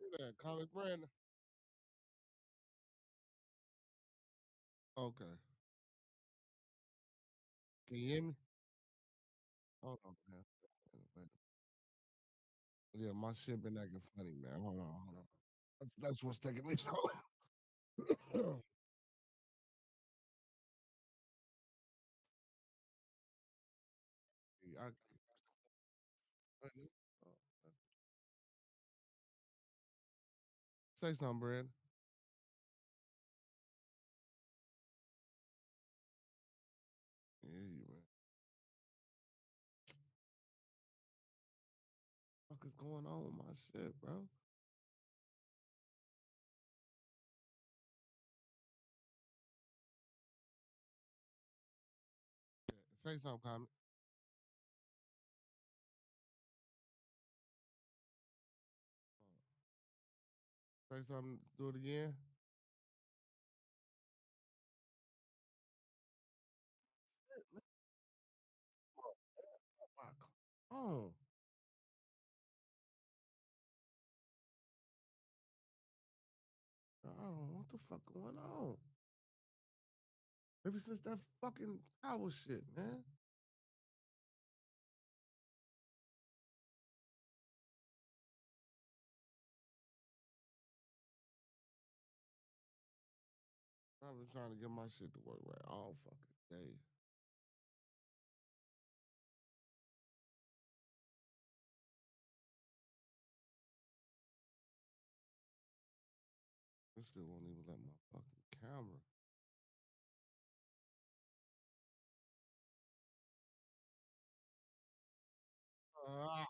Who that? Comic Brand? Okay. Can you hear me? Hold on, man. Wait. Yeah, my shit been acting funny, man. Hold on. That's what's taking me so long. I, oh, say something, Brad. Yeah, you man. What is going on with my shit, bro? Yeah, say something, comment. Say something. Do it again. Shit, man. Oh, oh, what the fuck going on? Ever since that fucking towel shit, man. I've been trying to get my shit to work right all fucking day. This shit won't even let my fucking camera. Ah,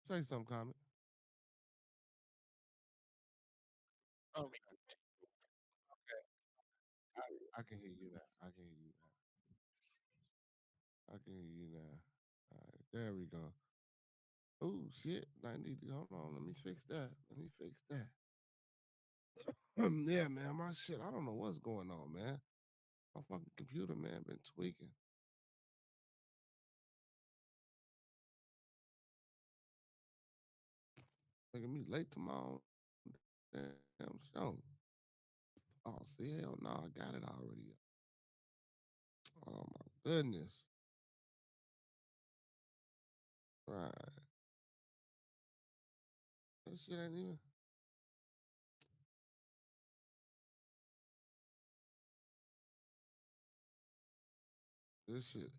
say something, comment. Okay, I can hear you now. I can hear you now. I can hear you now. All right, there we go. Oh shit! I need to hold on. Let me fix that. Let me fix that. Yeah, man, my shit. I don't know what's going on, man. My fucking computer, man, been tweaking. Making me late tomorrow. Damn show. Oh, see, hell no, I got it already. Oh my goodness. Right. That shit ain't even. This shit.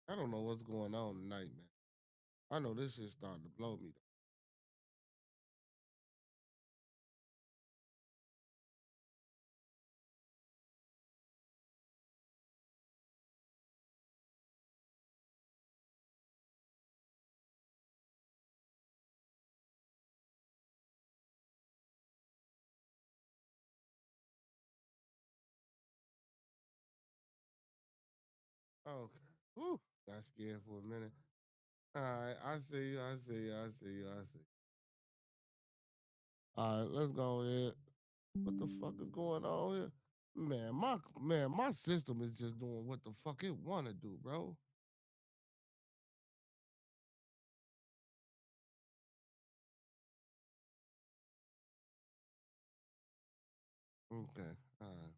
I don't know what's going on tonight, man. I know this shit starting to blow me. Okay. Whew. Got scared for a minute. All right. I see you. I see you. I see you. I see. All right. Let's go ahead. What the fuck is going on here? Man, my system is just doing what the fuck it wanna do, bro. Okay. All right.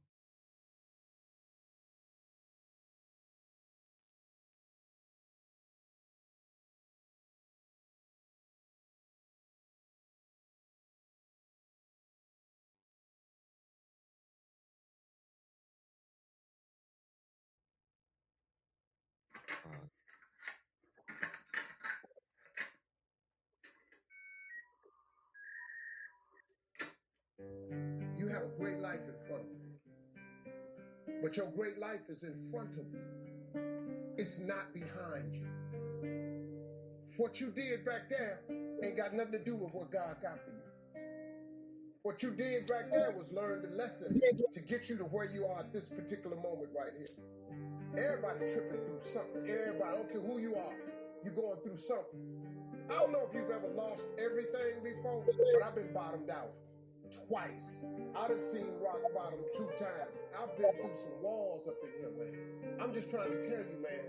All right. You have a great life in front of you, but your great life is in front of you. It's not behind you. What you did back there ain't got nothing to do with what God got for you. What you did back there was learn the lessons to get you to where you are at this particular moment right here. Everybody tripping through something. Everybody, I don't care who you are, you going through something. I don't know if you've ever lost everything before, but I've been bottomed out twice. I done seen rock bottom 2 times. I've been through some walls up in here, man. I'm just trying to tell you, man,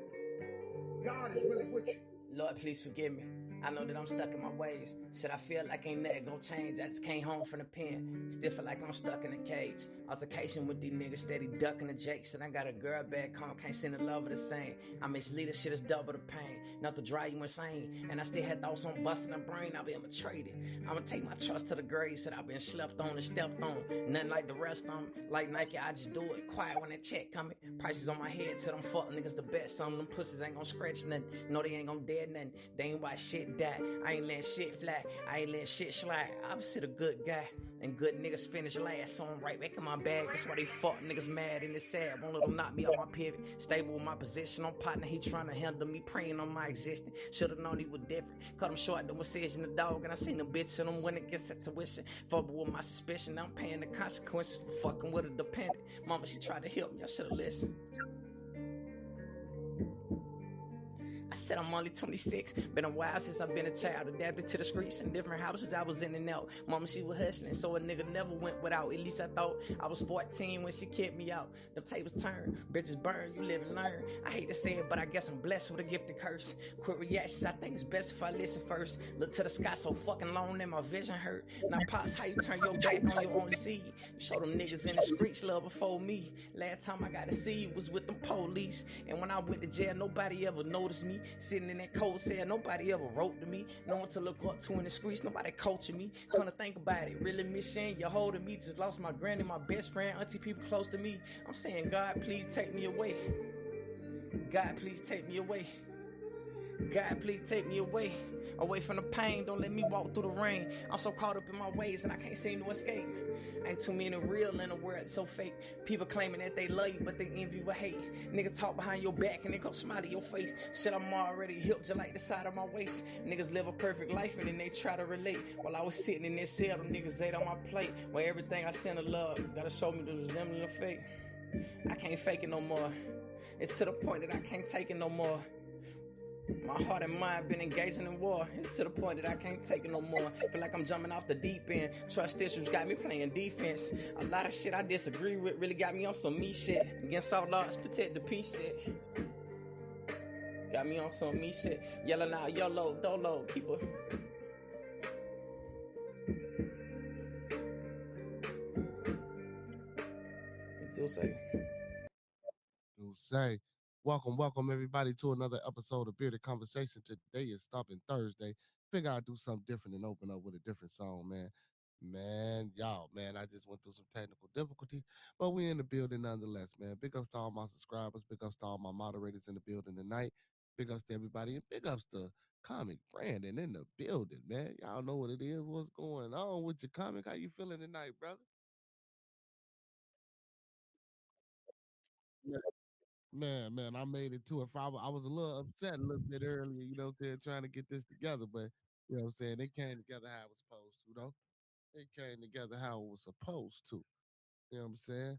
God is really with you. Lord, please forgive me. I know that I'm stuck in my ways. Shit, I feel like ain't nothing gonna change. I just came home from the pen. Still feel like I'm stuck in a cage. Altercation with these niggas, steady ducking the jakes. And I got a girl back home, can't send the love of the same. I miss leadership, is double the pain. Not to drive you insane. And I still had thoughts on busting the brain. I've been betrayed. I'ma take my trust to the grave. Said I've been slept on and stepped on. Nothing like the rest of them. Like Nike, I just do it quiet when that check coming. Prices on my head, tell them fuck niggas the best. Some of them pussies ain't gonna scratch nothing. No, they ain't gonna dead nothing. They ain't why shit die. I ain't letting shit fly. I ain't letting shit slide. I'm still a good guy. And good niggas finish last, so I'm right back in my bag. That's why they fuck niggas mad and it's sad. Won't let them knock me off my pivot. Stable with my position. I'm partner, he trying to handle me, praying on my existence. Should've known he was different. Cut him short, the decision, the dog. And I seen the bitch in him when it gets at tuition. Fumble with my suspicion. I'm paying the consequences for fucking with a dependent. Mama, she tried to help me. I should've listened. I said I'm only 26. Been a while since I've been a child. Adapted to the streets and different houses I was in and out. Mama, she was hustling, so a nigga never went without. At least I thought. I was 14 when she kicked me out. The tables turn, bridges burn, you live and learn. I hate to say it, but I guess I'm blessed with a gifted curse. Quick reactions, I think it's best if I listen first. Look to the sky so fucking long that my vision hurt. Now pops, how you turn your back on your only seed? You show them niggas in the streets love before me. Last time I got to see you was with them police. And when I went to jail, nobody ever noticed me. Sitting in that cold cell, nobody ever wrote to me. No one to look up to in the streets, nobody coaching me. Come to think about it, really miss Shane, you're holding me. Just lost my granny, my best friend, auntie, people close to me. I'm saying, God, please take me away. God, please take me away. God, please take me away. Away from the pain, don't let me walk through the rain. I'm so caught up in my ways and I can't seem to escape. Ain't too many real in the world, so fake. People claiming that they love you, but they envy with hate. Niggas talk behind your back and they come smile to your face. Shit, I'm already hipped just like the side of my waist. Niggas live a perfect life and then they try to relate. While I was sitting in this cell, them niggas ate on my plate. Where everything I send of love, gotta show me the resemblance of fate. I can't fake it no more. It's to the point that I can't take it no more. My heart and mind been engaging in war. It's to the point that I can't take it no more. Feel like I'm jumping off the deep end. Trust issues got me playing defense. A lot of shit I disagree with really got me on some me shit. Against all odds, protect the peace shit. Got me on some me shit. Yelling out YOLO, dolo, people. Do say. Say, welcome everybody to another episode of Bearded Conversation. Today is Stopping Thursday. Figure I'd do something different and open up with a different song, man. Y'all, man, I just went through some technical difficulty, but we in the building nonetheless, man. Big ups to all my subscribers, big ups to all my moderators in the building tonight, big ups to everybody, and big ups to Comic Brandon in the building, man. Y'all know what it is. What's going on with your comic? How you feeling tonight, brother? Man, I made it to it. I was a little upset a little bit earlier, you know what I'm saying, trying to get this together, but you know what I'm saying, they came together how it was supposed to, though. They came together how it was supposed to. You know what I'm saying?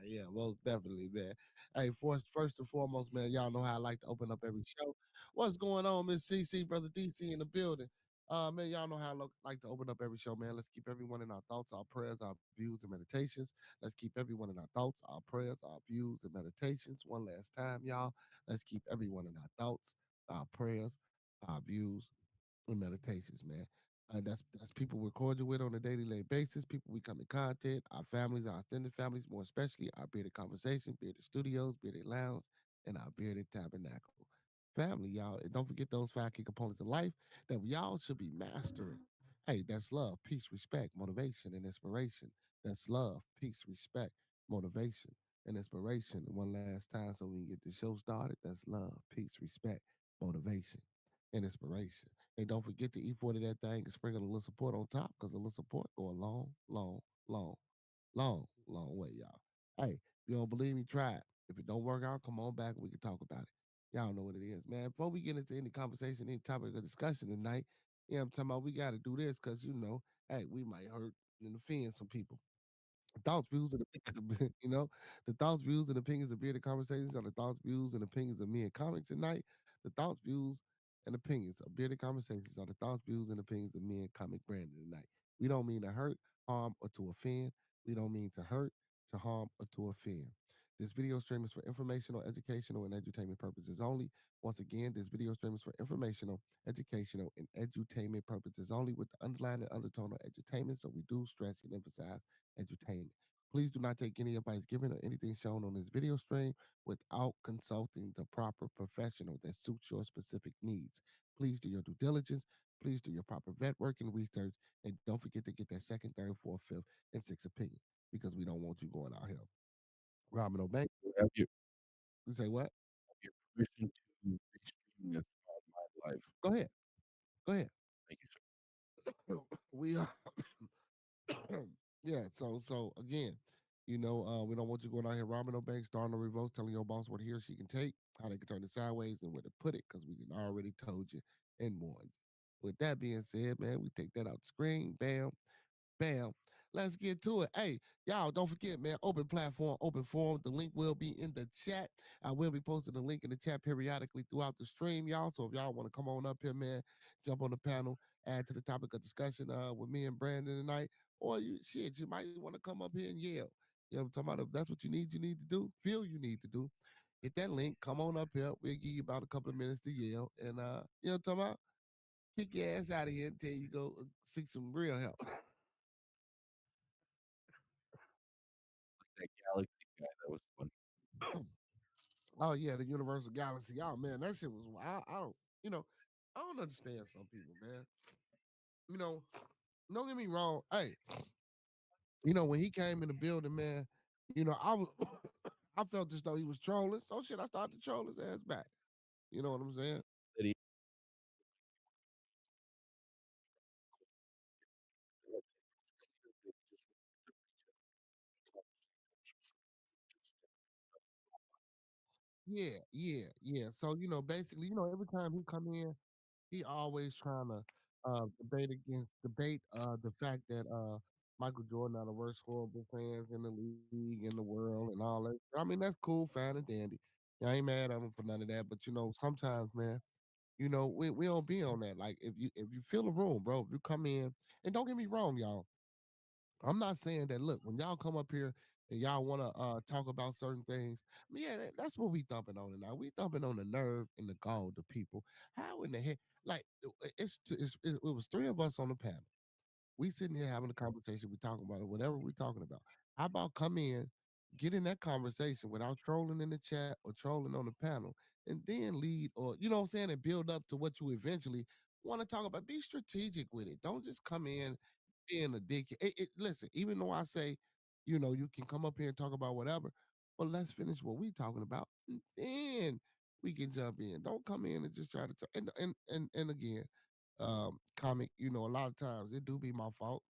Yeah, most definitely, man. Hey, first and foremost, man, y'all know how I like to open up every show. What's going on, Miss CC, brother DC in the building? Man, y'all know how I like to open up every show, man. Let's keep everyone in our thoughts, our prayers, our views, and meditations. Let's keep everyone in our thoughts, our prayers, our views, and meditations. One last time, y'all. Let's keep everyone in our thoughts, our prayers, our views, and meditations, man. That's people we're cordial with on a daily basis. People we come in contact, our families, our extended families, more especially our bearded conversation, bearded studios, bearded lounge, and our bearded tabernacle family, y'all. And don't forget those 5 key components of life that we all should be mastering. Hey, that's love, peace, respect, motivation, and inspiration. That's love, peace, respect, motivation, and inspiration. One last time so we can get the show started. That's love, peace, respect, motivation, and inspiration. And don't forget to E40 that thing and sprinkle a little support on top because a little support go a long way, y'all. Hey, if you don't believe me, try it. If it don't work out, come on back and we can talk about it. Y'all know what it is, man. Before we get into any conversation, any topic of discussion tonight, yeah, I'm talking about we got to do this because, hey, we might hurt and offend some people. Thoughts, views, and opinions, the thoughts, views, and opinions of Bearded Conversations are the thoughts, views, and opinions of me and Comic tonight. The thoughts, views, and opinions of Bearded Conversations are the thoughts, views, and opinions of me and Comic Brandon tonight. We don't mean to hurt, harm, or to offend. We don't mean to hurt, to harm, or to offend. This video stream is for informational, educational, and edutainment purposes only. Once again, this video stream is for informational, educational, and edutainment purposes only with the underlying and undertone of edutainment, so we do stress and emphasize edutainment. Please do not take any advice given or anything shown on this video stream without consulting the proper professional that suits your specific needs. Please do your due diligence. Please do your proper vet work and research. And don't forget to get that second, third, fourth, fifth, and sixth opinion because we don't want you going out here. Robin O'Bank. Have you You say what? your permission to restream this on my live? Go ahead. Go ahead. Thank you, sir. We are yeah, so again, we don't want you going out here robbing no banks, starting no revolts, telling your boss what he or she can take, how they can turn it sideways, and where to put it, because we done already told you and warned you. With that being said, man, we take that out the screen. Bam, bam. Let's get to it. Hey, y'all, don't forget, man, open platform, open forum. The link will be in the chat. I will be posting the link in the chat periodically throughout the stream, y'all. So if y'all want to come on up here, man, jump on the panel, add to the topic of discussion with me and Brandon tonight. Or you might want to come up here and yell. You know what I'm talking about? If that's what you need to do, feel you need to do. Hit that link, come on up here. We'll give you about a couple of minutes to yell. And you know what I'm talking about? Kick your ass out of here until you go seek some real help. That Galaxy guy, that was fun. Oh yeah, the Universal Galaxy. Oh man, that shit was. I don't. I don't understand some people, man. You know, don't get me wrong. Hey, when he came in the building, man, I was. I felt as though he was trolling. So shit, I started to troll his ass back. You know what I'm saying? That he Yeah, yeah, yeah. So basically, every time he come in, he always trying to debate the fact that Michael Jordan are the worst horrible fans in the league in the world and all that. I mean, that's cool, fine and dandy. I ain't mad at him for none of that. But sometimes, man, we don't be on that. Like if you fill a room, bro, if you come in, and don't get me wrong, y'all. I'm not saying that. Look, when y'all come up here and y'all want to talk about certain things, yeah, that's what we thumping on now. We thumping on the nerve and the gall of the people. How in the heck? Like it was three of us on the panel. We sitting here having a conversation. We talking about it, whatever we're talking about. How about come in, get in that conversation without trolling in the chat or trolling on the panel, and then lead or what I'm saying, and build up to what you eventually want to talk about. Be strategic with it. Don't just come in being a dick. Listen, even though I say, you can come up here and talk about whatever, but let's finish what we talking about, and then we can jump in. Don't come in and just try to talk. And again, comic, a lot of times it do be my fault,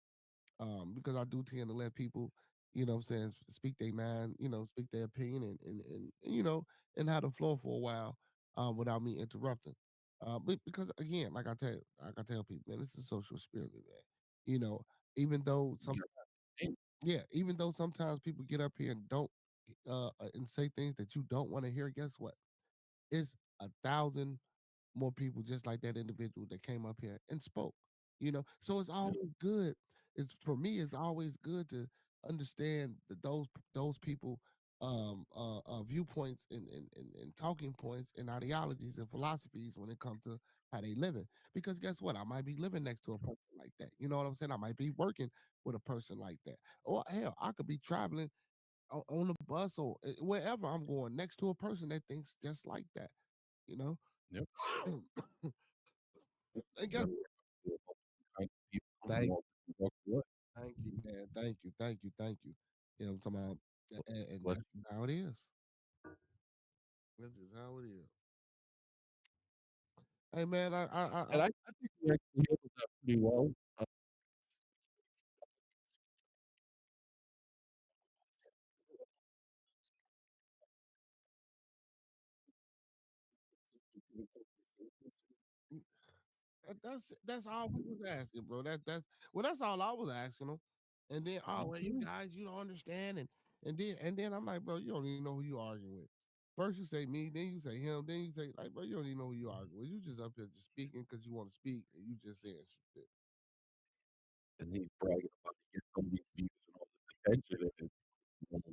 because I do tend to let people, what I'm saying, speak their mind, speak their opinion and have the floor for a while, without me interrupting. But because again, like I tell people, man, it's a social spirit, man. You know, even though some, yeah, even though sometimes people get up here and don't, and say things that you don't want to hear, guess what? It's 1,000 more people just like that individual that came up here and spoke. So it's always good. It's for me. It's always good to understand those people, viewpoints and talking points and ideologies and philosophies when it comes to how they living. Because guess what? I might be living next to a person like that. You know what I'm saying? I might be working with a person like that. Or hell, I could be traveling on the bus or wherever I'm going next to a person that thinks just like that. You know. Yep. And guess Kind of people Thank, walk away. thank you, man. Thank you, thank you, thank you. You know what I'm talking about? And But that's just how it is. That's just how it is. Hey, man, and I think we actually handled that pretty well. that's all we was asking, bro. That's all I was asking them. And then, oh well, you Okay. guys, you don't understand, and then I'm like, bro, you don't even know who you arguing with. First you say me, then you say him, then you say like, bro, you don't even know who you are. Well, you just up here just speaking because you want to speak, and you just saying shit. And he's bragging about he gets all these views and all this attention, and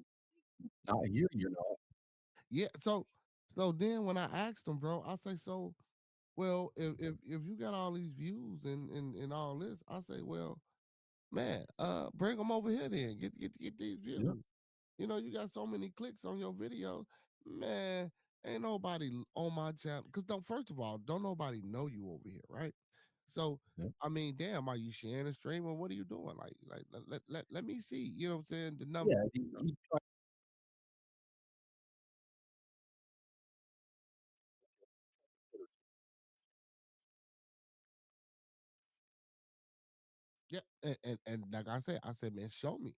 not here, you're not. Yeah. So then when I asked him, bro, I say, so well, if you got all these views and all this, I say, well, man, bring them over here then. Get these Yeah, views. You know, you got so many clicks on your video, man. Ain't nobody on my channel because don't first of all, don't nobody know you over here, right? So yeah, I mean, damn, are you sharing a stream or what are you doing? Like let me see. You know what I'm saying? The number. yeah. He tried to put us. Yeah, and like I said, man, show me,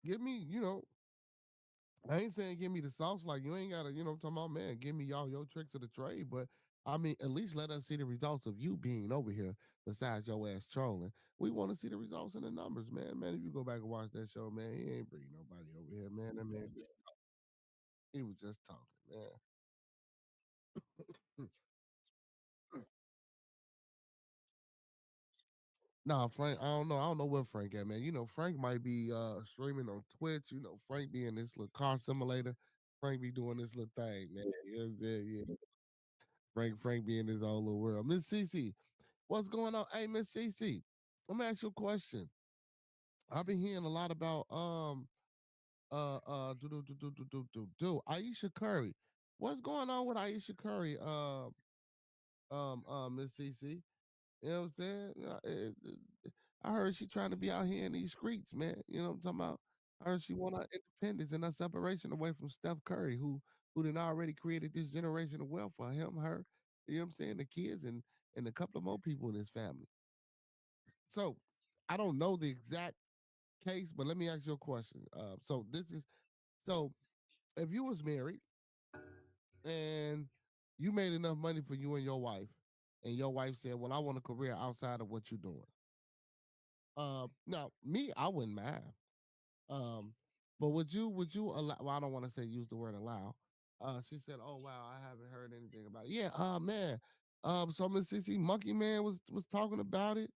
give me, you know, I ain't saying give me the sauce, like you ain't gotta, you know what I'm talking about, man, give me all your tricks of the trade, but I mean, at least let us see the results of you being over here besides your ass trolling. We want to see the results in the numbers, man. Man, if you go back and watch that show, man, he ain't bringing nobody over here, man. That man just he was just talking, man. Nah, Frank, I don't know. I don't know where Frank at, man. You know, Frank might be streaming on Twitch. You know, Frank be in this little car simulator. Frank be doing this little thing, man. Yeah, yeah, yeah. Frank be in his own little world. Miss Cece, what's going on? Hey, Miss Cece, let me ask you a question. I've been hearing a lot about Aisha Curry. What's going on with Aisha Curry? Miss Cece. You know what I'm saying? I heard she trying to be out here in these streets, man. You know what I'm talking about? I heard she want her independence and her separation away from Steph Curry, who done already created this generation of wealth for him, her, you know what I'm saying, the kids and a couple of more people in his family. So I don't know the exact case, but let me ask you a question. So if you was married and you made enough money for you and your wife, and your wife said, "Well, I want a career outside of what you're doing." Now me, I wouldn't mind. Um, but would you allow? Well, I don't want to say use the word allow. She said, "Oh wow, I haven't heard anything about it." Yeah, man. So Miss CC Monkey Man was talking about it.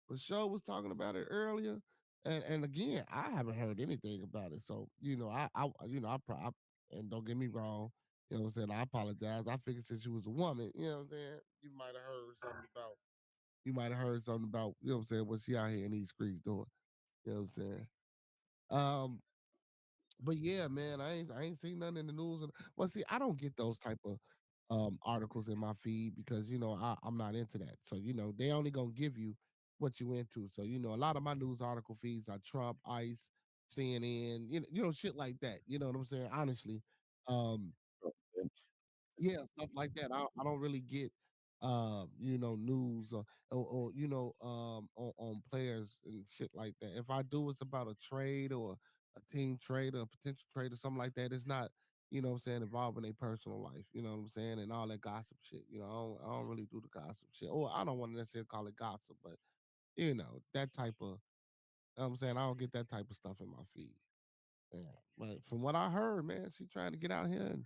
The show was talking about it earlier, and again, I haven't heard anything about it. So you know, and don't get me wrong. You know what I'm saying? I apologize. I figured since you was a woman, you know what I'm saying, you might have heard something about, you know what I'm saying, what she out here in these streets doing. You know what I'm saying? Um, but yeah, man, I ain't seen nothing in the news. Well, see, I don't get those type of articles in my feed because you know I'm not into that. So you know they only gonna give you what you into. So you know a lot of my news article feeds are Trump, ICE, CNN, you know shit like that. You know what I'm saying? Honestly, um, And yeah, stuff like that. I don't really get you know, news or you know, on players and shit like that. If I do, it's about a trade or a team trade or a potential trade or something like that. It's not, you know what I'm saying, involving their personal life, you know what I'm saying, and all that gossip shit. You know, I don't really do the gossip shit. Or I don't want to necessarily call it gossip, but you know, that type of you know what I'm saying, I don't get that type of stuff in my feed. Yeah. But from what I heard, man, she trying to get out here and,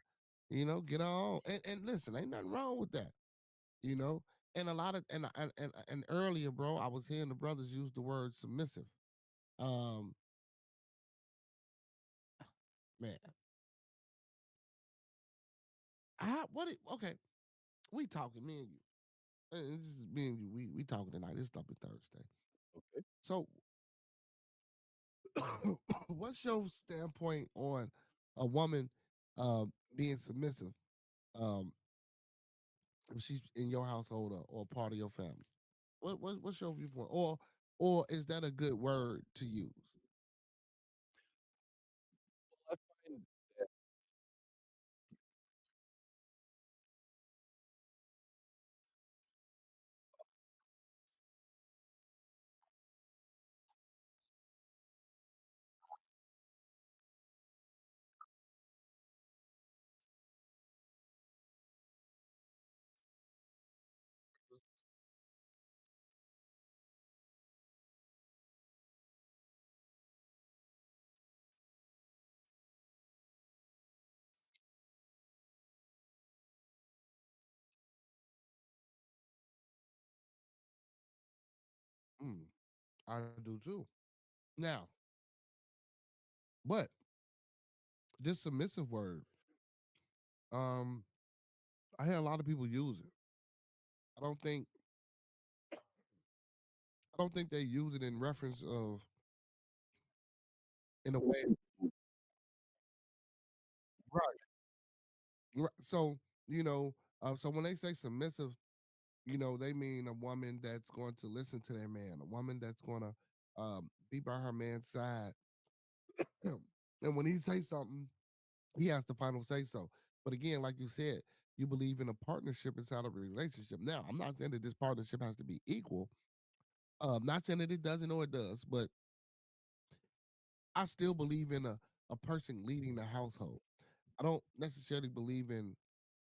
you know, get her on. And listen, ain't nothing wrong with that, you know. And a lot of and earlier, bro, I was hearing the brothers use the word submissive. Um, man, okay, we talking, me and you. This is me and you. We talking tonight. It's Thumping Thursday. okay. So what's your standpoint on a woman being submissive? Um, if she's in your household or part of your family. What's your viewpoint? Or is that a good word to use? Well, I find that I do too. Now, but this submissive word, um, I hear a lot of people use it. I don't think I don't think they use it in reference of in a way. Right. Right. So, you know, so when they say submissive, they mean a woman that's going to listen to their man, a woman that's going to be by her man's side. And when he say something, he has the final say so. But again, like you said, you believe in a partnership inside of a relationship. Now, I'm not saying that this partnership has to be equal. Not saying that it doesn't or it does, but I still believe in a person leading the household. I don't necessarily believe in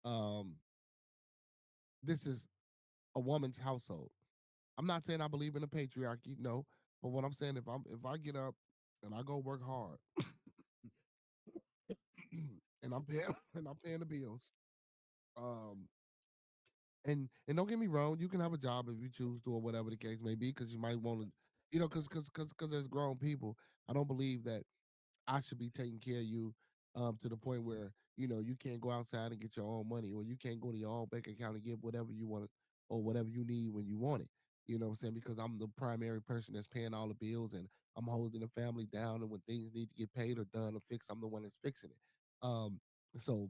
um this is a woman's household. I'm not saying I believe in the patriarchy, no. But what I'm saying, if I get up and I go work hard and I'm paying and I'm paying the bills, um, and don't get me wrong, you can have a job if you choose to or whatever the case may be, because you might want to, because as grown people, I don't believe that I should be taking care of you to the point where you can't go outside and get your own money, or you can't go to your own bank account and get whatever you want or whatever you need when you want it. You know what I'm saying? Because I'm the primary person that's paying all the bills and I'm holding the family down. And when things need to get paid or done or fixed, I'm the one that's fixing it. So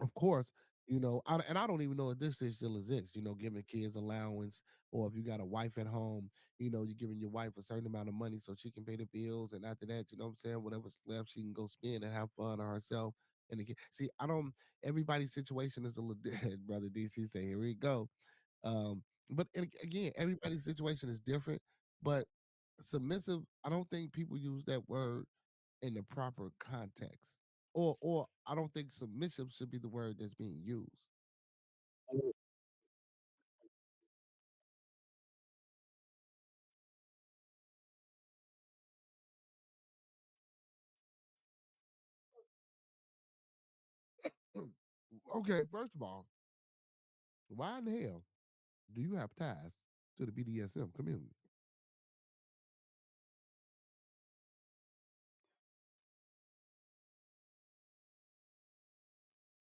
of course, and I don't even know if this shit still exists, giving kids allowance, or if you got a wife at home, you're giving your wife a certain amount of money so she can pay the bills. And after that, you know what I'm saying? Whatever's left, she can go spend and have fun on herself. And again, see, everybody's situation is a little different, brother DC say, here we go. But again, everybody's situation is different, but submissive, I don't think people use that word in the proper context. Or I don't think submissive should be the word that's being used. Okay, first of all, why in the hell do you have ties to the BDSM community?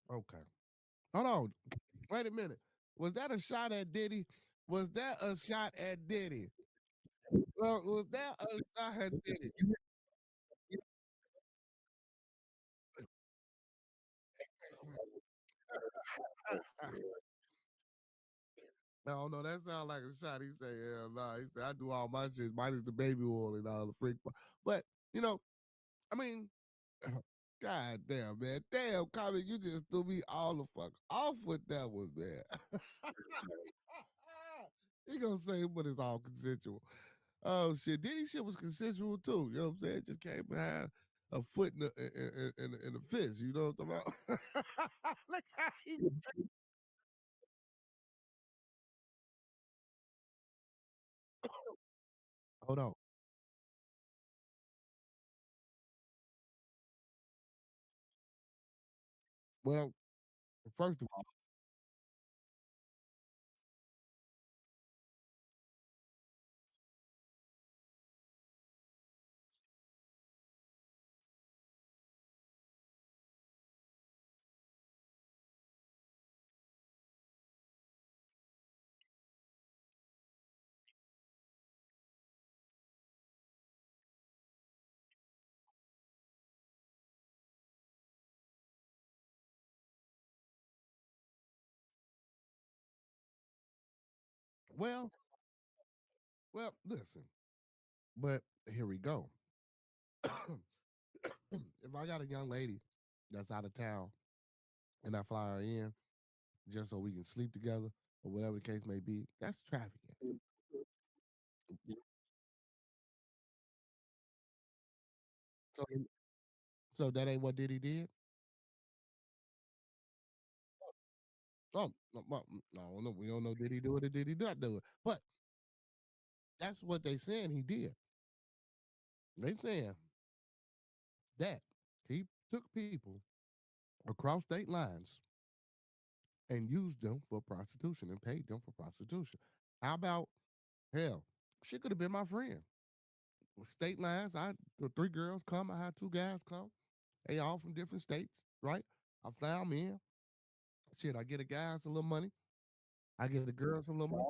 Okay. Hold on. Wait a minute. Was that a shot at Diddy? Was that a shot at Diddy? Well, was that a shot at Diddy? No, no, that sounds like a shot. He said, "Yeah, nah." He said, "I do all my shit, minus the baby oil and all the freak." But you know, I mean, God damn, man, damn, Common, you just threw me all the fuck off with that one, man. He gonna say, but it's all consensual. Oh shit, Diddy shit was consensual too. You know what I'm saying? Just came behind a foot in the fist. You know what I'm talking about? Look how hold on. Well, first of all, well, well, listen. But here we go. If I got a young lady that's out of town and I fly her in just so we can sleep together or whatever the case may be, that's trafficking. So, so that ain't what Diddy did. Oh, no, well, no, no, we don't know did he do it or did he not do it. But that's what they saying he did. They saying that he took people across state lines and used them for prostitution and paid them for prostitution. How about hell? She could have been my friend. state lines. The three girls come. I had two guys come. They all from different states, right? I fly them in. Shit, I get the guys a little money. I get the girls a little money.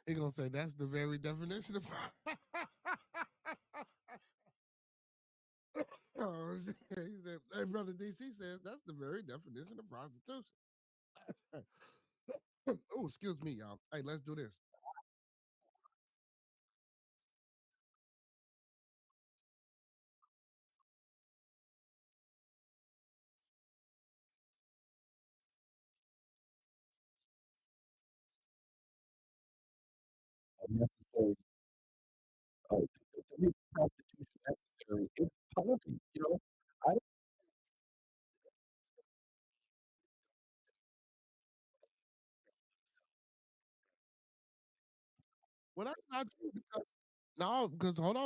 He gonna say that's the very definition of. Oh, shit. He said, hey, brother DC says that's the very definition of prostitution. Oh, excuse me, y'all. Hey, let's do this. Necessary. To make prostitution necessary, it's poverty. You know, I Well, that's not true because no, because hold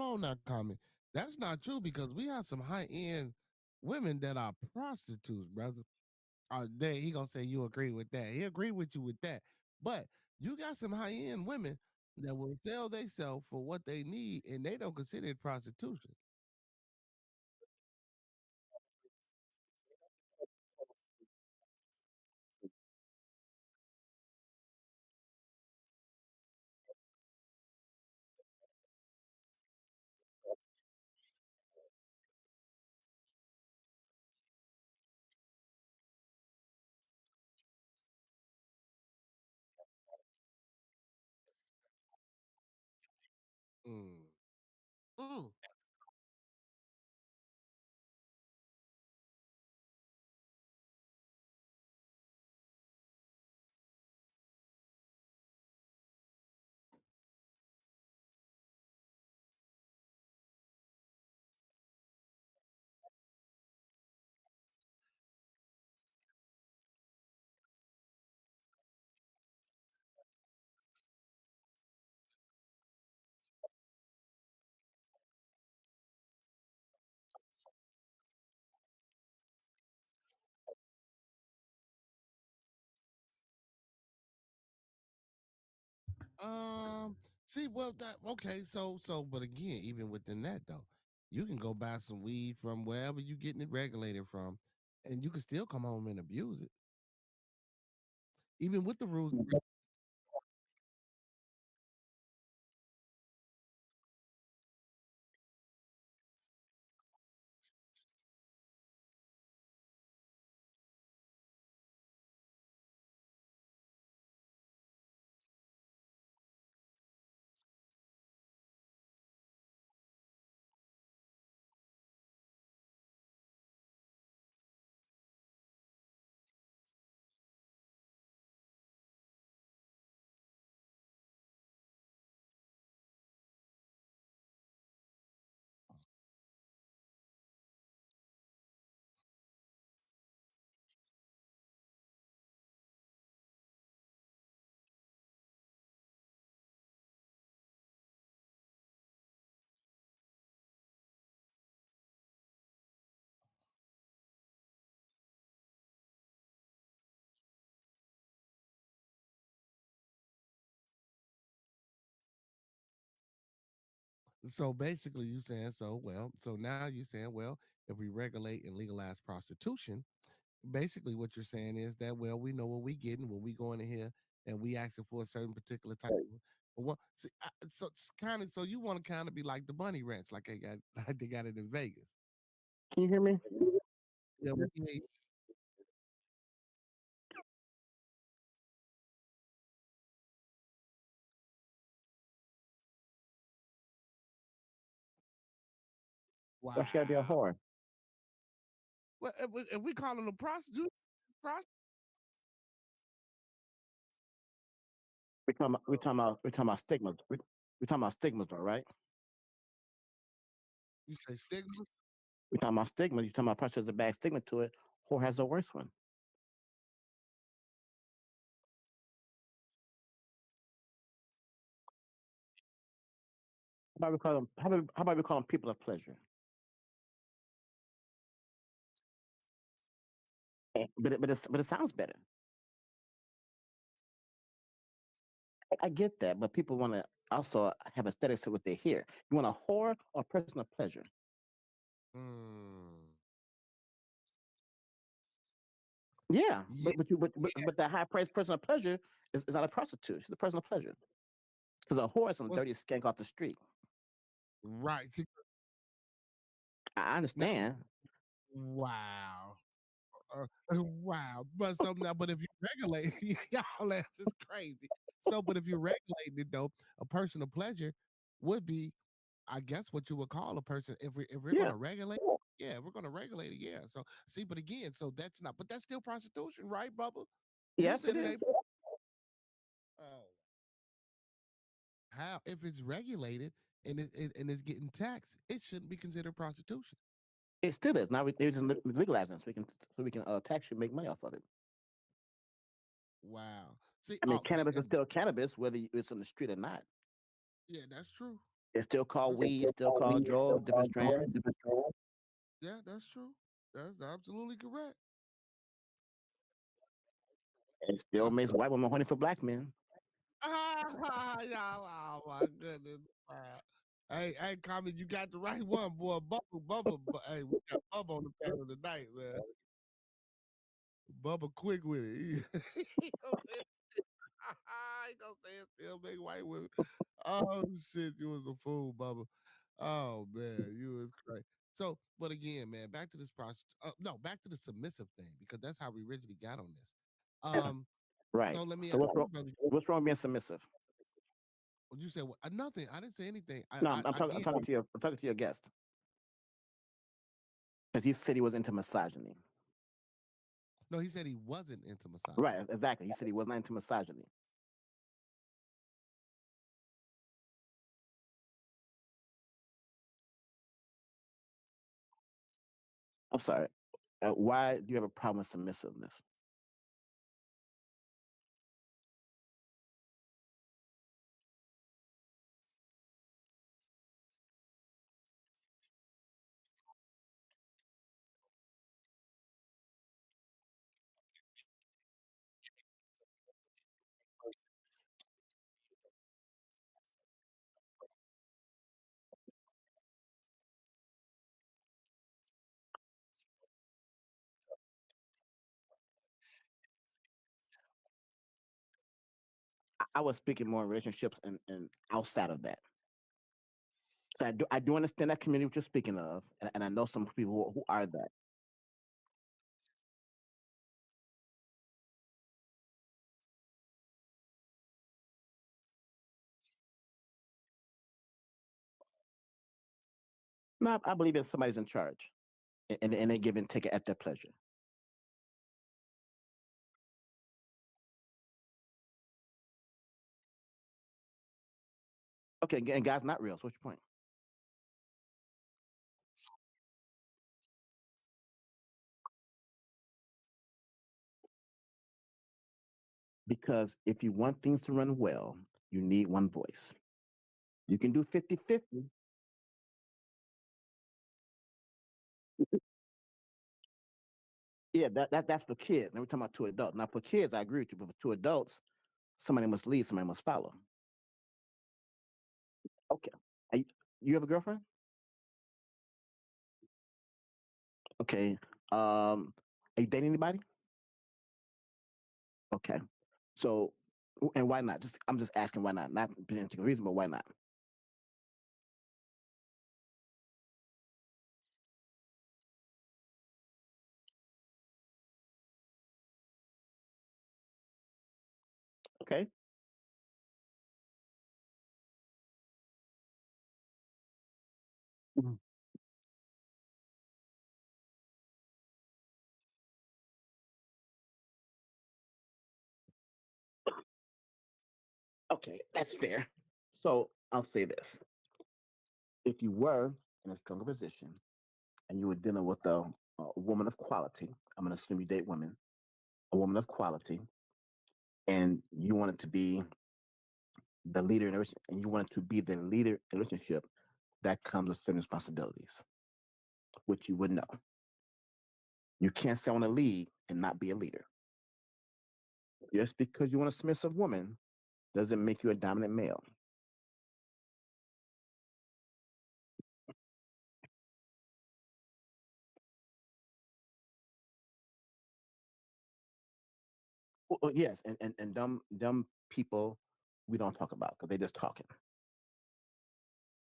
on now, comment. That's not true because we have some high end women that are prostitutes, brother. There he gonna say you agree with that. He agree with you with that. But you got some high end women that will sell themselves for what they need, and they don't consider it prostitution. Mm. Mm. See, well, that okay. But again, even within that though, you can go buy some weed from wherever you getting it regulated from, and you can still come home and abuse it, even with the rules. So basically, you saying so well. So now you're saying, well, if we regulate and legalize prostitution, basically what you're saying is that well, we know what we getting when we going in here and we asking for a certain particular type of. Well, see, so it's kind of so you want to kind of be like the Bunny Ranch, like they got like they got it in Vegas. Can you hear me? Yeah, we can hear you. Why she gotta be a Wow. whore? Well, if we call them a prostitute, We talking about stigmas. We talking about stigmas, though, right? you say stigmas. We talking about stigma. You talking about prostitution has a bad stigma to it. Whore has a worse one. How about we call them? How about we call them people of pleasure? But it sounds better. I get that, but people want to also have aesthetics to what they hear. You want a whore or a person of pleasure? Mm. Yeah, Yeah, but that high priced person of pleasure is not a prostitute. She's a person of pleasure. Because a whore is some what's dirty skank off the street. right? See, I now, understand. wow. Wow. But so now, but if you regulate, y'all ass is crazy. So, but if you're regulating it though, a person of pleasure would be, I guess, what you would call a person. If we're Yeah, gonna regulate, yeah, we're gonna regulate it. Yeah. So see, but again, so that's not, but that's still prostitution, right, Bubba? You yes, it said it is. ain't. Oh, how if it's regulated and and it's getting taxed, it shouldn't be considered prostitution. It still is. Now we just legalizing it so we can tax you and make money off of it. Wow. See, I mean, oh, see, cannabis is and still cannabis, whether it's on the street or not. yeah, that's true. It's still called That's weed. It's still called drug, different strands. yeah, that's true. That's absolutely correct. It still makes white women horny for black men. Y'all, oh my goodness. Hey, Common, you got the right one, boy. Hey, we got Bubba on the panel tonight, man. Bubba quick with it. He gonna say, he gonna say it still make white women. Oh shit, you was a fool, Bubba. Oh man, you was crazy. So, but again, man, back to this process. No, back to the submissive thing because that's how we originally got on this. Um, Right. so let me So ask what's you, wrong? brother. What's wrong being submissive? You said what? Nothing. I didn't say anything. No, I'm talking. I'm Again, talking to your. I'm talking to your guest because he said he was into misogyny. no, he said he wasn't into misogyny. Right. Exactly. He said he was not into misogyny. I'm sorry. Why do you have a problem with submissiveness? I was speaking more in relationships and outside of that. So I do understand that community what you're speaking of, and I know some people who are that. No, I believe that somebody's in charge, and they give and take it at their pleasure. Okay, and God's not real. So what's your point? Because if you want things to run well, you need one voice. You can do 50-50. Yeah, that's for kids. Now we're talking about two adults. Now for kids, I agree with you, but for two adults, somebody must lead, somebody must follow. Okay. You have a girlfriend? Okay. Are you dating anybody? Okay. So, and why not? Just I'm just asking why not? Not particular reason, but why not? Okay. Mhm. Okay, that's fair. So I'll say this: if you were in a stronger position and you were dealing with a woman of quality, I'm going to assume you date women, a woman of quality, and you wanted to be the leader in a relationship, and you wanted to be the leader in a relationship, that comes with certain responsibilities, which you would know. You can't say I want to lead and not be a leader. Just because you want a submissive woman doesn't make you a dominant male. Well, yes, and dumb people we don't talk about because they're just talking.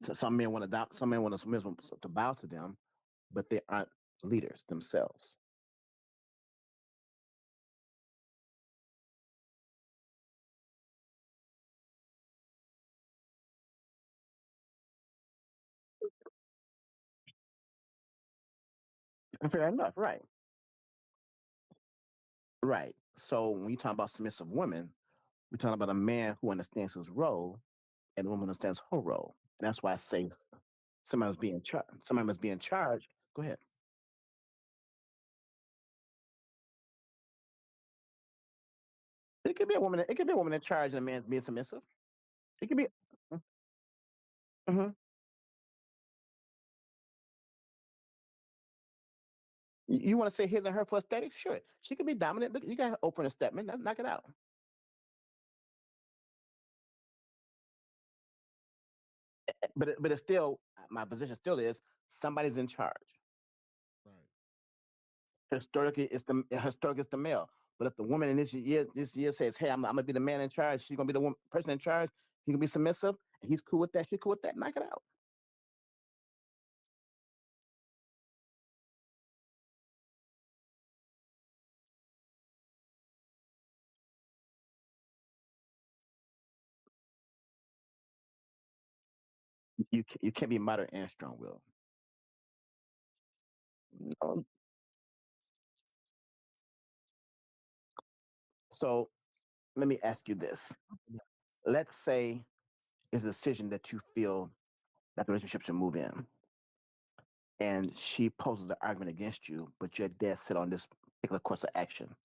So some men want to some men want a submissive to bow to them, but they aren't leaders themselves. Fair enough, right? Right. So when you talk about submissive women, we're talking about a man who understands his role and the woman understands her role. And that's why I say somebody must be in charge. Somebody must be in charge. Go ahead. It could be a woman. It could be a woman in charge and a man being submissive. It could be. Mhm. You want to say his and her for aesthetics? Sure. She could be dominant. Look, you got open a Stepman. Knock it out. But it's still my position still is somebody's in charge. Right. Historically it's the male. But if the woman in this year says, "Hey, I'm gonna be the man in charge," she's gonna be the person in charge. He can be submissive, and he's cool with that. She's cool with that. Knock it out. You can't be moderate and strong willed. Um, so let me ask you this: let's say it's a decision that you feel that the relationship should move in, and she poses an argument against you, but you're dead set on this particular course of action.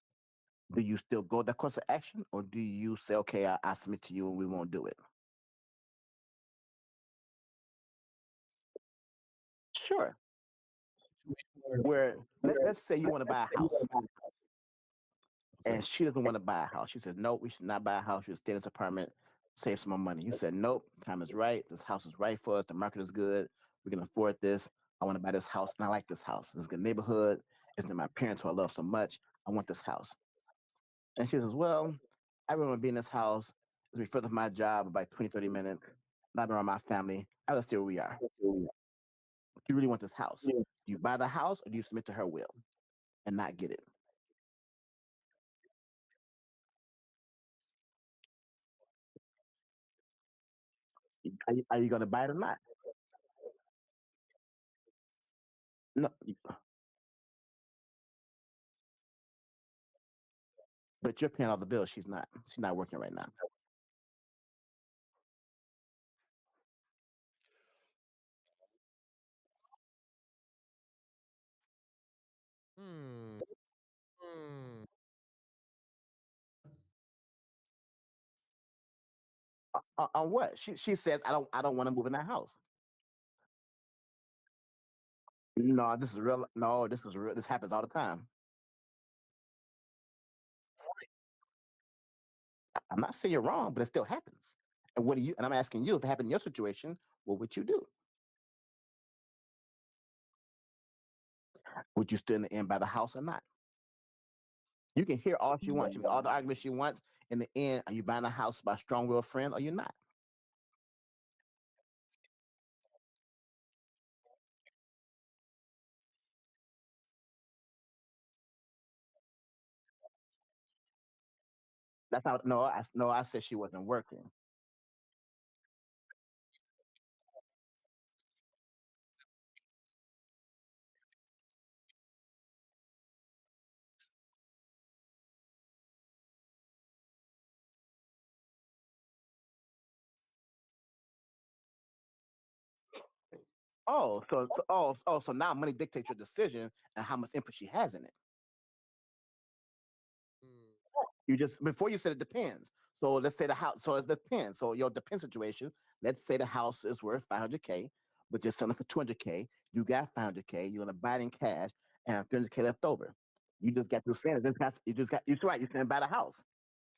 Do you still go that course of action, or do you say, "Okay, I submit to you, and we won't do it"? Sure. Where let's say you want to buy a house, Okay. and she doesn't want to buy a house. She says, "Nope, we should not buy a house. We should stay in this apartment, save some more money." You said, "Nope, time is right. This house is right for us. The market is good. We can afford this. I want to buy this house, and I like this house. It's a good neighborhood. It's near my parents who I love so much. I want this house." And she says, "Well, I really want to be in this house. It's be further from my job about 20, 30 minutes. Not around my family. I let's stay where we are. You really want this house. Do you buy the house or do you submit to her will and not get it? Are you going to buy it or not? No, but you're paying all the bills. She's not. She's not working right now. Hmm. Hmm. On what? She says, I don't want to move in that house. No, this is real. No, this is real. This happens all the time. I'm not saying you're wrong, but it still happens. And what do you? And I'm asking you, if it happened in your situation, what would you do? Would you still in the end buy the house or not? You can hear all she wants, all the arguments she wants. In the end, are you buying a house by strong willed friend or you're not? That's how no, I said she wasn't working. So now money dictates your decision and how much input she has in it. Mm. You just before you said it depends. So let's say the house. So it depends. So your depends situation. Let's say the house is worth 500K, but you're selling for 200K. You got 500K. You're gonna buy it in cash and have 300K left over. You just got to saying it. You just got. You're right. You're saying buy the house.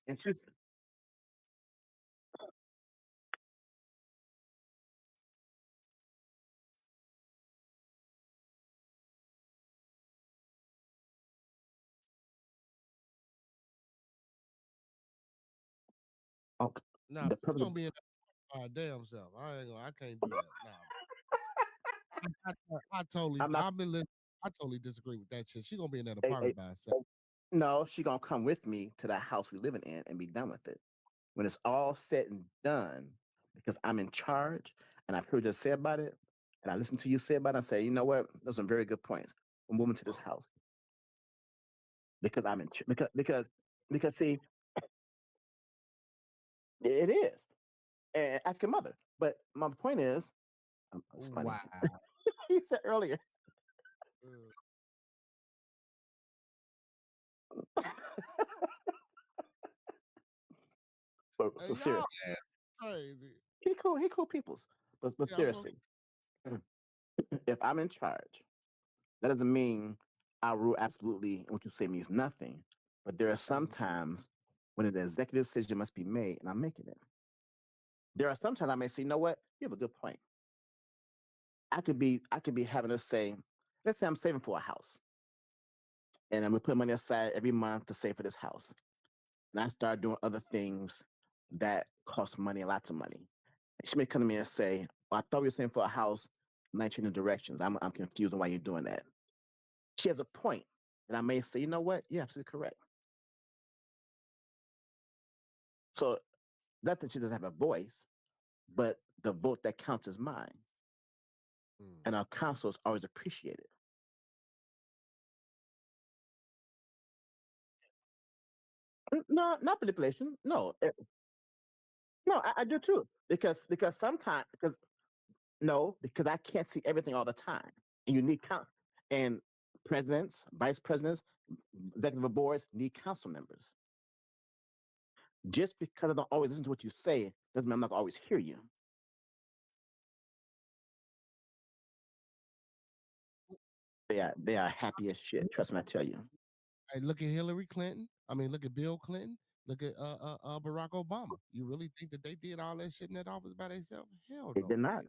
And she's oh, Nah, the she's purpose. gonna be in our damn self. I can't do that. Nah, I totally, I'm not. I totally disagree with that shit. She gonna be in that eh, eh, apartment by herself. no, she gonna come with me to that house we living in and be done with it. When it's all said and done, because I'm in charge and I've heard you say about it, and I listen to you say about it, I say, you know what? Those are very good points. We're moving to this house because I'm in because see, it is. And ask your mother. But my point is, it's funny. Wow. He said earlier. Uh, So Hey, y'all seriously, ass crazy. he cool peoples. But Yeah, I'm gonna. seriously, if I'm in charge, that doesn't mean I rule absolutely what you say means nothing. But there are some Mhm. times when an executive decision must be made, and I'm making it. There are sometimes I may say, you know what, you have a good point. I could be having us say, let's say I'm saving for a house, and I'm gonna put money aside every month to save for this house. And I start doing other things that cost money, lots of money. And she may come to me and say, well, I thought we were saving for a house, and I changing directions. I'm confused on why you're doing that. She has a point, and I may say, you know what, you're absolutely correct. So not that she doesn't have a voice, but the vote that counts is mine. Mm. And our counsel is always appreciated. No, not manipulation. No, no, I do too. Because sometimes because no, because I can't see everything all the time. And you need and presidents, vice presidents, executive boards need council members. Just because I don't always listen to what you say doesn't mean I'm not gonna always hear you. They are happy as shit. Trust me, I tell you. Hey, look at Hillary Clinton. I mean, look at Bill Clinton. Look at Barack Obama. You really think that they did all that shit in that office by themselves? Hell They no. did not.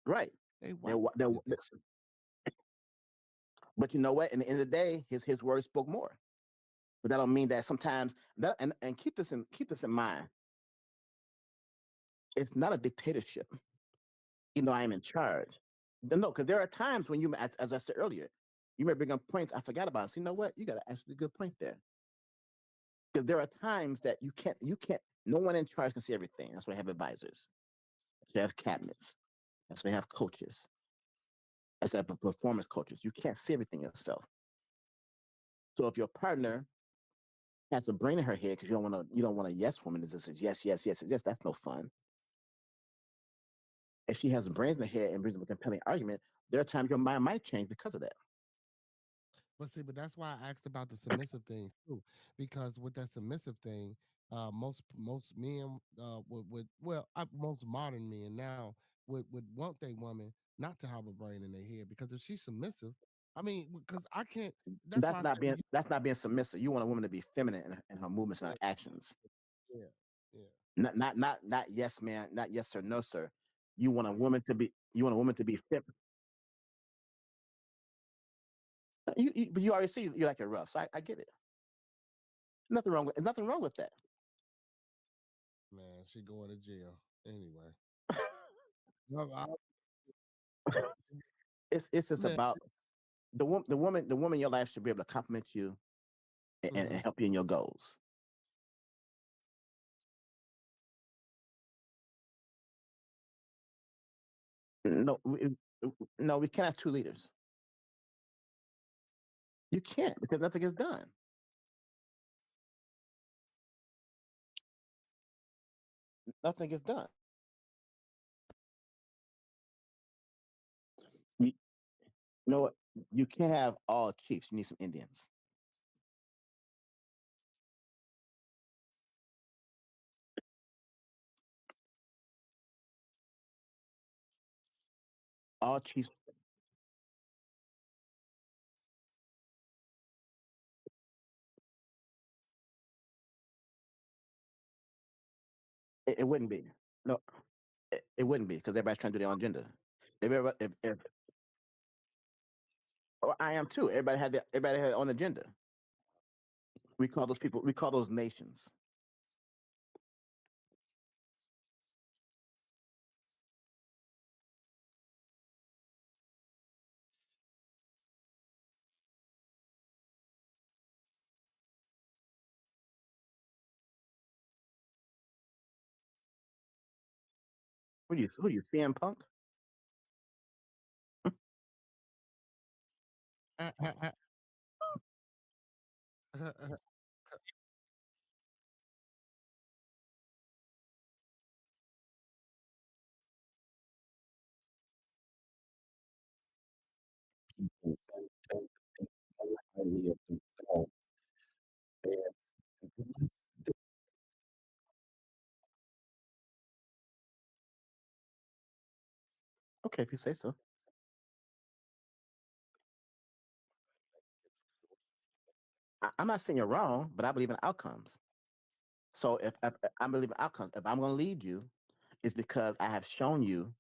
Right. They They're, white wa- they're, did that shit. but you know what? In the end of the day, his words spoke more. But that don't mean that sometimes that and keep this in mind. It's not a dictatorship. I am in charge. No, because there are times when as I said earlier, you may bring up points I forgot about. So you know what? You got actually a good point there. Because there are times that you can't. No one in charge can see everything. That's why I have advisors. They have cabinets. That's why I have coaches. That's why I have performance coaches. You can't see everything yourself. So if your partner has a brain in her head because you don't want a yes woman that just says yes, yes, yes, yes, that's no fun. If she has brains in her head and brings up a compelling argument, there are times your mind might change because of that. But see, but that's why I asked about the submissive thing too, because with that submissive thing, most men most modern men now would want their woman not to have a brain in their head because if she's submissive, I mean, because I can't. That's why That's I not said when being you, that's not being submissive. You want a woman to be feminine in her movements and yeah, her actions. yeah, yeah. Not yes man, not yes sir, no sir. You want a woman to be feminine. But you already see you like it rough, so I get it. Nothing wrong with that. Man, she going to jail anyway. No, It's just man, about the woman in your life should be able to compliment you and mhm. help you in your goals. No, no, we can't have two leaders. You can't because nothing is done. Nothing is done. You know what? You can't have all chiefs. You need some Indians. All chiefs. It wouldn't be. No, it wouldn't be because everybody's trying to do their own agenda. If oh, I am too. Everybody had their own agenda. We call those people. We call those nations. Who you CM Punk? People tend to think more highly of themselves than Okay, if you say so. I'm not saying you're wrong, but I believe in outcomes. So if I believe in outcomes, if I'm going to lead you, it's because I have shown you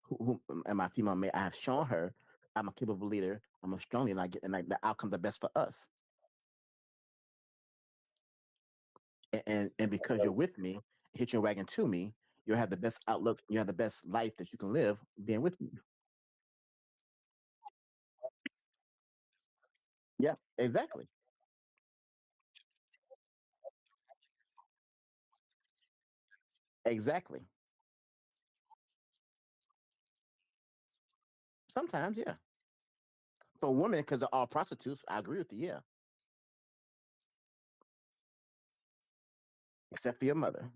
who and my female mate. I have shown her I'm a capable leader. I'm a strong leader, and the outcomes are best for us. And because you're with me, hit your wagon to me, you have the best outlook. You have the best life that you can live being with me. Yeah, exactly, exactly. Sometimes, yeah. For women, because they're all prostitutes, I agree with you. Yeah, except for your mother.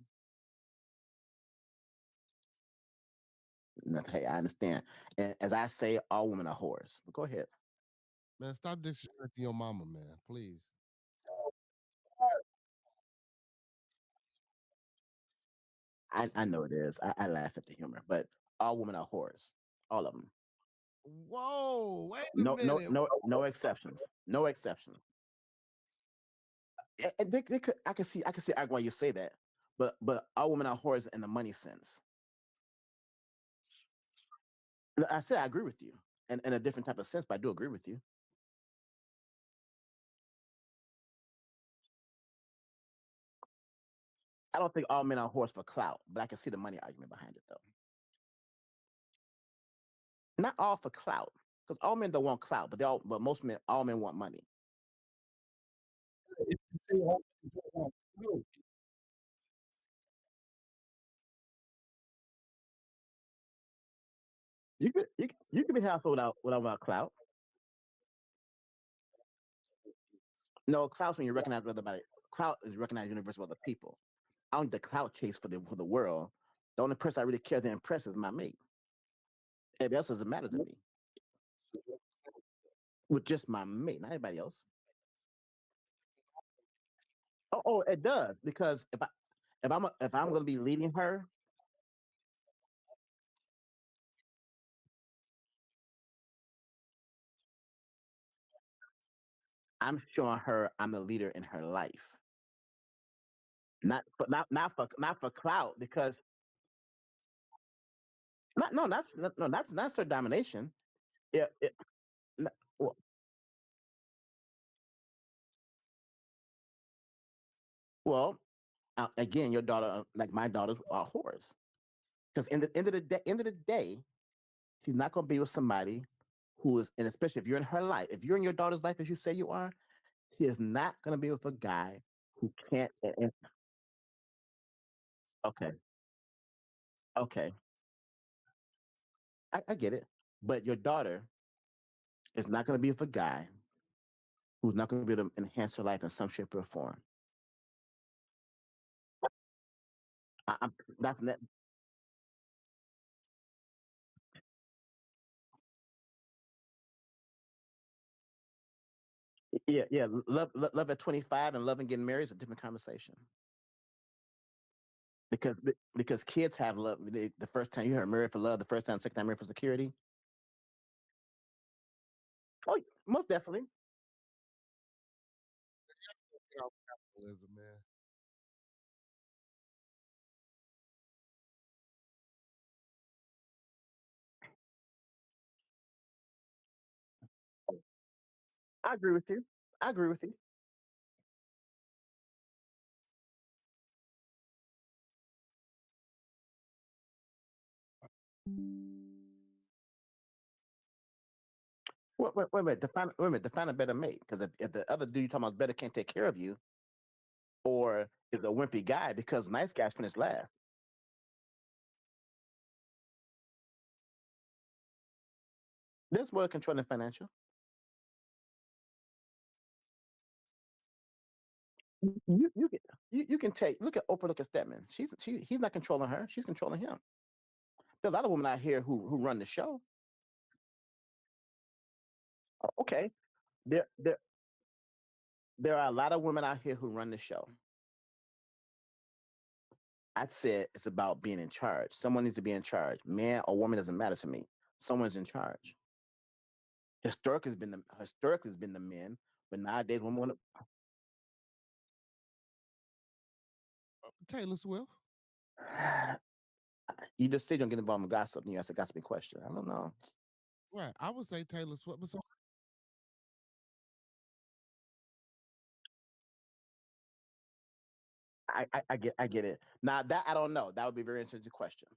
Hey, I understand. And as I say, all women are whores. But go ahead. Man, stop disrespecting your mama, man. Please. I know it is. I laugh at the humor, but all women are whores. All of them. Whoa, wait a No, no, minute. no, no exceptions. No exceptions. I can see why you say that, but all women are whores in the money sense. I said I agree with you, and in a different type of sense, but I do agree with you. I don't think all men are whores for clout, but I can see the money argument behind it, though. Not all for clout, because all men don't want clout, but most men, all men want money. if you say all men don't want no, You can be household without clout. No, clout's when you recognize other body. Clout is recognized universe with other people. I don't need the clout chase for the world. The only person I really care to impress is my mate. Everybody else doesn't matter to me. With just my mate, not anybody else. Oh, it does because if I'm going to be leading her, I'm showing her I'm the leader in her life. Not for clout because not no that's no, no that's her domination. Yeah, Well, again, your daughter, like my daughters, are whores. Because in the end of the day, she's not going to be with somebody who is, and especially if you're in her life, if you're in your daughter's life as you say you are, she is not going to be with a guy who can't. Okay, okay, I get it. But your daughter is not going to be with a guy who's not going to be able to enhance her life in some shape or form. I'm, that's net. Yeah, yeah. Love at 25 and love and getting married is a different conversation. Because kids have love. The first time you heard married for love, the first time, second time married for security. Oh, most definitely. Get off capitalism, man. I agree with you. I agree with you. Wait a minute. Wait a minute. Define a better mate. Because if the other dude you talking about better can't take care of you, or is a wimpy guy, because nice guys finish last. There's more control than financial. You can you can take look at Oprah, look at Stedman. He's not controlling her. She's controlling him. There's a lot of women out here who run the show. Okay, there there there are a lot of women out here who run the show. I'd say it's about being in charge. Someone needs to be in charge. Man or woman doesn't matter to me. Someone's in charge. Historically has been the men, but nowadays women want Taylor Swift. to. You just said you don't get involved in gossip, and you ask a gossipy question. I don't know. Right. I would say Taylor Swift, but so I get it. Now that I don't know. That would be a very interesting question.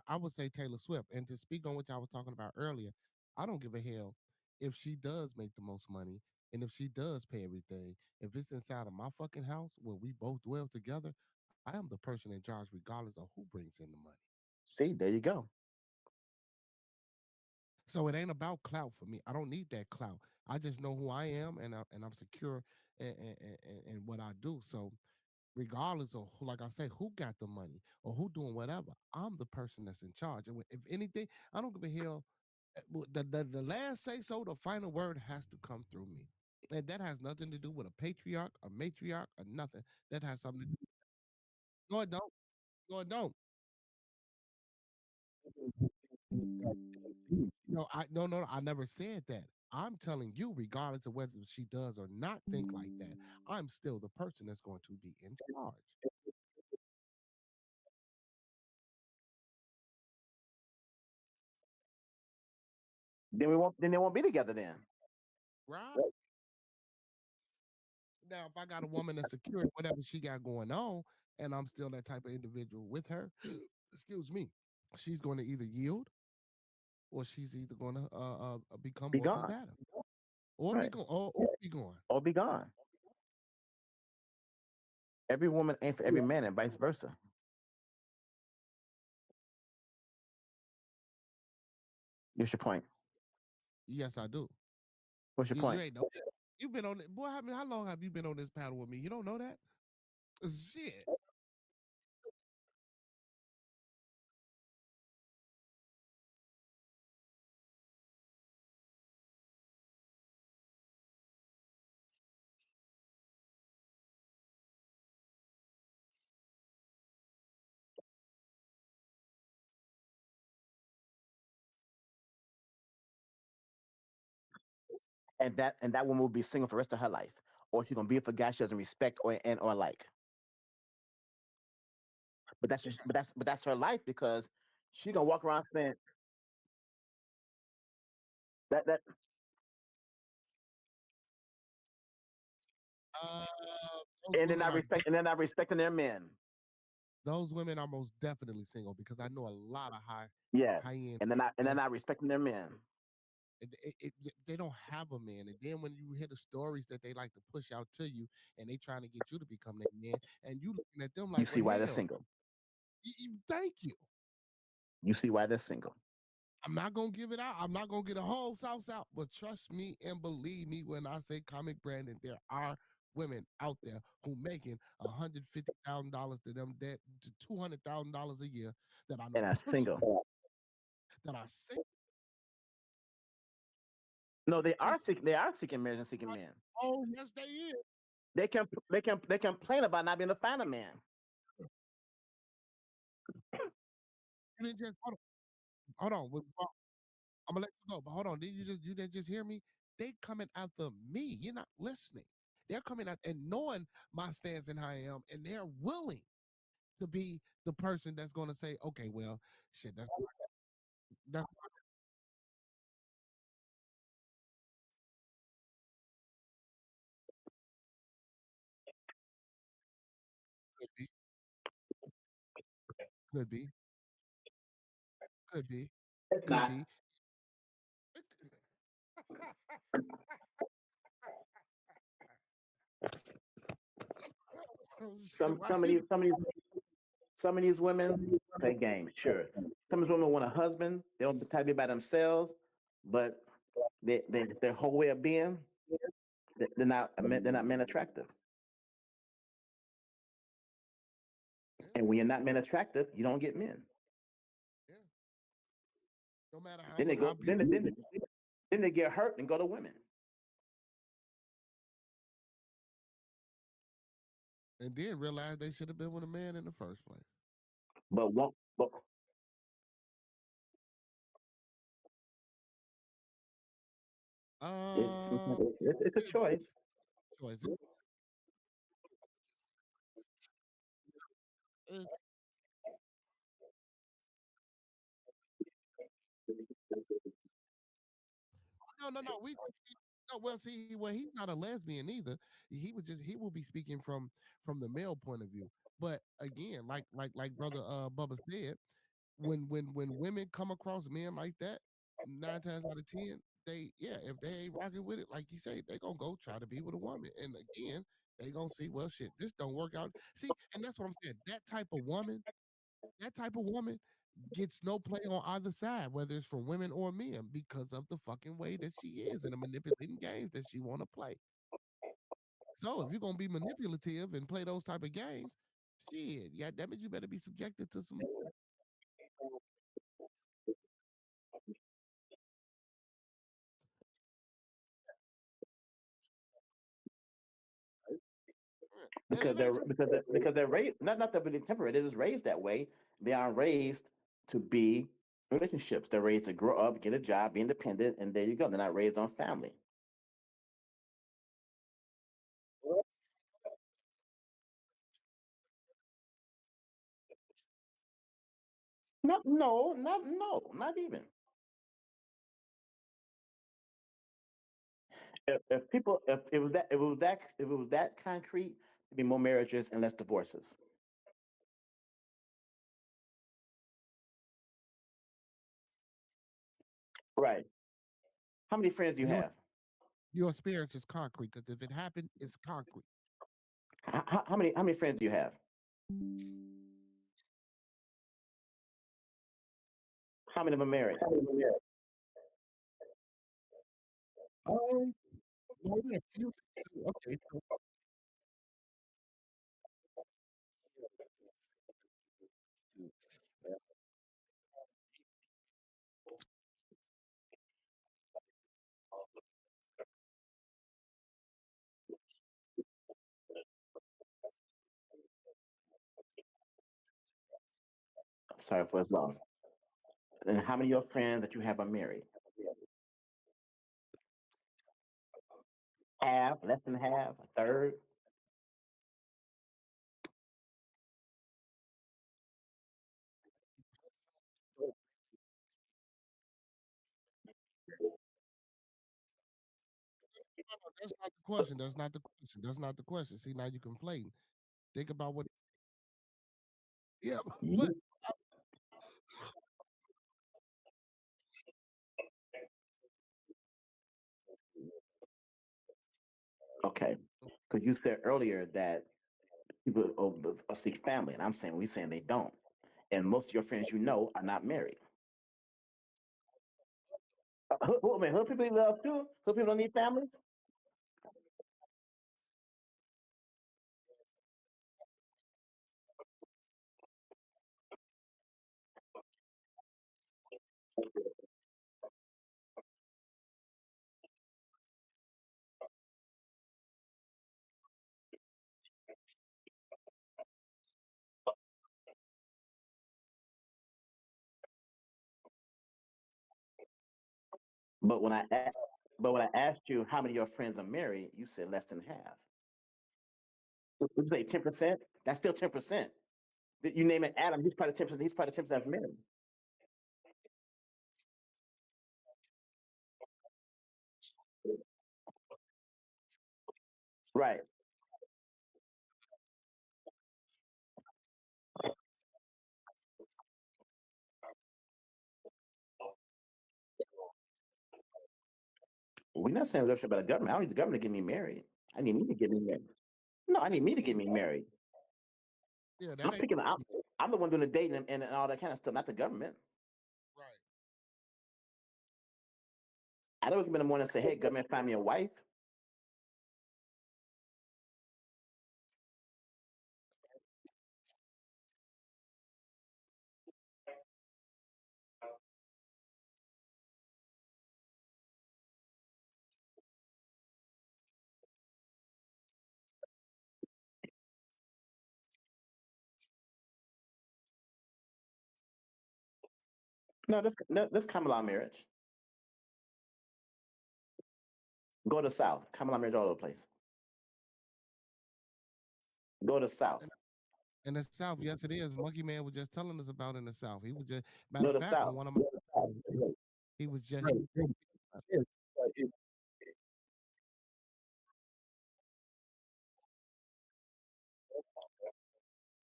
I would say Taylor Swift. And to speak on what I was talking about earlier, I don't give a hell if she does make the most money and if she does pay everything. If it's inside of my fucking house where we both dwell together, I am the person in charge regardless of who brings in the money. See, there you go. So it ain't about clout for me. I don't need that clout. I just know who I am and I'm secure in what I do. So regardless of who, like I say, who got the money or who doing whatever, I'm the person that's in charge. And if anything, I don't give a hell. The last say so, the final word has to come through me. And that has nothing to do with a patriarch, a matriarch, or nothing. That has something to do. No, it don't. No, it don't. No, no, I never said that. I'm telling you, regardless of whether she does or not think like that, I'm still the person that's going to be in charge. Then they won't be together then. Right. Now, if I got a woman that's secure in whatever she got going on, and I'm still that type of individual with her, excuse me, she's going to either yield or she's either going to become Be more gone. combative or be Right. gone or be gone. Or be gone. Every woman ain't for every man and vice versa. What's your point? Yes, I do. What's your You point? ain't know that. You've been on it, boy. How long have you been on this paddle with me? You don't know that? Shit. And that woman will be single for the rest of her life, or she's gonna be with a guy she doesn't respect or like. But that's her life because she gonna walk around saying that Those And they're women not are respect and they're not respecting their men. those women are most definitely single because I know a lot of Yes. high end. And they're not respecting their men. They don't have a man, and then when you hear the stories that they like to push out to you, and they trying to get you to become their man, and you looking at them You like, see well, why they're hell, single. thank you. You see why they're single. I'm not gonna give it out. I'm not gonna get a whole sauce out, but trust me and believe me when I say Comic Brandon, there are women out there who making $150,000 to them that to $200,000 a year that I know And are personally single. that are single. No, they are seeking marriage and seeking men. Oh yes, they is. They complain about not being able to find a man. You didn't just hold on. I'm gonna let you go, but hold on. You didn't just hear me? They coming after me. You're not listening. They're coming out and knowing my stance and how I am, and they're willing to be the person that's going to say, okay, well, shit, that's could be, could be, could be, It's could not. be. Shit, Some why some of you? these some of these some of these women play games. Sure, some of these women want a husband. They don't try to be by themselves, but their whole way of being, they're not men attractive. Yeah, And when you're not men attractive, you don't get men. yeah. No matter Then they how go beautiful. then they get hurt and go to women. And then realize they should have been with a man in the first place. But won't but Uh, it's a choice. choice. It- no. No, well, see, well, he's not a lesbian either. He will be speaking from the male point of view. But again, like brother Bubba said, when women come across men like that, 9 times out of 10, if they ain't rocking with it, like you say, they gonna go try to be with a woman. And again, they gonna see, well, shit, this don't work out. See, and that's what I'm saying. That type of woman gets no play on either side, whether it's for women or men, because of the fucking way that she is and the manipulating games that she want to play. So if you're gonna be manipulative and play those type of games, shit, yeah, that means you better be subjected to some. And Because it ain't true. they're raised not that really temporary. They're just raised that way. They are raised to be in relationships. They're raised to grow up, get a job, be independent, and there you go. They're not raised on family. Not even. If people, if it was that, if it was that concrete, there'd be more marriages and less divorces. Right. How many friends do you Your have? your experience is concrete because if it happened, it's concrete. How many friends do you have? How many of them married? Um, more than a few. Okay, so Sorry for his loss. And how many of your friends that you have are married? Half, less than half, a third. that's not the question. That's not the question. That's not the question. See, now you conflating. Think about what. Yeah, but You- Okay, because you said earlier that people seek family, and I'm saying we saying they don't, and most of your friends you know are not married. I mean, hood people need love too. Hood people don't need families. But but when I asked you how many of your friends are married, you said less than half. Would you say 10%? That's still 10%. You name it, Adam. He's probably 10%. He's probably 10% of married. Right. We're not saying relationship about the government. I don't need the government to get me married. I need me to get me married. No, I need me to get me married. yeah, I'm that ain't picking. I'm the one doing the dating and all that kind of stuff, not the government. right. I don't wake up in the morning and say, "Hey, government, find me a wife." No, this common law marriage. Go to the South. Common law marriage all over the place. Go to the In South. in the South, yes, it is. Monkey Man was just telling us about in the South. He was just matter Go of to the fact on South. one of my he was Right. Yes,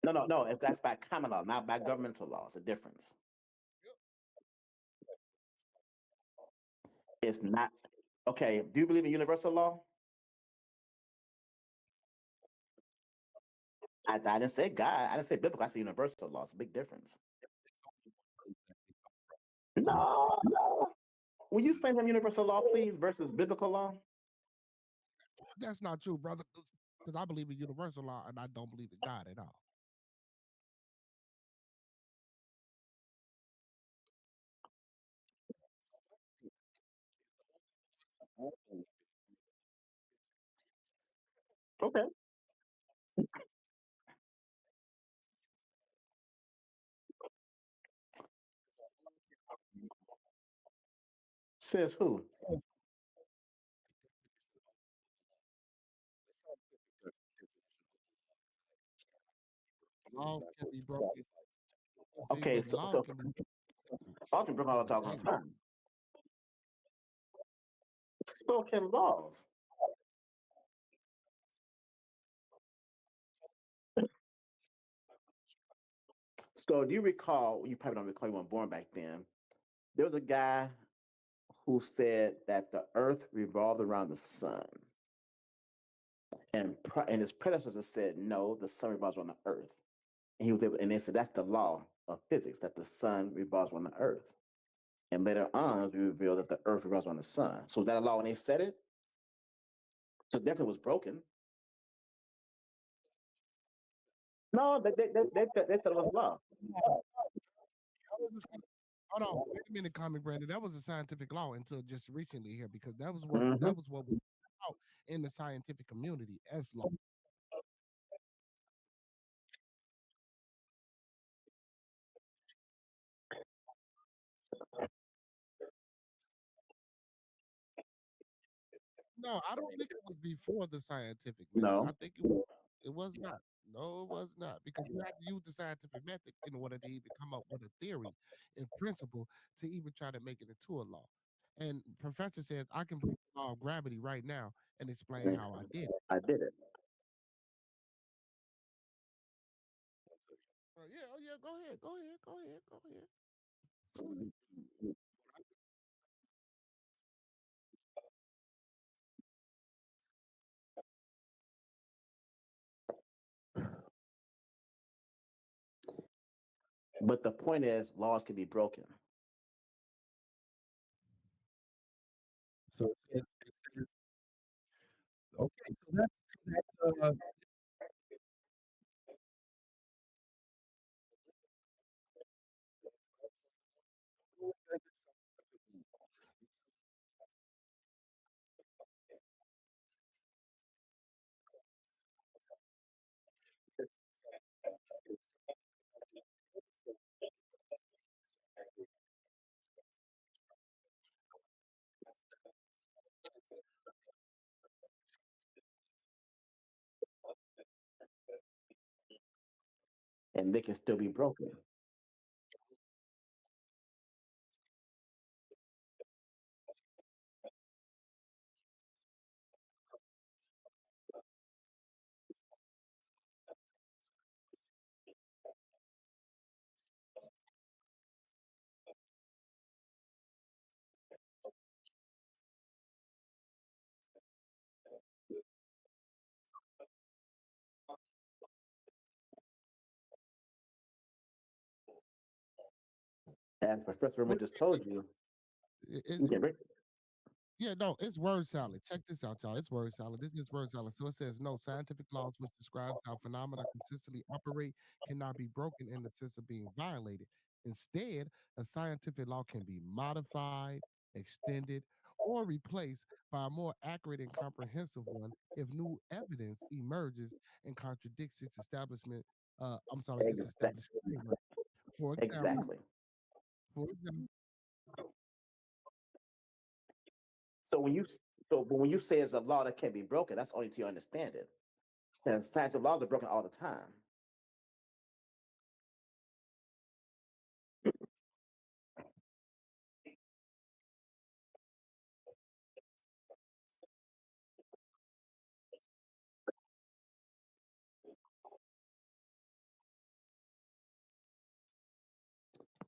but No. That's by common law, not by governmental law. It's a difference. It's not. Okay. Do you believe in universal law? I didn't say God. I didn't say biblical. I said universal law. It's a big difference. No. Will you explain some universal law, please, versus biblical law? That's not true, brother. Because I believe in universal law and I don't believe in God at all. Okay. Says who? Laws can be broken. See, Okay. but So, laws so can be Austin broke all the talk on simultaneous. time. Spoken laws. So, do you recall? You probably don't recall. You weren't born back then. There was a guy who said that the Earth revolved around the sun, and his predecessor said no, the sun revolves around the Earth. And he was able, and they said that's the law of physics that the sun revolves around the Earth. And later on, we revealed that the Earth revolves around the sun. So was that a law when they said it? So it definitely was broken. No, they said it was law. That was a hold on, wait a minute, Comic Brandon. That was a scientific law until just recently here because Hmm. that was what was out in the scientific community as law. No, I don't think it was before the scientific method. I No. think it was not. No, it was not because you have to use the scientific method in order to even come up with a theory in principle to even try to make it into a law. And professor says I can break the law of gravity right now and explain Thanks. how I did it. I did it. Yeah, oh yeah, go ahead, go ahead, go ahead, go ahead. So But the point is, laws can be broken. so it's okay. So that's And they can still be broken. As Professor Well, Rubin just told you, it's you can break. Yeah, no, it's word salad. Check this out, y'all. It's word salad. This is word salad. So it says no scientific laws which describes how phenomena consistently operate cannot be broken in the sense of being violated. Instead, a scientific law can be modified, extended, or replaced by a more accurate and comprehensive one if new evidence emerges and contradicts its establishment. Its Exactly. established framework. For example, Exactly. for example, So when you but when you say it's a law that can be broken, that's only to you understand it. And scientific laws are broken all the time.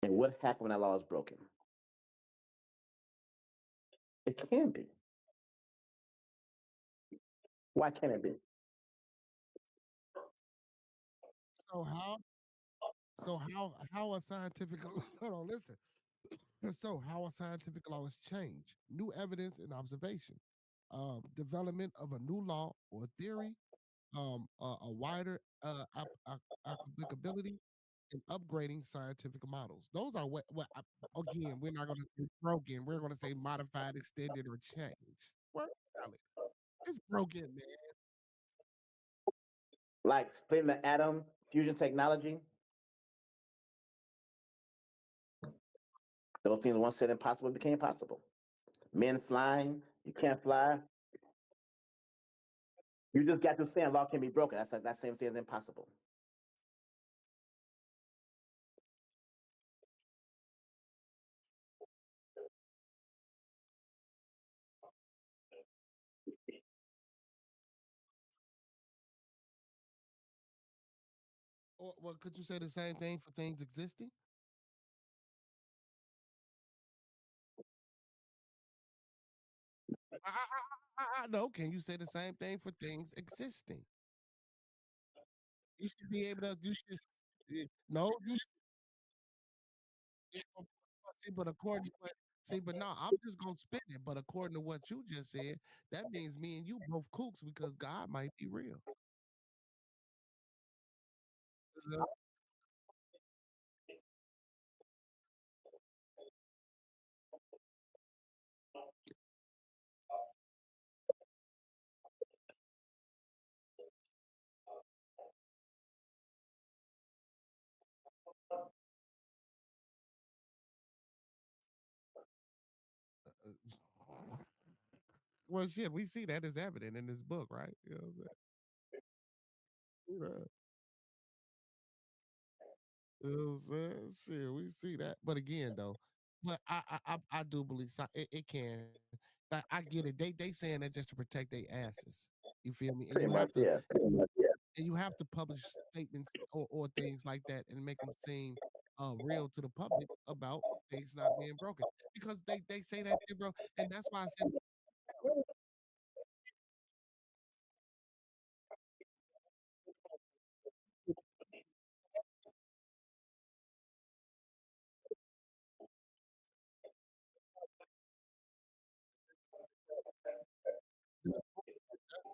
And what happened when that law is broken? It can be. Why can't it be? so how a scientific hold on, listen. So, how a scientific law is changed, new evidence and observation, development of a new law or theory, a wider applicability, and upgrading scientific models. Those are again, we're not going to say broken. We're going to say modified, extended, or changed. Word salad. It's broken, man. Like splitting the atom, fusion technology, those things once said impossible became possible. Men flying, you can't fly. You just got to saying law can be broken. That same thing is impossible. Or, well, could you say the same thing for things existing? No. Can you say the same thing for things existing? You should be able to. You should. No, you should. See, but according to what, see, but no, I'm just gonna spin it. But according to what you just said, that means me and you both kooks because God might be real. Uh, well, shit, we see that is evident in this book, right? You know what I'm saying? You know what I'm saying? Shit, we see that. But again, though, but I do believe it can. Like I get it. They saying that just to protect their asses. You feel me? Pretty much, yeah. And you have to publish statements or things like that and make them seem real to the public about things not being broken because they say that shit, bro, and that's why I said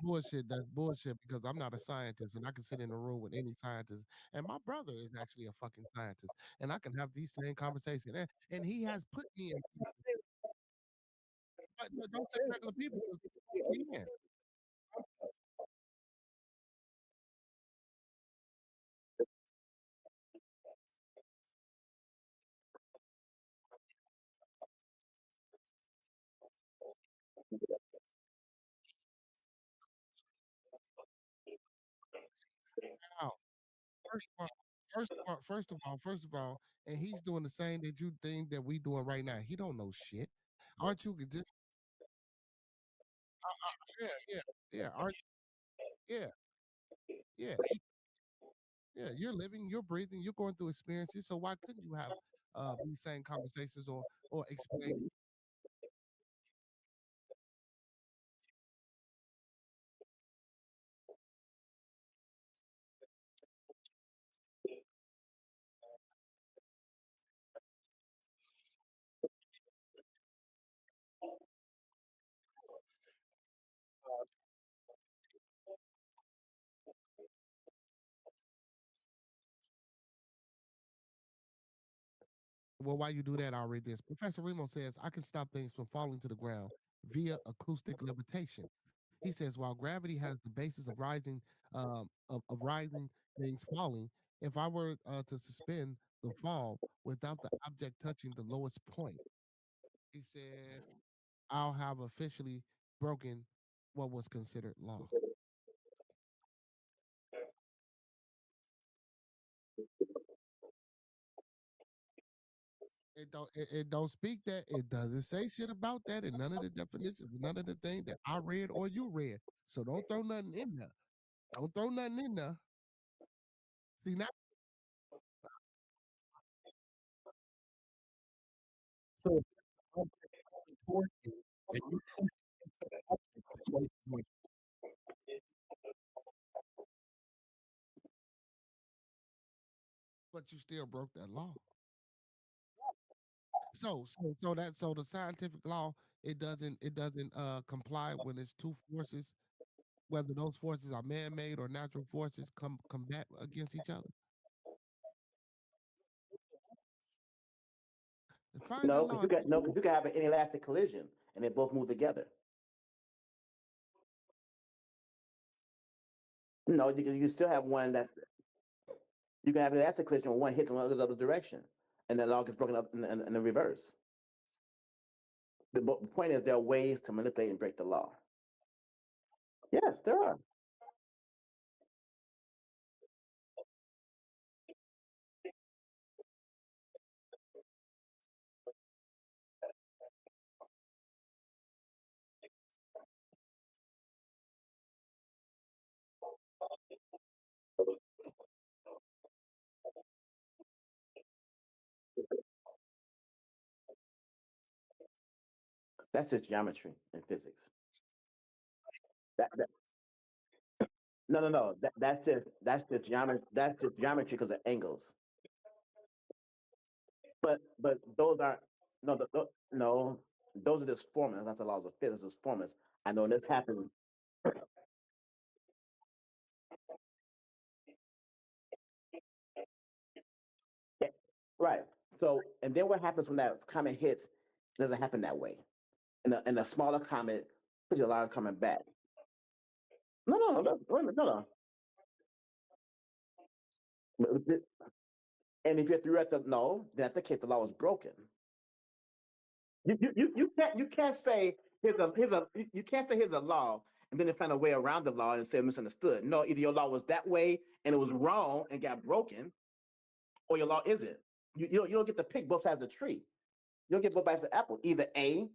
bullshit. That's bullshit because I'm not a scientist and I can sit in a room with any scientist. And my brother is actually a fucking scientist, and I can have these same conversations. And he has put me in. But no, don't say regular people because he can. Now, first of all, first of all, and he's doing the same that you think that we doing right now. He don't know shit. Aren't you? Yeah, yeah, yeah. Aren't yeah, yeah, yeah. You're living, you're breathing, you're going through experiences. So why couldn't you have these same conversations or explain? Well, why you do that, I'll read this. Professor Remo says, I can stop things from falling to the ground via acoustic levitation. He says, while gravity has the basis of rising, of rising things falling, if I were to suspend the fall without the object touching the lowest point, he said, I'll have officially broken what was considered law. It don't speak that. It doesn't say shit about that and none of the definitions, none of the things that I read or you read. So don't throw nothing in there. Don't throw nothing in there. See now, So if there's an object coming towards you and you push into the object, the light is going but you still broke that law. So the scientific law it doesn't comply when it's two forces, whether those forces are man made or natural forces come combat against each other. Find that No, law. because you can have an inelastic collision and they both move together. No, you still have one that's you can have an elastic collision where one hits one other direction, and then it all gets broken up in the reverse. The point is there are ways to manipulate and break the law. Yes, there are. That's just geometry in physics. That no. That's just geometry. That's just geometry because of angles. But those are no no. Those are just formulas, not the laws of physics. Just formulas. I know this happens. Yeah, right. So and then what happens when that comet hits? It doesn't happen that way. And a smaller comet pushes a lot of coming back. No. Wait a minute, no. And if you're at the no, then in that case the law is broken. You can't say here's a you can't say here's a law and then they find a way around the law and say misunderstood. No, either your law was that way and it was wrong and got broken, or your law isn't. You don't get to pick both sides of the tree. You'll get both bites of the apple. Either A,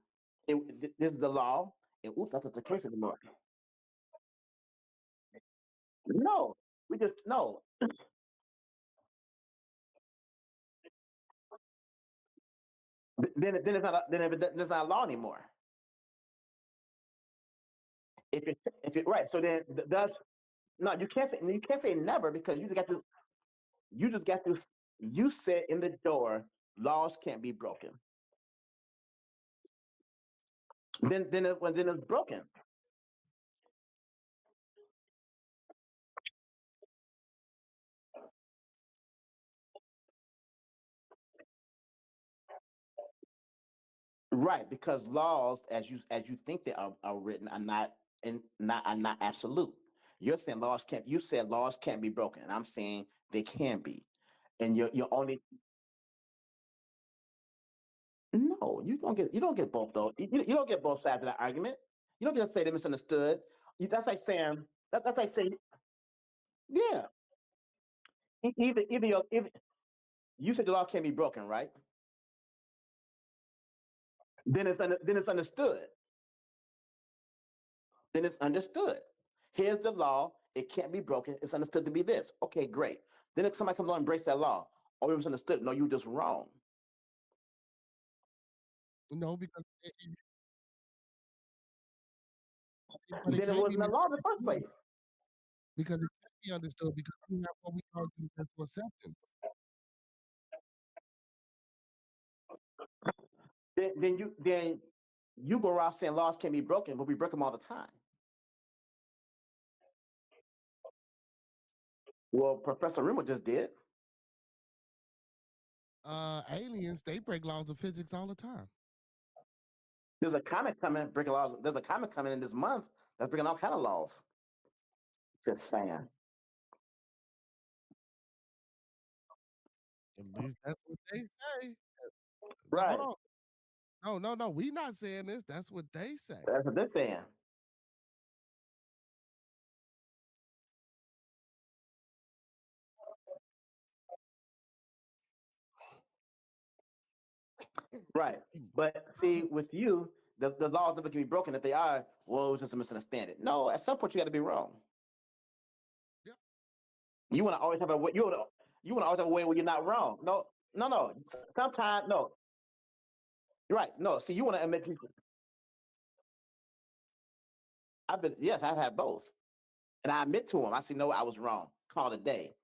this is the law, and oops, that's not the case anymore. No, we just no. Then it's not it's not law anymore. If it right, so then does no, you can't say never because you just got to you said in the door laws can't be broken. Then it's broken. Right, because laws, as you think they are written, are not absolute. You're saying laws can't. You said laws can't be broken, and I'm saying they can be. And you're only no. You don't get both though. You don't get both sides of that argument. You don't get to say they misunderstood. That's like saying that's like saying yeah. Either you said the law can't be broken, right? Then it's understood. Then it's understood. Here's the law. It can't be broken. It's understood to be this. Okay, great. Then if somebody comes along and breaks that law, oh, it was understood. No, you just wrong. No, because but it Then it can't be wasn't a law in the first misunderstood place. because it can't be understood because we have what we call universal acceptance. Then you go around saying laws can't be broken, but we break them all the time. Well, Professor Rimmer just did. Aliens, they break laws of physics all the time. There's a comic coming breaking laws. There's a comic coming in this month that's breaking all kind of laws. Just saying. At least that's what they say. Hold Right. on. No. We not saying this. That's what they say. That's what they're saying. Right. But see, with you, the laws never can be broken. If they are, well, it was just a misunderstanding. No, at some point you got to be wrong. Yep. You want to always have a you want to always have a way where you're not wrong. No. Sometimes no. You're right. No. See, you want to admit I've had both, and I admit to them. I say no, I was wrong. Call it a day.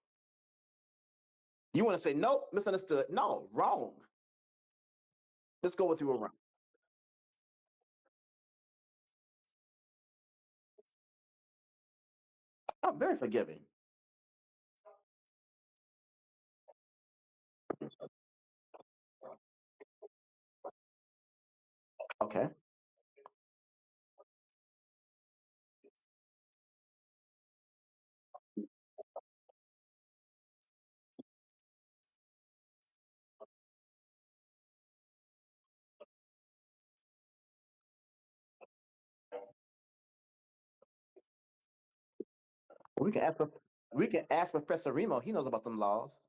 You want to say nope, misunderstood. No, wrong. Let's go with you were wrong. I'm very forgiving. Okay. We can ask. We can ask Professor Remo. He knows about them laws.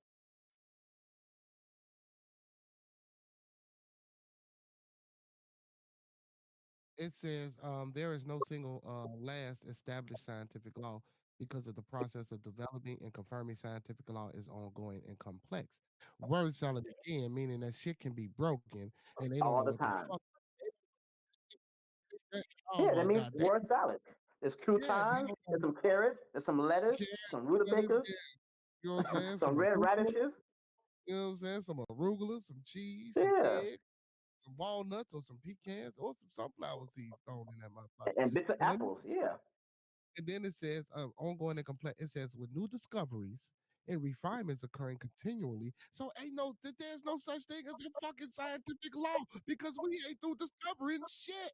It says there is no single last established scientific law because of the process of developing and confirming scientific law is ongoing and complex. Word salad again, meaning that shit can be broken and they don't All know the what the time. fuck. Oh Yeah, that my means god, they word salad. There's yeah, they croutons, don't there's know some carrots, there's some carrots, lettuce, some lettuce, rutabagas, you know what I'm saying? some Some red arugula, radishes. you know what I'm saying? Some arugula, some cheese, some Yeah, egg, some walnuts, or some pecans, or some sunflower seeds thrown in that motherfucker. and bits of And then apples. Yeah, And then it says ongoing and complex. It says with new discoveries and refinements occurring continually. So ain't no there's no such thing as a fucking scientific law because we ain't through discovering shit.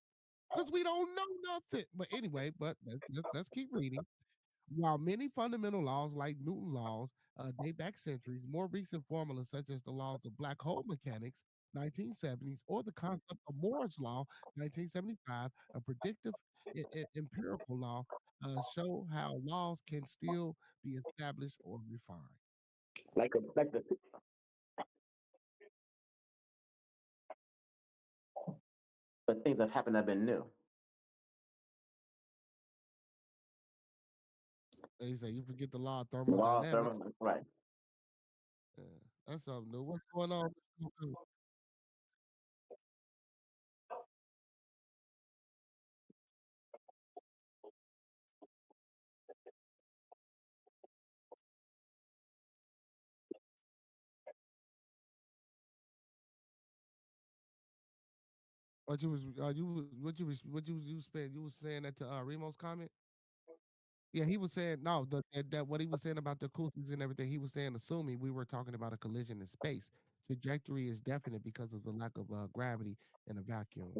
Because we don't know nothing. But anyway, but let's keep reading. While many fundamental laws, like Newton laws, date back centuries, more recent formulas such as the laws of black hole mechanics, 1970s, or the concept of Moore's law, 1975, a predictive empirical law, show how laws can still be established or refined. like the But things that have happened have been new. They say you forget the law of Law of thermodynamics. thermodynamics, right? Yeah, that's something new. What's going on? What you was you was saying? You was saying that to Remo's comment. Yeah, he was saying no. That what he was saying about the acoustics and everything. He was saying, assuming we were talking about a collision in space, trajectory is definite because of the lack of gravity in a vacuum.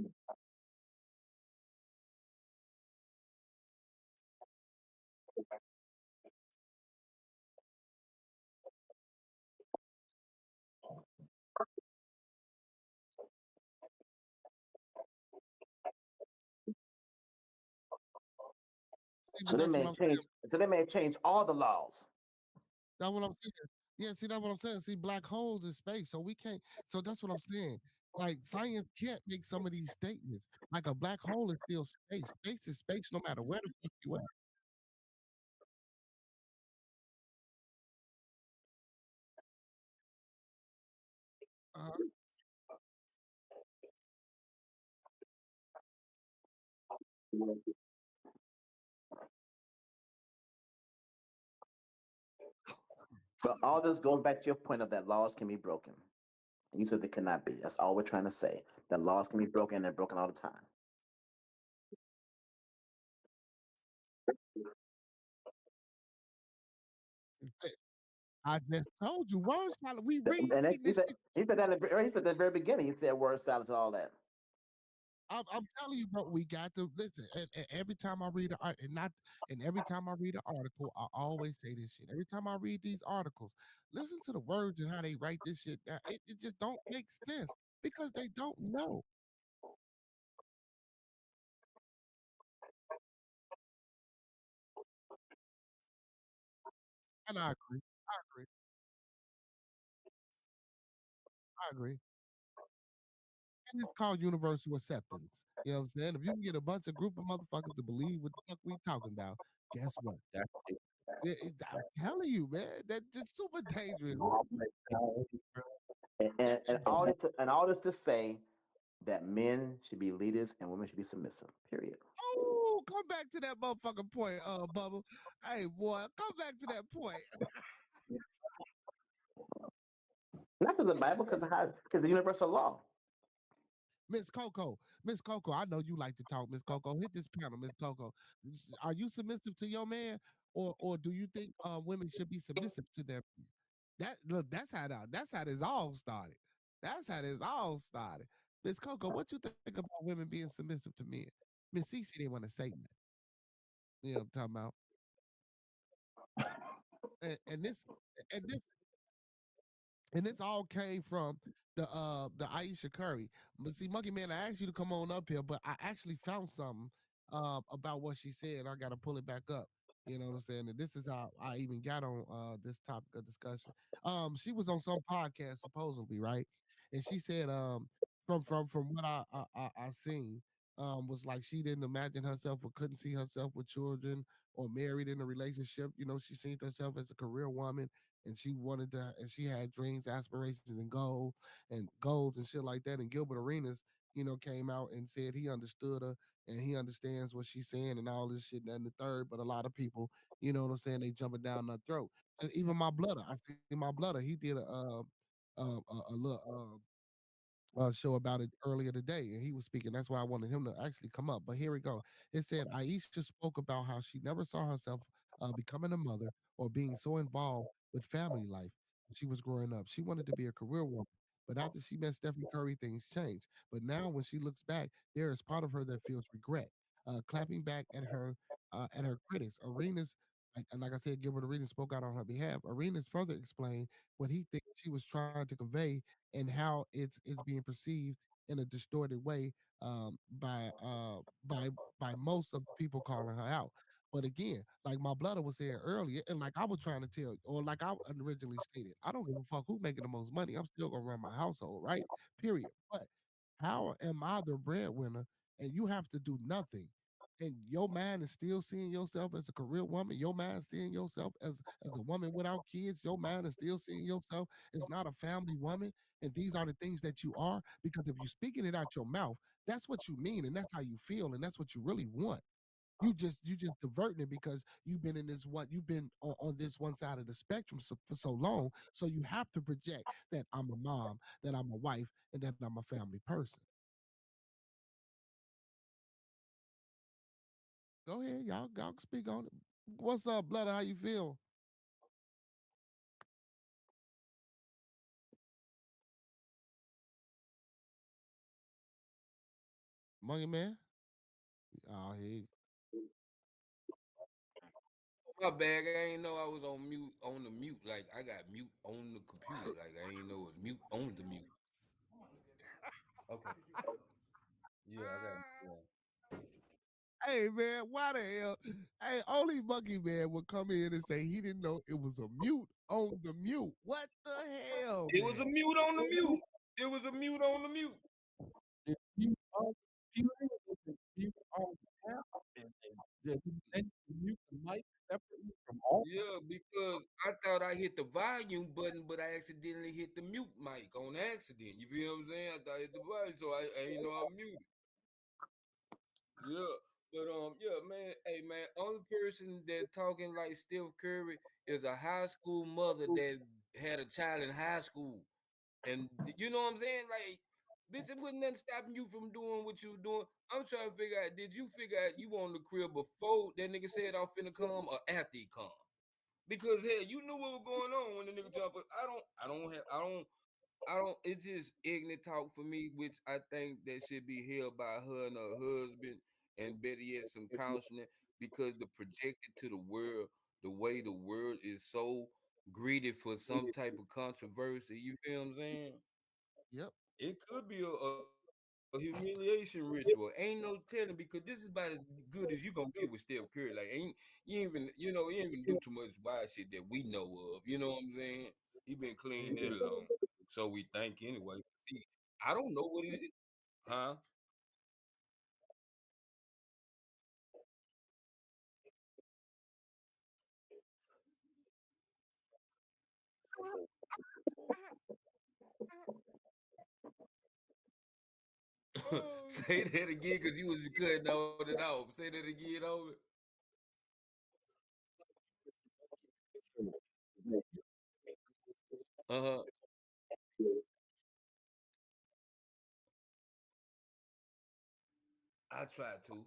See, So but they that's what may I'm change. saying. So they may change all the laws. That's what I'm saying. Yeah, see, that's what I'm saying. See, black holes in space, so we can't. So that's what I'm saying. Like science can't make some of these statements. Like a black hole is still space. Space is space, no matter where the fuck you at. Uh-huh. But all this goes back to your point of that laws can be broken. And you said they cannot be. That's all we're trying to say. That laws can be broken and they're broken all the time. I just told you, word salad. We read And this shit. he said that he said at the very beginning. He said word salads and all that. I'm telling you, bro. We got to listen. And every time I read an art, and not, and every time I read an article, I always say this shit. Every time I read these articles, listen to the words and how they write this shit down. It just don't make sense because they don't know. And I agree. I agree. I agree. And it's called universal acceptance. You know what I'm saying? If you can get a bunch of group of motherfuckers to believe what the fuck we talking about, guess what? That's it. I'm telling you, man, that's just super dangerous. Mentality, bro. And And all this to say that men should be leaders and women should be submissive. Period. oh, come back to that motherfucking point, Bubba. Hey, boy, come back to that point. Not because of the Bible, because the universal law. Miss Coco, I know you like to talk, Miss Coco. Hit this panel, Miss Coco. Are you submissive to your man, or do you think women should be submissive to their man? That look, that's how this all started. That's how this all started. Miss Coco, what you think about women being submissive to men? Miss Cece didn't want to say that. You know what I'm talking about? And this and this all came from the Aisha Curry. But see, Monkey Man, I asked you to come on up here, but I actually found something about what she said. I gotta pull it back up. You know what I'm saying? And this is how I even got on this topic of discussion. She was on some podcast supposedly, right? And she said from what I seen was like she didn't imagine herself or couldn't see herself with children or married in a relationship. You know, she seen herself as a career woman and she wanted to, and she had dreams, aspirations, and goals and shit like that. And Gilbert Arenas, you know, came out and said he understood her and he understands what she's saying and all this shit and the third. But a lot of people, you know what I'm saying, they jumping down her throat. And even my brother, I see my brother, he did a little show about it earlier today, and he was speaking. That's why I wanted him to actually come up. But here we go. It said Aisha spoke about how she never saw herself becoming a mother or being so involved with family life when she was growing up. She wanted to be a career woman. But after she met Stephen Curry, things changed. But now, when she looks back, there is part of her that feels regret, clapping back at her critics. Arenas, like I said, Gilbert Arenas spoke out on her behalf. Arenas further explained what he thinks she was trying to convey and how it's being perceived in a distorted way by most of the people calling her out. But again, like my brother was saying earlier, and like I was trying to tell, or like I originally stated, I don't give a fuck who making the most money. I'm still gonna run my household, right? Period. But How am I the breadwinner and you have to do nothing? And your man is still seeing yourself as a career woman. Your man is seeing yourself as a woman without kids. Your man is still seeing yourself as not a family woman. And these are the things that you are. Because if you're speaking it out your mouth, that's what you mean, and that's how you feel, and that's what you really want. You just diverting it because you've been in this what you've been on this one side of the spectrum for so long. So you have to project that I'm a mom, that I'm a wife, and that I'm a family person. Go ahead, y'all can speak on it. What's up, blood? How you feel? Monkey man? Oh, he My bag, I ain't know I was on mute on the mute. Like I got mute on the computer. Like I ain't know it was mute on the mute. Okay. Yeah, I got yeah. Hey man, why the hell? Hey, only Monkey Man would come in and say he didn't know it was a mute on the mute. What the hell, It was a man? mute on the mute. It was a mute on the mute. If you are computer, if you are the app, then you mute the mic separately from all. Yeah, because I thought I hit the volume button, but I accidentally hit the mute mic on accident. You feel what I'm saying? I thought I hit the volume, so I ain't know I muted. Yeah, but yeah, man. Hey, man. Only person that talking like Steph Curry is a high school mother that had a child in high school, and you know what I'm saying? Like, bitch, it wasn't nothing stopping you from doing what you were doing. I'm trying to figure out, did you figure out you on the crib before that nigga said I'm finna come or after he come? Because hell, you knew what was going on when the nigga jumped. But I don't. It's just ignorant talk for me, which I think that should be held by her and her husband, and better yet, some counseling, because the projected to the world, the way the world is so greedy for some type of controversy. You feel what I'm saying? Yep. It could be a humiliation ritual. Ain't no telling because this is about as good as you gonna get with Steph Curry. Like you ain't even do too much wild shit that we know of. You know what I'm saying? He been clean that long. So we think anyway. See, I don't know what it is. Huh? Oh, Say that again because you was cutting all it off. Say that again, over. Uh-huh. I try to.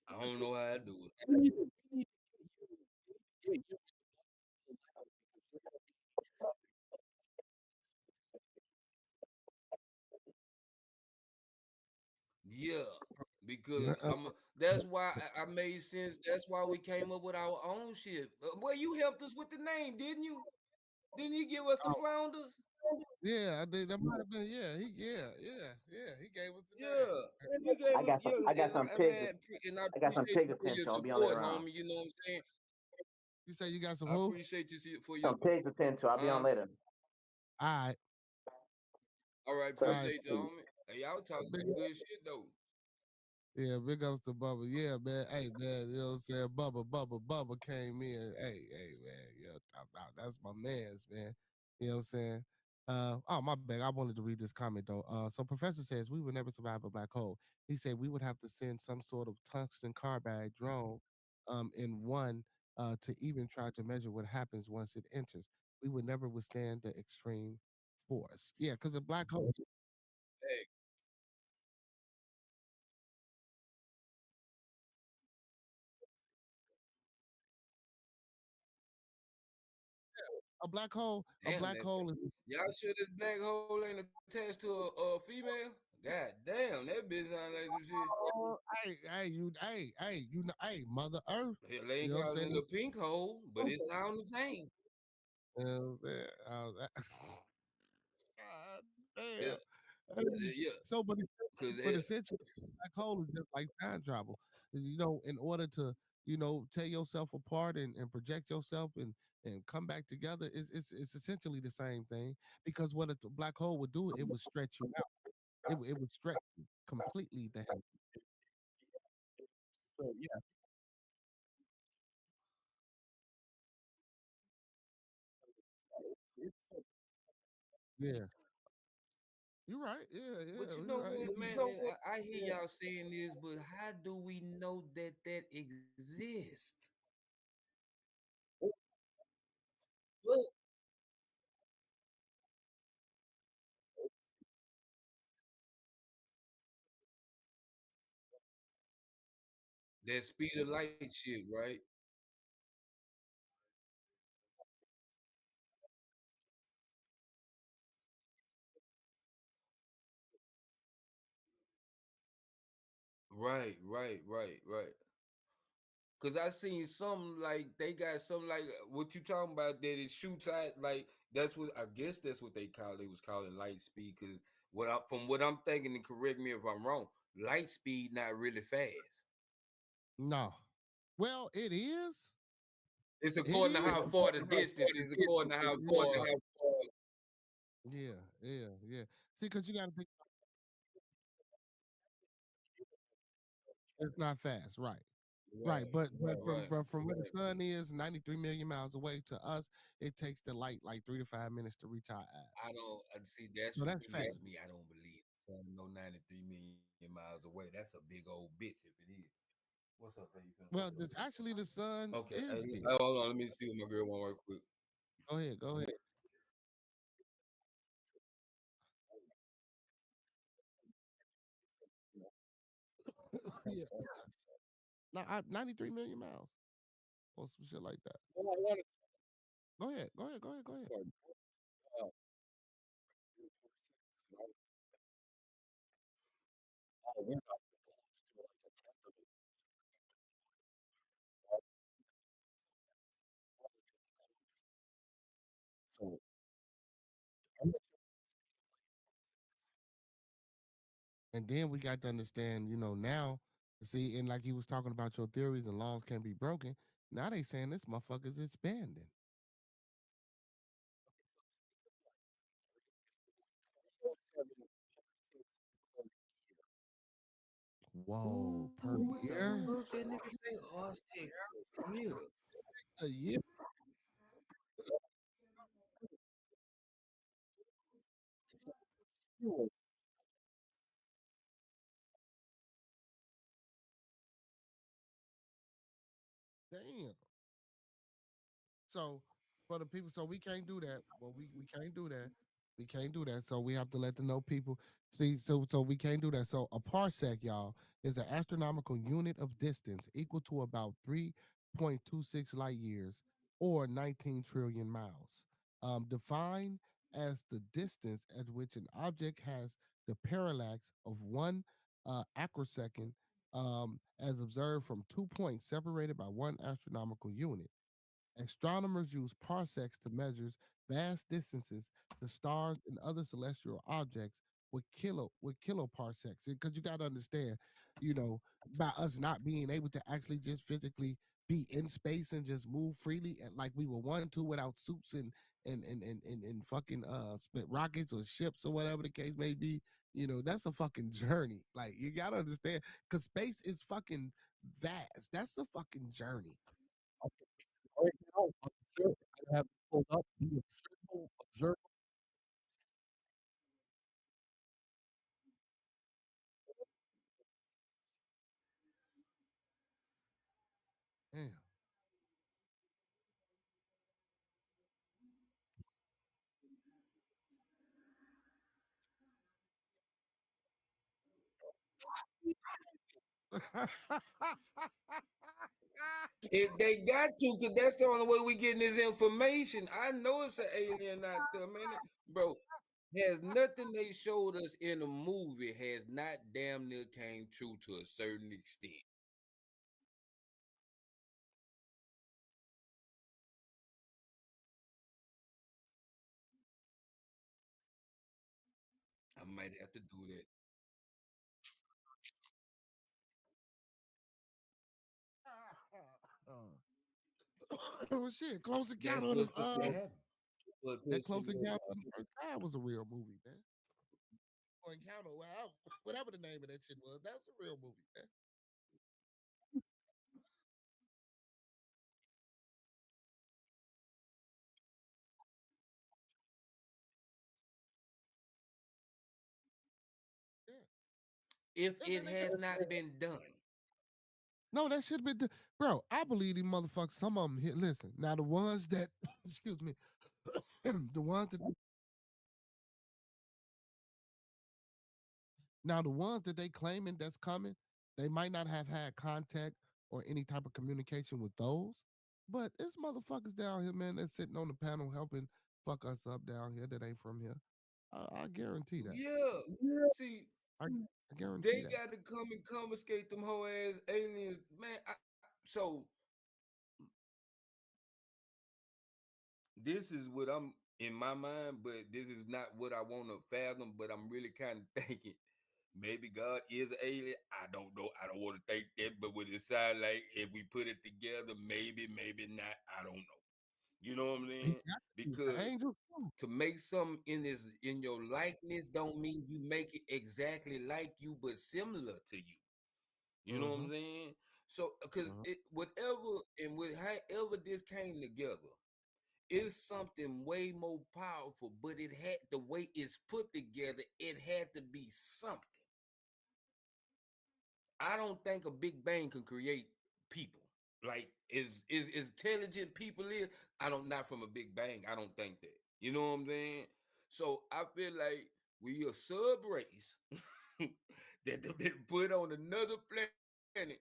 I don't know how I do it. Yeah, because uh, that's why I made sense. That's why we came up with our own shit. Well, you helped us with the name, didn't you? Didn't you give us the oh, flounders? yeah, I think that might have been. Yeah. He gave us the name. Yeah, you gave I us. got some. Yeah, I got some pigs. and I I got some appreciate pig you for your attention. I'll be on later support, on. homie. You know what I'm saying? You say you got some I who? appreciate you for your, Some pigs attention. I'll be on huh? later. All right, All right, all So right. appreciate you, homie. Hey, y'all talking Big, that good shit though. yeah, big ups to Bubba. Yeah, man. Hey, man. You know what I'm saying? Bubba came in. Hey, man. Yeah, talk about that's my man's man. You know what I'm saying? Oh my bad. I wanted to read this comment though. So Professor says we would never survive a black hole. He said we would have to send some sort of tungsten carbide drone, in one, to even try to measure what happens once it enters. We would never withstand the extreme force. Yeah, because a black hole. Hey, A black hole. A damn black that. hole is. Y'all sure this black hole ain't attached to a female? God damn, that bitch sound like some shit. Oh, you know, hey, Mother Earth. Hell, they You ain't know what I'm calling it saying? a pink hole, but it sound the same. You know what I'm saying? God Yeah, damn. Um, yeah. So, Cause but it, essentially, black hole is just like time travel. You know, in order to, tear yourself apart and project yourself and come back together, it's essentially the same thing. Because what a black hole would do, it would stretch you out. it would stretch you completely the hell. So yeah, it's so Yeah, you're right. Yeah, But yeah, you you're know right. what, You man? know And I hear y'all saying this, but how do we know that that exists? What? That speed of light shit, right? Right. Cause I seen something like they got something like what you talking about that it shoots out like that's what I guess that's what they call they was calling light speed. Cause from what I'm thinking, and correct me if I'm wrong, light speed not really fast. no. Well, it is. It's It according to is. how far the distance is, according to how far. Yeah, yeah. See, because you got to think it's not fast, right? Right, Right, right. but from where the sun is 93 million miles away to us, it takes the light like 3 to 5 minutes to reach our eyes. I don't see that's So what that's fast. kills me. I don't believe sun no 93 million miles away. That's a big old bitch if it is. What's up, baby? Well, this actually the sun Okay, is big. hold on. Let me see what my girl want right quick. Go ahead, go ahead. Yeah, no, 93 million miles or some shit like that. well, I wanted Go ahead, go ahead, go ahead, go ahead. to we're not close to like a tenth of it. So I'm not And then we got to understand, now, see, and like he was talking about your theories and laws can't be broken. Now they saying this motherfucker's expanding. sure 7 Whoa, per Ooh, what the year? fuck that nigga say? Aztec yeah. A year? fuel. Damn. So for the people, so we can't do that. Well, we can't do that. We can't do that. So we have to let the know people see. So we can't do that. So a parsec, y'all, is an astronomical unit of distance equal to about 3.26 light years or 19 trillion miles. Defined as the distance at which an object has the parallax of one acrosecond, as observed from 2 points separated by one astronomical unit. Astronomers use parsecs to measure vast distances to stars and other celestial objects with kiloparsecs. Because you got to understand, by us not being able to actually just physically be in space and just move freely and like we were wanting to without suits and fucking spit rockets or ships or whatever the case may be. That's a fucking journey. Like you gotta understand, because space is fucking vast. That's a fucking journey. Okay, right now on the server, I have it pulled up. The observable Damn. If they got to, cause that's the only way we getting this information. I know it's an alien out there, man. Bro, has nothing they showed us in the movie has not damn near came true to a certain extent. I might have to do that. Oh shit! Close That's Encounter of what's the supposed to happen. that Close Encounter of the Third Kind was a real movie, man. or Encounter, whatever the name of that shit was. That's a real movie, man. Yeah. If Yeah, it man, they got has not been done. no, that should have been bro. I believe these motherfuckers, some of them here. Listen, now the ones that excuse me, the ones that now the ones that they claiming that's coming, they might not have had contact or any type of communication with those. But it's motherfuckers down here, man, that's sitting on the panel helping fuck us up down here that ain't from here. I guarantee that. Yeah. See, I guarantee they that. got to come and confiscate them whole ass aliens, man. So this is what I'm in my mind, but this is not what I want to fathom. But I'm really kind of thinking maybe God is an alien. I don't know. I don't want to think that, but with it sound like if we put it together, maybe, maybe not. I don't know. You know what I'm He saying? got to be the Because angels too. to make something in your likeness don't mean you make it exactly like you, but similar to you. You know what Mm-hmm. I'm saying? So, because Mm-hmm. it whatever and with however this came together, it's something way more powerful. But it had the way it's put together, it had to be something. I don't think a Big Bang can create people. Like is intelligent people is. I don't not from a Big Bang. I don't think that. You know what I'm saying? So I feel like we a sub race that have been put on another planet.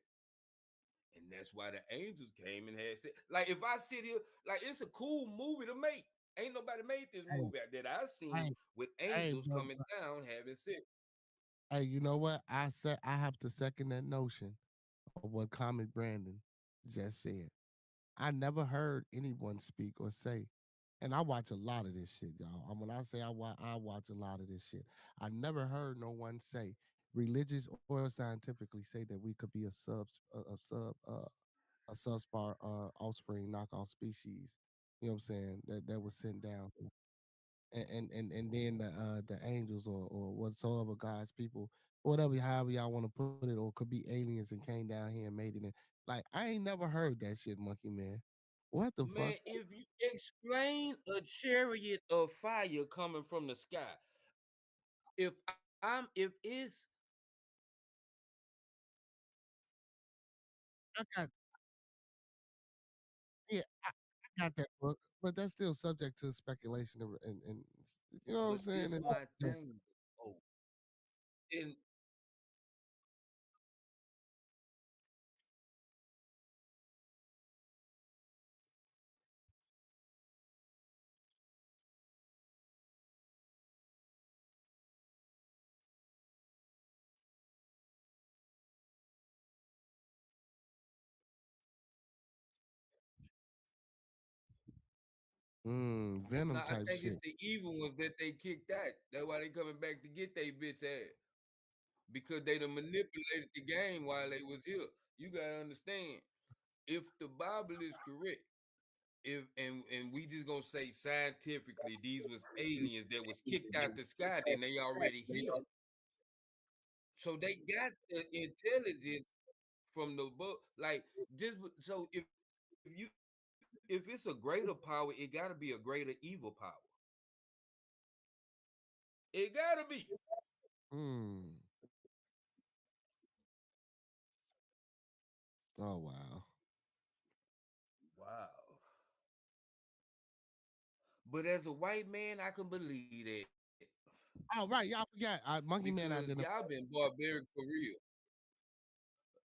And that's why the angels came and had said, like, if I sit here, like, it's a cool movie to make. Ain't nobody made this Hey, movie that I seen hey, with hey, angels bro. coming down having sex. Hey, you know what? I have to second that notion of what Comic Brandon just said. I never heard anyone speak or say, and I watch a lot of this shit, y'all. When I say I watch a lot of this shit. I never heard no one say, religious or scientifically, say that we could be a subspar offspring knockoff species. You know what I'm saying? That was sent down and then the angels or whatsoever God's people, whatever however y'all want to put it, or could be aliens and came down here and made it. Like I ain't never heard that shit, Monkey Man. What the fuck? Man, if you explain a chariot of fire coming from the sky, if it's I got yeah, I got that book, but that's still subject to speculation and you know what I'm but saying? this And, my thing. Oh, and Venom no, I type think it's shit. the evil ones that they kicked out. That's why they coming back to get their bitch ass. Because they done manipulated the game while they was here. You gotta understand, if the Bible is correct, if and we just gonna say scientifically these was aliens that was kicked out the sky, then they already here. So they got the intelligence from the book. Like just so if you if it's a greater power, it gotta be a greater evil power. It gotta be. Hmm. Oh wow. Wow. But as a white man, I can believe that Oh right, y'all forgot. Monkey Man because identified. y'all been barbaric for real.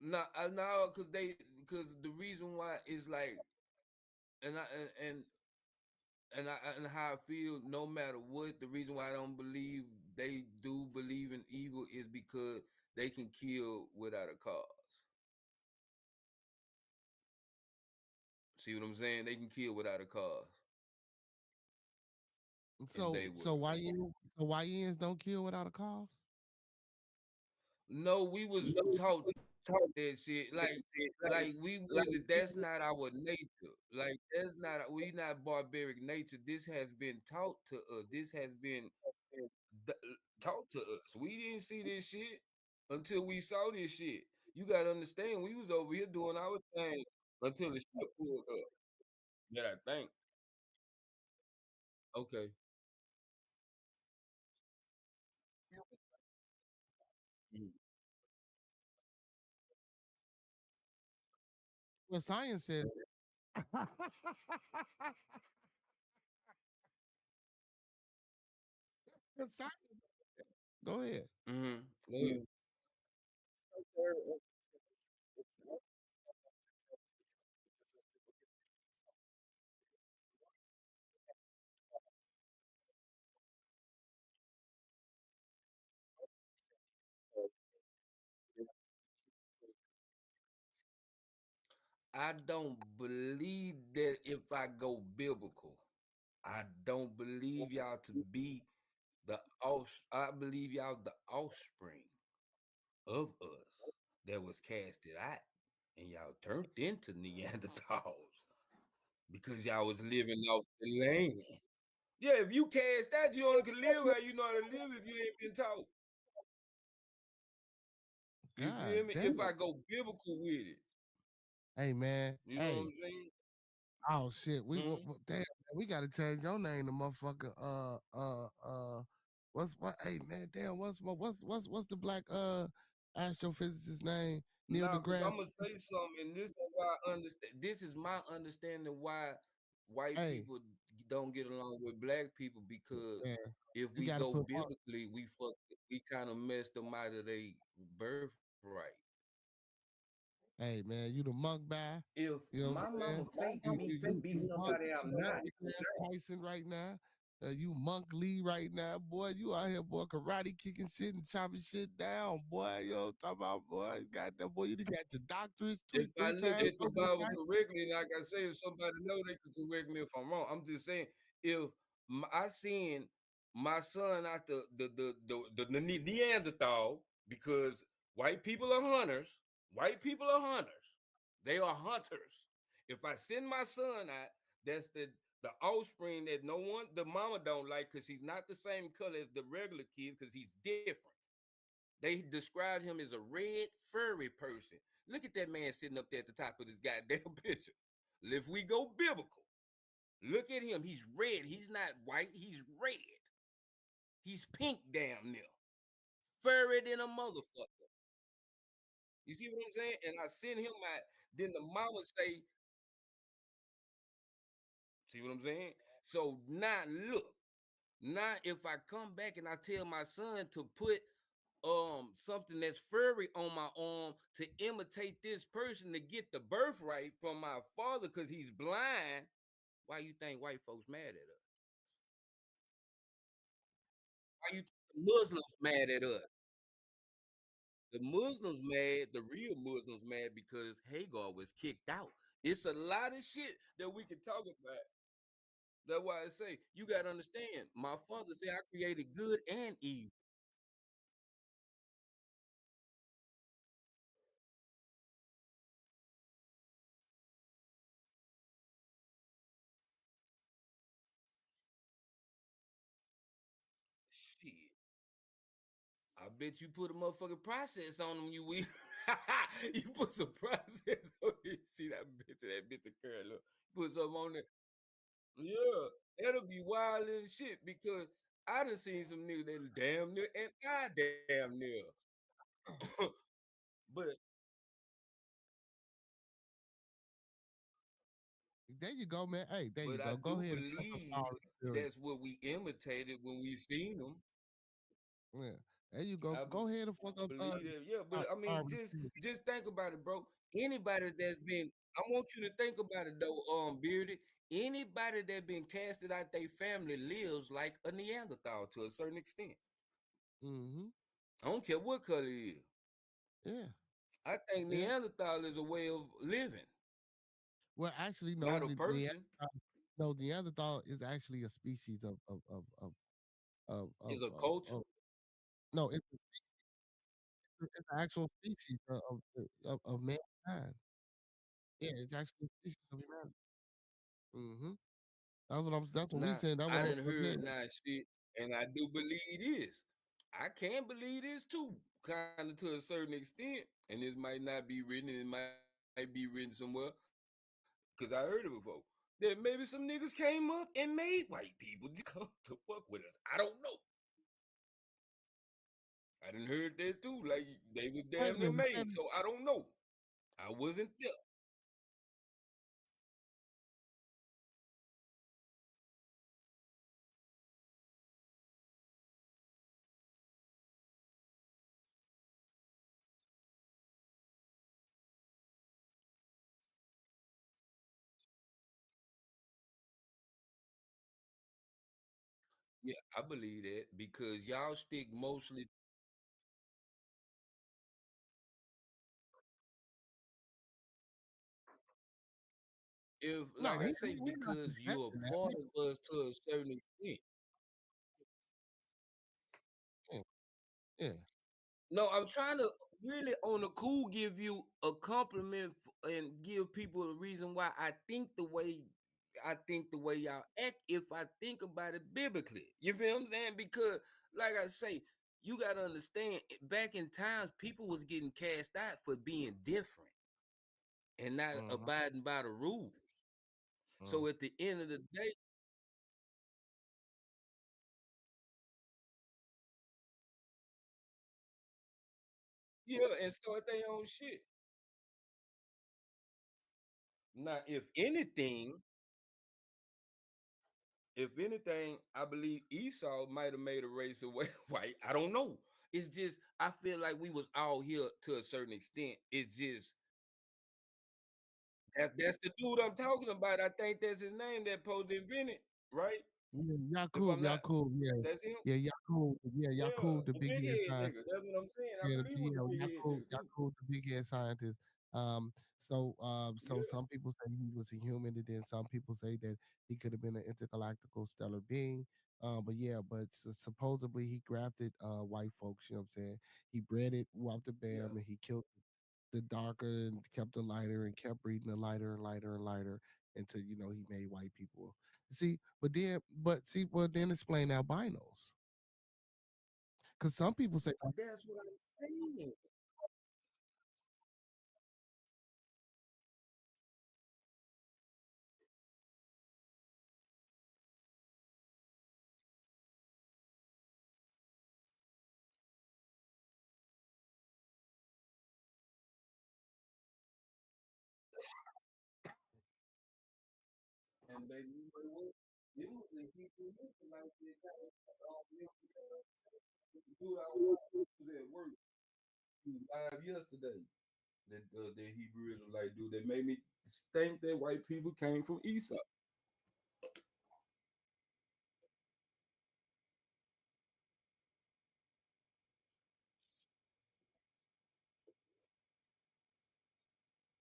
No, no, because the reason why is like, and I and how I feel. No matter what, the reason why I don't believe they do believe in evil is because they can kill without a cause. See what I'm saying? They can kill without a cause in So their so world. why you so why YNs don't kill without a cause? No, we was taught that shit. Like we wasn't. That's not our nature. Like that's not. We not barbaric nature. This has been taught to us. This has been taught to us. We didn't see this shit until we saw this shit. You gotta understand, we was over here doing our thing until the shit pulled up. That I think. Okay. Mhm. Well, science says. Science. Go ahead. Go ahead. I don't believe that if I go biblical, I don't believe y'all to be the I believe y'all the offspring of us that was casted out and y'all turned into Neanderthals because y'all was living off the land. Yeah, if you cast out, you only can live how you know how to live if you ain't been taught. You God feel me? damn. If I go biblical with it, Hey man. you know what Hey. I'm saying? Oh shit. Mhm. Damn. Man, we gotta change your name to motherfucker. What? Hey man. Damn. What's the black astrophysicist name? Neil Nah, because deGrasse. I'm gonna say something, and this is why I understand. This is my understanding why white Hey. people don't get along with black people because Man, if you we gotta go put. biblically, we kind of messed them out of their birthright. Hey man, you the monk guy. If You know what my I'm saying? mama faked me to be Monk somebody I'm not, Degrasse Tyson right now. You Monk Lee right now, boy. You out here, boy, karate kicking shit and chopping shit down, boy. Yo, talk about boy. You got that boy. You done got your doctorates if I three look times at the over. Bible correctly, like I say, if somebody know, they can correct me if I'm wrong. I'm just saying, if I seen my son out the Neanderthal, because white people are hunters, white people are hunters, they are hunters. If I send my son out, that's the offspring that no one, the mama don't like, because he's not the same color as the regular kids, because he's different. They described him as a red, furry person. Look at that man sitting up there at the top of this goddamn picture. If we go biblical, look at him. He's red. He's not white. He's red. He's pink damn near. Furry than a motherfucker. You see what I'm saying? And I send him out. Then the mama say, see what I'm saying? So now look. Now if I come back and I tell my son to put something that's furry on my arm to imitate this person to get the birthright from my father because he's blind, why you think white folks mad at us? Why you think the Muslims mad at us? The Muslims mad, the real Muslims mad because Hagar was kicked out. It's a lot of shit that we can talk about. That's why I say you gotta understand. My father said I created good and evil. Shit. I bet you put a motherfucking process on them, you will. You put some process on this shit. I bet you that bitch a curl up. Put something on there. Yeah, that'll be wild and shit because I done seen some niggas that damn near and I damn near. But There you go, man. Hey, there you but I go. Go do ahead and fuck up believe all the theory. that's what we imitated when we seen them. Yeah. There you go. I Go ahead and fuck up believe that, yeah. But I mean, just think about it, bro. Anybody that's been, I want you to think about it though, Bearded. Anybody that been casted out their family lives like a Neanderthal to a certain extent. Mm-hmm. I don't care what color he is. Yeah. I think Yeah. Neanderthal is a way of living, Well, actually, no. not a person. No, Neanderthal is actually a species Is a culture. of no, it's an actual species of mankind. Yeah, it's actually a species of humanity. Mm-hmm. That's what we Now saying. That's what I I'm didn't saying. heard now shit, and I do believe it is. I can believe this too, kind of to a certain extent. And this might not be written, and it might be written somewhere, because I heard it before. That maybe some niggas came up and made white people just come to fuck with us. I don't know. I didn't heard that too. Like they was damn Wait a near minute, made. So I don't know. I wasn't there. Yeah, I believe that because y'all stick mostly. If no, like I say, we're not because you're contesting a that. part of us to a certain extent. Yeah, yeah. No, I'm trying to really on the cool give you a compliment and give people a reason why I think the way y'all act if I think about it biblically. You feel what I'm saying? Because like I say, you gotta understand back in times people was getting cast out for being different and not Mm-hmm, abiding by the rules. mm. So at the end of the day, yeah, and start their own shit. Now, if anything, I believe Esau might have made a race away white. I don't know. It's just I feel like we was all here to a certain extent. It's just that's the dude I'm talking about. I think that's his name that Poe invented, right? Yeah, If I'm not, Yakub, yeah, that's him. yeah, Yakub, yeah, Yeah, Yakub, the the big big head head scientist. nigga. That's what I'm saying. I Yeah, believe it was yeah, a big head nigga too. Yakub, the big head scientist. So Yeah, some people say he was a human, and then some people say that he could have been an intergalactical stellar being. But yeah, but supposedly he grafted white folks. You know what I'm saying? He bred it off the yeah. bam, and he killed the darker and kept the lighter and kept breeding the lighter and lighter and lighter until he made white people. See, but then explain albinos, because some people say, That's what I'm saying. And baby, you know what? It was a Hebrew Israelite that got it. Dude, I was at work. He was live yesterday. That Hebrew Israelite dude that made me think that white people came from Esau.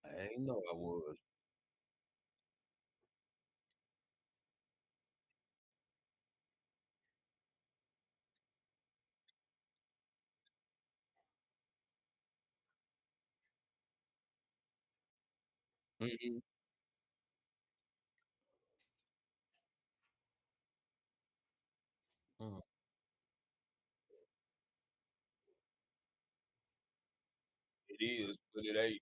I ain't know I was. Mm-hmm. Uh, it is, but it ain't.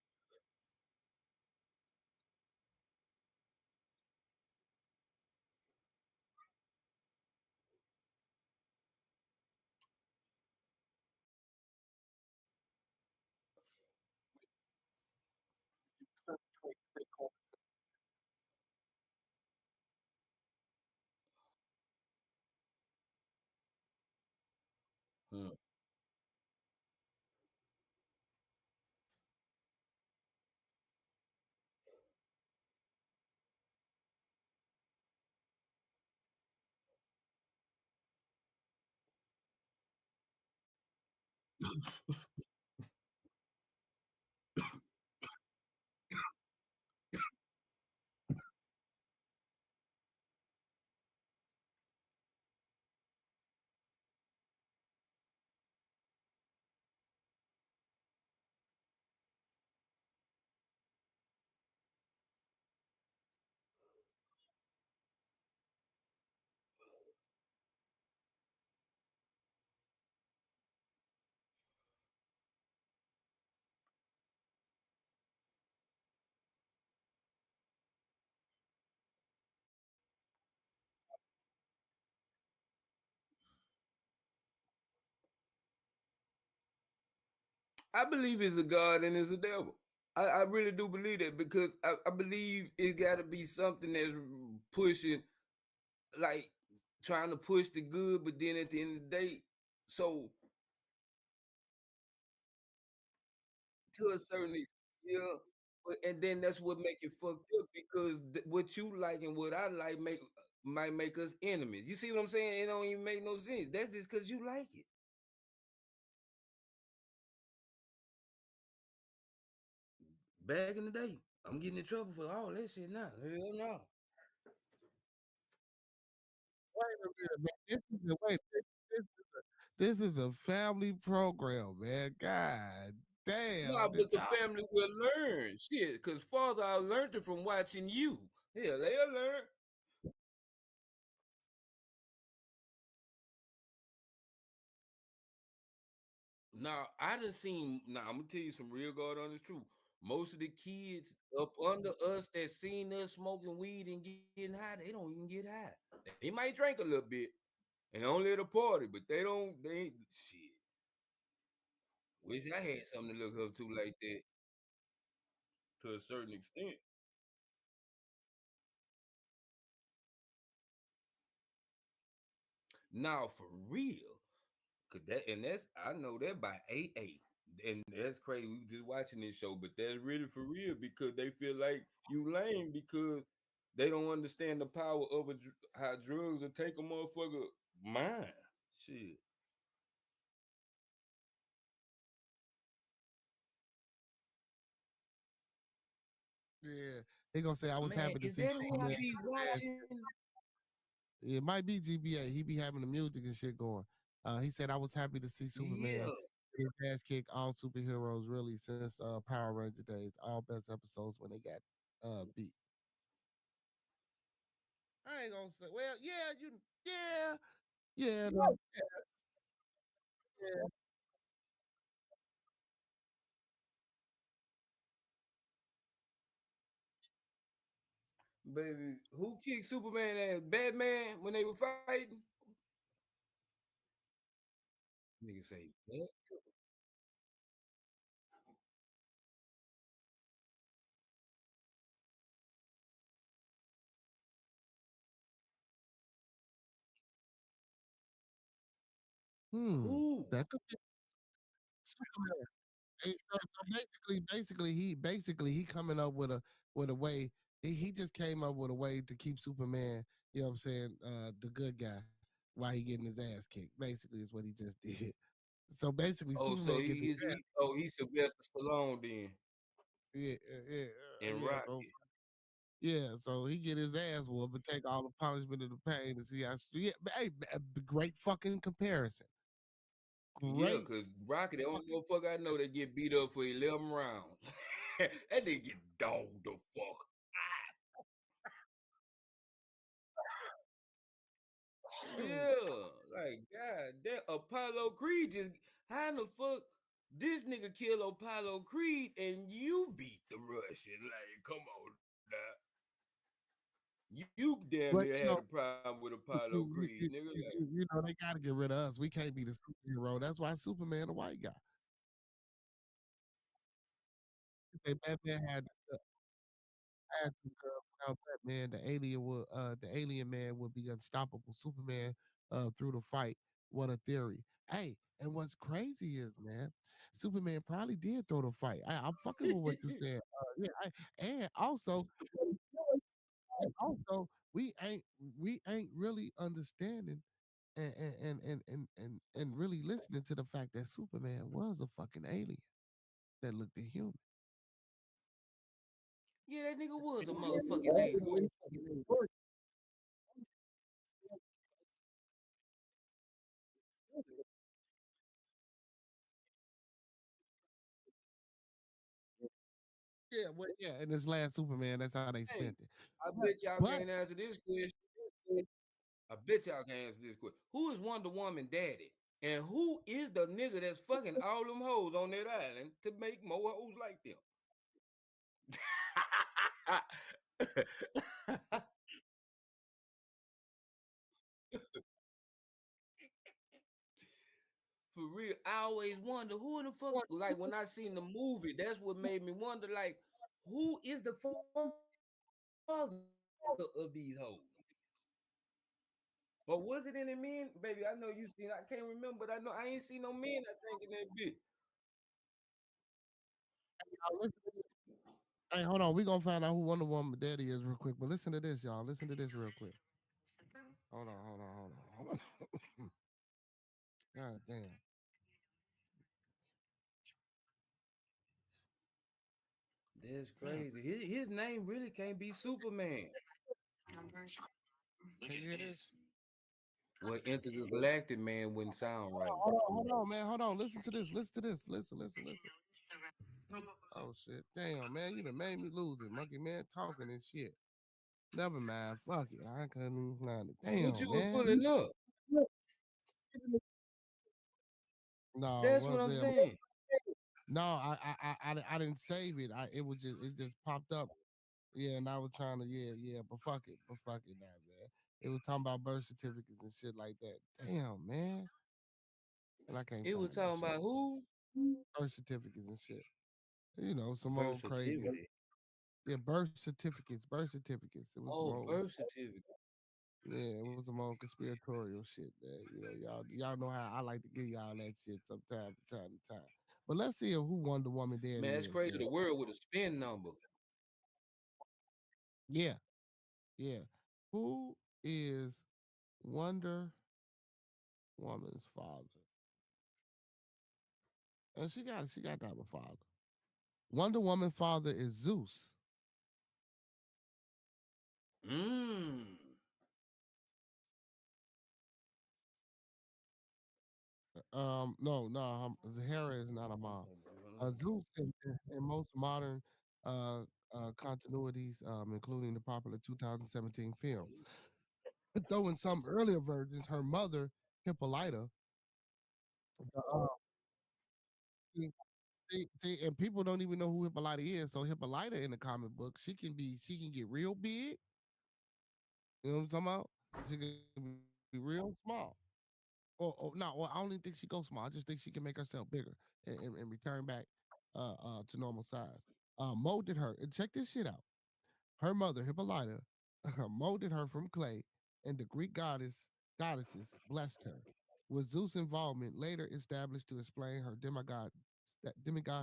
Mm. I believe it's a God and it's a devil. I really do believe that because I believe it got to be something that's pushing, like trying to push the good, but then at the end of the day, so to a certain extent, yeah. And then that's what make it fucked up because what you like and what I like might make us enemies. You see what I'm saying? It don't even make no sense. That's just because you like it. Back in the day, I'm getting in trouble for all that shit now. Hell no. Wait a minute, man. This is a family program, man. God Nah, damn. Did but the y'all family will learn shit. Cause father, I learned it from watching you. Hell, they'll learn. Now I done seen. Now I'm gonna tell you some real God honest truth. Most of the kids up under us that seen us smoking weed and getting high, they don't even get high. They might drink a little bit and only at a party, but they don't. They ain't shit. Wish I had something to look up to like that to a certain extent. Now for real, cause that and that's I know that by 8-8. And that's crazy. We just watching this show, but that's really for real because they feel like you lame because they don't understand the power of how drugs will take a motherfucker mind. Shit. yeah. They gonna say I was Man, happy to is see that who I Superman. be watching? It might be GBA. He be having the music and shit going. He said I was happy to see Superman Yeah. get his ass kick all superheroes really since Power Ranger days. All best episodes when they got beat. I ain't gonna say well, yeah, yeah, yeah, no, yeah. Baby, who kicked Superman and Batman when they were fighting? Nigga say, what? Hmm. Who? That could be Superman. Basically he coming up with a way. He just came up with a way to keep Superman. You know what I'm saying? The good guy while he getting his ass kicked. Basically, is what he just did. So basically, Oh, so Superman gets his ass. he's Sylvester Stallone then Yeah, yeah, in yeah. So Rocky. yeah, so he get his ass whooped and take all the punishment and the pain and see how. Yeah, but hey, great fucking comparison. Yeah, Great cause Rocky, the only fucking. motherfucker I know that get beat up for 11 rounds. That nigga get dogged the fuck. Yeah, like God, that Apollo Creed just how in the fuck this nigga kill Apollo Creed and you beat the Russian? Like, come on now. You damn But near had a problem with Apollo Creed, nigga. Like, you know they got to get rid of us. We can't be the superhero. That's why Superman the white guy. They Batman had to without Batman, the alien man would be unstoppable. Superman through the fight. What a theory. Hey, and what's crazy is, man, Superman probably did throw the fight. I'm fucking with what you said. Yeah, and also we ain't really understanding and really listening to the fact that Superman was a fucking alien that looked at human. yeah, that nigga was a motherfucking alien. Yeah, well, yeah, in this last Superman, that's how they Hey, spent it. I But, bet y'all but can't answer this question. I bet y'all can answer this question. Who is Wonder Woman daddy? And who is the nigga that's fucking all them hoes on that island to make more hoes like them? For real. I always wonder who in the fuck. Like when I seen the movie, that's what made me wonder. Like, who is the father of these hoes? Or was it any men, baby? I know you seen. I can't remember, but I know I ain't seen no men. I think in that bitch. Y'all listen to this. Hey, hold on. We gonna find out who Wonder Woman daddy is real quick. But listen to this, y'all. Listen to this real quick. Hold on. God damn. That's Damn. crazy. His name really can't be Superman. Can you hear this? Well, Enter the Galactic Man wouldn't sound right. Hold on, man. Hold on. Listen to this. Listen to this. Listen. Oh shit. Damn, man. You done made me lose it. Monkey man talking and shit. Never mind. Fuck it. I couldn't even find it. What you Damn, was man. pulling up? No, That's what well I'm damn. saying. No, I didn't save it. It just popped up. Yeah, and I was trying to but fuck it. Now, man. It was talking about birth certificates and shit like that. Damn, man. And I can't It was find that talking shit. about who? Birth certificates and shit. You know, some old crazy. Versatility. Yeah, birth certificates. Birth certificates. It was some Oh, old. birth certificate. Yeah, it was some old conspiratorial shit, man. You know, y'all know how I like to give y'all that shit sometime from time to time. But let's see who Wonder Woman daddy Man, it's is, crazy. man. The world with a spin number. Yeah, yeah. Who is Wonder Woman's father? And she got to have a father. Wonder Woman father is Zeus. Mmm. Zahara is not a mom. Zeus in most modern uh, continuities, including the popular 2017 film. Though in some earlier versions, her mother, Hippolyta, uh, and people don't even know who Hippolyta is. So Hippolyta in the comic book, she can get real big. You know what I'm talking about? She can be real small. Or no, well, I don't even think she goes small. I just think she can make herself bigger and return back to normal size. Molded her, and check this shit out. Her mother, Hippolyta, molded her from clay, and the Greek goddesses blessed her. With Zeus' involvement later established to explain her demigod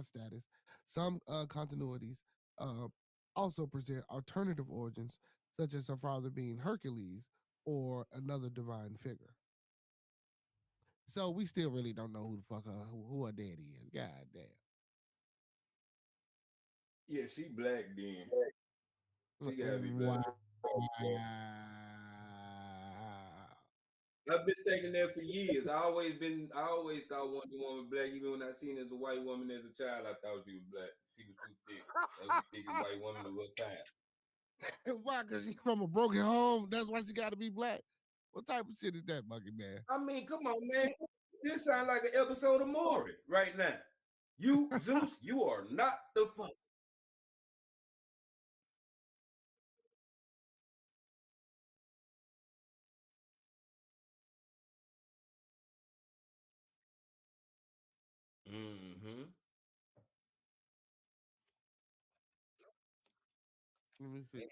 status, some continuities uh, also present alternative origins, such as her father being Hercules or another divine figure. So we still really don't know who the fuck who her daddy is. God damn. Yeah, she black then. She gotta be black. Wow. I've been thinking that for years. I always thought Wonder Woman black. Even when I seen her as a white woman as a child, I thought she was black. She was too thick. That was the thickest white woman of her time. Why? Because she's from a broken home. That's why she got to be black. What type of shit is that, Monkey Man? I mean, come on, man. This sounds like an episode of Maury right now. You, Zeus, you are not the father. Mm-hmm. Let me see.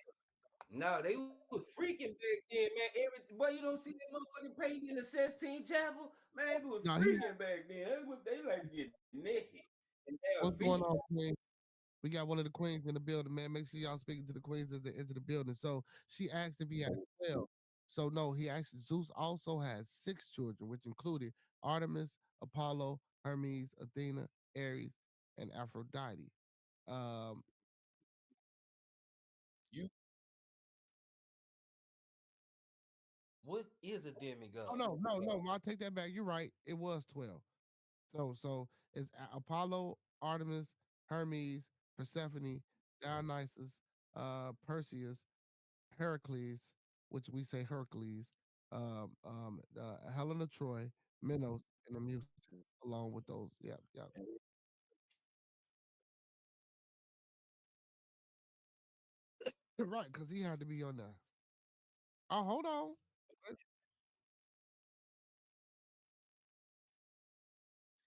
No, they was freaking back then, man. Boy, you don't see that motherfucking painting in the Sistine Chapel? Man, they was No, freaking back then. They like to get naked and have what's going feast. on, Queen? We got one of the queens in the building, man. Make sure y'all speaking to the queens as they enter the building. So she asked if he had 12. So no, he actually Zeus also has 6 children, which included Artemis, Apollo, Hermes, Athena, Ares, and Aphrodite. Um, You what is a oh demigod? no, I'll take that back. You're right. It was 12. So it's Apollo, Artemis, Hermes, Persephone, Dionysus, Perseus, Heracles, which we say Hercules, Helena Troy, Minos, and the Muses, along with those. Yep. Right, because he had to be on there. Oh, hold on.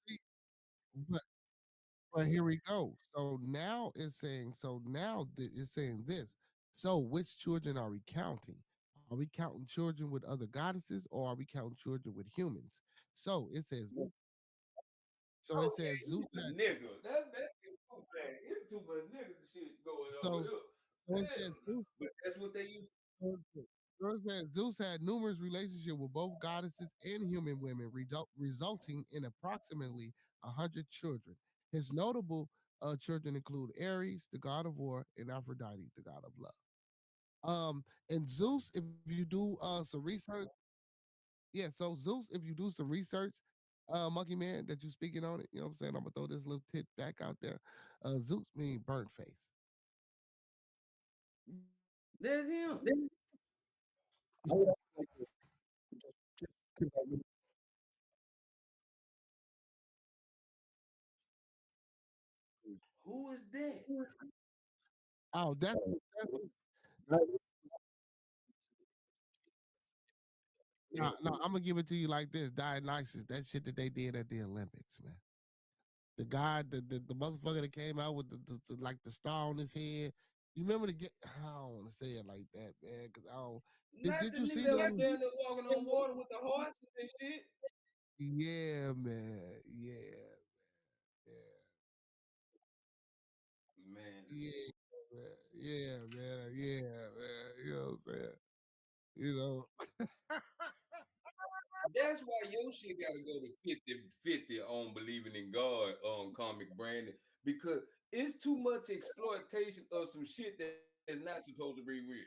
See, but but here we go. So now it's saying, it's saying this. So which children are we counting? Are we counting children with other goddesses, or are we counting children with humans? So it says, so it Oh yeah, says Zeus he's a had, nigga. That's too bad. It's too much nigga shit going on so here. so it says Hell no. Zeus, But that's what they used. so it says Zeus had numerous relationships with both goddesses and human women, resulting in approximately 100 children. His notable children include Ares, the god of war, and Aphrodite, the god of love. And Zeus, if you do some research, yeah. So Zeus, if you do some research, Monkey Man, that you speaking on it, you know what I'm saying? I'm gonna throw this little tit back out there. Zeus mean burnt face. There's him. I would also like to just give that little Who is that? Oh, that's no, no. I'm gonna give it to you like this: Dionysus, that shit that they did at the Olympics, man. The guy, the motherfucker that came out with the like the star on his head. You remember the get? I don't want to say it like that, man, because I don't. Not Did the you nigga see that was the? down there walking on water with the horses and shit. Yeah, man. Yeah, yeah, Man, yeah, man. Yeah, man. Yeah, man. You know what I'm saying? You know. that's why your shit gotta go to 50-50 on believing in God on comic branding because it's too much exploitation of some shit that's not supposed to be real.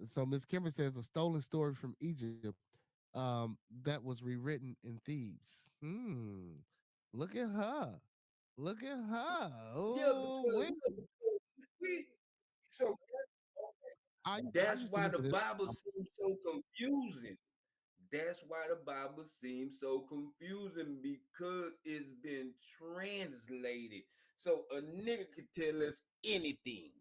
So Miss Kimber says a stolen story from Egypt that was rewritten in Thebes. Look at her. Look at her. Yeah, Oh, because wait. so I that's used to why the listen to Bible seems so confusing. That's why the Bible seems so confusing because it's been translated. So a nigga could tell us anything.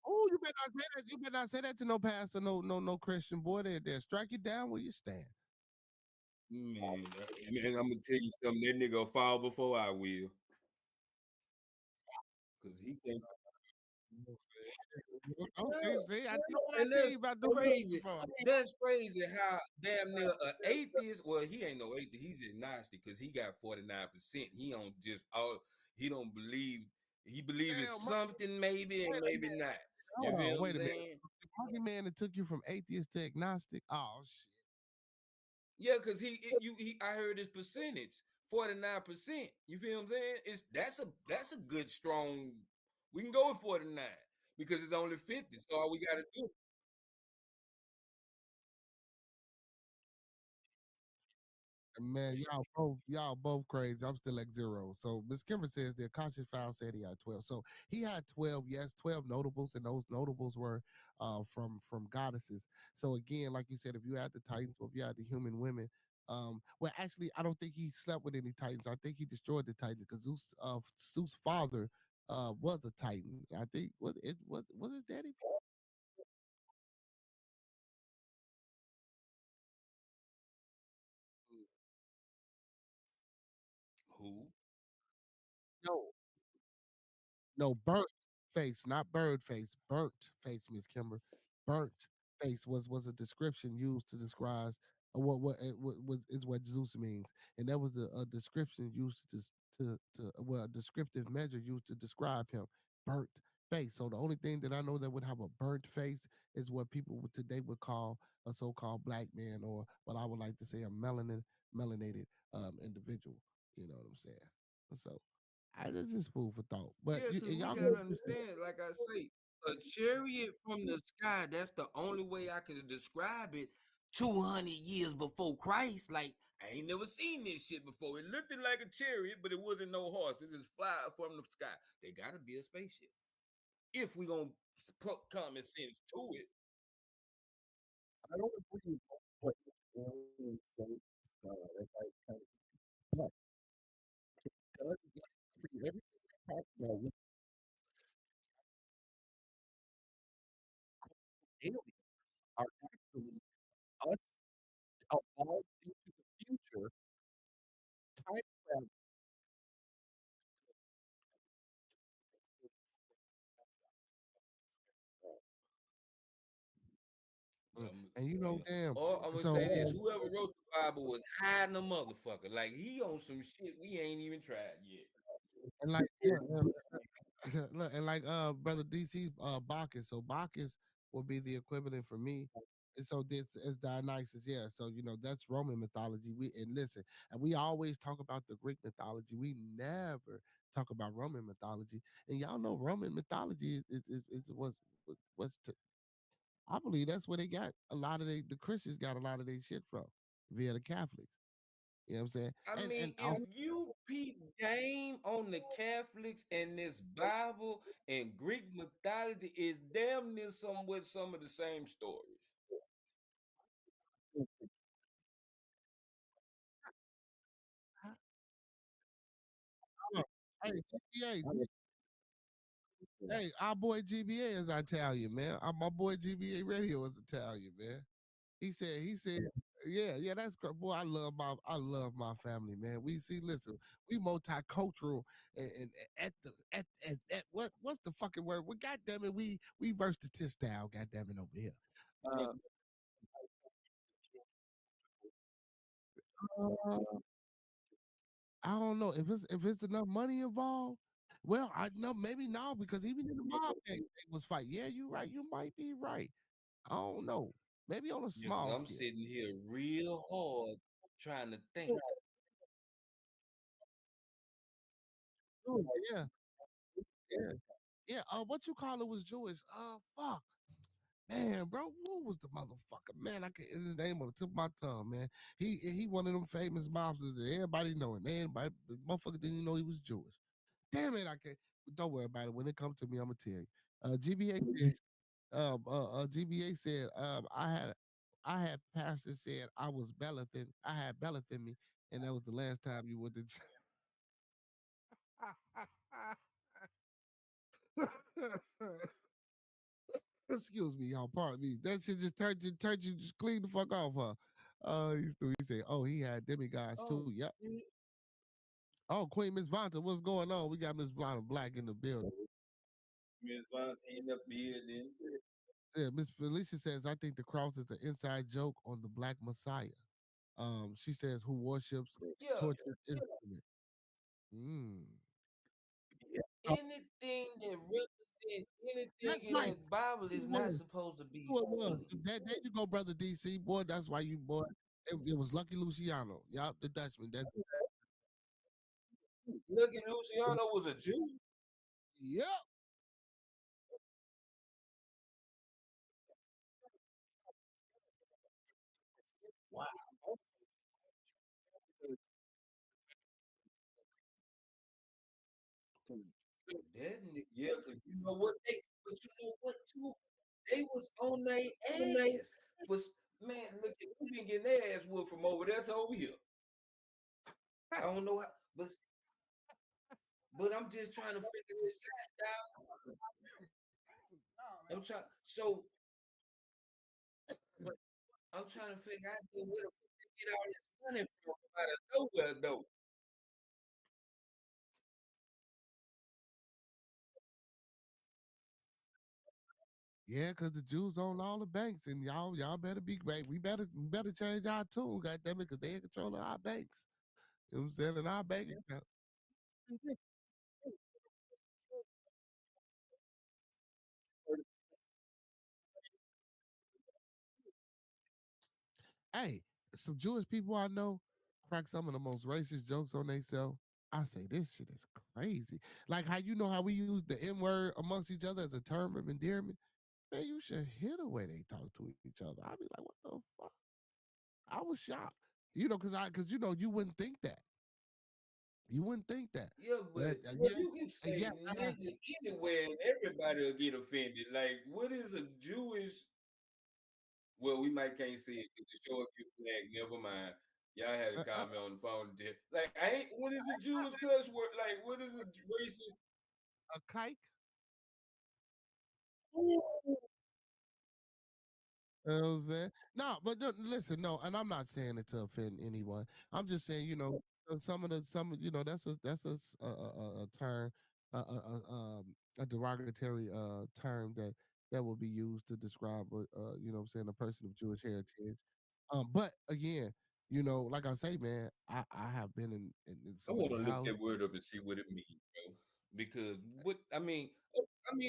Oh, you better not say that. You better not say that to no pastor, no Christian boy. There, strike it down where you stand. Man, I'm gonna tell you something. That nigga will fall before I will, cause he can't. Don't Yeah, say, see, I told yeah, I and tell you that's about the crazy. before. That's crazy how damn near an atheist. Well, he ain't no atheist. He's agnostic because he got 49%. He don't just all. He don't believe. He believe in Damn, something maybe and wait a maybe minute. not. You Hold feel on, what I'm wait a minute. saying? The Monkey Man that took you from atheist to agnostic. Oh shit. Yeah, because I heard his percentage 49%. You feel what I'm saying? That's a good strong. We can go with 49 because it's only 50. So all we got to do. Man, y'all both crazy. I'm still at 0. So Miss Kimber says the Akashic file said he had 12. So he had 12, yes, 12 notables, and those notables were from goddesses. So again, like you said, if you had the Titans or if you had the human women, well actually I don't think he slept with any Titans. I think he destroyed the Titans because Zeus' father was a Titan. I think was his daddy? Who? No, no, burnt face, not bird face. Burnt face, Miss Kimber. Burnt face was a description used to describe what was is what Zeus means, and that was a description used a descriptive measure used to describe him. Burnt face. So the only thing that I know that would have a burnt face is what people today would call a so-called black man, or what I would like to say a melanated individual. You know what I'm saying? So I just food for thought. But Yeah, you, because and we y'all gotta go. understand, like I say, a chariot from the sky, that's the only way I can describe it. 200 years before Christ, like I ain't never seen this shit before. It looked like a chariot, but it wasn't no horse. It just fly from the sky. They gotta be a spaceship. If we gonna put common sense to it. I don't agree with what alien says. That like kind of but does not treat everything we talk about with aliens are actually us evolved into the future time travel. And you know, damn. Or I'm gonna say So this: whoever wrote the Bible was hiding a motherfucker. Like he on some shit we ain't even tried yet. and like look, and like brother DC Bacchus. So Bacchus would be the equivalent for me. And so this is Dionysus, yeah. So you know that's Roman mythology. We and listen, and we always talk about the Greek mythology. We never talk about Roman mythology. And y'all know Roman mythology was I believe that's where they got a lot of the Christians got a lot of their shit from via the Catholics. You know what I'm saying? I mean, And if you peep game on the Catholics and this Bible and Greek mythology is damn near somewhat some of the same stories. hey, GBA, hey, our boy GBA is Italian, man. My boy GBA Radio is Italian, man. He said, yeah, that's great. Boy, I love my family, man. We see, listen, we multicultural and at what's the fucking word? Well, goddamn it, we versatile, goddamn it, over here. Uh, I don't know if it's enough money involved. Well, I know maybe now because even in the mob gang, they was fight. Yeah, you right. You might be right. I don't know. Maybe on a Yeah, because small I'm scale. sitting here real hard trying to think. Sure, yeah, yeah, yeah. What you call it was Jewish. Fuck, man, bro. Who was the motherfucker? Man, I can't. His name on the tip of my tongue, man. He one of them famous mobsters that everybody know, and everybody, the motherfucker didn't even know he was Jewish. Damn it, I can't. Don't worry about it. When it comes to me, I'm gonna tell you. GBA said, GBA said, I had pastor said I was Bellathin. I had Bellathin me, and that was the last time you went to. Excuse me, y'all. Pardon me. That shit just turned you just clean the fuck off, huh? He said, oh, he had demigods Oh, too. Yep. yeah. Oh, Queen Miss Vonta, what's going on? We got Miss Vonta Black in the building. Miss Fontaine up building. Yeah, Miss Felicia says, I think the cross is an inside joke on the Black Messiah. She says, who worships Yeah, tortured instrument. Mm. anything that represents anything That's in right. that Bible It is not was. supposed to be. Who it was. There you go, brother DC. Boy, that's why you, boy. It was Lucky Luciano. Yup, the Dutchman. That's Lucky Luciano was a Jew. yep. Yeah, because you know what but you know what too? They was on their ass. Man, look, we been getting their ass whooped from over there to over here. I don't know how, but I'm just trying to figure this out. I'm trying. So I'm trying to figure out where the fuck they get all this money from out of nowhere though. Yeah, because the Jews own all the banks, and y'all better be great. We better change our tune, goddamn it, because they in control of our banks. You know what I'm saying? And our bank account. Hey, some Jewish people I know crack some of the most racist jokes on themselves. I say this shit is crazy. Like how you know how we use the N word amongst each other as a term of endearment. Man, you should hear the way they talk to each other. I'd be like, what the fuck? I was shocked. You know, because you know you wouldn't think that. You wouldn't think that. Yeah, But but yeah, you can and say yeah, nigga anywhere and everybody will get offended. Like, what is a Jewish Well, we might can't see it because the show up your flag. Never mind. Y'all had a Uh, uh, comment on the phone there. Like, I ain't. What is a Jewish cuss word? Like, what is a racist? a kike. You know what I'm saying? No, but listen, no, and I'm not saying it to offend anyone. I'm just saying, that's a term, a derogatory term that will be used to describe, what I'm saying, a person of Jewish heritage. But again, like I say, man, I have been in I some of want to their look houses. that word up and see what it means, bro. Because what I mean,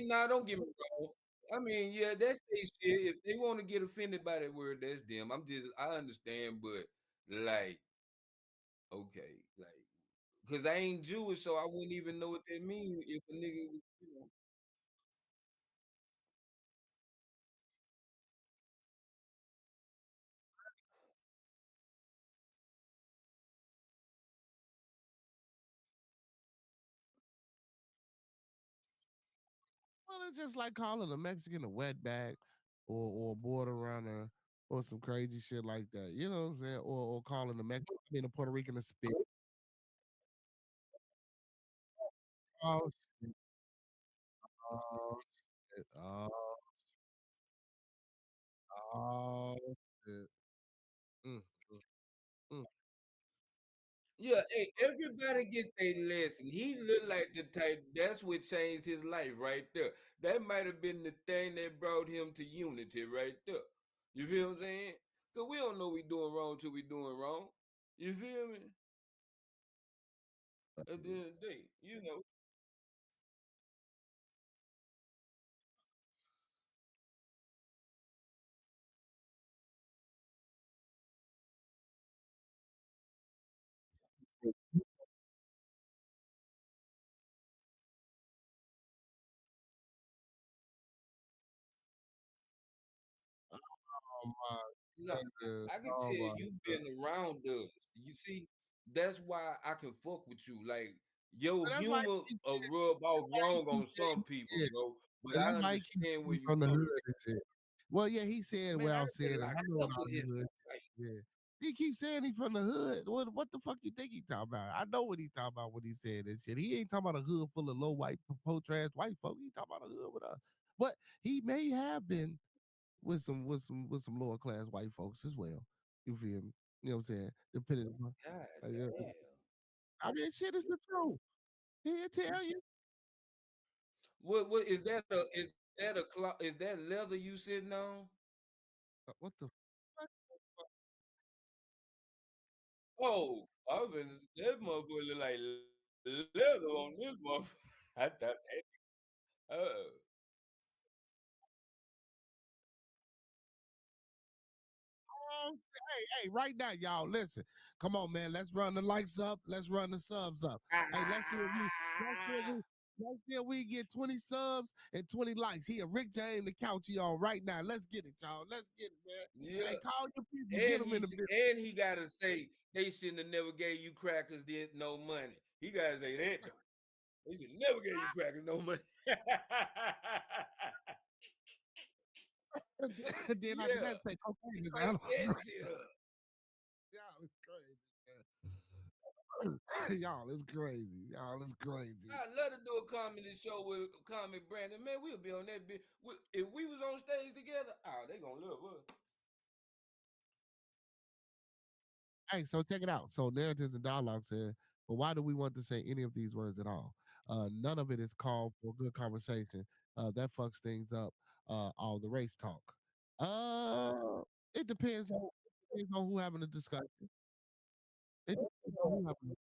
nah, don't get me wrong. I mean, yeah, that's their shit. If they want to get offended by that word, that's them. I understand, but like, okay, like, because I ain't Jewish, so I wouldn't even know what that means if a nigga was. Well, it's just like calling a Mexican a wetback or a border runner or some crazy shit like that. You know what I'm saying? Or calling a Puerto Rican a spit. Oh shit. Oh shit. Oh shit. Mm, mm, mm. Yeah, hey, everybody get their lesson. He looked like the type that's what changed his life right there. That might have been the thing that brought him to unity right there. You feel what I'm saying? Cause we don't know we doing wrong till we doing wrong. You feel me? At the end of the day. Oh my No, goodness. I can Oh tell my you goodness. been around us. You see, that's why I can fuck with you. Like your And that's why humor he keeps rub off he wrong on keeps some saying people, he said, bro. But and I that's why he keeps understand where saying you from the coming hood and shit. Well, yeah, he said from. Man, I well been said, and I locked know up what with all his the hood. like, Yeah. He keeps saying he from the hood. What the fuck you think he talking about? I know what he talking about when he said this shit. He ain't talking about a hood full of low white poor white folk. He talking about a hood with us. But he may have been with some lower class white folks as well. You feel me? You know what I'm saying? Depending on God yeah. damn. I mean shit is the truth. He'll tell you. What is that leather you sitting on? What the fuck? Oh, I was that motherfucker look like leather on this motherfucker. I thought that Hey, right now, y'all, listen. Come on, man. Let's run the likes up. Let's run the subs up. Hey, let's see if we get 20 subs and 20 likes. Here, Rick James, the couch he on right now. Let's get it, y'all. Let's get it, man. yeah. Hey, call your people, get And them in the business. and he gotta say they shouldn't have never gave you crackers did no money. He gotta say that though. They should never gave you crackers no money. Then after Yeah, that, say he cocaine is crank out. that shit up. Y'all is crazy. Y'all is crazy. Y'all is crazy. I'd love to do a comedy show with Comic Brandon. Man, we'll be on that bit. If we was on stage together, oh, they gonna love us. Hey, so check it out. So narratives and dialogue said, but why do we want to say any of these words at all? None of it is called for good conversation. That fucks things up. All the race talk. Uh, it depends on who having a discussion. It depends on who having.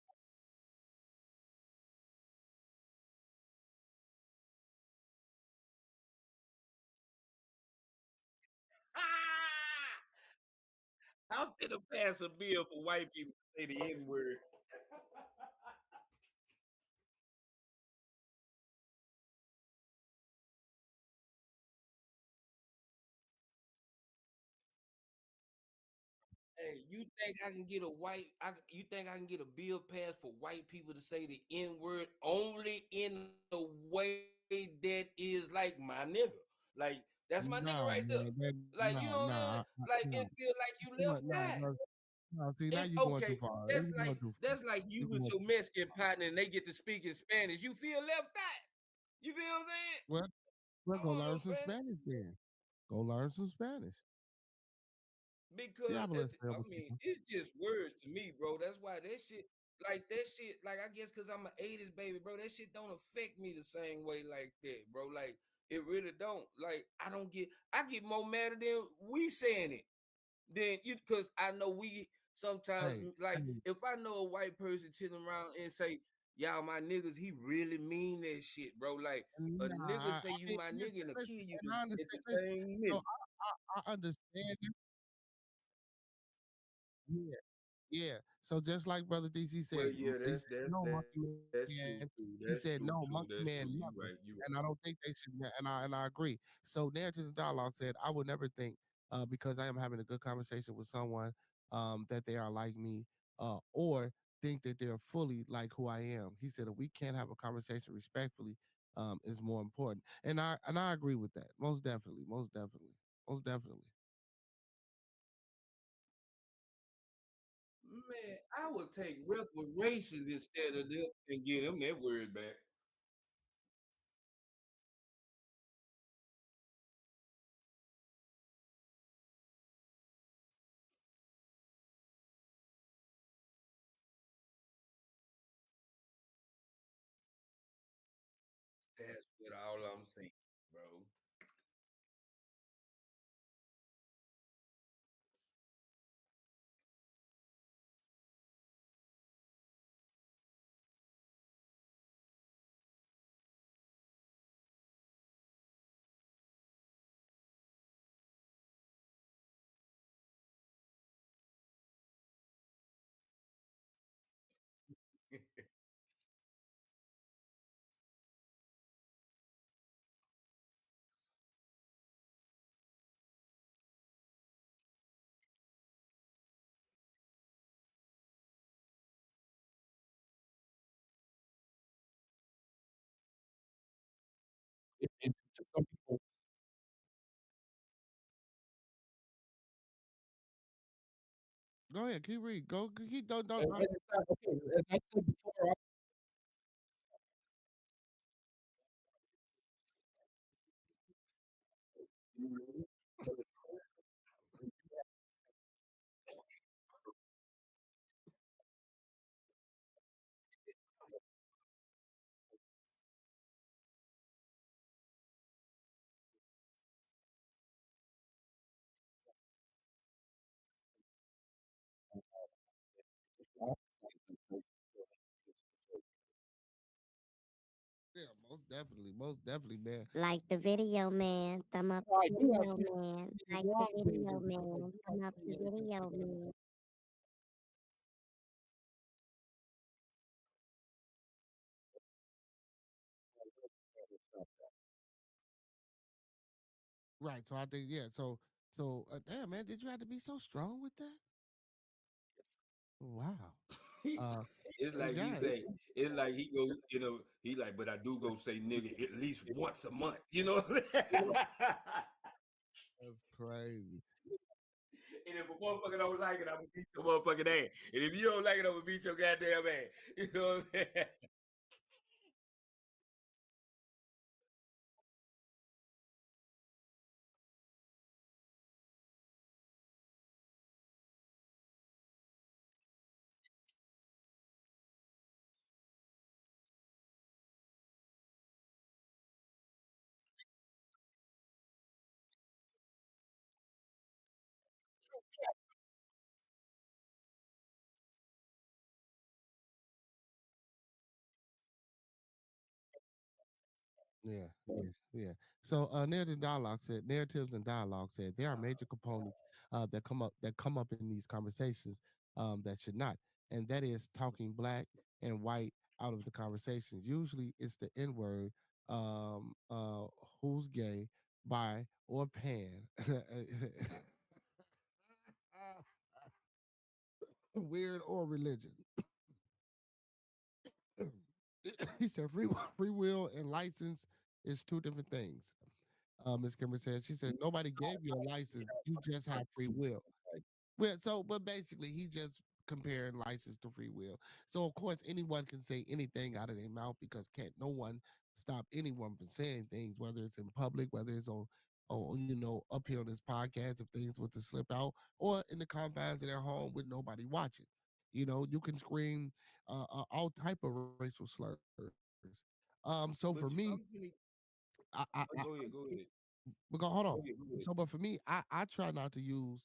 I'm finna pass a bill for white people to say the N word. Hey, you think I can get a bill passed for white people to say the N word only in a way that is like my nigga? Like that's my nigga Nah, right there. man. Like you know what I'm saying? Nah. Like no, it feel like you no, left no, out. no, no. See, now It you're going too okay. far. That's You're like going too far. that's like you You're with going, your Mexican partner and they get to speak in Spanish. You feel left out. You feel what I'm saying? well, well, I go want to know learn some Spanish Spanish then. Go learn some Spanish. See, because I bless I terrible mean people. it's just words to me, bro. That's why that shit, like I guess because I'm an '80s baby, bro. That shit don't affect me the same way like that, bro. Like it really don't. Like I get more mad than we saying it. Then you because I know we sometimes Hey, like hey, if I know a white person sitting around and say, y'all my niggas, he really mean that shit, bro. Like a nigga nah, say you my nigga and a listen, kill you and I at understand. the Listen, same so minute. I understand. Yeah, yeah. So just like Brother DC Well, said, yeah, he said no monkey that's man. true too. He That's said true no too. monkey That's man true. You never. right. You And I don't think they should. And I agree. So narratives and dialogue said I would never think because I am having a good conversation with someone that they are like me or think that they're fully like who I am. He said if we can't have a conversation respectfully is more important. And I agree with that. Most definitely. Most definitely. Most definitely. Man, I would take reparations instead of them and get them that word back. That's what all I'm saying, bro. And to some people, Go ahead, keep reading. Go keep don't and it's not okay. As I said before, Yeah, most definitely, man. Like the video man, thumb up I the do have video people man. in the Like the wrong way, video but I man, do not thumb up say the anything to video them. man. Right. So I think yeah. Damn man, did you have to be so strong with that? Wow. Uh, It's like he God, say, it's like he go, he like, but I do go say nigga at least once a month, you know? that's crazy. And if a motherfucker don't like it, I'm gonna beat your motherfucking ass. And if you don't like it, I'm gonna beat your goddamn ass. You know what I'm saying? Yeah. So narratives and dialogue said there are major components that come up in these conversations that should not, and that is talking black and white out of the conversations. Usually, it's the N word, um, uh, who's gay, bi, or pan. Weird or religion. He said free will and license is two different things. Miss Kimber said. She said nobody gave you a license. You just have free will. Well, so but basically he just comparing license to free will. So of course anyone can say anything out of their mouth because can't no one stop anyone from saying things, whether it's in public, whether it's on up here on this podcast if things was to slip out, or in the confines of their home with nobody watching. You can scream all type of racial slurs. So for But me, I'm finna, go ahead, go ahead, because hold on. go ahead, go ahead. So, but for me, I try not to use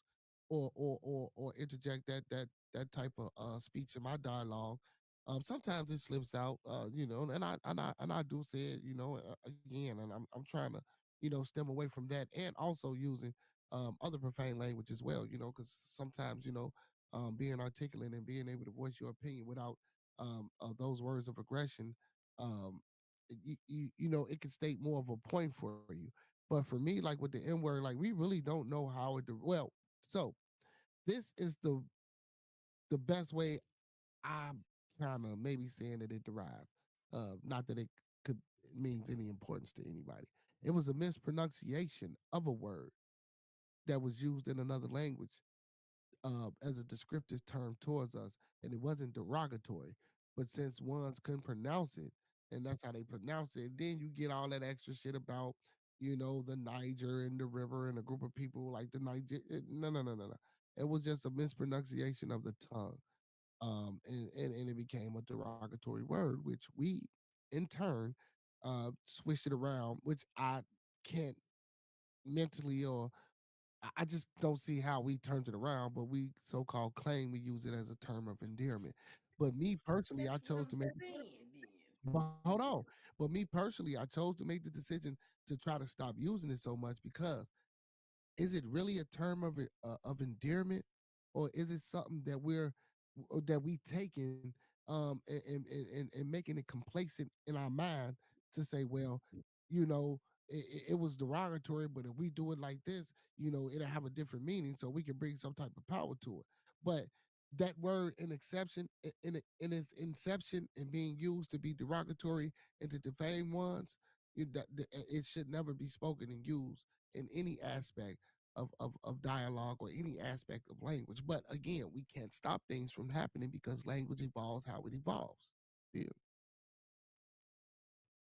or interject that type of speech in my dialogue. Sometimes it slips out, and I do say it, again, and I'm trying to, stem away from that, and also using other profane language as well, because sometimes, being articulate and being able to voice your opinion without those words of aggression, um, it can state more of a point for you. But for me, like with the N word, like we really don't know how it. Well, so this is the best way I'm kind of maybe saying that it derived. Not that it could means any importance to anybody. It was a mispronunciation of a word that was used in another language as a descriptive term towards us, and it wasn't derogatory. But since ones couldn't pronounce it, and that's how they pronounce it, then you get all that extra shit about, the Niger and the river and a group of people like the Niger. No, no, no, no, no. It was just a mispronunciation of the tongue. And it became a derogatory word, which we, in turn, switched it around, which I can't mentally or I just don't see how we turned it around, but we so-called claim we use it as a term of endearment. But me personally, I That's what chose I'm to make. saying. Then But hold on. But me personally, I chose to make the decision to try to stop using it so much because is it really a term of endearment, or is it something that we taking and making it complacent in our mind to say, well, you know, it was derogatory, but if we do it like this, it'll have a different meaning, so we can bring some type of power to it. But that word in exception in its inception and being used to be derogatory and to defame ones, it should never be spoken and used in any aspect of dialogue or any aspect of language. But again, we can't stop things from happening because language evolves how it evolves. Yeah.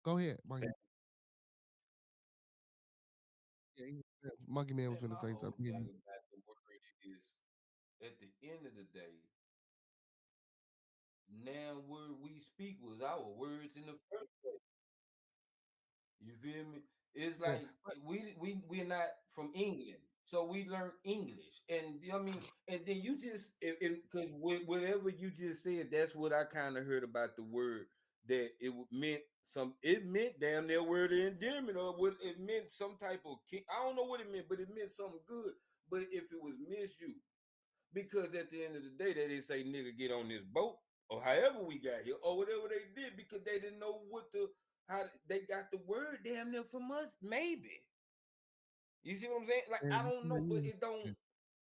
Go ahead, Monkey. Yeah, Monkey Man was Man, going to my say whole something. thing about the word is, at the end of the day, now word we speak was our words in the first place. You feel me? It's Yeah, like we're not from England, so we learn English, and I mean, and then you just because whatever you just said, that's what I kind of heard about the word that meant it meant damn near word of endearment, or what it meant some type of I don't know what it meant, but it meant something good. But if it was misused, because at the end of the day, they didn't say nigga get on this boat or however we got here or whatever they did because they didn't know how they got the word damn near from us. Maybe you see what I'm saying? Like I don't know, but it don't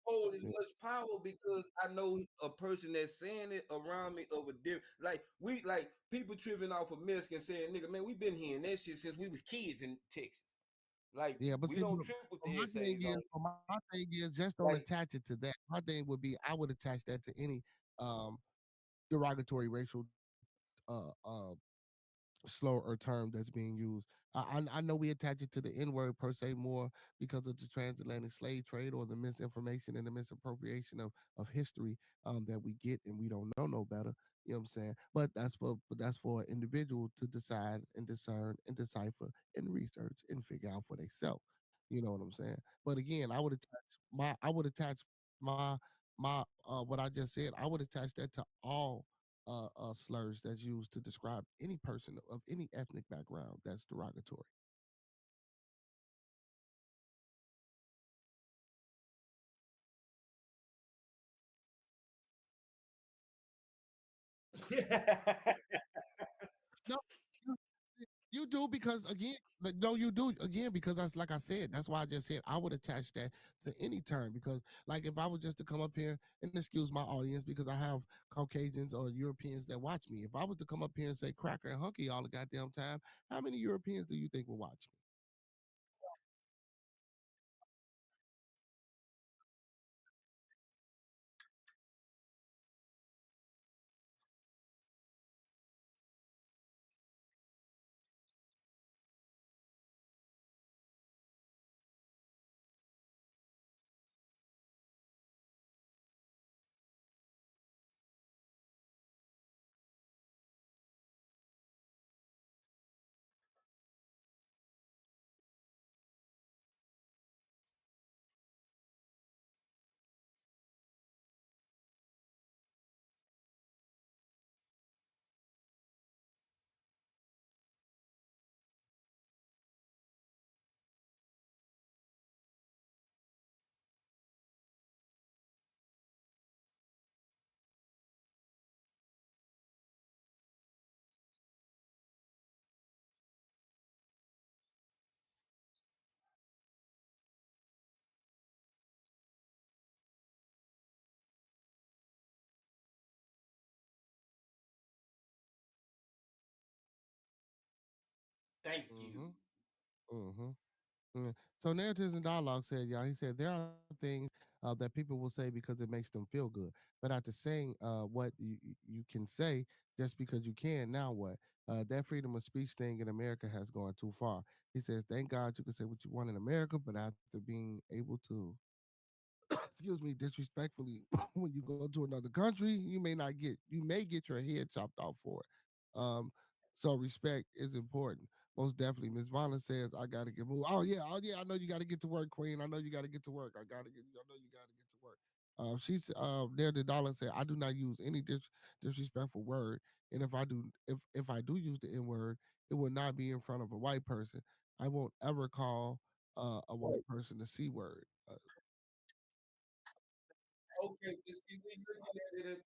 hold as yeah, much power because I know a person that's saying it around me of a different. Like people tripping off of Mexican saying nigga man, we been hearing that shit since we was kids in Texas. Like yeah. But we see, don't trip with but the essays on my thing is just don't like. attach it to that. My thing would be I would attach that to any um derogatory racial uh uh slur or term that's being used. I know we attach it to the N word per se more because of the transatlantic slave trade or the misinformation and the misappropriation of history that we get and we don't know no better. You know what I'm saying? But that's for an individual to decide and discern and decipher and research and figure out for themselves. You know what I'm saying? But again, I would attach my what I just said. I would attach that to all slurs that's used to describe any person of any ethnic background that's derogatory. No, you you do because again, like, no, you do again because that's like I said. That's why I just said I would attach that to any term because, like, if I was just to come up here and excuse my audience because I have Caucasians or Europeans that watch me, if I was to come up here and say cracker and hunky all the goddamn time, how many Europeans do you think will watch me? Thank Mm-hmm. you. Mm-hmm. Mm. So narratives and dialogue said, y'all. He said there are things that people will say because it makes them feel good, but after saying what you can say just because you can, now what? That freedom of speech thing in America has gone too far. He says, thank God you can say what you want in America, but after being able to excuse me, disrespectfully, when you go to another country, you may get your head chopped off for it. So respect is important. Most definitely. Miss Vonna says, I gotta get moved. Oh yeah, I know you gotta get to work, Queen. I know you gotta get to work. I know you gotta get to work. She's there the dollar said, I do not use any disrespectful word. And if I do use the N-word, it will not be in front of a white person. I won't ever call a white person the C word. Okay, just see, we looking at it as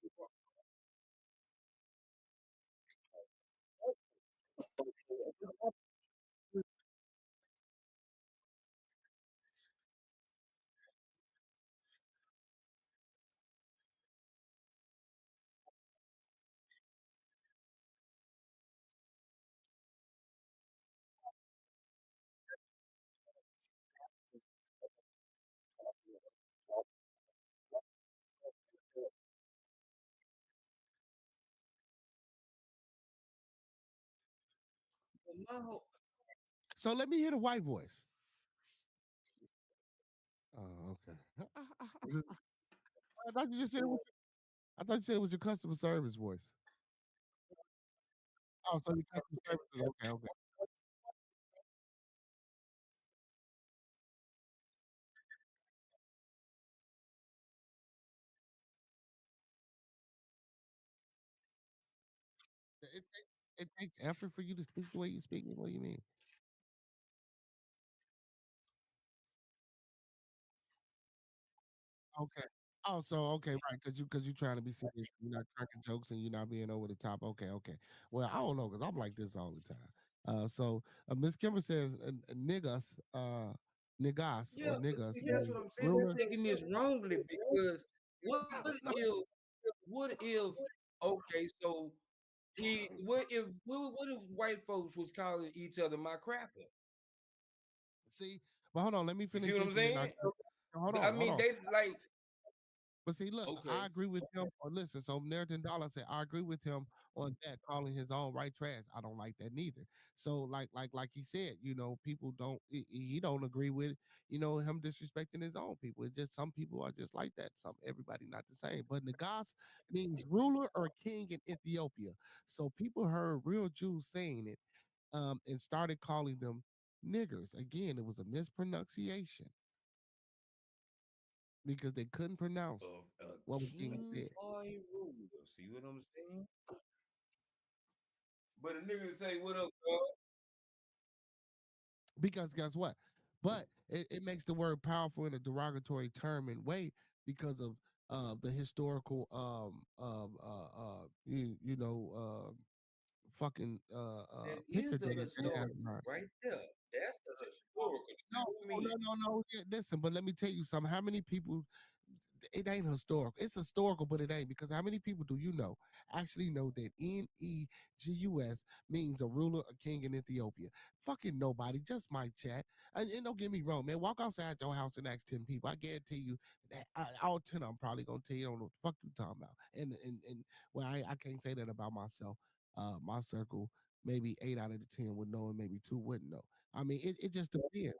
my whole, So let me hear the white voice. Oh, okay. I thought you just said it was, I thought you said it was your customer service voice. Oh, so your customer service is okay, okay. It takes effort for you to speak the way you speak. What do you mean? Okay. Oh, so okay, right? Because you trying to be serious. You're not cracking jokes and you're not being over the top. Okay, okay. Well, I don't know because I'm like this all the time. Miss Kimber says, niggas yeah, or but niggas see, that's means what I'm saying. We're ruler. taking this wrongly because what No, no. what if okay, so what if white folks was calling each other my cracker? See, but hold on. Let me You see finish what I'm this and then I. saying? Hold I on, hold mean, on. they like But see, look, I okay. agree with him. Or listen, so Narrative Dollar said I agree with him on that, calling his own right trash. I don't like that neither. So, like he said, people don't. He don't agree with, him disrespecting his own people. It's just some people are just like that. Everybody not the same. But Nagas means ruler or king in Ethiopia. So people heard real Jews saying it, and started calling them niggers. Again, it was a mispronunciation because they couldn't pronounce Of a what was being king said. or a ruler. See what I'm saying? But a nigga say, "What up, dog?" Because guess what? But it makes the word powerful in a derogatory term and way because of the historical fucking That is picture the that it has historical behind. right there. That's the historical. No, You no, mean? no, no, no. Yeah, listen, but let me tell you something. How many people? It ain't historical. It's historical, but it ain't because how many people do you know actually know that Negus means a ruler, a king in Ethiopia? Fucking nobody. Just my chat. And don't get me wrong, man. Walk outside your house and ask 10 people. I guarantee you, that all 10 of them probably gonna tell you, don't know what the fuck you talking about. And well, I can't say that about myself. My circle, maybe 8 out of the 10 would know, and maybe two wouldn't know. I mean, it just depends.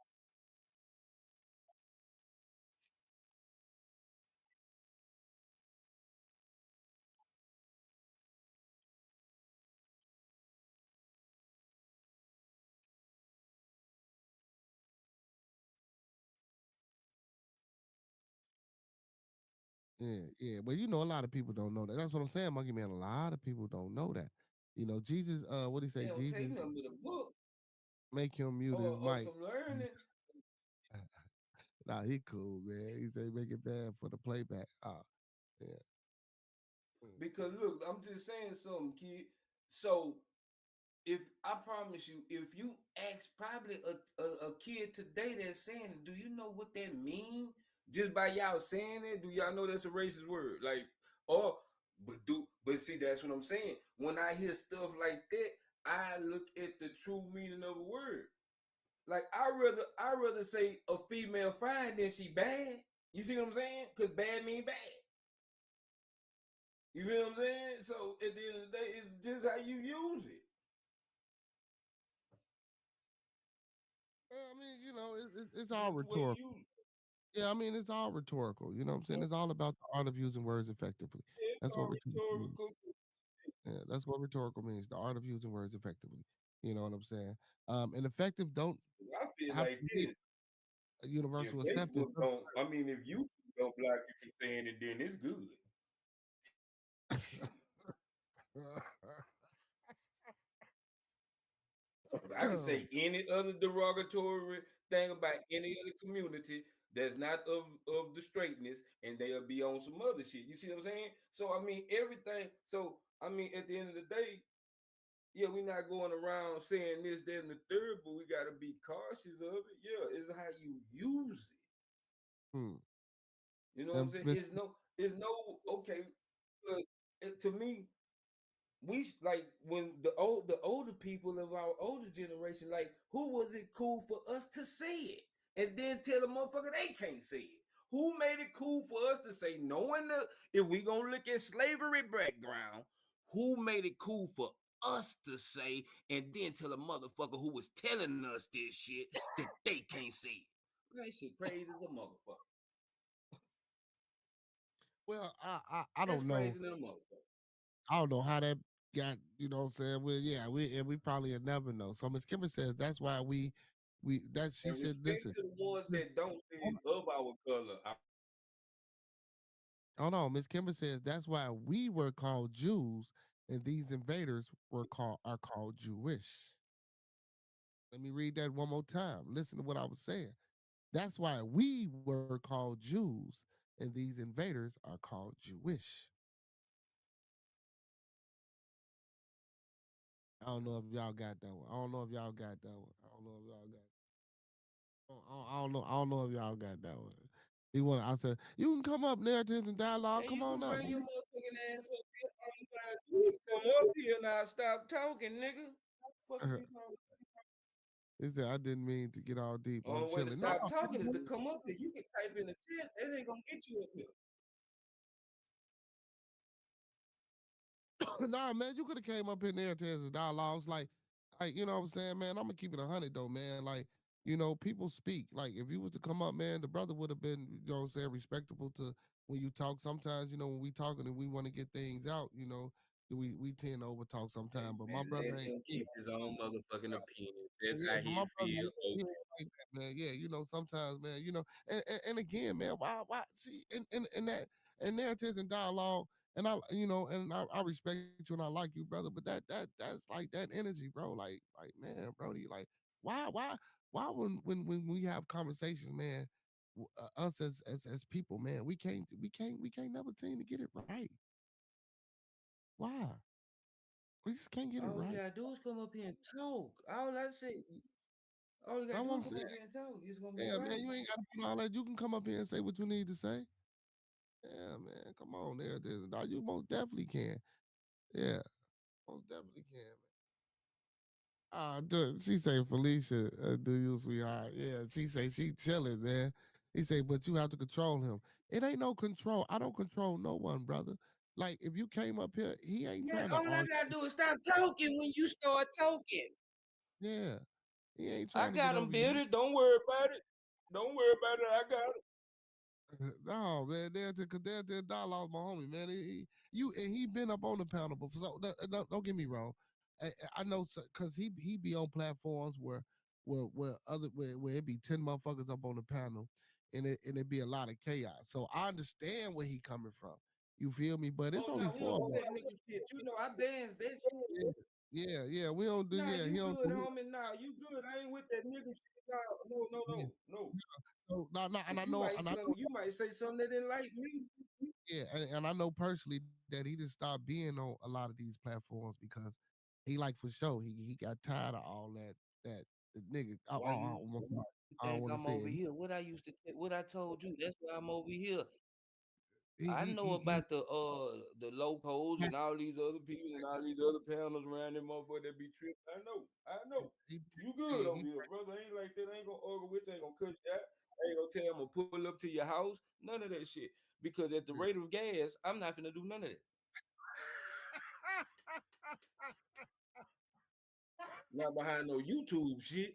Yeah, yeah. Well, a lot of people don't know that. That's what I'm saying, Monkey Man. A lot of people don't know that. Jesus, what do you They say? don't take Jesus nothing but a book make him mute his or mic. some learning. Nah, he cool, man. He say make it bad for the playback. Yeah. Mm. Because look, I'm just saying something, kid. So if I promise you, if you ask probably a kid today that's saying it, do you know what that mean? Just by y'all saying it, do y'all know that's a racist word? Like, or but see, that's what I'm saying. When I hear stuff like that, I look at the true meaning of a word. Like I rather say a female fine than she bad. You see what I'm saying? Because bad mean bad. You feel what I'm saying? So at the end of the day, it's just how you use it. I mean, it's all Just the way rhetorical. you use it. Yeah, I mean, it's all rhetorical. You know what I'm saying? It's all about the art of using words effectively. It's That's what all rhetorical means. rhetorical. Yeah, that's what rhetorical means. The art of using words effectively. You know what I'm saying? And effective don't I feel have like to be this. a If universal acceptance. Facebook don't, I mean, if YouTube don't block you from saying it, then it's good. I can say any other derogatory thing about any other community that's not of the straightness, and they'll be on some other shit. You see what I'm saying? So I mean everything. So I mean at the end of the day, yeah, we're not going around saying this, that, and the third, but we gotta be cautious of it. Yeah, it's how you use it. Hmm. You know what I'm saying? Miss- It's no okay. To me, we like when the older people of our older generation, like who was it cool for us to say it and then tell the motherfucker they can't say it? Who made it cool for us to say, knowing that if we gonna look at slavery background, who made it cool for us to say and then tell a motherfucker who was telling us this shit that they can't say it? That shit crazy as a motherfucker. well, I That's don't know. crazy than a motherfucker. I don't know how that got. You know what I'm saying? Well, yeah, we probably will never know. So Miss Kimber says that's why we that she And said. respect Listen, to the ones that don't say it of our color. hold on. Miss Kimber says that's why we were called Jews and these invaders are called Jewish. Let me read that one more time. Listen to what I was saying. That's why we were called Jews and these invaders are called Jewish. I don't know if y'all got that one. I don't know if y'all got that one. I don't know if y'all got. I don't know. I don't know if y'all got that one. He wanted. I said you can come up narratives and dialogue. And Come you on can up. bring your motherfucking ass up here. All you gotta do is come up here and I stop talking, nigga. What the fuck are you talking about? He said I didn't mean to get all deep. I'm Only way to chilling. No, stop talking is to come up here. You can type in the chat. That ain't gonna get you up here. nah, man, you could have came up in there to as a dialogue. Like, you know what I'm saying, man. I'm gonna keep it 100 though, man. Like, people speak. Like, if you was to come up, man, the brother would have been, you know what I'm saying, respectable to when you talk. Sometimes, when we talking and we want to get things out, we tend to over talk Hey sometimes. But my man, brother let ain't. him keep his own motherfucking opinion. That's Yeah, how but he my brother, feel. he Okay. ain't like that, man. Yeah, sometimes, man, and again, man, why, see, and that, and narratives and dialogue, and I respect you and I like you, brother, but that's like that energy, bro. Like, man, Brody, like, why when we have conversations, man, us as people, man, we can't never seem to get it right. Why? We just can't get it All you right. gotta do is come up here and talk. All you gotta That's do what is I'm come saying. up here and talk. It's gonna be Yeah, man, fine. you ain't got to put all that. You can come up here and say what you need to say. Yeah, man, come on there. Now you most definitely can. Yeah, most definitely can, man. She say Felicia, do you, sweetheart? Yeah, she say she chilling, man. He say, but you have to control him. It ain't no control. I don't control no one, brother. Like if you came up here, he ain't Man, trying to all I argue. gotta do is stop talking when you start talking. Yeah, he ain't I trying to get got him, over you. Billy. Don't worry about it. Don't worry about it. I got it. No, man, they're dialogue, my homie, man. He been up on the panel before. So don't get me wrong. I know because he be on platforms where it be 10 motherfuckers up on the panel, and it be a lot of chaos. So I understand where he coming from. You feel me? But it's Oh only no, we four don't of do us. that nigga shit. You know I dance that shit. Yeah. We don't do. Nah, Yeah, he you don't good, do. homie. Nah, you good. I ain't with that nigga shit. Nah, Yeah. no. So no, and Cause I know, and I know. you might say something that didn't like me. Yeah, and I know personally that he just stopped being on a lot of these platforms because he like for sure he got tired of all that the nigga. Why you I don't think want to I'm say over it. here? What I told you. That's why I'm over here. I know he about the locals and all these other people and all these other panels around them motherfucker that be tripping. I know. he, You good over here, brother. Ain't like that. I ain't gonna argue with you. Ain't gonna cut you out. I ain't gonna tell you I'm gonna pull up to your house. None of that shit. Because at the rate of gas, I'm not gonna do none of that. Not behind no YouTube shit.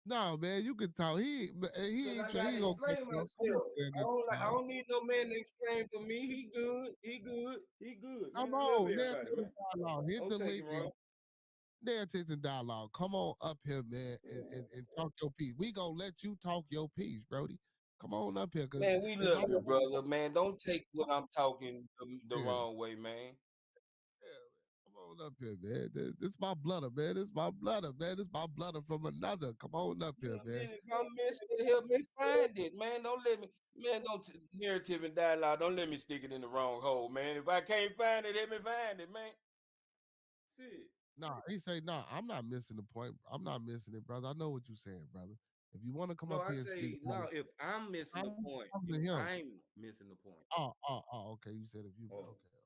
No, man, you can talk. He Cause ain't I try. He gotta ain't gonna cut explain you off. Come myself. on, man, I don't need no man to explain for me. He good. He good. He good. Man, come I love on, everybody, narrative man. and dialogue. Hit Don't the take it link and wrong. narrative and dialogue. Come on up here, man, and talk your piece. We gonna let you talk your piece, Brody. Come on up here, cause Man, we it's love all you, brother. Man, don't take what I'm talking the yeah. wrong way, man. Yeah, come on up here, man. This my blooder, man. This my blooder, man. This my blooder from another. Come on up here, Yeah, man. man, if I'm missing it, help me find it, man. Don't let me, man. Narrative and dialogue. Don't let me stick it in the wrong hole, man. If I can't find it, help me find it, man. See, Nah, he say, nah, I'm not missing the point. I'm not missing it, brother. I know what you're saying, brother. If you want to come no, up I here and speak, say brother, no. If I'm missing the I'm point, talking if to him. I'm missing the point, Okay. You said if you, oh, okay.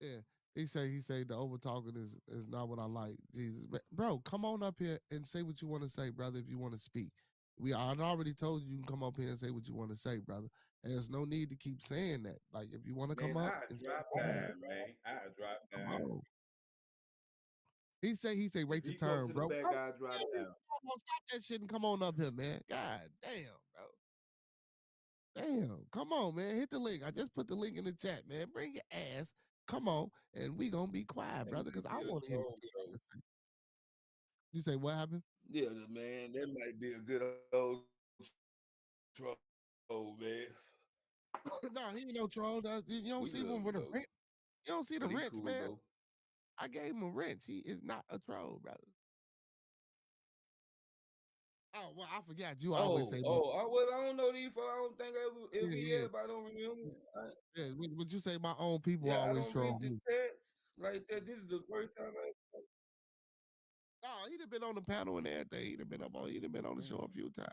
Yeah. He say the over talking is not what I like. Jesus, bro, come on up here and say what you want to say, brother. If you want to speak, I already told you can come up here and say what you want to say, brother. And there's no need to keep saying that. Like if you want to come man, up I and say, drop down, man. I drop come down. on. He say If rate your he come turn, to the bro. back, Bro, I drop man, down. stop that shit and come on up here, man. God damn, bro. Damn, come on, man. Hit the link. I just put the link in the chat, man. Bring your ass. Come on, and we gonna be quiet, That brother, because might I be a want to hear what troll, you got though. to say. You say what happened? Yeah, man, that might be a good old troll, man. No, he ain't no troll. You don't We see love one him with a though, wrench. You don't see the but he wrench, cool man. though. I gave him a wrench. He is not a troll, brother. Oh well, I forgot. You always say Well, I don't know these folks. I don't think if yeah, he yeah, is, but I don't remember. yeah. Would you say my own people Yeah, I always don't read troll the me? text like that. This is the first time No, he'd have been on the panel and everything. He'd have been up on. He'd have been on the show a few times.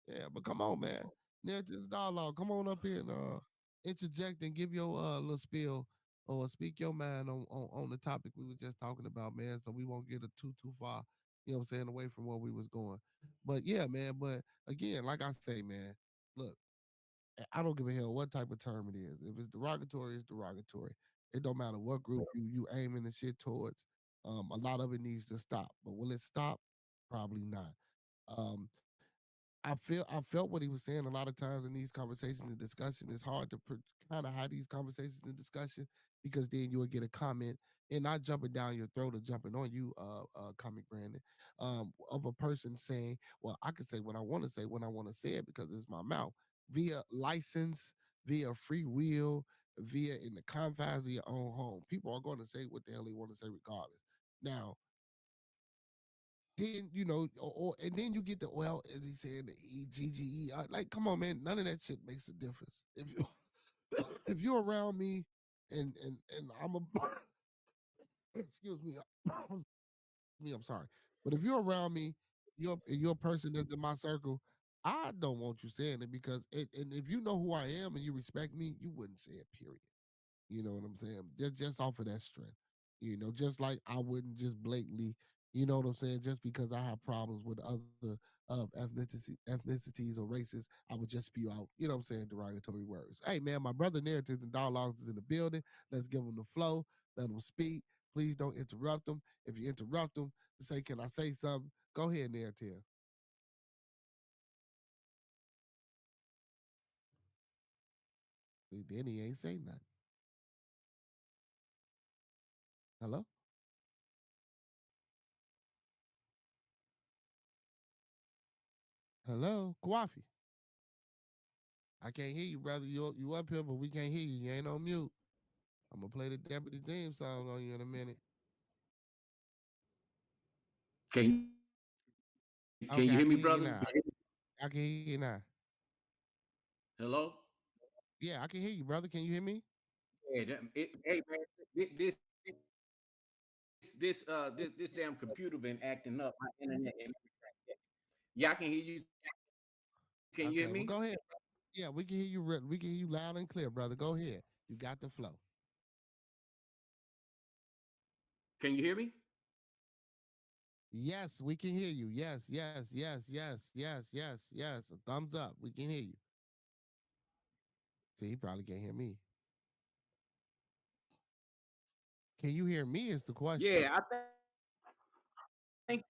Yeah, but come on, man. Narrative dialogue. Come on up here and interject and give your little spiel or speak your mind on the topic we were just talking about, man. So we won't get it too far, you know what I'm saying, away from where we was going. But yeah, man. But again, like I say, man, look, I don't give a hell what type of term it is. If it's derogatory, it's derogatory. It don't matter what group you aiming the shit towards. A lot of it needs to stop. But will it stop? Probably not. Um, I felt what he was saying a lot of times in these conversations and discussion. It's hard to kind of have these conversations and discussion because then you will get a comment and not jumping down your throat or jumping on you, comic Brandon, of a person saying, "Well, I can say what I want to say when I want to say it because it's my mouth via license, via free will, via in the confines of your own home. People are going to say what the hell they want to say regardless. Now, then and then you get the well, as he saying the EGGE. Like, come on, man, none of that shit makes a difference. If you if you're around me, and I'm a excuse me, I'm sorry, but if you're around me, you're a person that's in my circle. I don't want you saying it because and if you know who I am and you respect me, you wouldn't say it. Period. You know what I'm saying? Just off of that strength. Just like I wouldn't just blatantly, you know what I'm saying, just because I have problems with other ethnicities or races, I would just spew out, you know what I'm saying, derogatory words. Hey man, my brother Narratives and Dialogues is in the building. Let's give him the flow. Let him speak. Please don't interrupt him. If you interrupt him, say, can I say something? Go ahead, Narrative. Then he ain't say nothing. Hello? Hello? Kwafi. I can't hear you, brother. You up here, but we can't hear you. You ain't on mute. I'm gonna play the Deputy theme song on you in a minute. Can Okay, you I hear can me, hear you brother? now. I can hear you now. Hello? Yeah, I can hear you, brother. Can you hear me? Yeah, hey man, this this damn computer been acting up. My internet and everything. Yeah, I can hear you. Can you hear Okay, well, me? go ahead. Yeah, we can hear you. We can hear you loud and clear, brother. Go ahead. You got the flow. Can you hear me? Yes, we can hear you. Yes, yes, yes, yes, yes, yes, yes. A thumbs up. We can hear you. See, he probably can't hear me. Can you hear me? Is the question. Yeah,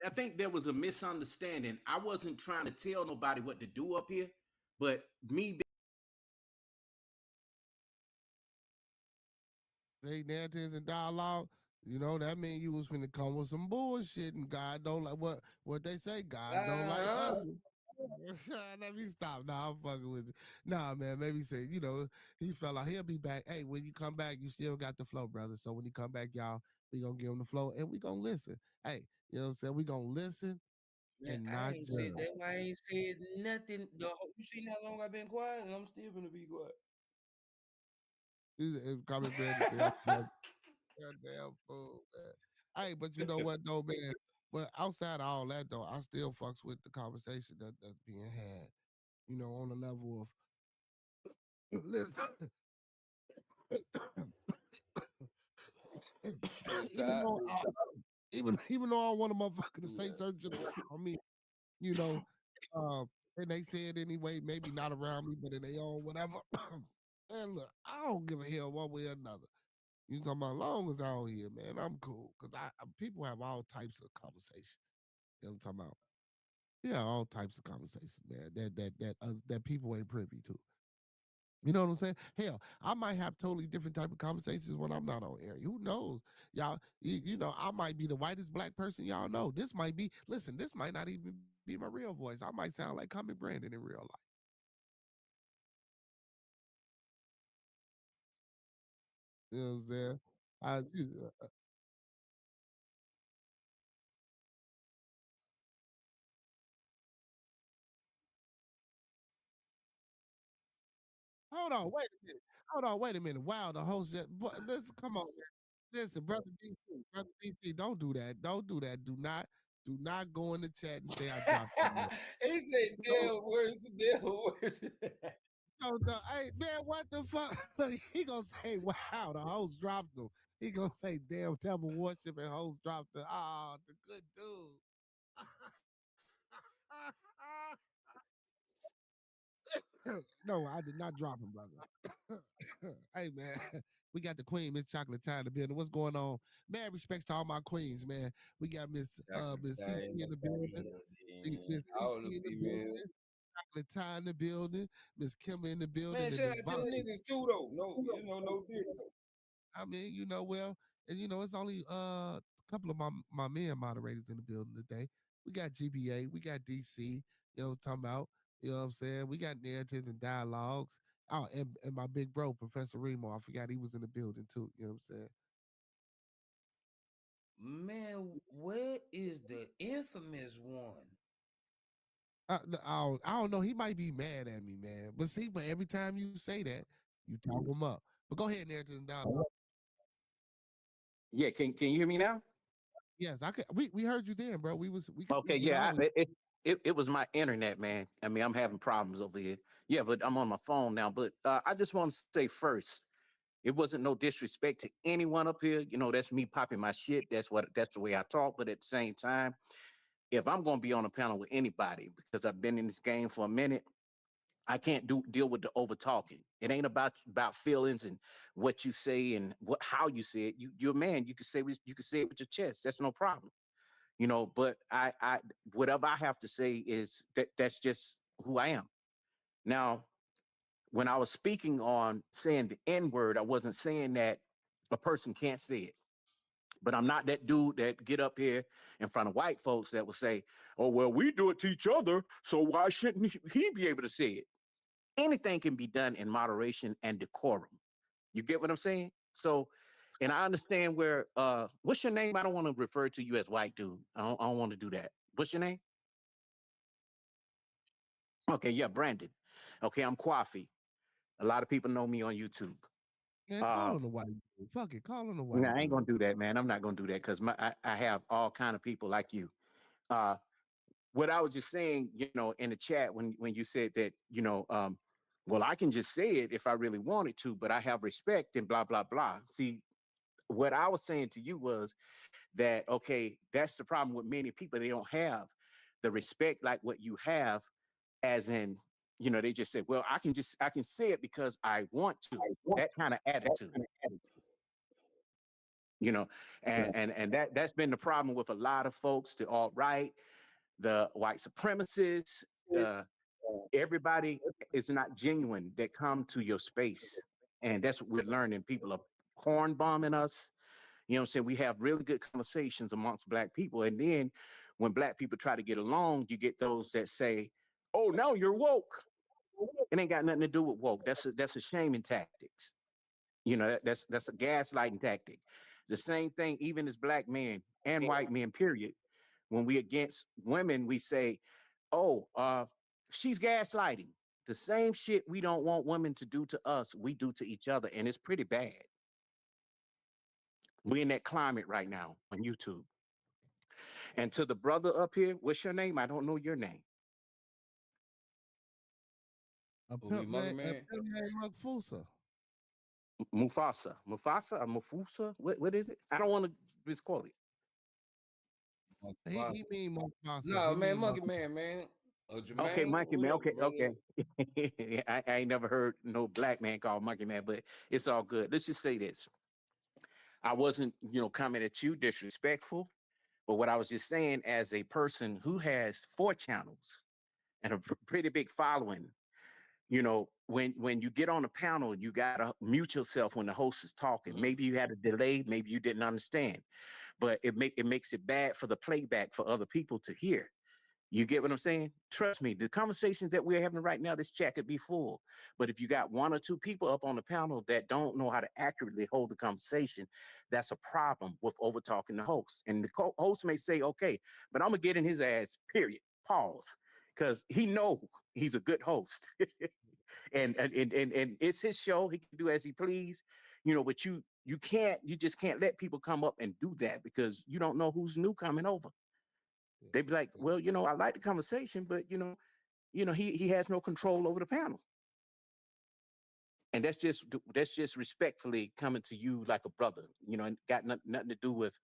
I think there was a misunderstanding. I wasn't trying to tell nobody what to do up here, but me Say narratives and dialogue. You know that mean you was finna come with some bullshit, and God don't like what they say. God don't like Uh-huh. ugly. Let me stop. Nah, I'm fucking with you. Nah, man. Maybe say, he fell out. He'll be back. Hey, when you come back, you still got the flow, brother. So when you come back, y'all, we gonna give him the flow and we gonna listen. Hey, you know what I'm saying? We gonna listen Man, and I not ain't said judge. that. Why I ain't said nothing. You seen how long I've been quiet, and I'm still gonna be quiet. Comment Brandon say, I'm goddamn fool, man. Hey, but you know what though, man? But outside of all that though, I still fucks with the conversation that's being had. On the level of It's even tired. though even though I want a motherfucker to say certain shit around me, you know, and they say it anyway, maybe not around me, but in their own whatever. And look, I don't give a hell one way or another. You talking about long as I don't hear, man, I'm cool. Cause people have all types of conversation. You know what I'm talking about? Yeah, all types of conversations, man. That people ain't privy to. You know what I'm saying? Hell, I might have totally different type of conversations when I'm not on air. Who knows? Y'all, I might be the whitest black person y'all know. This might be, listen, this might not even be my real voice. I might sound like Common Brandon in real life. You know what I'm saying? Hold on, wait a minute. Hold on, wait a minute. Wow, the host just, listen, come on, man. Listen, brother DC, don't do that. Don't do that. Do not go in the chat and say I dropped you, man. He said, Don't "Damn worse, damn worse." no, hey man, what the fuck? Look, he gonna say, "Wow, the host dropped him." He gonna say, "Damn, Temple Worship and host dropped the the good dude." No, I did not drop him, brother. Hey man, we got the queen, Miss Chocolate Tie in the building. What's going on? Mad respects to all my queens, man. We got Miss CP in the building. Miss CP All the in the females. building. Chocolate Tie in the building. Miss Kimber in the building, Man, and shout Miss out to Vonda. the niggas too, though. No, no different. I mean, well, and it's only a couple of my men moderators in the building today. We got GBA, we got DC, what I'm talking about. You know what I'm saying? We got narratives and dialogues. Oh, and my big bro, Professor Remo. I forgot he was in the building too. You know what I'm saying? Man, where is the infamous one? I don't know. He might be mad at me, man. But every time you say that, you talk him up. But go ahead, narrative and dialogue. Yeah, can you hear me now? Yes, I could. We heard you then, bro. Okay, we yeah, always. it was my internet, man. I mean, I'm having problems over here. Yeah, but I'm on my phone now. But I just want to say first, it wasn't no disrespect to anyone up here. That's me popping my shit. That's the way I talk. But at the same time, if I'm gonna be on a panel with anybody, because I've been in this game for a minute, I can't deal with the over talking. It ain't about feelings and what you say and how you say it. You're a man. You can say it with your chest. That's no problem. But I whatever I have to say is that's just who I am. Now, when I was speaking on saying the N word, I wasn't saying that a person can't say it. But I'm not that dude that get up here in front of white folks that will say, "Oh well, we do it to each other, so why shouldn't he be able to say it?" Anything can be done in moderation and decorum. You get what I'm saying? So, and I understand what's your name? I don't want to refer to you as white dude. I don't want to do that. What's your name? Okay, yeah, Brandon. Okay, I'm Kwafi. A lot of people know me on YouTube. Man, call on the white man. Fuck it, call on the white I ain't gonna dude. do that, man. I'm not gonna do that because I have all kind of people like you. Uh, what I was just saying, in the chat when you said that, well, I can just say it if I really wanted to, but I have respect and blah blah blah. See, what I was saying to you was that okay, that's the problem with many people. They don't have the respect like what you have, as in, they just say, well, I can say it because I want to. That kind of attitude, you know, and that's been the problem with a lot of folks, the alt right, the white supremacists, everybody is not genuine that come to your space. And that's what we're learning. People are corn bombing us. You know what I'm saying? We have really good conversations amongst black people. And then when black people try to get along, you get those that say, oh, now you're woke. It ain't got nothing to do with woke. That's a shaming tactics. That's a gaslighting tactic. The same thing, even as black men and white men, period. When we against women, we say, oh, she's gaslighting. The same shit we don't want women to do to us, we do to each other. And it's pretty bad. We're in that climate right now on YouTube. And to the brother up here, what's your name? I don't know your name. A We pimp Monkey named Man. Mufasa. Mufasa. Mufasa or Mufusa? What is it? I don't want to misquote it. He mean Mufasa. No, He man, mean Monkey Man, man. Okay, Jermaine, Monkey Man. Okay, whatever, okay. I ain't never heard no black man called Monkey Man, but it's all good. Let's just say this. I wasn't, coming at you disrespectful, but what I was just saying as a person who has 4 channels and a pretty big following, when you get on a panel, you gotta mute yourself when the host is talking. Maybe you had a delay, maybe you didn't understand, but it makes it bad for the playback for other people to hear. You get what I'm saying? Trust me, the conversations that we're having right now, this chat could be full. But if you got 1 or 2 people up on the panel that don't know how to accurately hold the conversation, that's a problem with over talking the host. And the host may say, okay, but I'm gonna get in his ass, period. Pause. Because he know he's a good host. and it's his show. He can do as he please, but you just can't let people come up and do that because you don't know who's new coming over. They'd be like, well, I like the conversation, but he has no control over the panel. And that's just respectfully coming to you like a brother, and got nothing to do with,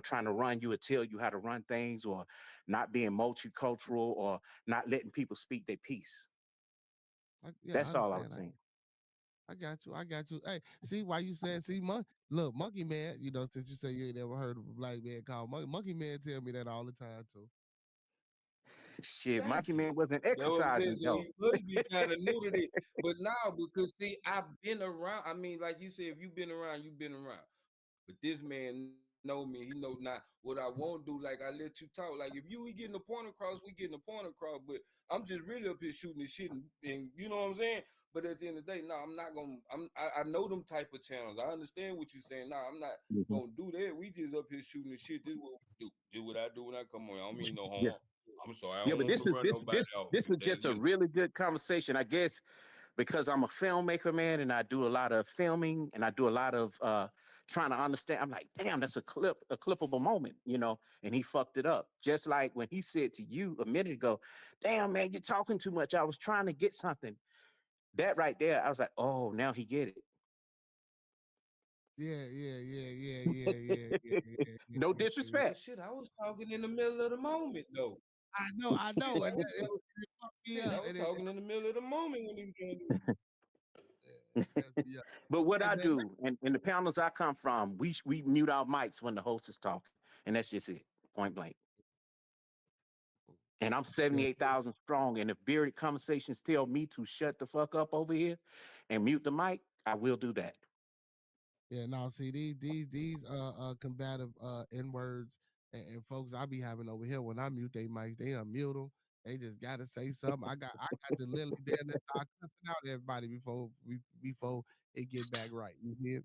trying to run you or tell you how to run things or not being multicultural or not letting people speak their piece. That's all I was saying. I got you. Hey, see why you said, look, Monkey Man, since you say you ain't never heard of a black man called Monkey Man tell me that all the time too. Shit, Monkey Thank Man you. wasn't That's what I'm saying. exercising, So though. he must be kind of new to this. But now, because see, I've been around. I mean, like you said, if you've been around, you've been around. But this man know me. He know not what I won't do. Like I let you talk. Like if we getting the point across, we getting the point across. But I'm just really up here shooting this shit, and you know what I'm saying. But at the end of the day, no, I'm not gonna. I know them type of channels. I understand what you're saying. No, I'm not gonna do that. We just up here shooting this shit. This is what we do. This is what I do when I come on. I don't mean no harm. Yeah. I'm sorry. I Yeah, don't but want to run nobody off. this is just a really good conversation, I guess, because I'm a filmmaker, man, and I do a lot of filming and I do a lot of trying to understand. I'm like, damn, that's a clippable moment, and he fucked it up. Just like when he said to you a minute ago, damn, man, you're talking too much. I was trying to get something. That right there, I was like, oh, now he get it. Yeah. No disrespect. Well, shit, I was talking in the middle of the moment, though. I know. And it fucked me Shit, up. I was talking in the middle of the moment when he was doing Yeah. But what Hey, I man, do, and the panels I come from, we mute our mics when the host is talking, and that's just it, point blank. And I'm 78,000 strong, and if Bearded Conversations tell me to shut the fuck up over here and mute the mic, I will do that. Yeah, no, see these combative N words and folks I be having over here when I mute they mics, they unmute them. They just gotta say something. I got to literally damn near start cussing out everybody before it get back right. You hear?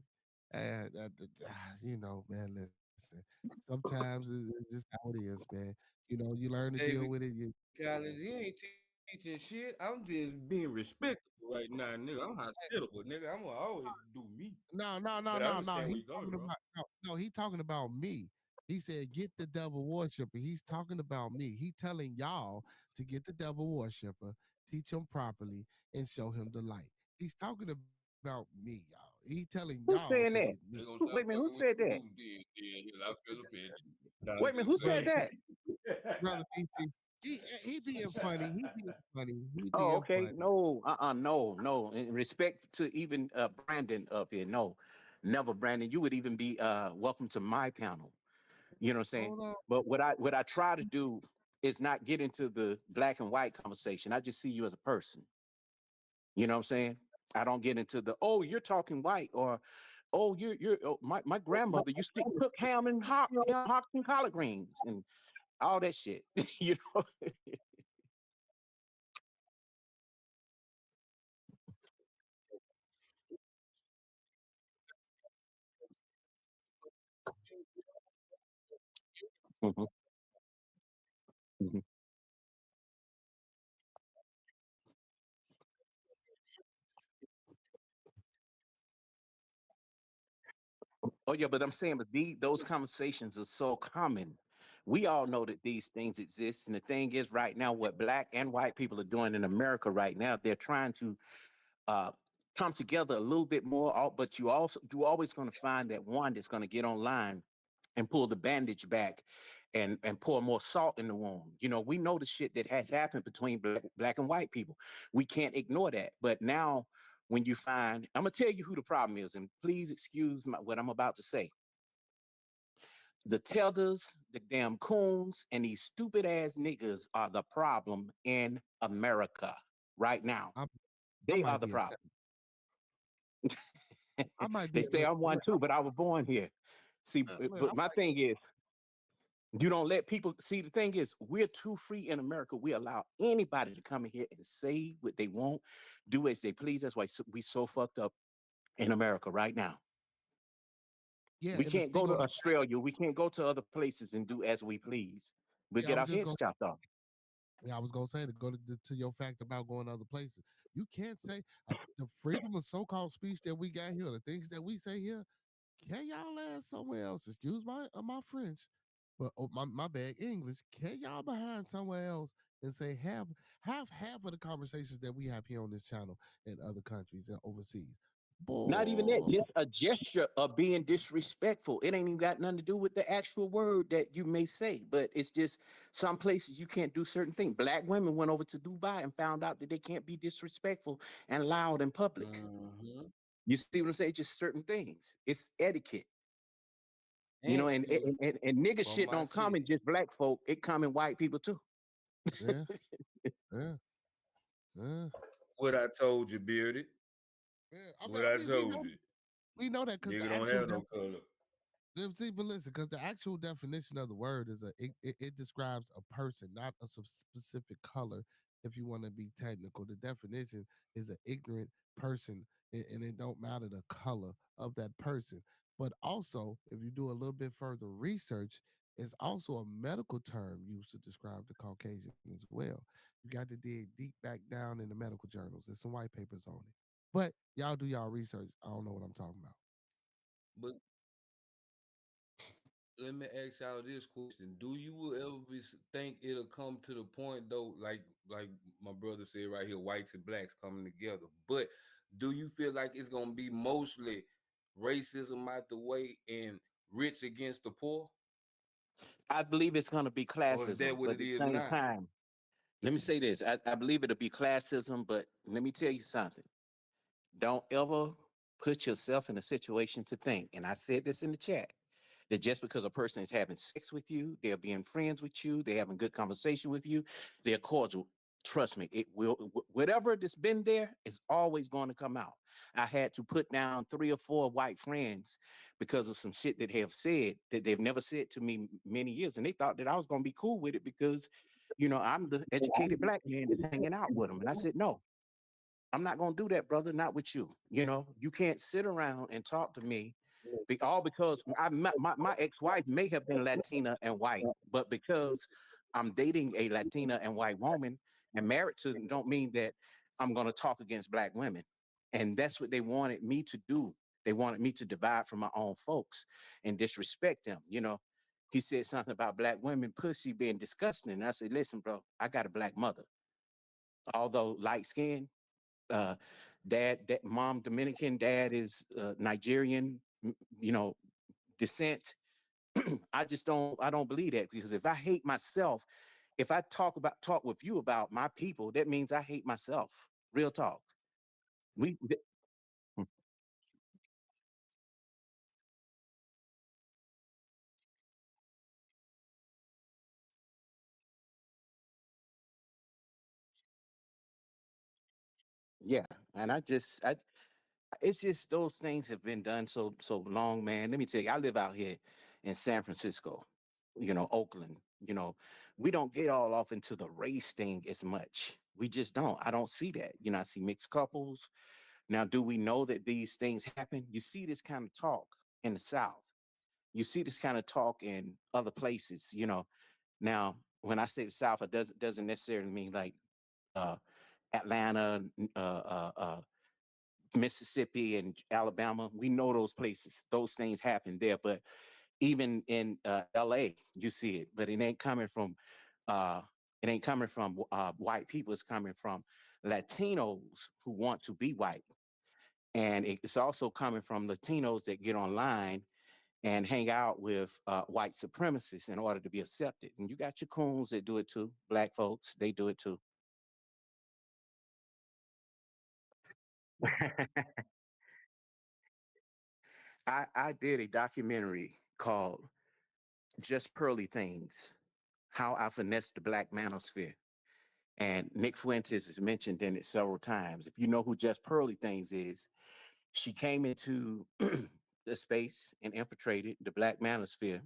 And man, listen. Sometimes it's just how it is, man. You learn to Hey, deal with it. You Collins, you ain't teaching shit. I'm just being respectful right now, nigga. I'm hospitable, nigga. I'm gonna always do me. No. But I He understand where you're talking coming from. about he talking about me. He said, "Get the devil worshiper." He's talking about me. He telling y'all to get the devil worshiper, teach him properly, and show him the light. He's talking about me, y'all. He telling Who's y'all saying to that? get They me, gonna stop Wait a minute, who fucking with said you. that? Yeah, I feel offended. Nah, I'm Wait a minute, just who said playing. that? brother DC. He being funny. He being funny. He Oh, being okay. funny. No, no. In respect to even Brandon up here, no, never, Brandon. You would even be welcome to my panel. You know what I'm saying? Hold on. But what I try to do is not get into the black and white conversation. I just see you as a person. You know what I'm saying? I don't get into the you're talking white or my grandmother used to cook ham and hocks and collard greens and all that shit. You know. Mhm, mhm. Oh yeah, but I'm saying, but those conversations are so common. We all know that these things exist, and the thing is, right now, what black and white people are doing in America right now, they're trying to uh, come together a little bit more. But you always going to find that one that's going to get online and pull the bandage back and pour more salt in the wound. You know, we know the shit that has happened between black and white people. We can't ignore that. But now, when you find, I'm gonna tell you who the problem is, and please excuse what I'm about to say. The tethers, the damn coons, and these stupid ass niggas are the problem in America right now. I, I They are might the be a problem. I might They be say I'm one too, but I was born here. See, look, but my thing is, you don't let people see. The thing is, we're too free in America. We allow anybody to come in here and say what they want, do as they please. That's why we so fucked up in America right now. yeah, We and to can't go speak to on the Australia. We can't go to other places and do as we please. We yeah, I get was our just heads gonna chopped off. yeah, I was gonna say to go to your fact about going other places. You can't say the freedom of so-called speech that we got here, the things that we say here. Can y'all ask somewhere else? Excuse my French, but my bad English. Can y'all behind somewhere else and say half of the conversations that we have here on this channel in other countries and overseas? Not even that, Boy, just a gesture of being disrespectful. It ain't even got nothing to do with the actual word that you may say, but it's just some places you can't do certain things. Black women went over to Dubai and found out that they can't be disrespectful and loud in public. Mm-hmm. You see what I'm saying? Just certain things. It's etiquette, you know, And and nigga from shit my don't come in city. just black folk. It come in white people too. yeah, yeah, yeah, What I told you, Bearded. yeah. What I I mean, told you. we know that because Nigga the don't actual have no color. see, but listen, because the actual definition of the word is it describes a person, not a specific color. If you want to be technical, the definition is an ignorant person, and it don't matter the color of that person. But also, if you do a little bit further research, it's also a medical term used to describe the Caucasian as well. You got to dig deep back down in the medical journals. There's some white papers on it. But y'all do y'all research. I don't know what I'm talking about. But let me ask y'all this question: do you ever think it'll come to the point though, like my brother said right here, whites and blacks coming together? But do you feel like it's gonna be mostly racism out the way and rich against the poor, I believe it's going to be or is that classism, what but it at the is same now? time, let me say this. I believe it'll be classism, but let me tell you something. Don't ever put yourself in a situation to think, and I said this in the chat, that just because a person is having sex with you, they're being friends with you, they're having good conversation with you, they're cordial. Trust me, it will, whatever that's been there is always going to come out. I had to put down 3 or 4 white friends because of some shit that they have said that they've never said to me many years. And they thought that I was going to be cool with it because, you know, I'm the educated black man that's hanging out with them. And I said, no, I'm not going to do that, brother. Not with you. You know, you can't sit around and talk to me all because my ex-wife may have been Latina and white, but because I'm dating a Latina and white woman and married to them, don't mean that I'm going to talk against black women. And that's what they wanted me to do. They wanted me to divide from my own folks and disrespect them. You know, he said something about black women pussy being disgusting. And I said, listen, bro, I got a black mother. Although light skinned, uh, mom Dominican, dad is Nigerian, you know, descent. I don't believe that, because if I hate myself, if I talk with you about my people, that means I hate myself. Real talk. We th- mm, yeah, and I it's just those things have been done so long, man. Let me tell you, I live out here in San Francisco, you know, Oakland. You know, we don't get all off into the race thing as much. We just don't. I don't see that. You know, I see mixed couples. Now, do we know that these things happen? You see this kind of talk in the South. You see this kind of talk in other places. You know, now when I say the South, it doesn't necessarily mean like uh, Atlanta, Mississippi and Alabama. We know those places. Those things happen there. But even in LA, you see it. But uh, it ain't coming from white people. It's coming from Latinos who want to be white. And it's also coming from Latinos that get online and hang out with white supremacists in order to be accepted. And you got your coons that do it too. Black folks, they do it too. I did a documentary called Just Pearly Things, How I Finessed the Black Manosphere. And Nick Fuentes is mentioned in it several times. If you know who Just Pearly Things is, she came into the space and infiltrated the Black Manosphere.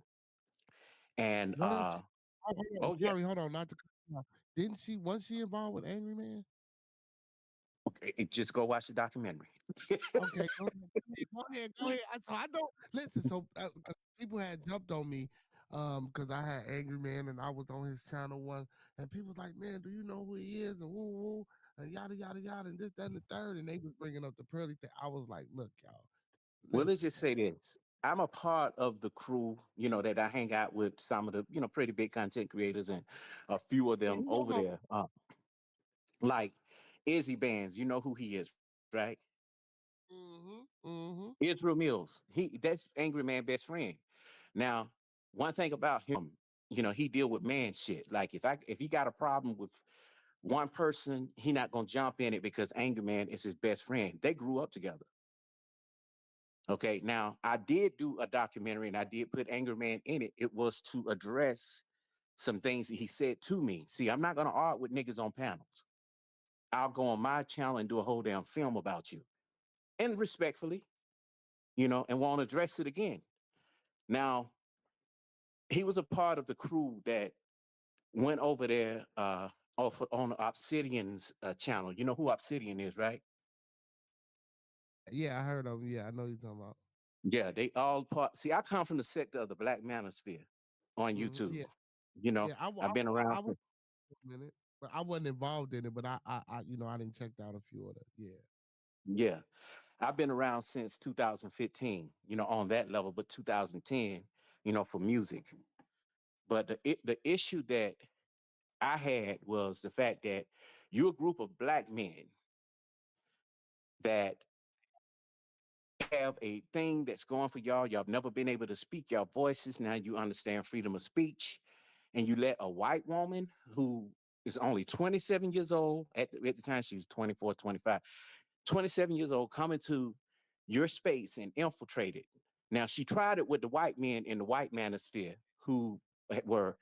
And Wasn't she, oh, hold on, oh yeah, Gary, hold on, not to cut you off. Didn't she? Was she involved with Angry Man? just go watch the documentary. Okay, go ahead, go ahead, go ahead. So I don't listen. So 'cause people had jumped on me, because I had Angry Man and I was on his channel once, and people was like, "Man, do you know who he is?" And woo woo, and yada yada yada, and this, that, and the third, and they was bringing up the pearly thing. I was like, "Look, y'all, Well, let's listen, just say this. I'm a part of the crew, you know, that I hang out with some of the, you know, pretty big content creators and a few of man, them who over am I?" there. Like Izzy Bands, you know who he is, right? Mm-hmm. Mm-hmm. Israel Mills. That's Angry Man best friend. Now, one thing about him, you know, he deal with man shit. Like if he got a problem with one person, he not gonna jump in it because Angry Man is his best friend. They grew up together. Okay. Now I did do a documentary and I did put Angry Man in it. It was to address some things that he said to me. See, I'm not gonna argue with niggas on panels. I'll go on my channel and do a whole damn film about you. And respectfully, you know, and won't address it again. Now, he was a part of the crew that went over there on Obsidian's channel. You know who Obsidian is, right? Yeah, I heard of him. Yeah, I know you're talking about. Yeah, they all part. See, I come from the sector of the Black Manosphere on Mm-hmm. YouTube. Yeah, You know, yeah. I've been around. I was for a minute, but I wasn't involved in it. But I didn't check out a few of the. Yeah. Yeah, I've been around since 2015. You know, on that level, but 2010. You know, for music. But the issue that I had was the fact that you're a group of black men that have a thing that's going for y'all. Y'all have never been able to speak your voices. Now you understand freedom of speech. And you let a white woman who is only 27 years old, at the time she was 24, 25, 27 years old, come into your space and infiltrate it. Now she tried it with the white men in the white manosphere who were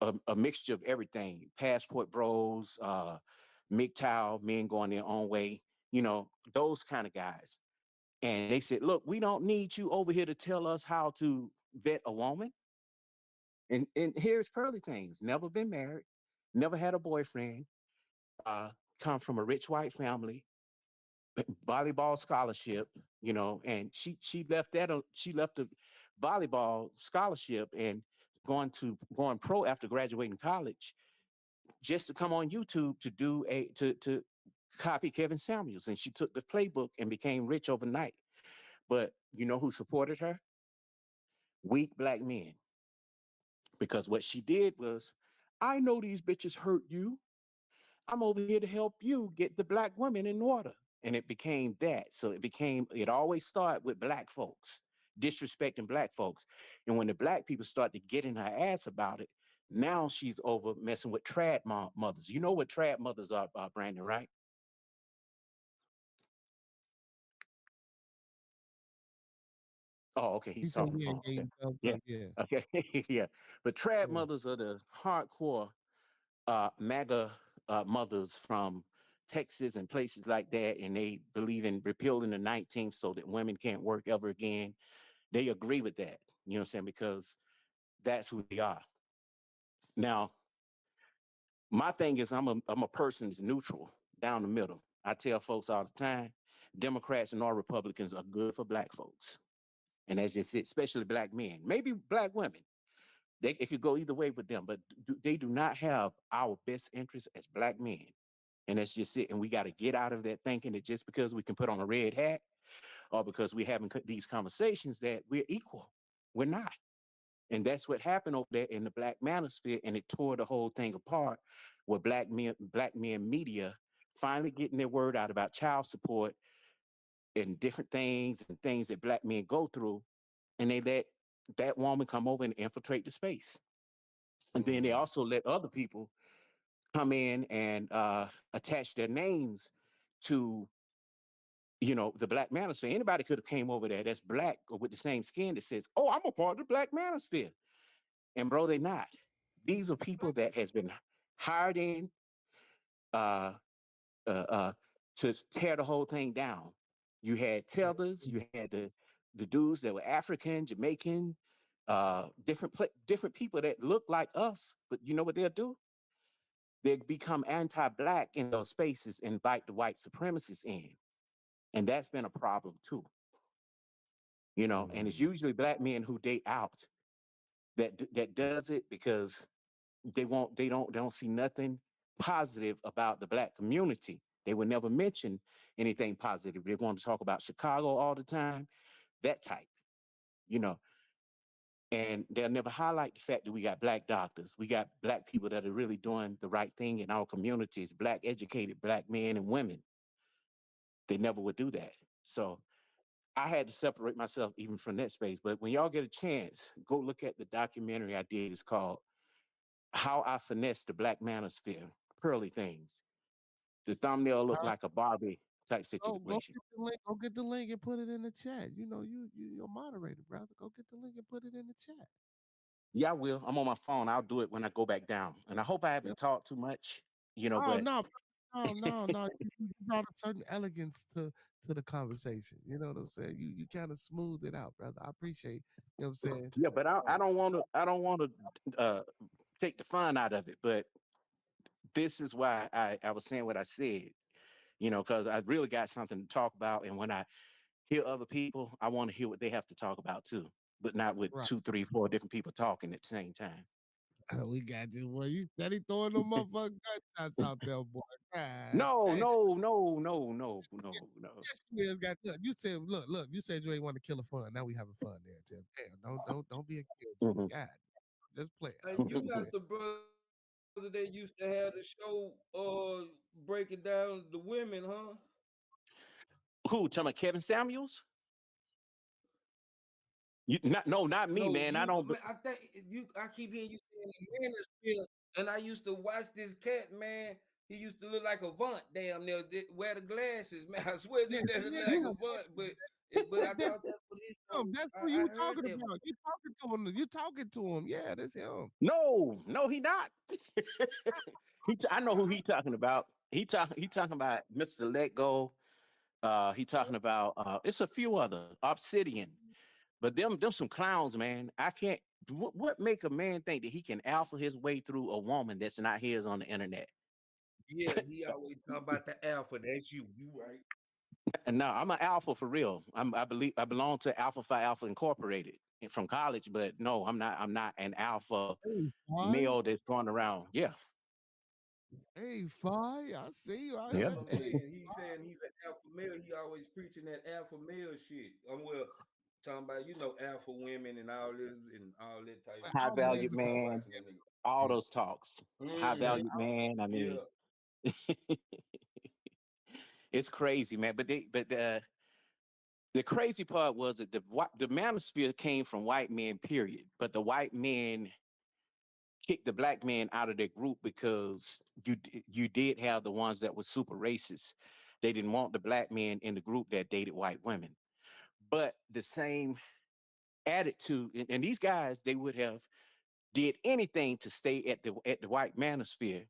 a mixture of everything, passport bros, MGTOW, men going their own way, you know, those kind of guys. And they said, look, we don't need you over here to tell us how to vet a woman. And here's Pearly Things. Never been married, never had a boyfriend, uh, come from a rich white family, volleyball scholarship, you know, and she left she left the volleyball scholarship and going pro after graduating college just to come on YouTube to do to copy Kevin Samuels. And she took the playbook and became rich overnight. But you know who supported her? Weak black men. Because what she did was, I know these bitches hurt you. I'm over here to help you get the black women in order. And it became that. So it always started with black folks, disrespecting black folks. And when the black people start to get in her ass about it, now she's over messing with trad mothers. You know what trad mothers are, Brandon, right? Oh, okay. He He's said, on the yeah, phone. yeah, Okay. you thumbs Yeah. up, yeah. Okay. Yeah. But trad Yeah. mothers are the hardcore MAGA mothers from Texas and places like that, and they believe in repealing the 19th so that women can't work ever again. They agree with that, you know what I'm saying? Because that's who they are. Now, my thing is I'm a person that's neutral, down the middle. I tell folks all the time, Democrats and all Republicans are good for black folks. And that's just it, especially black men, maybe black women. It could go either way with them, but they do not have our best interests as black men. And that's just it. And we got to get out of that thinking that just because we can put on a red hat or because we're having these conversations that we're equal. We're not. And that's what happened over there in the black manosphere. And it tore the whole thing apart with black men media finally getting their word out about child support and different things and things that black men go through. And they let that woman come over and infiltrate the space. And then they also let other people come in and attach their names to, you know, the black manosphere. Anybody could have came over there that's black or with the same skin that says, oh, I'm a part of the black manosphere. And bro, they're not. These are people that has been hired in uh, uh, uh, to tear the whole thing down. You had tellers, you had the dudes that were African, Jamaican, different people that look like us, but you know what they'll do? They become anti-black in those spaces and invite the white supremacists in. And that's been a problem too. You know, and it's usually black men who date out that does it because they don't see nothing positive about the black community. They would never mention anything positive. They want to talk about Chicago all the time, that type, you know. And they'll never highlight the fact that we got black doctors. We got black people that are really doing the right thing in our communities, black educated black men and women. They never would do that. So I had to separate myself even from that space. But when y'all get a chance, go look at the documentary I did. It's called How I Finessed the Black Manosphere, Pearly Things. The thumbnail looked like a Barbie type Go situation. get the link. Go get the link and put it in the chat. You know, you're a moderator, brother. Go get the link and put it in the chat. Yeah, I will. I'm on my phone. I'll do it when I go back down. And I hope I haven't Yep. talked too much, you know, Oh but no, no. You brought a certain elegance to the conversation. You know what I'm saying? You kind of smoothed it out, brother. I appreciate. You know what I'm saying? yeah, but I don't want to take the fun out of it. But this is why I was saying what I said, you know, because I really got something to talk about. And when I hear other people, I want to hear what they have to talk about too, but not with Right. 2, 3, 4 different people talking at the same time. We got you, boy. You steady throwing them motherfucking gunshots out there, boy. God No, damn. no, no, no, no, no, no. Yes, you is, got look. You said, look. You said you ain't want to kill a fun. Now we having fun there, Tim. Damn, don't be a killjoy. Mhm. God, just play it. Hey, I'm you just not playing. the brother that used to have the show breaking down the women, huh? Who? Talking about Kevin Samuels? Not me, No, man. I you don't. man, I think you I keep hearing you saying the man is still, and I used to watch this cat, man. He used to look like a Vaunt damn near wear the glasses, man. I swear Yeah, he looked like a Vaunt, but I that's thought that's what he him. showed. That's who I you heard talking that. about. You talking to him. You talking to him. Yeah, that's him. No, no, he not. I know who he talking about. He talking about Mr. Let Go. He talking about it's a few other Obsidian, but them some clowns, man. I can't. What make a man think that he can alpha his way through a woman that's not his on the internet? Yeah, he always talk about the alpha. That's you. You right. And no, I'm an alpha for real. I belong to Alpha Phi Alpha Incorporated from college, but no, I'm not. I'm not an alpha Hey, why? male that's going around. Yeah, Hey, Fi, I see you out That's Yeah. here. what I'm Hey, saying. He's saying he's an alpha male. He always preaching that alpha male shit. Well, talking about alpha women and all this and all that type well, of High all shit. I men valued just don't started man, watching that nigga. all those talks. High well, valued man. I mean, Yeah. it's crazy, man. But the crazy part was that the manosphere came from white men, period. But the white men kicked the black men out of their group because you did have the ones that were super racist. They didn't want the black men in the group that dated white women. But the same attitude, and these guys, they would have did anything to stay at the white manosphere.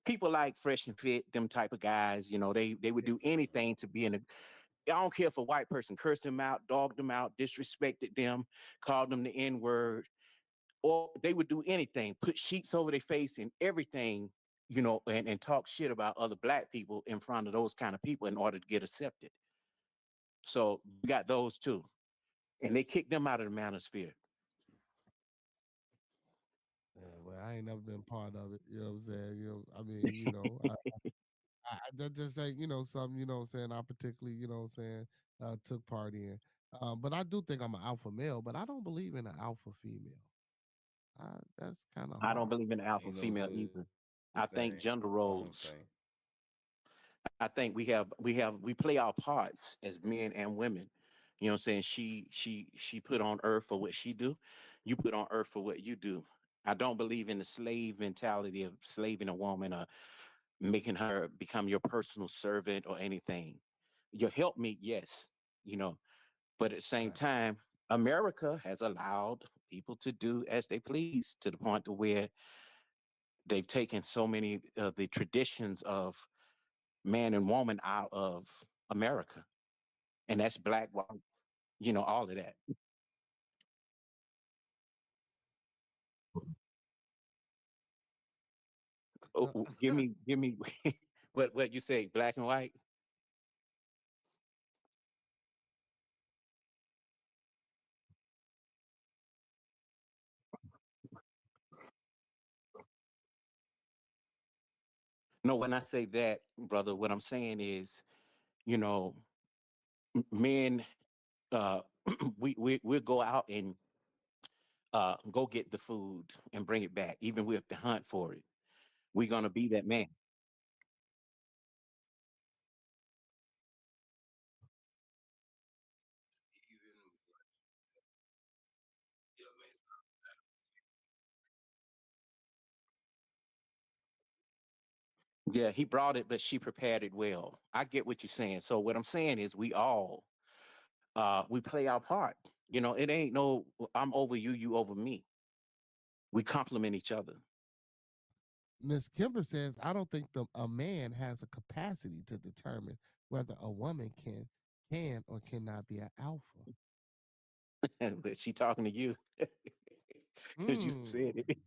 People like Fresh and Fit, them type of guys, they would do anything to be in a. I don't care if a white person cursed them out, dogged them out, disrespected them, called them the N word, or they would do anything, put sheets over their face and everything, and talk shit about other black people in front of those kind of people in order to get accepted. So you got those too, and they kicked them out of the manosphere. yeah, well, I ain't never been part of it. You know what I'm saying? I mean, that just ain't, something, what I'm saying, I particularly, what I'm saying, took part in. But I do think I'm an alpha male, but I don't believe in an alpha female. That's kind of I don't hard. believe in the alpha Ain't no female such either. I think thing. gender I don't roles. think. I think we play our parts as men and women. You know what I'm saying? She put on earth for what she do. You put on earth for what you do. I don't believe in the slave mentality of slaving a woman or making her become your personal servant or anything. Your helpmeet, yes, you know, but at the same Right. time, America has allowed people to do as they please to the point to where they've taken so many of the traditions of man and woman out of America. And that's black, white, all of that. Give me what you say, black and white? No, when I say that, brother, what I'm saying is, you know, men, uh, we'll go out and go get the food and bring it back, even we have to hunt for it. We're gonna be that man. Yeah, he brought it, but she prepared it well. I get what you're saying. So what I'm saying is we all we play our part. It ain't no I'm over you, you over me. We complement each other. Miss Kimber says, I don't think a man has a capacity to determine whether a woman can or cannot be an alpha. But she talking to you because you Mm. said it.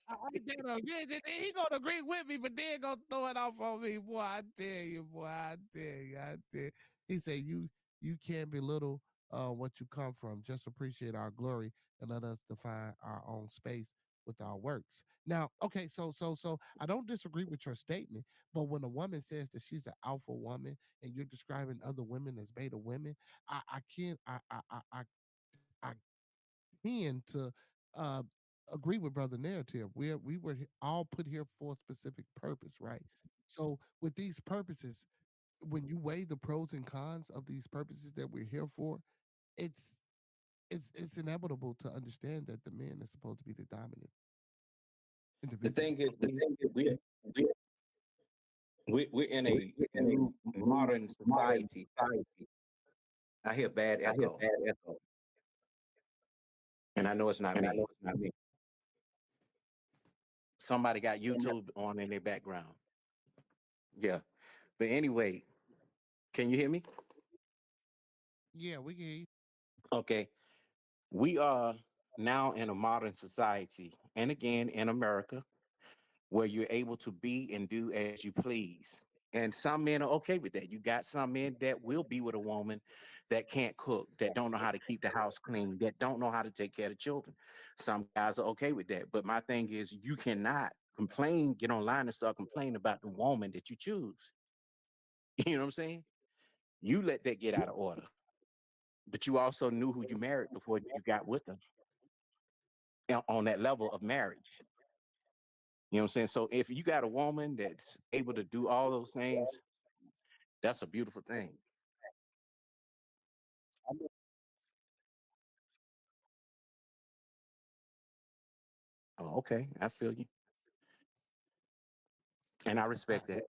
I did a visit. He gonna agree with me, but then gonna throw it off on me, boy. I tell you, boy. I tell you, I tell you. He said, "You can't belittle what you come from. Just appreciate our glory and let us define our own space with our works." Now, okay, so I don't disagree with your statement, but when a woman says that she's an alpha woman and you're describing other women as beta women, I can't I tend to uh, agree with Brother Narrative. We were all put here for a specific purpose, right? So with these purposes, when you weigh the pros and cons of these purposes that we're here for, it's it's inevitable to understand that the man is supposed to be the dominant The individual. thing is, we we're in a new modern society. I hear bad echo, and I know it's not me. Somebody got YouTube on in their background. Yeah, but anyway, can you hear me? Yeah, we can hear you. Okay, we are now in a modern society, and again in America, where you're able to be and do as you please. And some men are okay with that. You got some men that will be with a woman that can't cook, that don't know how to keep the house clean, that don't know how to take care of children. Some guys are okay with that. But my thing is, you cannot complain, get online and start complaining about the woman that you choose. You know what I'm saying? You let that get out of order. But you also knew who you married before you got with them on that level of marriage. You know what I'm saying? So if you got a woman that's able to do all those things, that's a beautiful thing. Oh, okay. I feel you. And I I, respect that.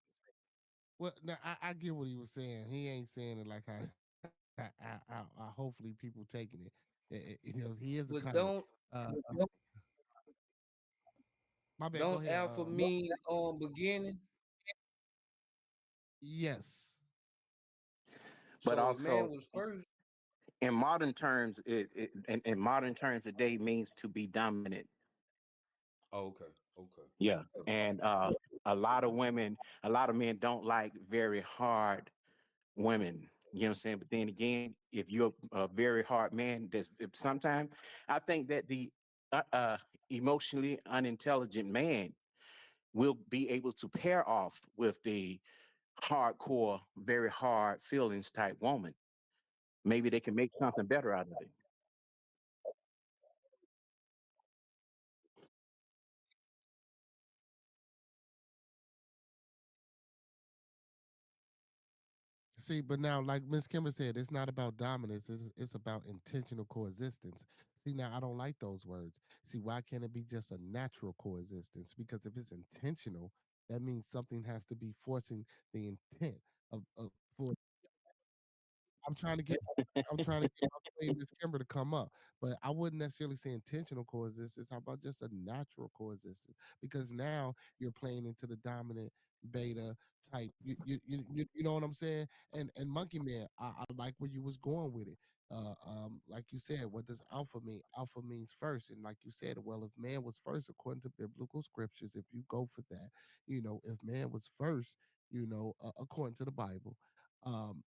well, now I get what he was saying. He ain't saying it like hopefully people taking it. You know, he is a But cutter. don't My bad. Go don't ahead. alpha mean beginning? Yes. But So a man also was first. in modern terms, in modern terms today means to be dominant. Oh, okay, okay. Yeah. And a lot of women, a lot of men don't like very hard women. You know what I'm saying? But then again, if you're a very hard man, there's sometimes I think that the uh, uh, emotionally unintelligent man will be able to pair off with the hardcore, very hard feelings type woman. Maybe they can make something better out of it. See, but now, like Miss Kimber said, it's not about dominance. It's about intentional coexistence. See, now I don't like those words. See, why can't it be just a natural coexistence? Because if it's intentional, that means something has to be forcing the intent of for I'm trying to get I'm trying to get my queen Miss Kimber to come up, but I wouldn't necessarily say intentional coexistence. How about just a natural coexistence? Because now you're playing into the dominant beta type. You know what I'm saying? And Monkey Man, I like where you was going with it. Like you said, what does alpha mean? Alpha means first, and like you said, well, if man was first according to biblical scriptures, if you go for that, if man was first, according to the Bible,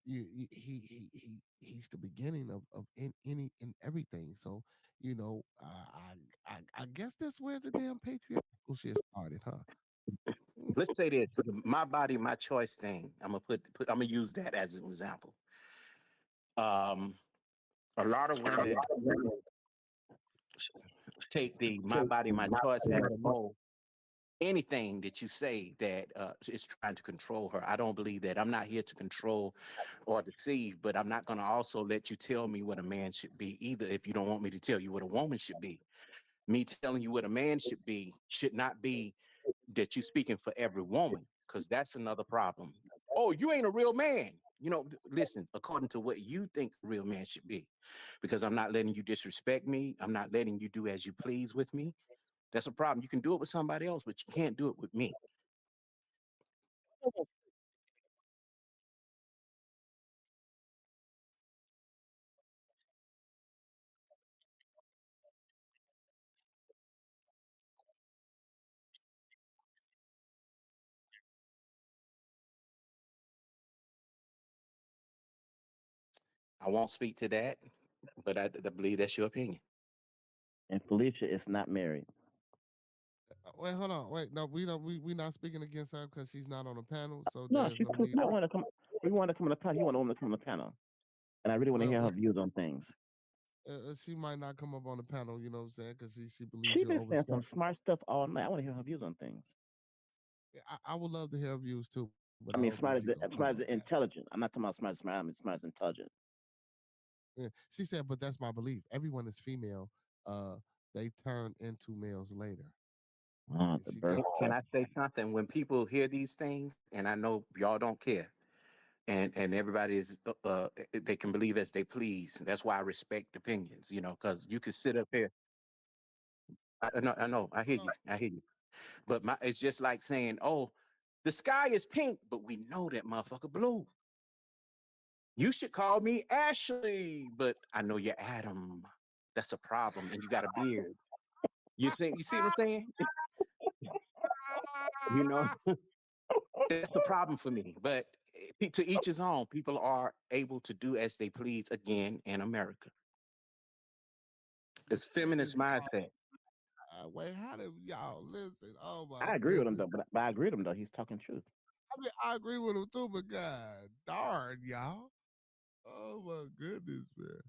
he's the beginning of any and everything. So I guess that's where the damn patriarchal shit started, huh? Let's say this: my body, my choice thing. I'm gonna I'm gonna use that as an example. Um, a lot of women take the my body, my choice as more anything that you say that is trying to control her. I don't believe that. I'm not here to control or deceive, but I'm not going to also let you tell me what a man should be either if you don't want me to tell you what a woman should be. Me telling you what a man should be should not be that you're speaking for every woman, because that's another problem. Oh, you ain't a real man. Listen, according to what you think a real man should be, because I'm not letting you disrespect me. I'm not letting you do as you please with me. That's a problem. You can do it with somebody else, but you can't do it with me. I won't speak to that, but I believe that's your opinion. And Felicia is not married. Wait, hold on. Wait, no, we don't. We not speaking against her because she's not on the panel. So No, there's she's no come. need. I want to come. We want to come on the panel. He want a woman to come on the panel, and I really want to Well, hear her well, views on things. she might not come up on the panel. You know what I'm saying? Because she believes She you're been saying some overstepping. smart stuff all night. I want to hear her views on things. I would love to hear her views too, but I I mean, don't think she's gonna come smart as on the panel. intelligent. I'm not talking about smart as smart. I mean, smart as intelligent. Yeah. She said, but that's my belief. Everyone is female. Uh, they turn into males later. And The she birth. got Can I say something? When people hear these things, and I know y'all don't care, and everybody is they can believe as they please. That's why I respect opinions, because you can sit up here. I know, I hear hold on. you, I hear you. But it's just like saying, "Oh, the sky is pink," but we know that motherfucker blue. You should call me Ashley, but I know you're Adam. That's a problem, and you got a beard. You see what I'm saying? You know, that's a problem for me. But to each his own. People are able to do as they please again in America. It's It- feminist mindset. Wait, how did y'all listen? Oh my I agree with him goodness. though, but I agree with him though. He's talking truth. I mean, I agree with him too, but God darn, y'all. Oh my goodness, man.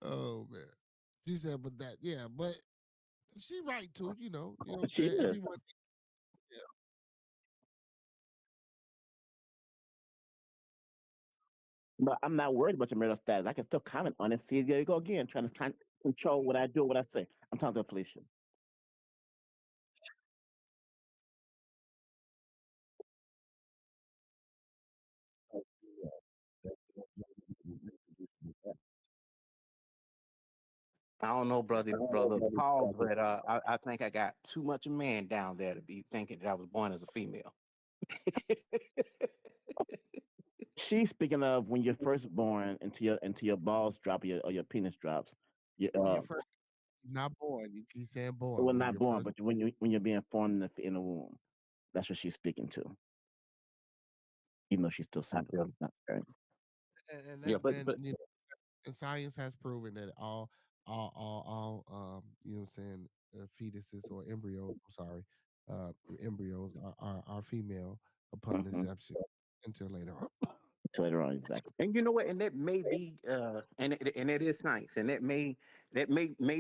Oh man. She said, but that, yeah, but she right too, you know what I'm She saying? is. Everyone, yeah. But I'm not worried about your marital status. I can still comment on it. See, there you go again, trying to control what I do, what I say. I'm talking to Felicia. I don't know, brother Paul, but I think I got too much man down there to be thinking that I was born as a female. She's speaking of when you're first born into your balls drop or your penis drops. You, When you're first not born, you keep saying born. well, When not you're born, first, but when you're being formed in the womb. That's what she's speaking to. Even though she's still I single. feel Not very. and yeah, that's but been, and science has proven that you know what I'm saying, fetuses or embryos, I'm sorry, embryos are female upon Mm-hmm. inception until later on. So later on, exactly. and you know what, and that may be and it is nice, and that may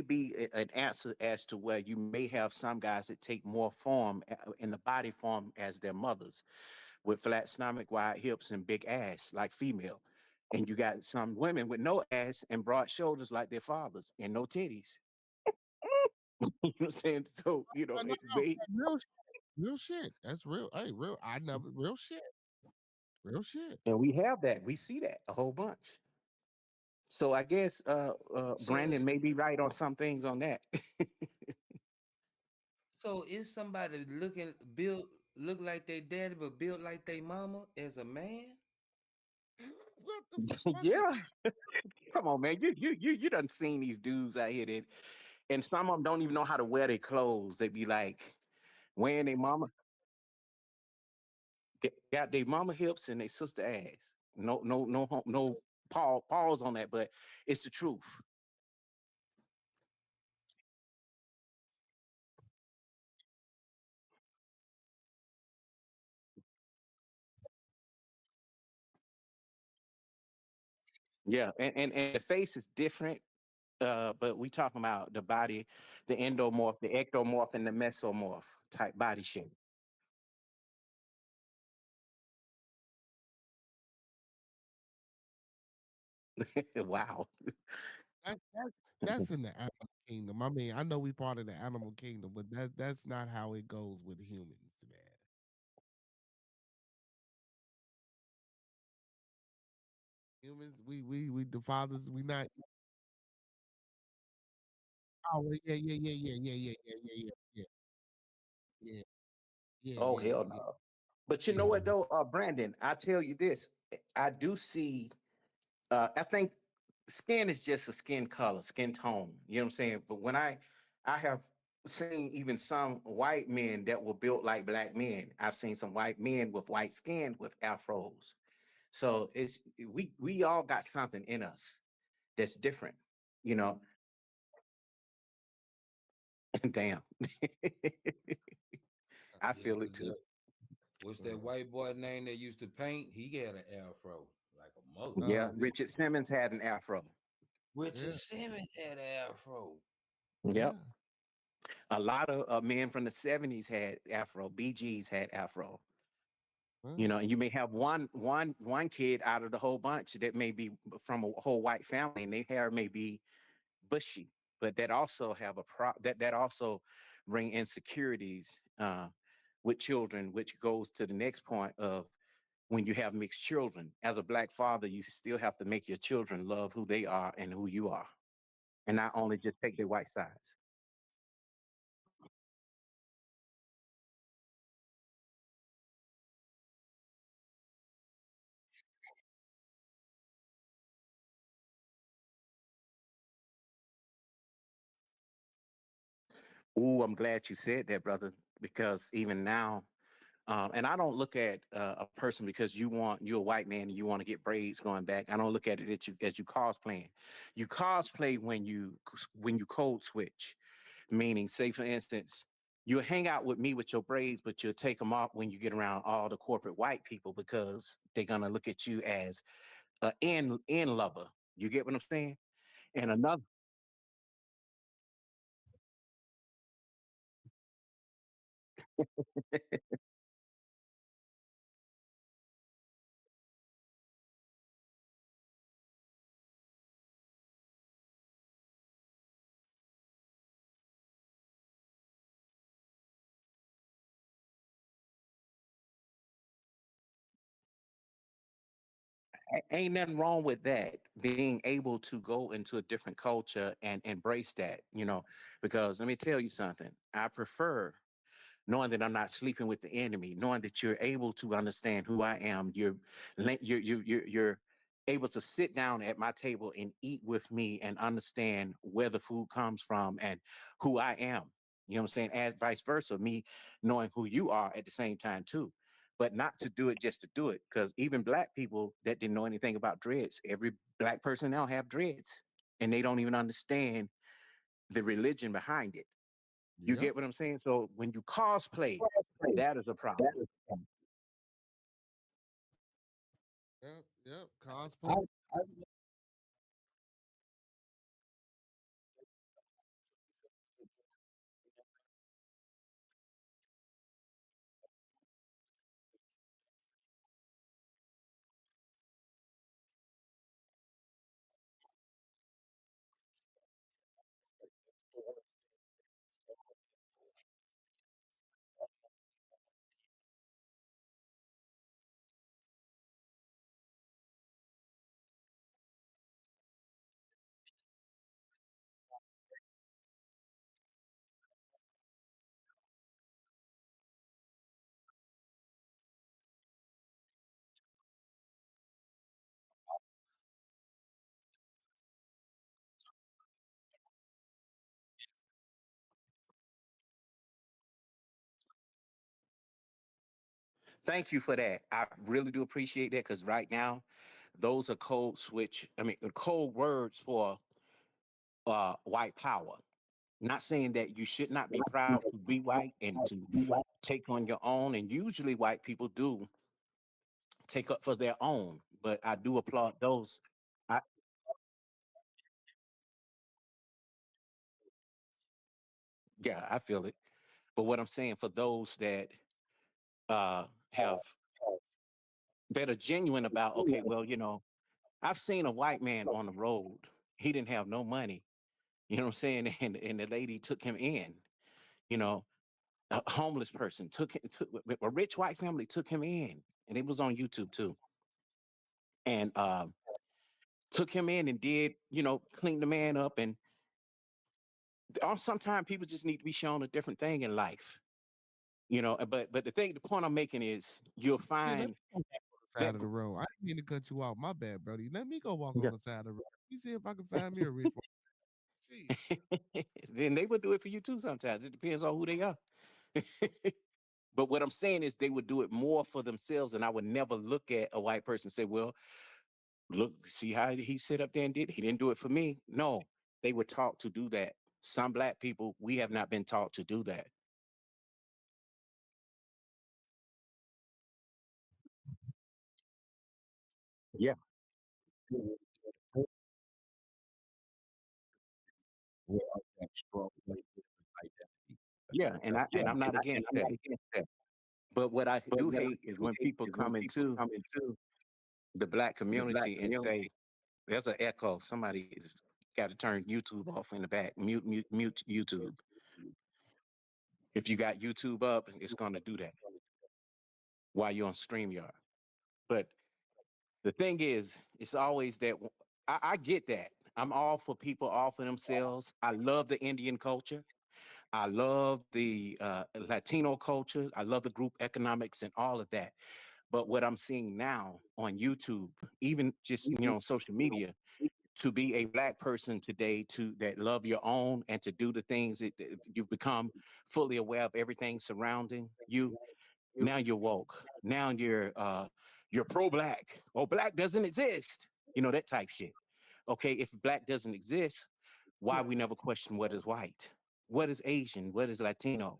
be an answer as to where you may have some guys that take more form in the body form as their mothers, with flat stomach, wide hips, and big ass like female. And you got some women with no ass and broad shoulders like their fathers and no titties. You know what I'm saying? So, No, it no, may, real shit. Real shit. That's real. Hey, real. I never real shit. Real shit. and we have that. We see that a whole bunch. So I guess So Brandon may be right on some things on that. so is somebody looking built look like their daddy but built like their mama as a man? What the fuck? What the Yeah. Come on, man. You done seen these dudes out here that, and some of them don't even know how to wear their clothes. They be like wearing their mama, got their mama hips and their sister ass. No pause on that, but it's the truth. Yeah, and the face is different. But we talking about the body, the endomorph, the ectomorph, and the mesomorph type body shape. Wow. that's in the animal kingdom. I mean, I know we part of the animal kingdom, but that's not how it goes with humans, man. Humans, we the fathers, we not. Oh well, yeah, yeah, yeah, yeah, yeah, yeah, yeah, yeah, yeah, yeah, yeah, Oh yeah, hell yeah, no. But you yeah, know what yeah. though, Brandon, I tell you this, I do see. I think skin is just a skin color, skin tone. You know what I'm saying? But when I have seen even some white men that were built like black men. I've seen some white men with white skin with afros. So we all got something in us that's different. You know, damn. I Yeah, feel it cause too. what's that white boy name that used to paint? He got an afro like a mother. Yeah, Yeah, Richard Simmons had an afro. Richard yeah, Simmons had an afro. Yep. yeah. A lot of men from the 70s had afro. BGs had afro. Yeah. And you may have one kid out of the whole bunch that may be from a whole white family, and their hair may be bushy, but that also have that also bring insecurities with children, which goes to the next point of when you have mixed children. As a black father, you still have to make your children love who they are and who you are, and not only just take their white sides. Ooh, I'm glad you said that, brother, because even now, and I don't look at a person because you're a white man and you want to get braids going back. I don't look at it as you cosplaying. You cosplay when you code switch, Meaning, say for instance, you'll hang out with me with your braids, but you'll take them off when you get around all the corporate white people because they're gonna look at you as a in lover. You get what I'm saying? And another ain't nothing wrong with that. Being able to go into a different culture and embrace that, because let me tell you something. I prefer knowing that I'm not sleeping with the enemy, knowing that you're able to understand who I am. You're able to sit down at my table and eat with me and understand where the food comes from and who I am. You know what I'm saying? As vice versa, me knowing who you are at the same time too. But not to do it just to do it, because even black people that didn't know anything about dreads, every black person now have dreads, and they don't even understand the religion behind it. You Yep. get what I'm saying? So when you cosplay, that is a problem. Yep. Yep. I, Cosplay. I Thank you for that. I really do appreciate that because right now, those are code switch. I mean, code words for white power. Not saying that you should not be proud to be white and to take on your own. And usually, white people do take up for their own. But I do applaud those. I, yeah, I feel it. But what I'm saying for those that have that are genuine about, okay, well, I've seen a white man on the road. He didn't have no money. You know what I'm saying? And the lady took him in. You know, a homeless person took a rich white family took him in, and it was on YouTube too. And took him in and did clean the man up. And sometimes people just need to be shown a different thing in life. But the point I'm making is you'll Yeah, let me find go walk on the that. side of the road. I didn't mean to cut you off. My bad, Brody. Let me go walk Yeah. on the side of the road. Let me see if I can find me a rich one. See. Then they would do it for you too sometimes. It depends on who they are. But what I'm saying is they would do it more for themselves, and I would never look at a white person and say, "Well, look, see how he sit up there and did. He didn't do it for me." No, they were taught to do that. Some black people, we have not been taught to do that. Yeah, we're of that strong white identity. yeah, and I Yeah, and I'm not and against I'm not that. against that. But what I But do what I hate is do when hate people is when come people into come into the black the black community and say, community. "There's an echo. Somebody's got to turn YouTube off in the back. Mute YouTube. If you got YouTube up, it's going to do that while you're on StreamYard." But the thing is, it's always that I get that. I'm all for people all for themselves. I love the Indian culture. I love the Latino culture. I love the group economics and all of that. But what I'm seeing now on YouTube, even just social media, to be a black person today, to that love your own and to do the things that you've become fully aware of everything surrounding you. Now you're woke. Now you're pro-black. Oh, black doesn't exist. That type shit. Okay, if black doesn't exist, why we never question what is white? What is Asian? What is Latino?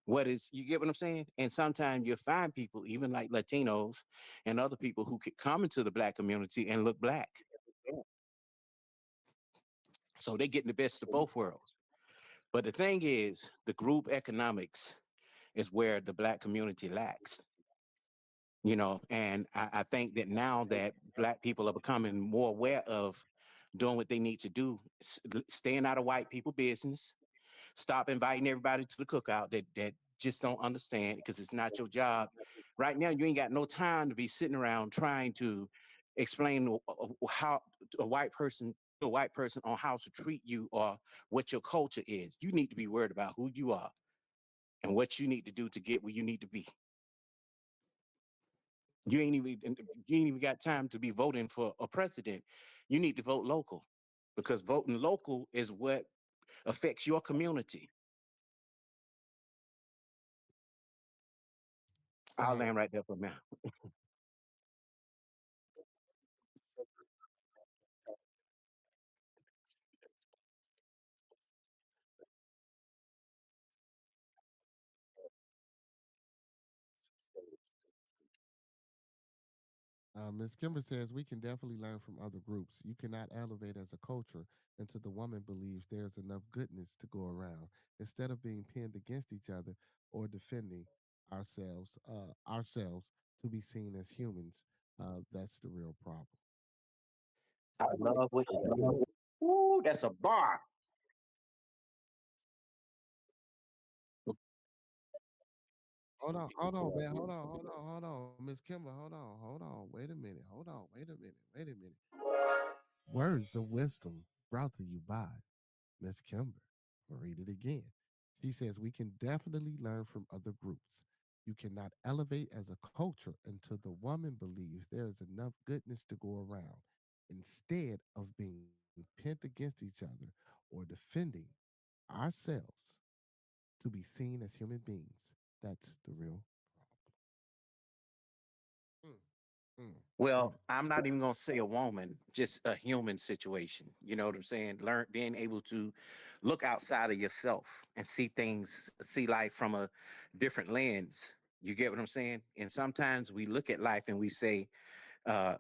What is, you get what I'm saying? And sometimes you'll find people, even like Latinos and other people, who could come into the black community and look black. So they're getting the best of both worlds. But the thing is, the group economics is where the black community lacks. And I think that now that black people are becoming more aware of doing what they need to do, staying out of white people business, stop inviting everybody to the cookout that just don't understand, because it's not your job. Right now, you ain't got no time to be sitting around trying to explain how a white person to a white person on how to treat you or what your culture is. You need to be worried about who you are and what you need to do to get where you need to be. You ain't even got time to be voting for a president. You need to vote local, because voting local is what affects your community. I'll So land right there for now. Ms. Kimber says we can definitely learn from other groups. You cannot elevate as a culture until the woman believes there's enough goodness to go around, instead of being pinned against each other or defending ourselves to be seen as humans. That's the real problem. I love what you do. Ooh, that's a bar. Hold on, man. Hold on. Miss Kimber, hold on. Wait a minute. Wait a minute. Words of wisdom brought to you by Miss Kimber. I'll read it again. She says we can definitely learn from other groups. You cannot elevate as a culture until the woman believes there is enough goodness to go around, instead of being pent against each other or defending ourselves to be seen as human beings. That's the real problem. Mm. Well, I'm not even gonna say a woman, just a human situation. You know what I'm saying? Learn being able to look outside of yourself and see things, see life from a different lens. You get what I'm saying? And sometimes we look at life and we say, uh,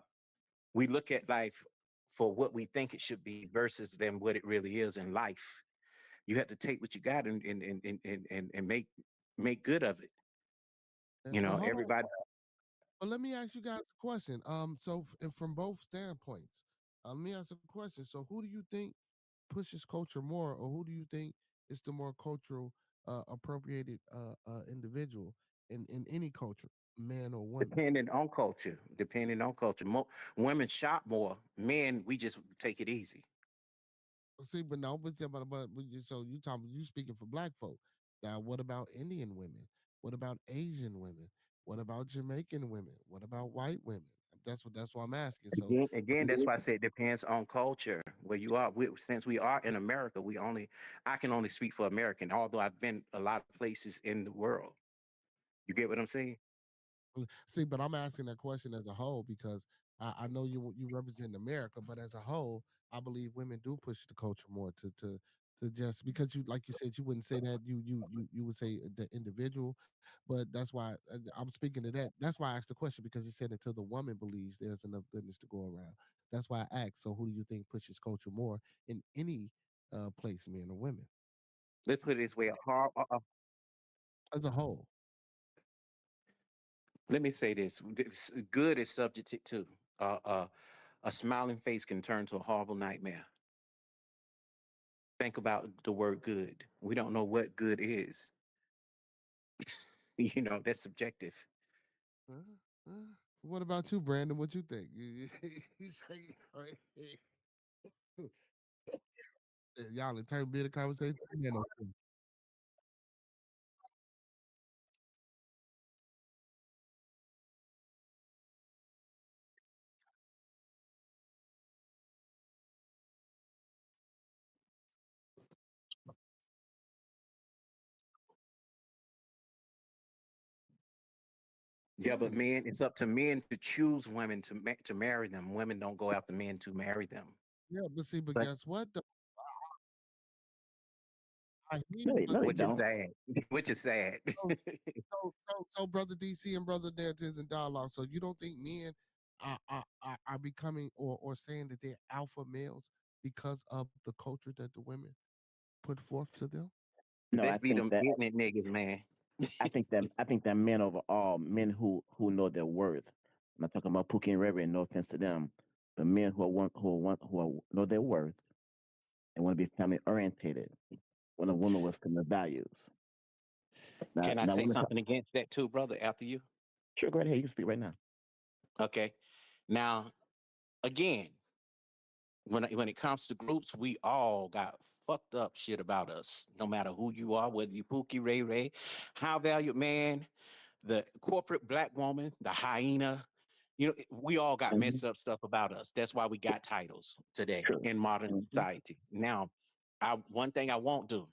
we look at life for what we think it should be versus than what it really is in life. You have to take what you got and make good of it. But hold on. Everybody. But let me ask you guys a question. And from both standpoints, let me ask a question. So, who do you think pushes culture more, or who do you think is the more cultural appropriated individual in any culture, man or woman? Depending on culture. Women shop more. Men, we just take it easy. See, but no, so you speaking for black folk. Now, what about Indian women? What about Asian women? What about Jamaican women? What about white women? That's what I'm asking. So, Again, that's why I say it depends on culture. Where you are, since we are in America, I can only speak for American. Although I've been a lot of places in the world. You get what I'm saying? see, but I'm asking that question as a whole because I know you represent America, but as a whole, I believe women do push the culture more to just because you like you said you wouldn't say that you would say the individual, but that's why I'm speaking to that. That's why I asked the question because it said until the woman believes there's enough goodness to go around. That's why I asked. So who do you think pushes culture more in any place, men or women, Let's put it this way: as a whole? let me say this: good is subject to uh, uh, a smiling face can turn to a horrible nightmare. Think about the word good. We don't know what good is. That's subjective. Uh, uh, what about you, Brandon? What you think? You say, y'all in turn be the conversation. Yeah, but Mm. men, it's up to men to choose women to marry them. Women don't go after men to marry them. Yeah, but see, but But guess what? Though? I hear No, you, they, but no, they which is don't. sad. Which is sad. so brother DC and brother Narratives and Dialogue. So you don't think men are becoming or saying that they're alpha males because of the culture that the women put forth to them? No, Let's be them ignorant niggas, man. I think that men overall, men who know their worth. I'm not talking about Pookie and Ray Ray, no offense to them, but men know their worth and want to be family orientated. When a woman with similar values. Can I say women something against that too, brother? After you, sure, go ahead. You can speak right now. okay. Now, again, when it comes to groups, we all got fucked up shit about us. No matter who you are, whether you Pookie, Ray Ray, How Valued Man, the corporate black woman, the hyena. You know, we all got Mhm. messed up stuff about us. That's why we got titles today True. in modern Mhm. society. Now, one thing I won't do,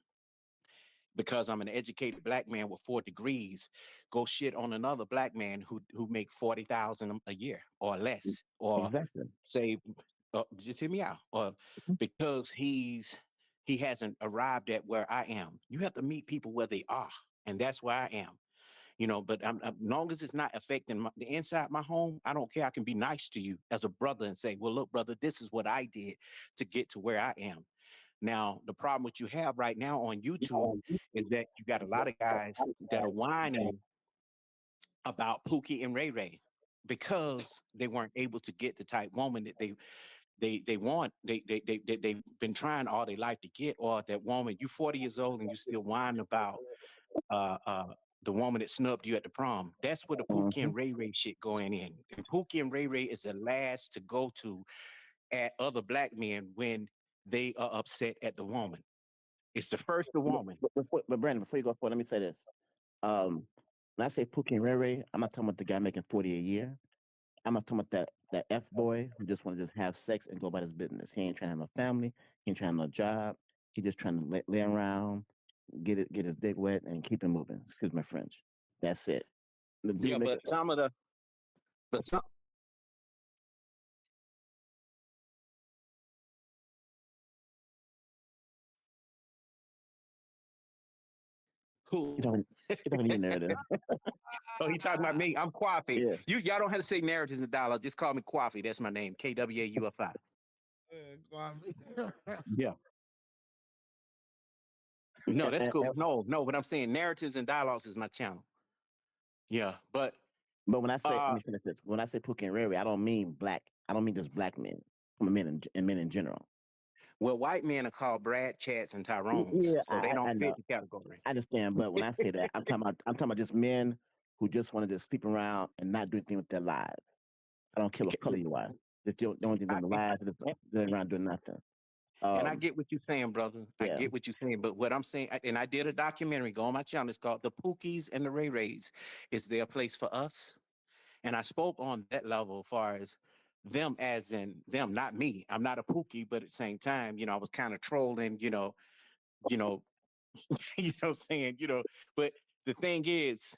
because I'm an educated black man with 4 degrees, go shit on another black man who make 40,000 a year or less, or Exactly. say, just hear me out, or Mhm. because he hasn't arrived at where I am. You have to meet people where they are, and that's where I am. You know, but as long as it's not affecting the inside my home, I don't care. I can be nice to you as a brother and say, well, look, brother, this is what I did to get to where I am. Now, the problem what you have right now on YouTube is that you got a lot of guys that are whining about Pookie and Ray Ray because they weren't able to get the type woman that they want. They've been trying all their life to get, or that woman. You 40 years old and you still whining about uh, uh, the woman that snubbed you at the prom. That's where the Pookie Mhm. and Ray Ray shit going in. And Pookie and Ray Ray is the last to go to at other black men when they are upset at the woman. It's the first the woman. But Brandon, before you go forward, let me say this. Um, when I say Pookie and Ray Ray, I'm not talking about the guy making 40 a year. I'm not talking about that F boy who just want to just have sex and go about his business. He ain't trying to have no family. He ain't trying to have no job. He just trying to lay around, get his dick wet, and keep it moving. Excuse my French. That's it. The Yeah, dude make but it. some of the but some He who? talking, he talking to you, narrative. Oh, he talking about me. I'm Kwafi. Yeah. Y'all don't have to say narratives and dialogue. Just call me Kwafi. That's my name. KWAUFI. Yeah. No, that's cool. No, but I'm saying narratives and dialogues is my channel. Yeah, but But when I say, let uh me finish this. When I say Pookie and Ray Ray, I don't mean black. I don't mean just black men. I mean men in general. well, white men are called Brad, Chats, and Tyrones, Yeah, so they don't I know. fit the category. I understand, but when I say that, I'm talking about just men who just want to just sleep around and not do anything with their lives. I don't care what color you are. Just don't do I, their lives, just going around doing nothing. and I get what you're saying, brother. I Yeah. get what you're saying. But what I'm saying, and I did a documentary, go on my channel. It's called The Pookies and the Ray Rays. Is there a place for us? And I spoke on that level as far as them, as in them, not me. I'm not a Pookie, but at the same time, I was kind of trolling, you know, saying, but the thing is,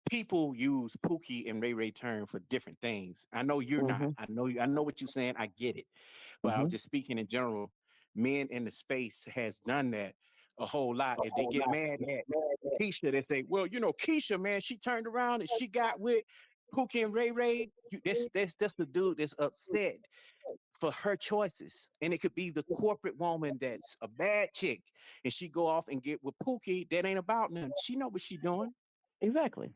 people use Pookie and Ray Ray term for different things. I know you're not. Mm-hmm. I know what you're saying. I get it. But I Mm-hmm. was just speaking in general. Men in the space has done that a whole lot. If they get mad at Keisha, they say, well, Keisha, man, she turned around and she got with Pookie and Ray Ray. That's the dude that's upset for her choices. And it could be the corporate woman that's a bad chick and she go off and get with Pookie. That ain't about nothing. She know what she doing. Exactly.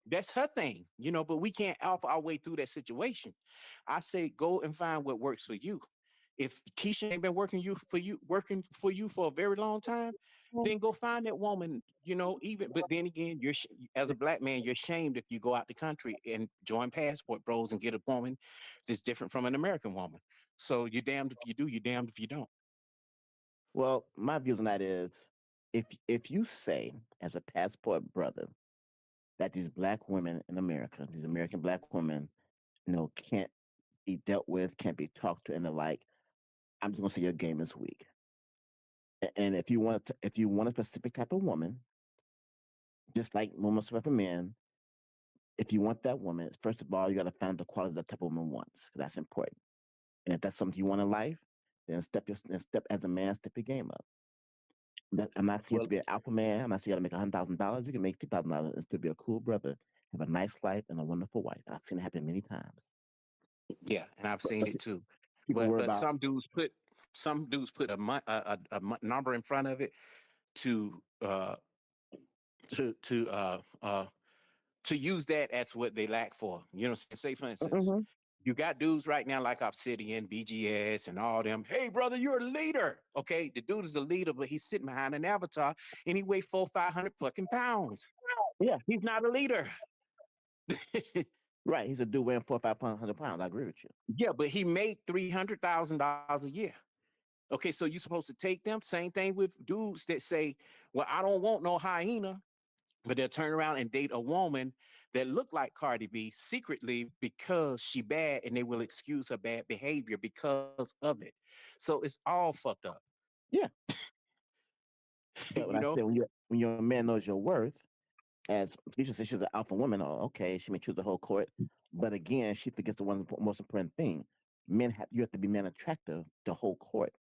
That's her thing, but we can't alpha our way through that situation. I say go and find what works for you. If Keisha ain't been working for you for a very long time, then go find that woman, even, but then again, as a black man, you're shamed if you go out the country and join Passport Bros and get a woman that's different from an American woman. So you're damned if you do, you're damned if you don't. Well, my views on that is, if you say as a passport brother that these black women in America, these American black women, can't be dealt with, can't be talked to, and the like, I'm just gonna say your game is weak. And if you want a specific type of woman, just like women for men, if you want that woman, first of all, you got to find the qualities that type of woman wants, 'cause that's important. And if that's something you want in life, then step as a man, step your game up. I'm not saying Well, to be an alpha man. I'm not saying you got to make $100,000. You can make $50,000 and still be a cool brother, have a nice life, and a wonderful wife. I've seen it happen many times. yeah, and I've seen it too. People worry But about. some dudes put number in front of it to to to uh uh to use that as what they lack for. You know, say for instance, Mm-hmm. you got dudes right now like Obsidian, BGS, and all them. Hey, brother, you're a leader. Okay, the dude is a leader, but he's sitting behind an avatar and he weighs 500 fucking pounds. Yeah, He's not a leader. right. He's a dude weighing 400 or 500 pounds. I agree with you. Yeah, but he made $300,000 a year. Okay, so you're supposed to take them. Same thing with dudes that say, "Well, I don't want no hyena," but they'll turn around and date a woman that look like Cardi B secretly because she bad, and they will excuse her bad behavior because of it. So it's all fucked up. Yeah. But when You I know? say when your man knows your worth, as Felicia said, she's an alpha woman. Oh, okay, she may choose the whole court, but again, she forgets the most important thing. You have to be man attractive to hold court.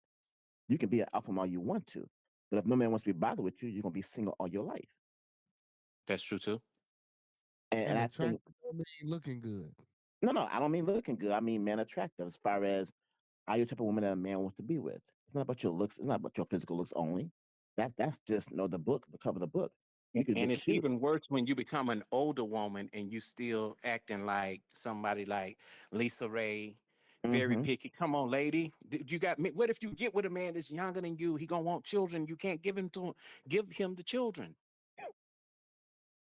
You can be an alpha all you want to, but if no man wants to be bothered with you, you're gonna be single all your life. That's true too. And And I think attractive don't mean looking good. no, I don't mean looking good. I mean man attractive. As far as are you the type of woman that a man wants to be with? It's not about your looks. It's not about your physical looks only. That's just the book, the cover of the book. You could be And it's cute. even worse when you become an older woman and you still acting like somebody like Lisa Ray, very Hmm. picky. Come on, lady. You got me. What if you get with a man that's younger than you? He gonna want children. You can't give him the children.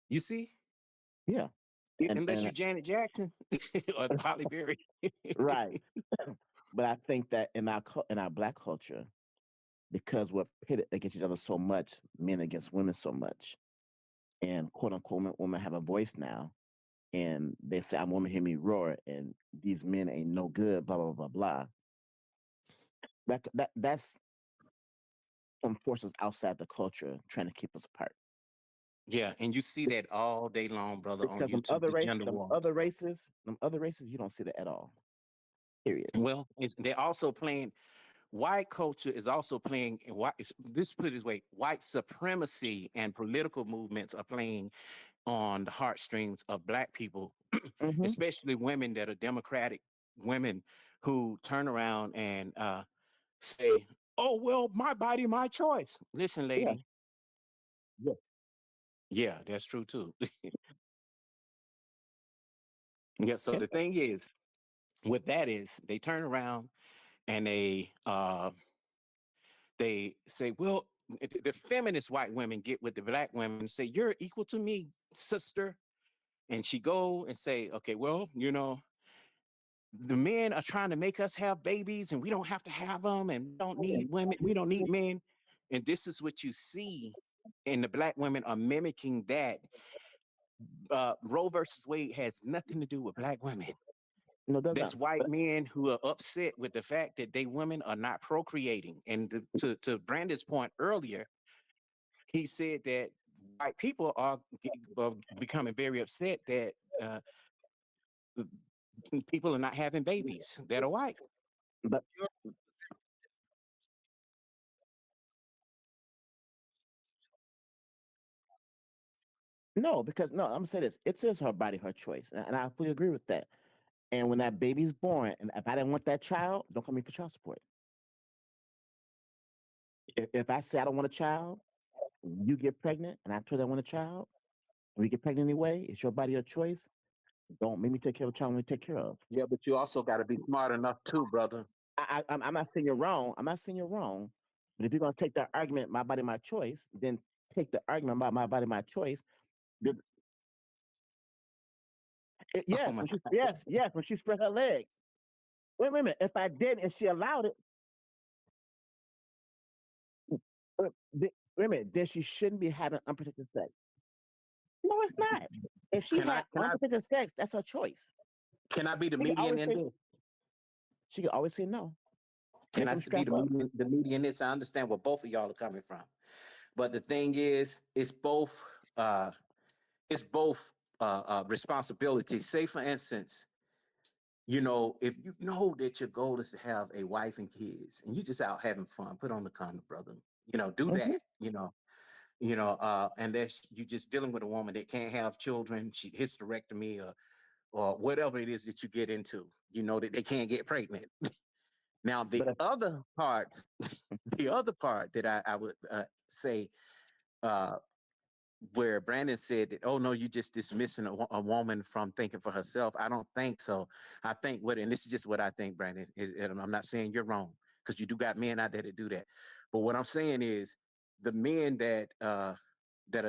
You see? Yeah, Unless and you Janet Jackson or Holly Berry. right. But I think that in our black culture, because we're pitted against each other so much, men against women so much, and quote unquote women have a voice now, and they say I'm woman, hear me roar, and these men ain't no good, blah blah blah blah. That's some forces outside the culture trying to keep us apart. Yeah, and you see that all day long, brother, on Because YouTube, the gender wars. them other races, you don't see that at all. Period. Well, they're also playing. White culture is also playing. This put it this way: white supremacy and political movements are playing on the heartstrings of Black people, Hmm. especially women that are Democratic women who turn around and say, "Oh well, my body, my choice." Listen, Yeah, lady. yeah, Yeah, that's true too. Yeah. So yeah. the thing is, what that is, they turn around and they say, well, the feminist white women get with the Black women and say, "You're equal to me, sister." And she go and say, "Okay, well, the men are trying to make us have babies and we don't have to have them and we don't need women, we don't need men." And this is what you see. And the Black women are mimicking that. Roe versus Wade has nothing to do with Black women. No, it does That's not. white men who are upset with the fact that they women are not procreating. And to Brandon's point earlier, he said that white people are becoming very upset that uh, people are not having babies that are white. But no, because no, I'm gonna say this. It is her body, her choice, and I fully agree with that. And when that baby's born, and if I didn't want that child, don't come me for child support. If I say I don't want a child, you get pregnant, and I told you I want a child, and we get pregnant anyway, it's your body, your choice. Don't make me take care of a child we take care of. Yeah, but you also got to be smart enough too, brother. I'm not saying you're wrong. I'm not saying you're wrong. But if you're gonna take that argument, my body, my choice, then take the argument about my body, my choice. The- Oh Yes, my! yes, when she spread her legs. Wait a minute. If I did and she allowed it, wait a minute. Then she shouldn't be having unprotected sex. No, it's not. If she Can I had can I unprotected sex, that's her choice. can I be the She can median always in say this? she can always say no. Can Make I them be strap up. the median in this? I understand where both of y'all are coming from, but the thing is, uh, it's both responsibilities. Say, for instance, You know, if you know that your goal is to have a wife and kids, and you just out having fun, put on the condom, brother. You know, do that. And that's you just dealing with a woman that can't have children, she hysterectomy or whatever it is that you get into. You know that they can't get pregnant. Now the But if, other part, the other part that I would say uh, where Brandon said that, oh no, you just dismissing a woman from thinking for herself. I don't think so. I think and this is just what I think, Brandon, and I'm not saying you're wrong because you do got men out there that do that. But what I'm saying is the men that are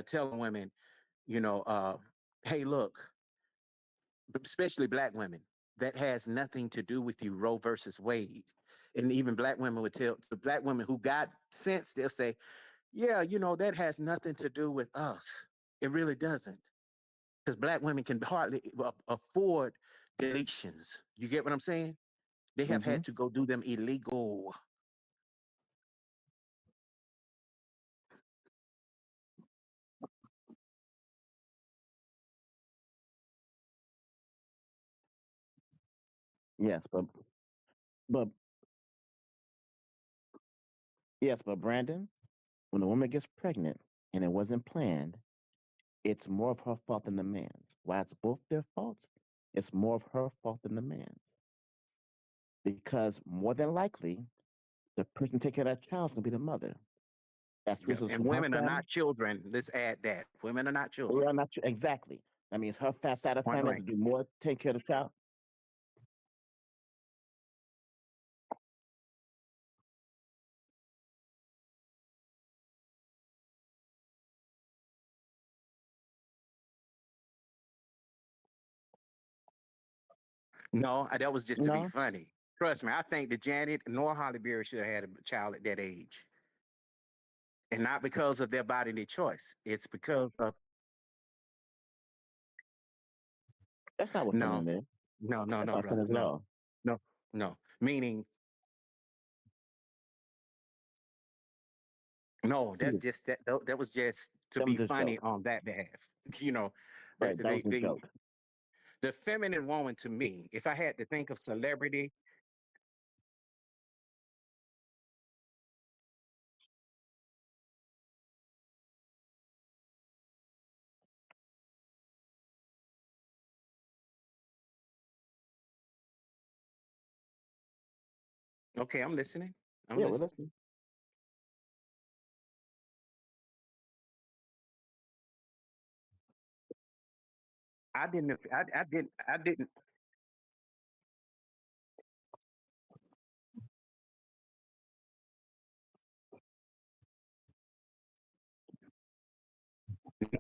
telling women, you know, hey, look, especially black women, that has nothing to do with you, Roe versus Wade. And even black women would tell the black women who got sense, they'll say, yeah, you know, that has nothing to do with us. It really doesn't. Because black women can hardly afford deletions. You get what I'm saying? They have mm-hmm. had to go do them illegal. Yes, but yes, but Brandon, when a woman gets pregnant and it wasn't planned, it's more of her fault than the man's. While it's both their faults, it's more of her fault than the man's. Because more than likely, the person taking care of that child is gonna be the mother. That's Yeah, resources and from her women are family. not children. Let's add that. Women are not children. Well, not exactly. That means her fat side of the Point family has blank. to do more to take care of the child. No, that was just to be No, funny. Trust me, I think that Janet nor Holly Berry should have had a child at that age. And not because of their body, their choice. It's because of that's not what no, feminine is. That's no, not brother. feminine at No, all. no, no. Meaning, no, Please, that was just to that was be a funny joke. on that behalf. You know, the Right, that was a joke. the feminine woman to me, if I had to think of celebrity, okay, I'm listening. I'm Yeah, we're listening. listening. I didn't.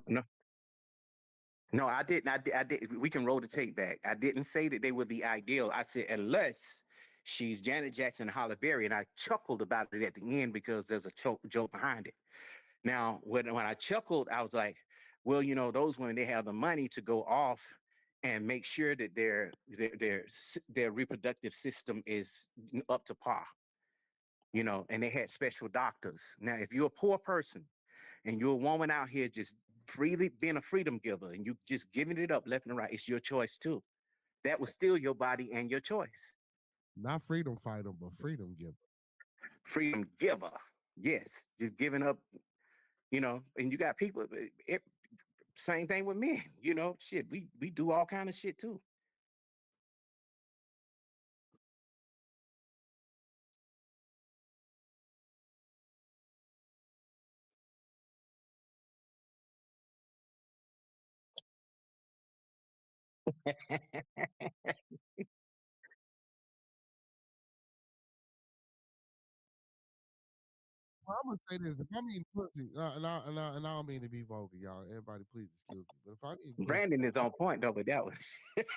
No, no, I didn't. I did. We can roll the tape back. I didn't say that they were the ideal. I said unless she's Janet Jackson and Holly Berry, and I chuckled about it at the end because there's a joke behind it. Now, when I chuckled, I was like, well, you know, those women they have the money to go off and make sure that their reproductive system is up to par. You know, and they had special doctors. Now, if you're a poor person and you're a woman out here just freely being a freedom giver and you just giving it up left and right, it's your choice too. That was still your body and your choice. Not freedom fighter, but freedom giver. Freedom giver, yes, just giving up. You know, and you got people. Same thing with men. You know, shit, we do all kind of shit too. Well, I'm gonna say this: if I'm eating pussy, and I don't mean to be vulgar, y'all. Everybody, please excuse me. But if I'm eating pussy, Brandon is on point though, but that was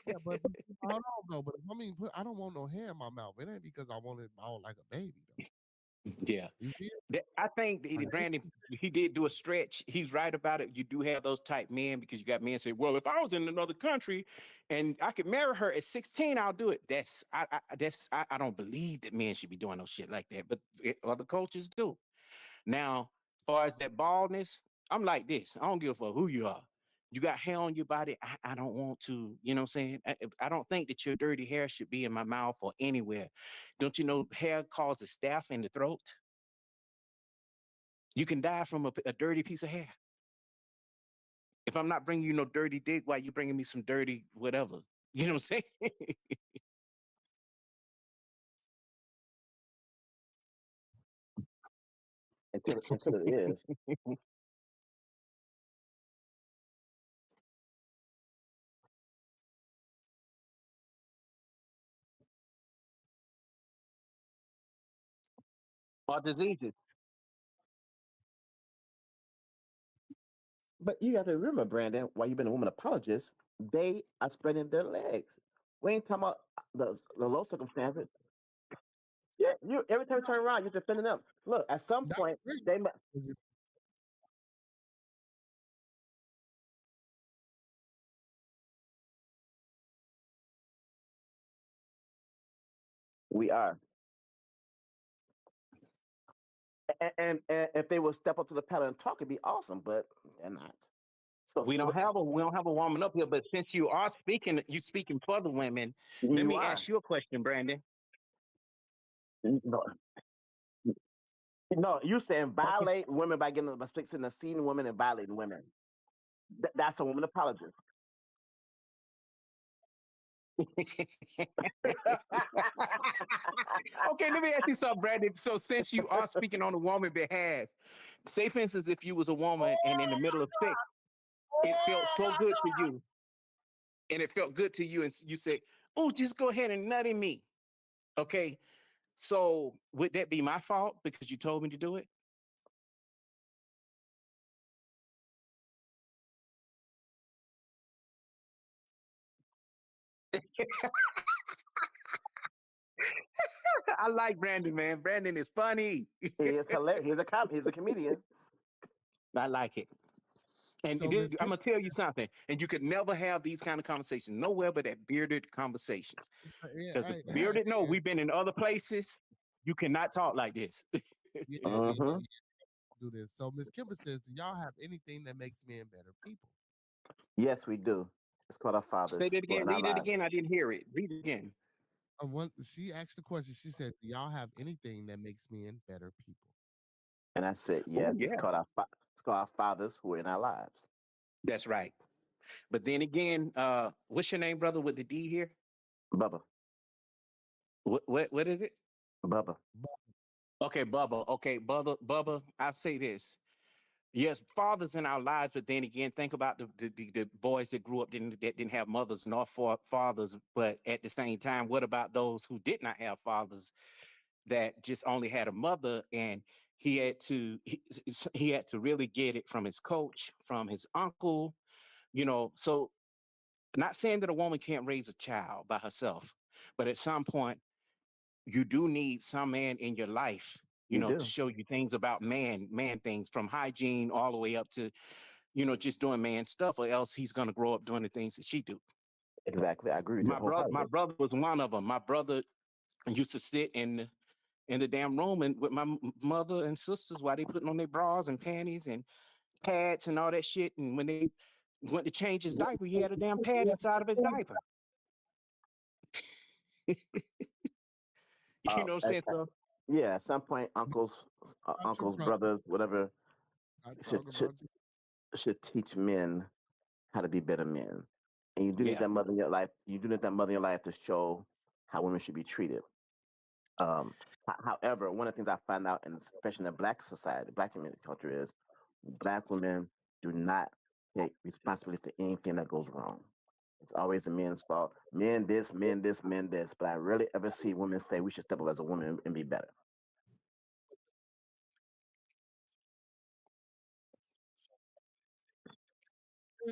yeah, but hold on though. But if I'm eating pussy, I don't want no hair in my mouth. It ain't because I want it all like a baby though. yeah. You feel? I think Like, Brandon, he did do a stretch. He's right about it. You do have those type men because you got men say, "Well, if I was in another country and I could marry her at 16, I'll do it." I don't believe that men should be doing no shit like that, but other cultures do. Now, as far as that baldness, I'm like this. I don't give a fuck who you are. You got hair on your body. I don't want to, you know what I'm saying? I don't think that your dirty hair should be in my mouth or anywhere. Don't you know hair causes staph in the throat? You can die from a dirty piece of hair. If I'm not bringing you no dirty dick, why you bringing me some dirty whatever? You know what I'm saying? Until it is. Or diseases. But you got to remember, Brandon, while you've been a woman apologist, they are spreading their legs. We ain't talking about the low circumstances. Yeah, you every time you turn around, you're defending them. Look, at some Not point, really. they might. We are. And if they would step up to the panel and talk, it'd be awesome, but they're not. We So don't have a woman up here, but since you are speaking, you speaking for the women. Let you me are. ask you a question, Brandon. No, no, you saying Okay. violate women by fixing a seen woman and violating women. That's a woman apologist. Okay, let me ask you something, Brandon. So since you are speaking on a woman's behalf, say for instance, if you was a woman and in the middle of sex, it felt so good to you, and it felt good to you, and you said, "Oh, just go ahead and nut in me." Okay, so would that be my fault because you told me to do it? I like Brandon, man. Brandon is funny. He is hilarious. He's a comedian. I like it. And So, Miss I'm Kim, gonna tell you something, and you could never have these kind of conversations nowhere but at bearded conversations. yeah, Because bearded, no, we've been in other places. You cannot talk like this. Mm-hmm. do this. So, Miss Kimber says, "Do y'all have anything that makes men better people?" Yes, we do. It's called our Say fathers that who are again. in our Read it lives. again. I didn't hear it. Read it again. She asked the question. She said, "Do y'all have anything that makes men better people?" And I said, Oh yes, yeah, it's called our fathers who are in our lives. that's right. But then again, what's your name, brother, with the D here? Bubba. What is it? Bubba. Okay, Bubba. Okay, Bubba. I say this. Yes, fathers in our lives, but then again, think about the boys that grew up that didn't have mothers nor fathers. But at the same time, what about those who did not have fathers that just only had a mother, and he had to really get it from his coach, from his uncle, you know. So not saying that a woman can't raise a child by herself, but at some point you do need some man in your life, You to do. show you things about man things, from hygiene all the way up to, just doing man stuff, or else he's gonna grow up doing the things that she do. Exactly. I agree with you My wholeheartedly. brother was one of them. My brother used to sit in the damn room and with my mother and sisters while they putting on their bras and panties and pads and all that shit. And when they went to change his diaper, he had a damn pad inside of his diaper. You Uh, know what I'm at, saying? at- So yeah, at some point, About your uncles, brother, brothers, whatever, I should talk should about you. should teach men how to be better men. And you do need yeah, that mother in your life. You do need that mother in your life to show how women should be treated. Um, However, one of the things I find out, and especially in the black society, black community culture, is black women do not take responsibility for anything that goes wrong. It's always the men's fault. Men this, men this, men this. But I rarely ever see women say we should step up as a woman and be better.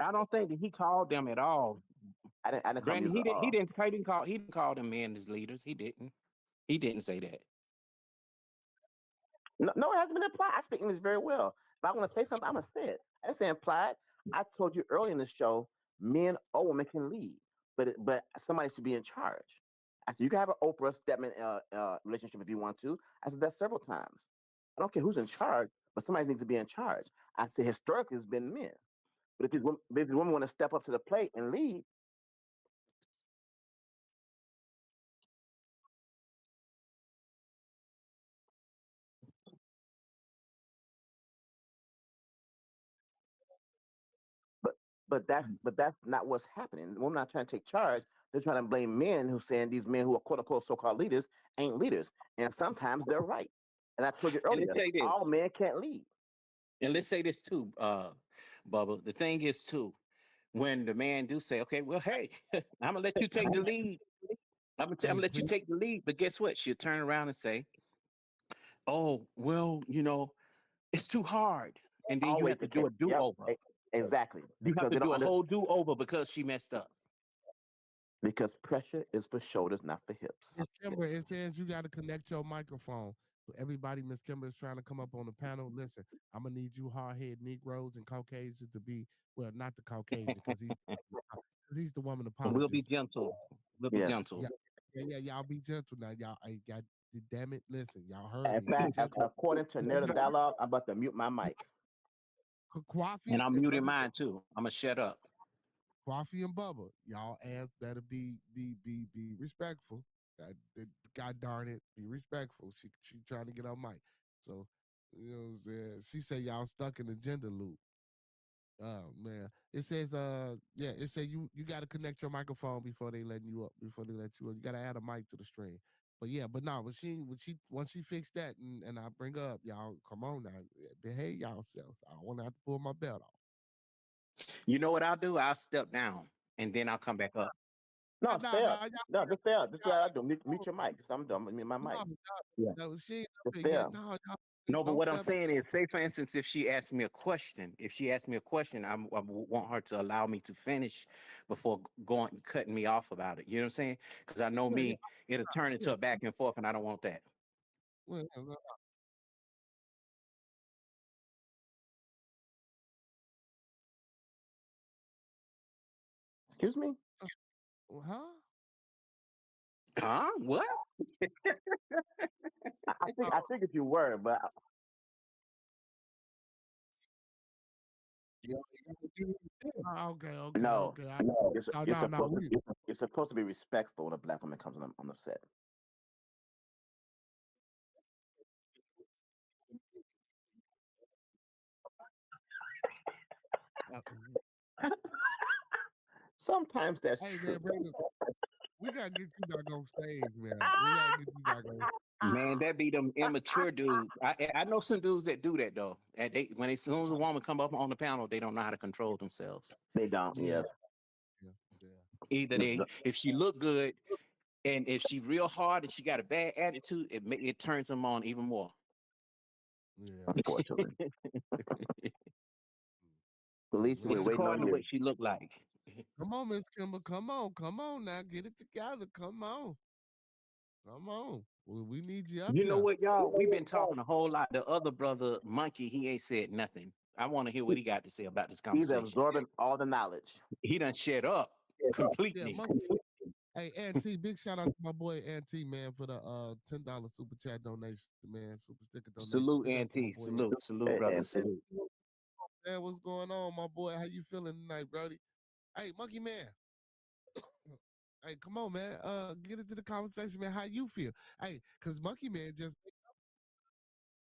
I don't think that he called them at all. I didn't call Brandon, music at all. he didn't call them men as leaders. He didn't. He didn't say that. No, no, it hasn't been implied. I speak English very well. If I want to say something, I'm gonna say it. I didn't say implied. I told you earlier in the show, men or women can lead, but somebody should be in charge. I said, you can have an Oprah Stepman relationship if you want to. I said that several times. I don't care who's in charge, but somebody needs to be in charge. I said historically it's been men. But if these women want to step up to the plate and lead, but but that's not what's happening. Women not trying to take charge. They're trying to blame men who saying these men who are quote unquote so-called leaders ain't leaders, and sometimes they're right. And I told you And let's earlier, say this, all men can't lead. and let's say this too, Bubba. The thing is too, when the man do say, okay, well, hey, I'm gonna let you take the lead. I'm Hey, gonna let you please, take the lead. But guess what? She'll turn around and say, oh, well, it's too hard. And then you Always have to the do case. a Yep, do-over. exactly. You have Because to they don't do a under whole do-over because she messed up. because pressure is for shoulders, not for hips. Miss Kimber, it says you got to connect your microphone. So everybody, Miss Kimber is trying to come up on the panel. Listen, I'm gonna need you hard-headed Negroes and Caucasians to be well, not the Caucasian because he's the woman We'll be apologist. gentle. We'll be Yes. gentle. Y'all be gentle now. Y'all, I got. Damn it, listen, y'all heard In me. Be fact, gentle. according to narrative dialogue, I'm about to mute my mic. Coffee And I'm and muting Bubba, mine too. I'm gonna shut up. Coffee and Bubba, y'all ass better be respectful. God darn it, be respectful. She trying to get on mic. So you know what I'm saying. She said y'all stuck in the gender loop. Oh man, it says yeah, it says you got to connect your microphone before they let you up. Before they let you up, you got to add a mic to the stream. But yeah, but no, once she fixed that and I bring her up, y'all come on now, behave yourselves. I don't want to have to pull my belt off. You know what I'll do? I'll step down and then I'll come back up. No, No, stay no, up. No, just stay up. Just what I do. Mute your mic. Just, I'm done. Mute my mic. Yeah. no, she ain't up Just here stay yet. up. No, y'all, No, but don't what I'm step. saying is, say for instance, if she asks me a question, I want her to allow me to finish before going cutting me off about it. You know what I'm saying? Because I know Yeah, yeah, me, it'll turn into yeah. a back and forth, and I don't want that. Well, Excuse me. huh? Huh? What? I think if you were, but Okay. no. You're No, no, supposed to you're supposed to be respectful when a black woman comes on the set. uh, Sometimes that's hey true. man, Brandon, we gotta get you back on stage, man. We gotta get you back on. Man, that be them immature dudes. I know some dudes that do that though. And as soon as a woman come up on the panel, they don't know how to control themselves. They don't. Yeah, Yes. yeah. Either if she look good, and if she real hard and she got a bad attitude, it turns them on even more. Yeah. Unfortunately. Felicia, we're It's Man, waiting on according to you. what she look like. come on, Miss Kimber. Come on now. Get it together. Come on. We need you up You know here. what, y'all? We've been talking a whole lot. The other brother, Monkey, he ain't said nothing. I want to hear what he got to say about this He's conversation. absorbing all the knowledge. He done shut up Yeah, completely. Hey, Auntie, big shout out to my boy Auntie, man, for the $10 super chat donation, man, super sticker donation. Salute, Big up to my Auntie. boy. Salute, brother. And Salute. Man, what's going on, my boy? How you feeling tonight, Brody? Hey, Monkey Man. Hey, come on, man. Get into the conversation, man. How you feel? Hey, cause Monkey Man just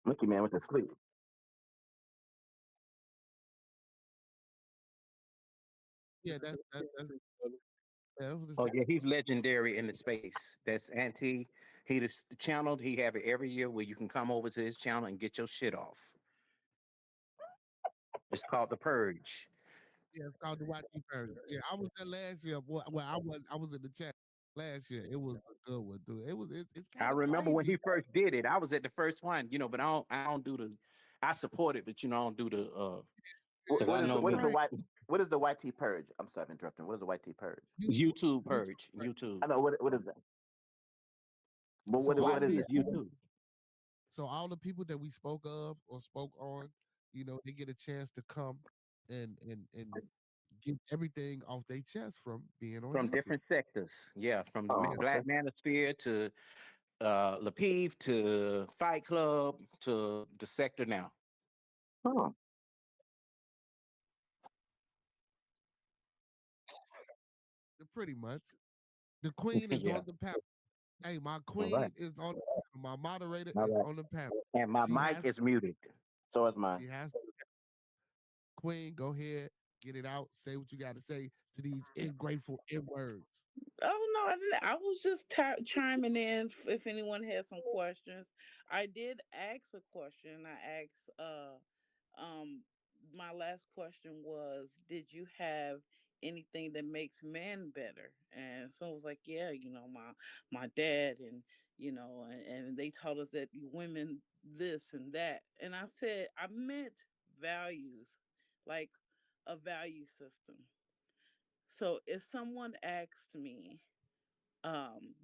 Mickey Man went to sleep. yeah, that was Oh the yeah, he's legendary in the space. That's Auntie. He the channel. He have it every year where you can come over to his channel and get your shit off. It's called The Purge. yeah, it's called the YT Purge. Yeah, I was there last year. Well, I was in the chat last year. It was a good one, dude. It's I kind of remember when crazy. he first did it. I was at the first one, but I don't do the. I support it, but I don't do the. What, Because what I is know what is me. the white what is the YT purge? I'm sorry for interrupting. What is the YT purge? YouTube YouTube Purge. Purge. YouTube. I know what is that? But So all what the is YT it? is YouTube. so all the people that we spoke of or spoke on, they get a chance to come and get everything off their chest from being on From YouTube. different sectors. Yeah, from the Oh, Black okay. Manosphere to Lapeef to Fight Club to the sector now. Oh, pretty much. The queen is Yeah. on the panel. Hey, my All right. queen is on the panel. My moderator All is right. on the panel. And my She mic has is muted. So is mine. she has Queen, go ahead, get it out, say what you got to say to these ingrateful N words. Oh no, I didn't. I was just chiming in if anyone has some questions. I did ask a question. I asked um my last question was, did you have anything that makes men better? And someone was like, yeah, my dad, and and they taught us that women this and that. And I said I meant values, like a value system. So if someone asked me, um,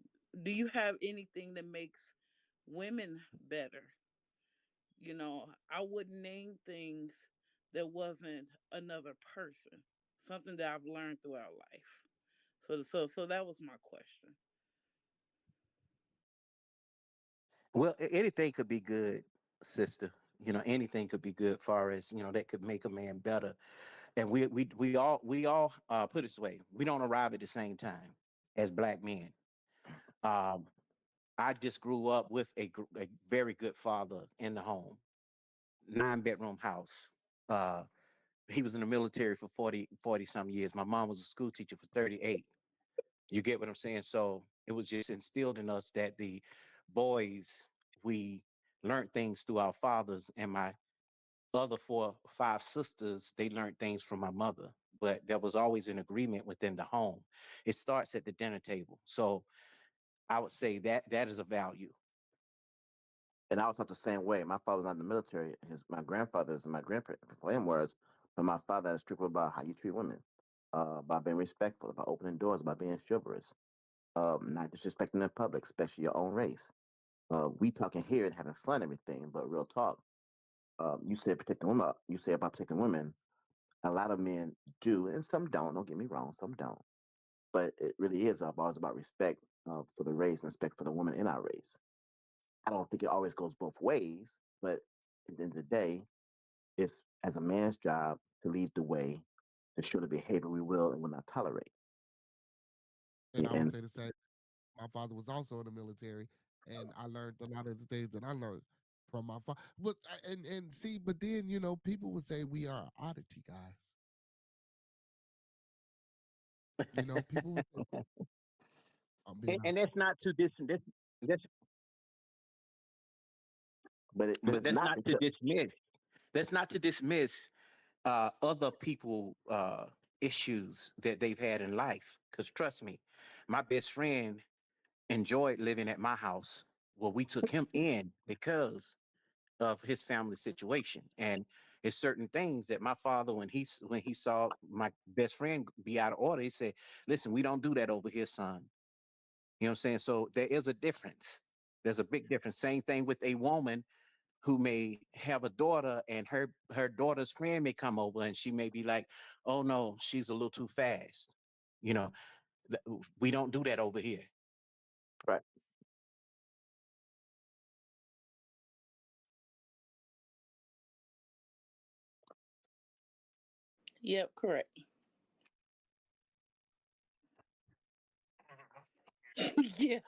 do you have anything that makes women better? I wouldn't name things that wasn't another person, something that I've learned throughout life. So that was my question. Well, anything could be good, sister. Anything could be good far as, that could make a man better. And we all put it this way, we don't arrive at the same time as black men. Um, I just grew up with a very good father in the home, 9 bedroom house. Uh, he was in the military for 40 some years. My mom was a school teacher for 38. You get what I'm saying? So it was just instilled in us that the boys, we learned things through our fathers, and my other 4 5 sisters, they learned things from my mother. But there was always an agreement within the home. It starts at the dinner table. So I would say that is a value. And I was taught the same way. My father was not in the military. My grandfather's and my grandparents before him was, but my father is strictly about how you treat women, about being respectful, about opening doors, about being chivalrous, not disrespecting in public, especially your own race. We talking here and having fun, and everything, but real talk. You said protecting women. You say about protecting women. A lot of men do, and some don't. Don't get me wrong, some don't. But it really is always about respect for the race and respect for the woman in our race. I don't think it always goes both ways, but at the end of the day, it's as a man's job to lead the way to show the behavior we will and will not tolerate. And I would And say the same. My father was also in the military, and I learned a lot of the things that I learned from my father. But and see, but then people would say we are oddity guys. People would say, I'm being And that's not to that's but but it's that's not not to because dismiss. That's not to dismiss other people issues that they've had in life. Because trust me, my best friend enjoyed living at my house. Well, we took him in because of his family situation, and it's certain things that my father, when he saw my best friend be out of order, he said, "Listen, we don't do that over here, son." You know what I'm saying? So there is a difference. There's a big difference. Same thing with a woman who may have a daughter, and her daughter's friend may come over and she may be like, "Oh no, she's a little too fast." You know, we don't do that over here. right. Yep, correct. Yeah.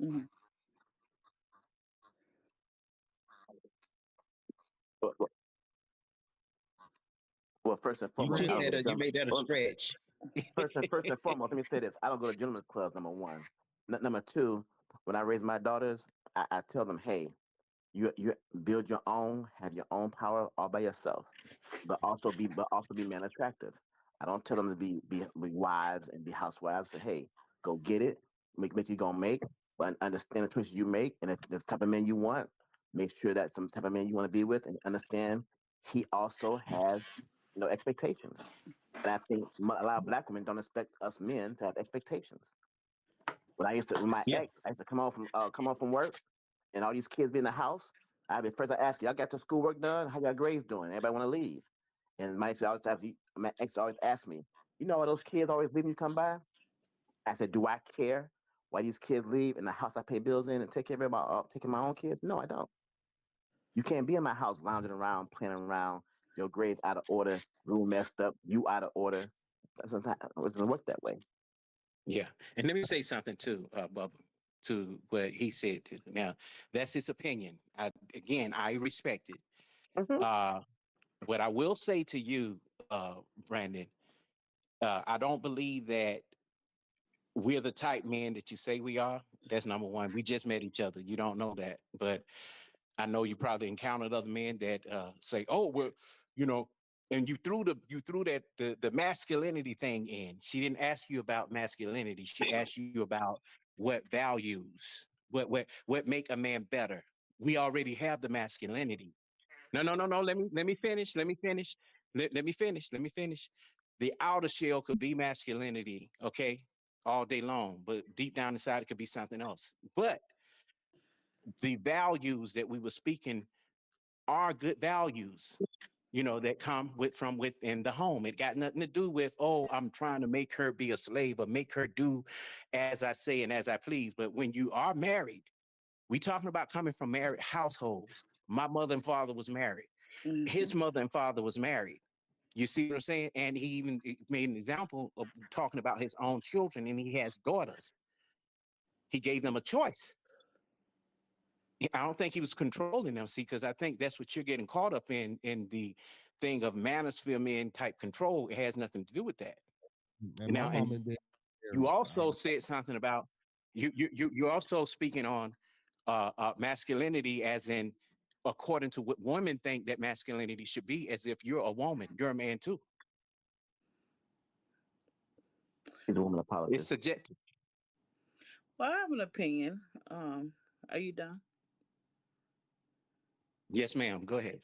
Mhm. Well, first and You foremost, Greg, took I that, was you done. made that a Well, stretch. First and foremost, let me say this: I don't go to gentlemen's clubs. Number one. Number two, when I raise my daughters, I tell them, hey, you build your own, have your own power all by yourself, but also be man attractive. I don't tell them to be wives and be housewives. Say, hey, go get it, make you gonna make, but understand the choices you make, and if the type of man you want, make sure that some type of man you want to be with, and understand he also has expectations. And I think a lot of black women don't expect us men to have expectations. With my Yeah. ex, I used to come home from work, and all these kids be in the house. First I ask you, I got your schoolwork done? How your grades doing? Everybody want to leave. And my ex always ask me, why those kids always leaving you come by? I said, do I care why these kids leave in the house I pay bills in and take care of taking my own kids? No, I don't. You can't be in my house lounging around, playing around, your grades out of order, room messed up, you out of order. It doesn't work that way. Yeah. And let me say something too, Bubba, to what he said too. Now, that's his opinion. I respect it. Hmm. Uh, what I will say to you, Brandon, I don't believe that we're the type men that you say we are. That's number one. We just met each other. You don't know that. But I know you probably encountered other men that say, "Oh, well, you know," and you threw the masculinity thing in. She didn't ask you about masculinity. She asked you about what values, what make a man better. We already have the masculinity. No, no, no, no. Let me finish. Let me finish. Let me finish. Let me finish. The outer shell could be masculinity, okay, all day long, but deep down inside it could be something else. But the values that we were speaking are good values, that come from within the home. It got nothing to do with, oh, I'm trying to make her be a slave or make her do as I say and as I please. But when you are married, we talking about coming from married households. My mother and father was married. His Hmm. mother and father was married. You see what I'm saying? And he even made an example of talking about his own children, and he has daughters. He gave them a choice. I don't think he was controlling them. See, because I think that's what you're getting caught up in the thing of manosphere men type control. It has nothing to do with that. And my Now, and mom and dad you married. also said something about you're also speaking on masculinity as in according to what women think that masculinity should be, as if you're a woman, you're a man too. He's a woman It's apologist. subjective. Well, I have an opinion. Um, are you done? Yes, ma'am. Go ahead.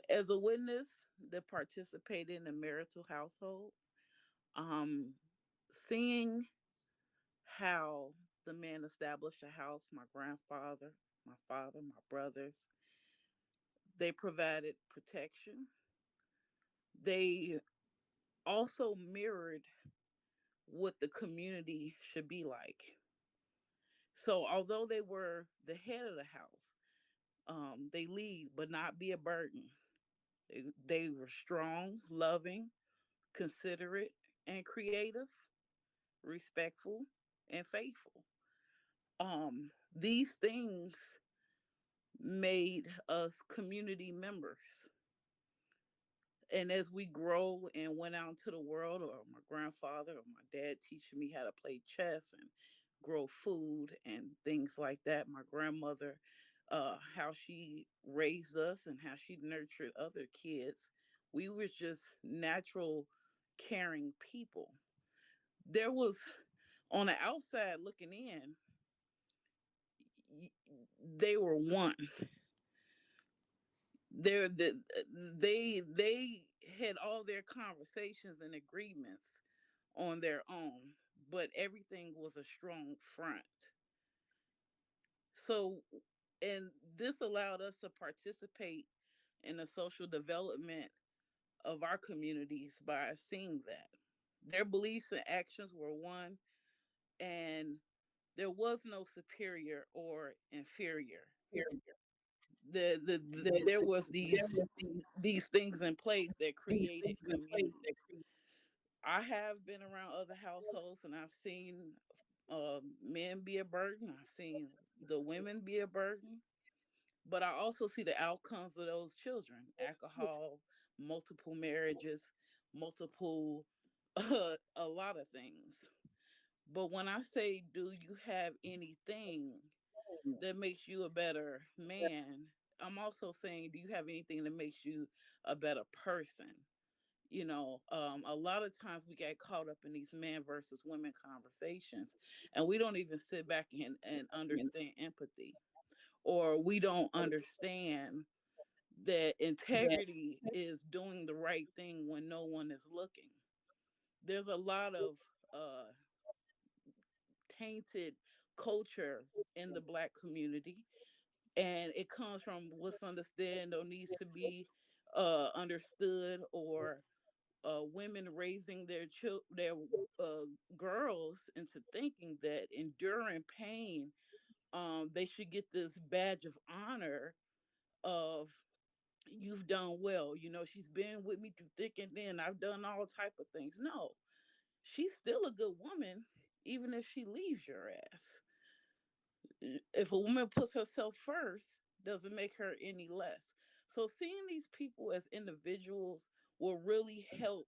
As a witness that participated in a marital household, um, seeing how the man established a house, my grandfather, my father, my brothers, they provided protection. They also mirrored what the community should be like. So, although they were the head of the house, they lead but not be a burden. They were strong, loving, considerate, and creative, respectful, and faithful. These things made us community members. And as we grow and went out into the world, or my grandfather or my dad teaching me how to play chess and grow food and things like that, my grandmother, how she raised us and how she nurtured other kids, we were just natural, caring people. There was, on the outside looking in, they were one. They had all their conversations and agreements on their own, but everything was a strong front. So, and this allowed us to participate in the social development of our communities by seeing that their beliefs and actions were one, and there was no superior or inferior. There was these things in place that created community. I have been around other households and I've seen men be a burden. I've seen the women be a burden, but I also see the outcomes of those children: alcohol, multiple marriages, multiple a lot of things. But when I say, do you have anything that makes you a better man, I'm also saying, do you have anything that makes you a better person? A lot of times we get caught up in these man versus women conversations, and we don't even sit back and understand empathy, or we don't understand that integrity is doing the right thing when no one is looking. There's a lot of uh, tainted culture in the black community, and it comes from what's understood or needs to be understood, or women raising their girls into thinking that enduring pain, they should get this badge of honor of, you've done well. She's been with me through thick and thin. I've done all type of things. No, she's still a good woman, even if she leaves your ass. If a woman puts herself first, doesn't make her any less. So seeing these people as individuals will really help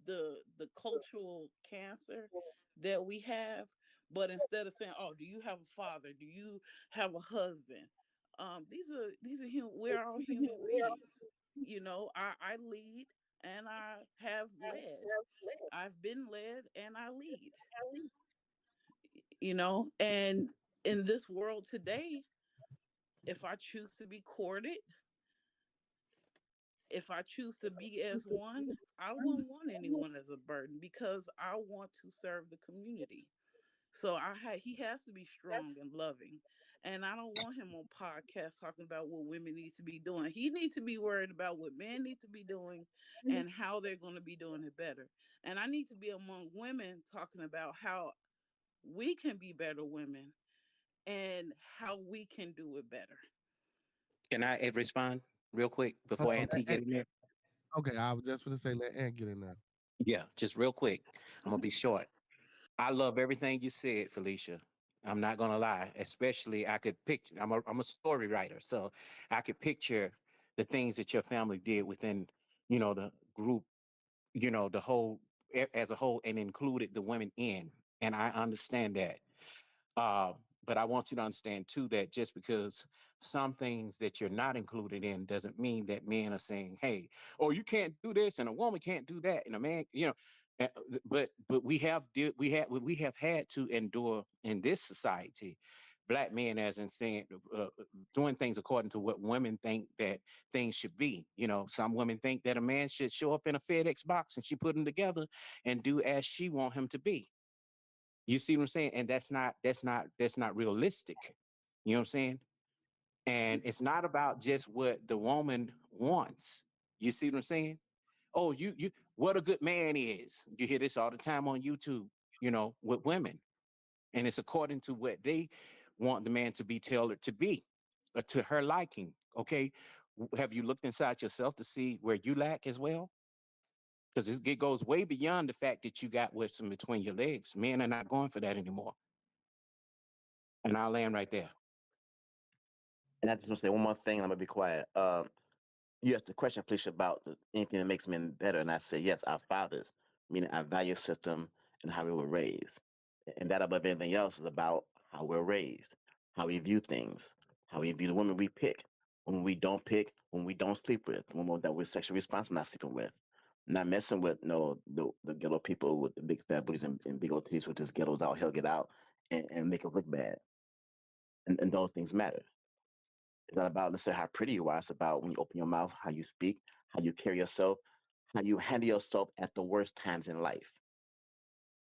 the cultural cancer that we have. But instead of saying, "Oh, do you have a father? Do you have a husband?" We're all human beings. I lead and I have led. I've been led and I lead. And in this world today, if I choose to be courted, if I choose to be as one, I wouldn't want anyone as a burden, because I want to serve the community. So he has to be strong and loving. And I don't want him on podcasts talking about what women need to be doing. He needs to be worried about what men need to be doing and how they're going to be doing it better. And I need to be among women talking about how we can be better women and how we can do it better. Can I respond real quick Hold before on, Auntie get in there? okay, I was just going to say, let Ant get in there. Yeah, just real quick. I'm gonna be short. I love everything you said, Felicia. I'm not gonna lie. Especially, I could picture. I'm a story writer, so I could picture the things that your family did within, the group, the whole as a whole, and included the women in. And I understand that. Uh, but I want you to understand too that just because some things that you're not included in doesn't mean that men are saying, "Hey, oh, you can't do this," and a woman can't do that, and a man, but we have had to endure in this society, black men, as in saying, doing things according to what women think that things should be. Some women think that a man should show up in a FedEx box and she put them together and do as she want him to be. You see what I'm saying? And that's not realistic. You know what I'm saying? And it's not about just what the woman wants. You see what I'm saying? Oh, you what a good man is. You hear this all the time on YouTube, with women. And it's according to what they want the man to be tailored to be, to her liking. Okay. Have you looked inside yourself to see where you lack as well? Because it goes way beyond the fact that you got what's in between your legs. Men are not going for that anymore. And I'll land right there. And I just want to say one more thing, and I'm gonna be quiet. You asked the question, Felicia, about anything that makes men better, and I say yes, our fathers, meaning our value system and how we were raised, and that above anything else is about how we're raised, how we view things, how we view the women we pick, when we don't pick, when we don't sleep with, the women that we're sexually responsible not sleeping with, not messing with the ghetto people with the big fat booties and big old titties with this ghettos out, hell get out, and make it look bad, and those things matter. It's not about necessarily how pretty you are. It's about when you open your mouth, how you speak, how you carry yourself, how you handle yourself at the worst times in life.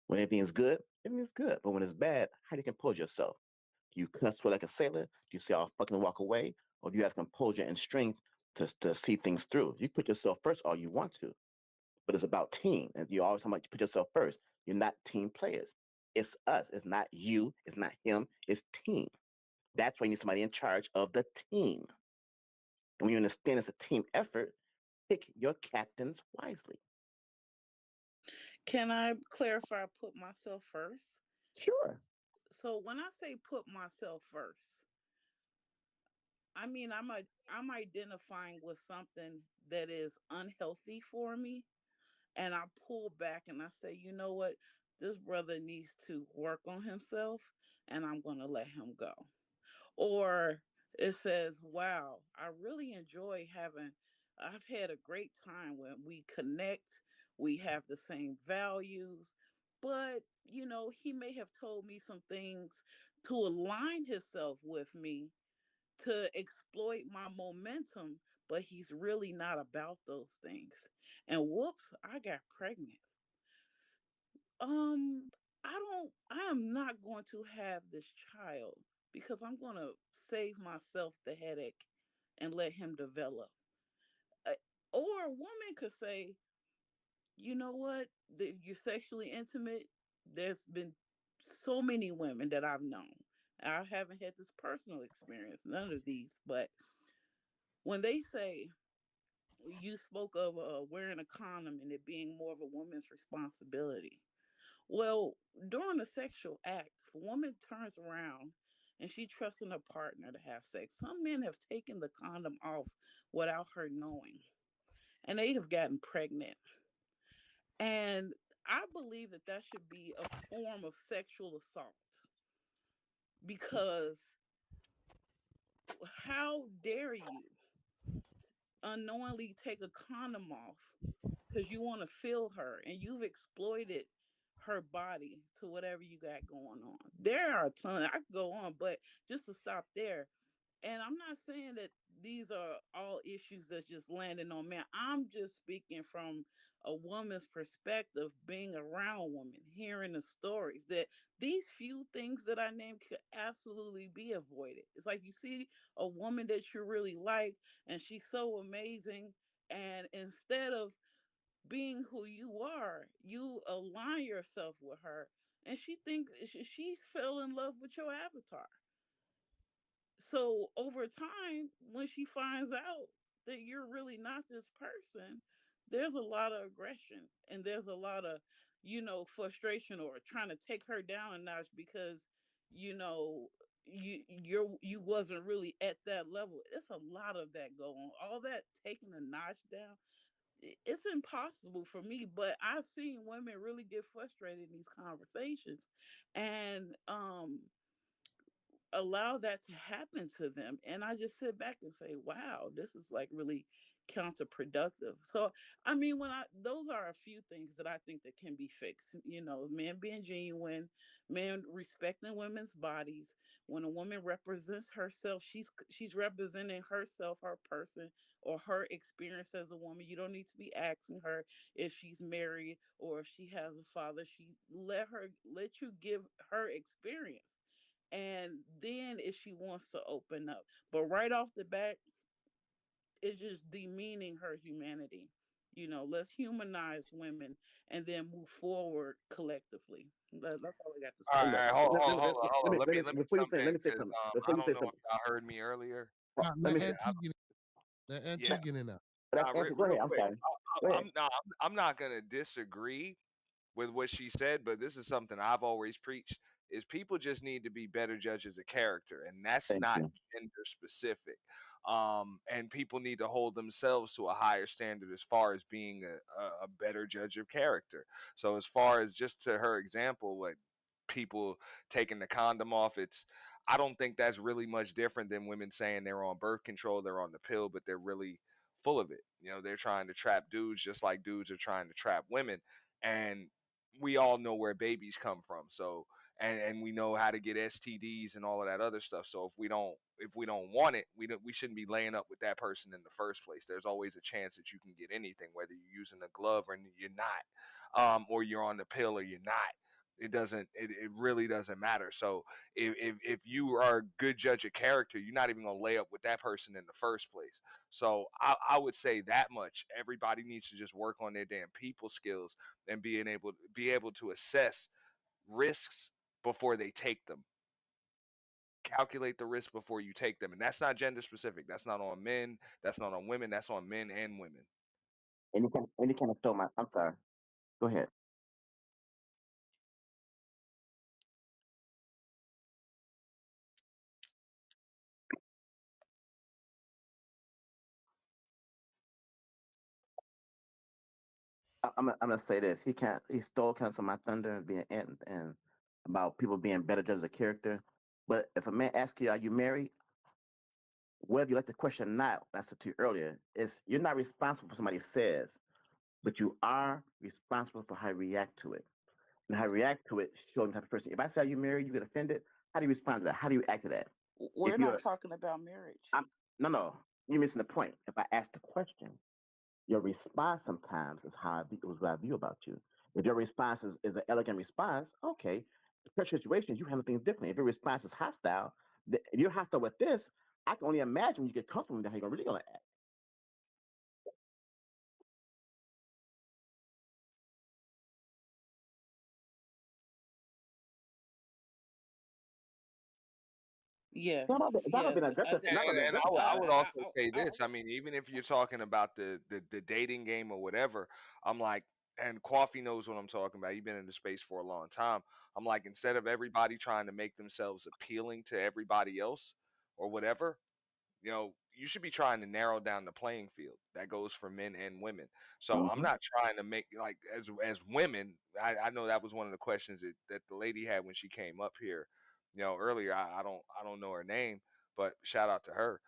When everything is good, everything is good. But when it's bad, how do you compose yourself? Do you cuss through like a sailor? Do you say I'll fucking walk away? Or do you have composure and strength to see things through? You put yourself first all you want to. But it's about team. And you always talk about you put yourself first. You're not team players. It's us. It's not you. It's not him. It's team. That's why you need somebody in charge of the team. And when you understand it's a team effort, pick your captains wisely. Can I clarify, put myself first? Sure. So when I say put myself first, I mean I'm identifying with something that is unhealthy for me, And I pull back and I say, you know what? This brother needs to work on himself, and I'm going to let him go. Or it says, wow, I really enjoy I've had a great time when we connect, we have the same values, but, he may have told me some things to align himself with me to exploit my momentum, but he's really not about those things. And whoops, I got pregnant. Um, I am not going to have this child because I'm going to save myself the headache and let him develop. Uh, Or a woman could say, you know what, you're sexually intimate. There's been so many women that I've known. I haven't had this personal experience, none of these, but when they say, you spoke of wearing a condom and it being more of a woman's responsibility. Well, during a sexual act, if a woman turns around and she trusts in her partner to have sex, some men have taken the condom off without her knowing, and they have gotten pregnant. And I believe that that should be a form of sexual assault because how dare you unknowingly take a condom off because you want to feel her and you've exploited her body to whatever you got going on. There are a ton. I could go on, but just to stop there, and I'm not saying that these are all issues that's just landing on men. I'm just speaking from a woman's perspective, being around women, hearing the stories that these few things that I named could absolutely be avoided. It's like you see a woman that you really like, and she's so amazing, and instead of being who you are, you align yourself with her, and she's fell in love with your avatar. So over time, when she finds out that you're really not this person, there's a lot of aggression and there's a lot of, frustration or trying to take her down a notch because, you know, you wasn't really at that level. It's a lot of that going on. All that taking a notch down, it's impossible for me, but I've seen women really get frustrated in these conversations. And allow that to happen to them. And I just sit back and say, wow, this is like really counterproductive. So, I mean, those are a few things that I think that can be fixed. Men being genuine, men respecting women's bodies. When a woman represents herself, she's representing herself, her person, or her experience as a woman. You don't need to be asking her if she's married or if she has a father. Let you give her experience, and then if she wants to open up. But right off the bat, it's just demeaning her humanity. Let's humanize women and then move forward collectively. That's all I got to All say. right, Let, all right, hold on. before you Jump say, in let me say because something. I Before you don't say know if something, y'all heard me earlier. let Let me say, Auntie get it. Let Yeah, Auntie get in there. that's answer. Go real ahead. I'm quick. sorry. Go ahead. I'm not gonna disagree with what she said, but this is something I've always preached: is people just need to be better judges of character, and that's Thank not you. gender specific. And people need to hold themselves to a higher standard as far as being a better judge of character. So as far as just to her example, like people taking the condom off, I don't think that's really much different than women saying they're on birth control, they're on the pill, but they're really full of it. They're trying to trap dudes just like dudes are trying to trap women. And we all know where babies come from. So and we know how to get STDs and all of that other stuff. So if we don't want it, we shouldn't be laying up with that person in the first place. There's always a chance that you can get anything, whether you're using a glove or you're not, or you're on the pill or you're not. It really doesn't matter. So if you are a good judge of character, you're not even gonna lay up with that person in the first place. So I would say that much. Everybody needs to just work on their damn people skills and be able to assess risks before they take them. Calculate the risk before you take them, and that's not gender specific. That's not on men. That's not on women. That's on men and women. Any kind of show, I'm sorry. Go ahead. I'm gonna say this. He stole kind of some of my thunder and being and about people being better judges of character. But if a man asks you, "Are you married?" Whether you like the question or not, I said to you earlier, is you're not responsible for somebody says, but you are responsible for how you react to it. And how you react to it shows the type of person. If I say, "Are you married?" You get offended. How do you respond to that? How do you act to that? We're If not you're, talking about marriage. I'm no, you're missing the point. If I ask the question, your response sometimes is how is what I view about you. If your response is an elegant response, okay. The pressure situations, you handle things differently. If your response is hostile, if you're hostile with this, I can only imagine when you get comfortable with that, how you're really gonna act. Yes, It's not about yes. being I aggressive. think It's not about being And aggressive. I would also say I this. I mean, even if you're talking about the dating game or whatever, I'm like, and Coffee knows what I'm talking about. You've been in the space for a long time. I'm like, instead of everybody trying to make themselves appealing to everybody else or whatever, you should be trying to narrow down the playing field. That goes for men and women. So I'm Mm-hmm. not trying to make like as women. I know that was one of the questions that the lady had when she came up here, earlier. I don't know her name, but shout out to her.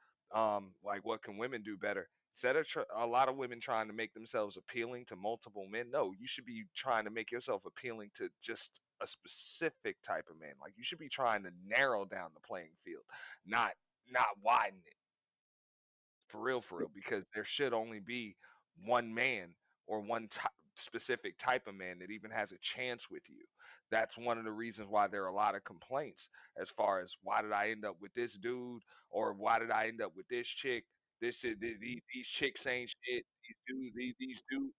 Like what can women do better? Instead of a lot of women trying to make themselves appealing to multiple men, no, you should be trying to make yourself appealing to just a specific type of man. Like you should be trying to narrow down the playing field, not widen it for real, because there should only be one man or one specific type of man that even has a chance with you. That's one of the reasons why there are a lot of complaints as far as why did I end up with this dude or why did I end up with this chick? This shit, these chicks ain't shit. These dudes.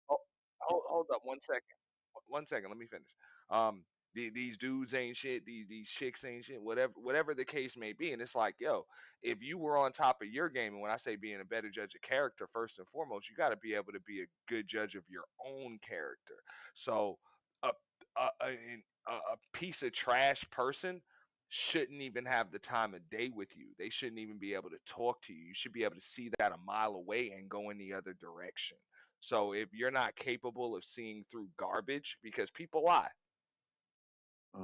Oh, hold up 1 second. 1 second. Let me finish. Um, these dudes ain't shit. These chicks ain't shit. Whatever the case may be. And it's like, yo, if you were on top of your game, and when I say being a better judge of character, first and foremost, you got to be able to be a good judge of your own character. So a a piece of trash person shouldn't even have the time of day with you. They shouldn't even be able to talk to you. You should be able to see that a mile away and go in the other direction. So if you're not capable of seeing through garbage, because people lie,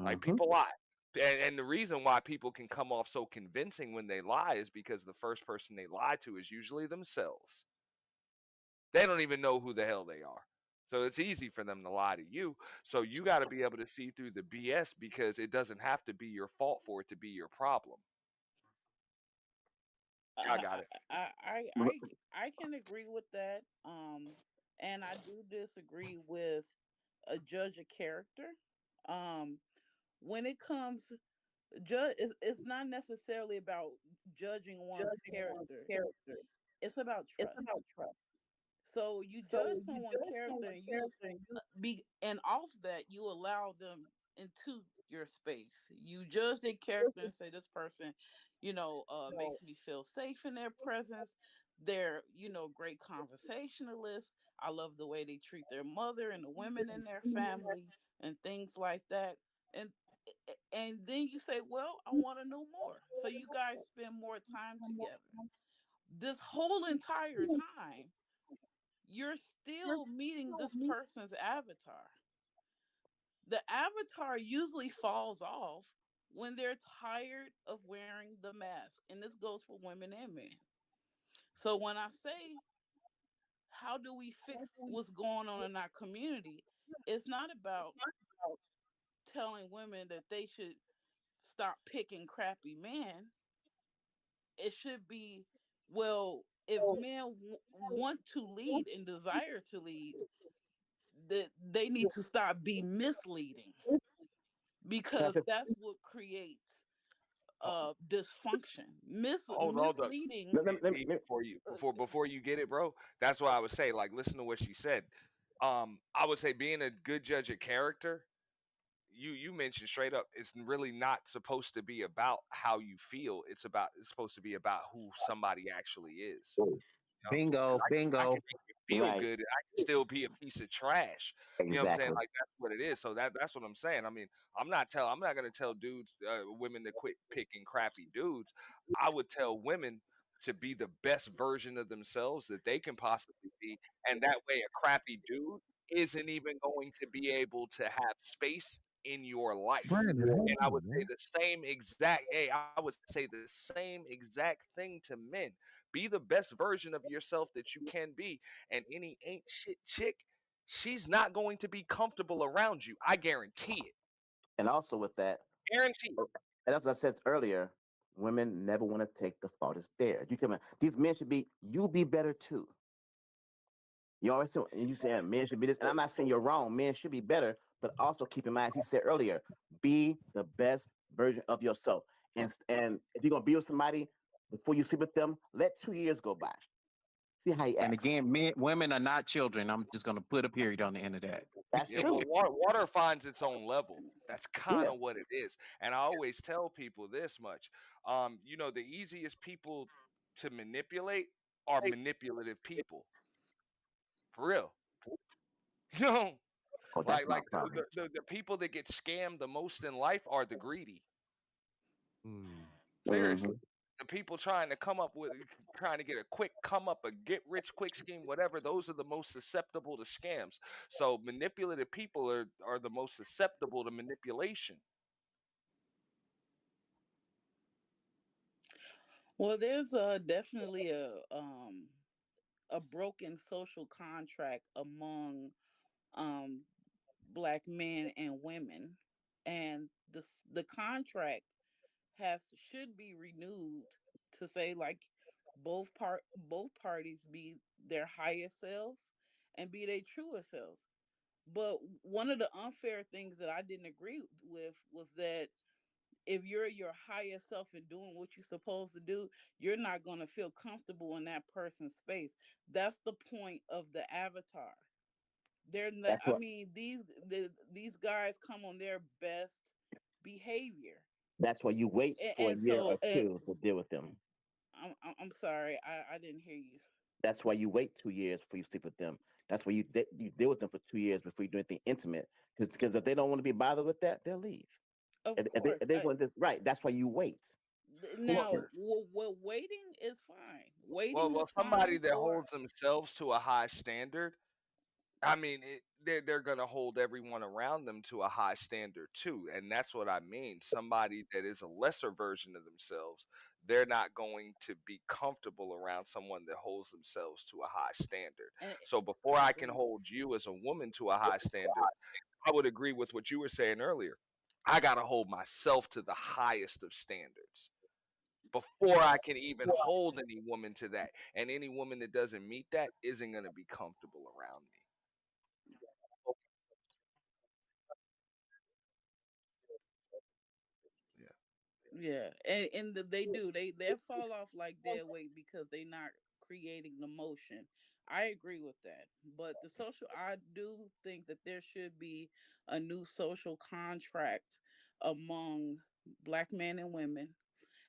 like Mm-hmm. people lie. And the reason why people can come off so convincing when they lie is because the first person they lie to is usually themselves. They don't even know who the hell they are. So it's easy for them to lie to you. So you got to be able to see through the BS because it doesn't have to be your fault for it to be your problem. I got it. I can agree with that. And I do disagree with a judge of character. Um, when it comes, it's not necessarily about judging one's character. It's about trust. So you judge someone's character, and you be and off that you allow them into your space. You judge their character and say this person, makes me feel safe in their presence. They're, great conversationalists. I love the way they treat their mother and the women in their family and things like that. And and then you say, well, I want to know more. So you guys spend more time together. This whole entire time, you're still meeting this person's avatar. The avatar usually falls off when they're tired of wearing the mask. And this goes for women and men. So when I say, how do we fix what's going on in our community? It's not about telling women that they should stop picking crappy men. It should be, well, if men want to lead and desire to lead, that they need to stop being misleading, because that's what creates dysfunction. Hold up. Misleading. Before you get it, bro. That's why I would say, like, listen to what she said. I would say being a good judge of character, you mentioned straight up, it's really not supposed to be about how you feel. It's supposed to be about who somebody actually is. Because Bingo, I bingo. can make you feel Right. good, and I can still be a piece of trash. You know what I'm saying? Exactly. Like that's what it is. So that's what I'm saying. I mean, I'm not gonna tell dudes, women to quit picking crappy dudes. I would tell women to be the best version of themselves that they can possibly be. And that way, a crappy dude isn't even going to be able to have space in your life. Brandon, hold And I would on, say man. the same exact, hey, I would say the same exact thing to men. Be the best version of yourself that you can be. And any ain't shit chick, she's not going to be comfortable around you. I guarantee it. And also with that, Guarantee it. and as I said earlier, women never want to take the fault as theirs. You tell me these men should be, you be better too. You always tell, and you saying men should be this, and I'm not saying you're wrong. Men should be better, but also keep in mind, as he said earlier, be the best version of yourself. And if you're gonna be with somebody before you sleep with them, let 2 years go by. See how he acts. And again, women are not children. I'm just going to put a period on the end of that. That's Yeah, true. well, water finds its own level. That's kind Yeah. of what it is. And I always tell people this much. The easiest people to manipulate are manipulative people. For real. You know, Oh, that's my problem. the people that get scammed the most in life are the greedy. Mm. Seriously. The people trying to get a quick come up, a get rich quick scheme, whatever, those are the most susceptible to scams. So manipulative people are the most susceptible to manipulation. Well, there's definitely a broken social contract among um black men and women, and the contract has should be renewed to say like both parties be their highest selves and be their truest selves. But one of the unfair things that I didn't agree with was that if you're your highest self and doing what you're supposed to do, you're not going to feel comfortable in that person's space. That's the point of the avatar. They're not, That's I what mean, these guys come on their best behavior. that's why you wait for a And year or so two to deal with them. I'm sorry, I didn't hear you. That's why you wait 2 years before you sleep with them. That's why you deal with them for 2 years before you do anything intimate. Because if they don't want to be bothered with that, they'll leave. Of course. If they want this, right, that's why you wait. Well, Now, waiting is fine. well, Waiting well, is somebody fine that for. holds themselves to a high standard, I mean, they're going to hold everyone around them to a high standard too, and that's what I mean. Somebody that is a lesser version of themselves, they're not going to be comfortable around someone that holds themselves to a high standard. And So before I I can agree. hold you as a woman to a high standard, I would agree with what you were saying earlier. I got to hold myself to the highest of standards before I can even hold any woman to that. And any woman that doesn't meet that isn't going to be comfortable around me. Yeah. Yeah, and they do they fall off like dead weight because they not creating the motion. I agree with that, but I do think that there should be a new social contract among black men and women,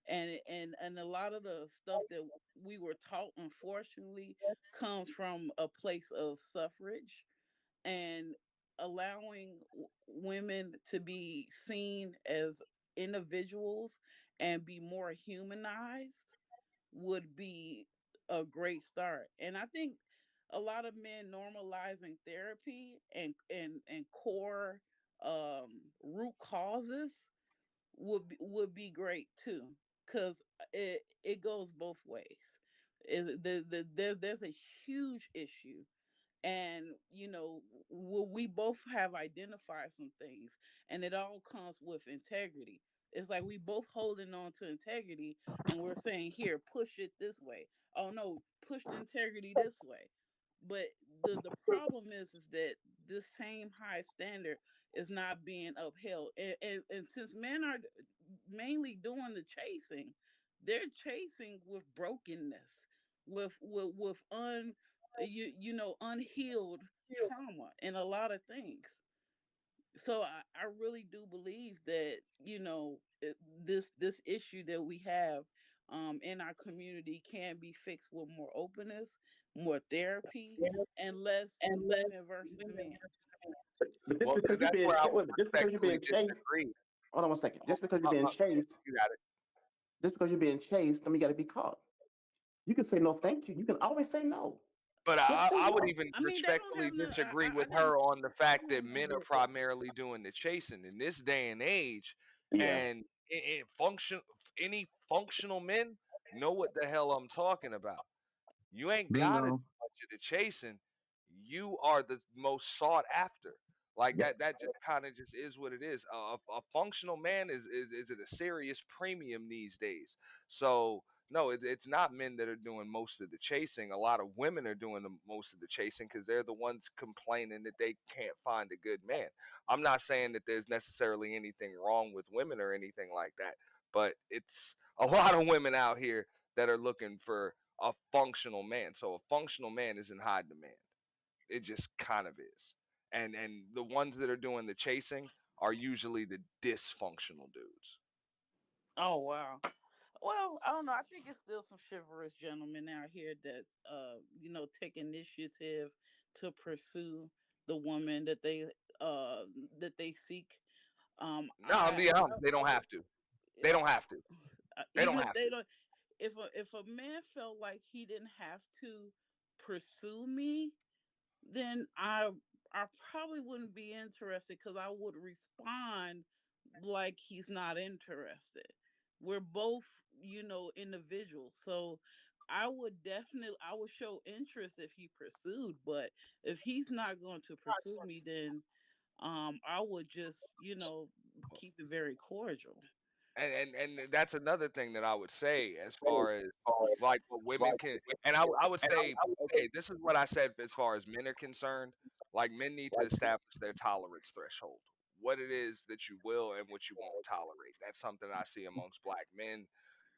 and a lot of the stuff that we were taught, unfortunately, comes from a place of suffrage and allowing women to be seen as individuals and be more humanized would be a great start. And I think a lot of men normalizing therapy and core root causes would be great too, because it goes both ways. There's a huge issue, and we both have identified some things, and it all comes with integrity. It's like we both holding on to integrity, and we're saying, here, push it this way. Oh no, push the integrity this way. But the problem is that this same high standard is not being upheld, and since men are mainly doing the chasing, they're chasing with brokenness, with unhealed trauma and a lot of things. So I really do believe that this issue that we have in our community can be fixed with more openness, more therapy, and less women versus men. But just Well, because you're that's being where I wait a would minute, just because you're respectfully being chased, disagree. hold on one second. Uh, Just because you're uh, being uh, chased, you got it. just because you're being chased, then you got to be caught. You can say no, thank you. You can always say no. But Just say I would no. even I mean, that don't respectfully have no. disagree I with got. her on the I fact have that no men are beef with it. primarily doing the chasing in this day and age, Yeah. and any functional men know what the hell I'm talking about. You ain't gotta do Bingo. much of the chasing. You are the most sought after. Like Yep. that just kind of just is what it is. A functional man is at a serious premium these days. So no, it's not men that are doing most of the chasing. A lot of women are doing most of the chasing because they're the ones complaining that they can't find a good man. I'm not saying that there's necessarily anything wrong with women or anything like that, but it's a lot of women out here that are looking for a functional man. So a functional man is in high demand. It just kind of is. And the ones that are doing the chasing are usually the dysfunctional dudes. Oh wow. Well, I don't know. I think it's still some chivalrous gentlemen out here that take initiative to pursue the woman uh that they seek. No, I'm I being honest. They I don't would have to. They don't have to. They don't even if have they to. don't, if a man felt like he didn't have to pursue me, then I probably wouldn't be interested because I would respond like he's not interested. We're both, individuals. So I would show interest if he pursued, but if he's not going to pursue me, then I would just, keep it very cordial. And that's another thing that I would say as far as like what women can, and I would say, okay, this is what I said as far as men are concerned. Like men need to establish their tolerance threshold, what it is that you will and what you won't tolerate. That's something I see amongst black men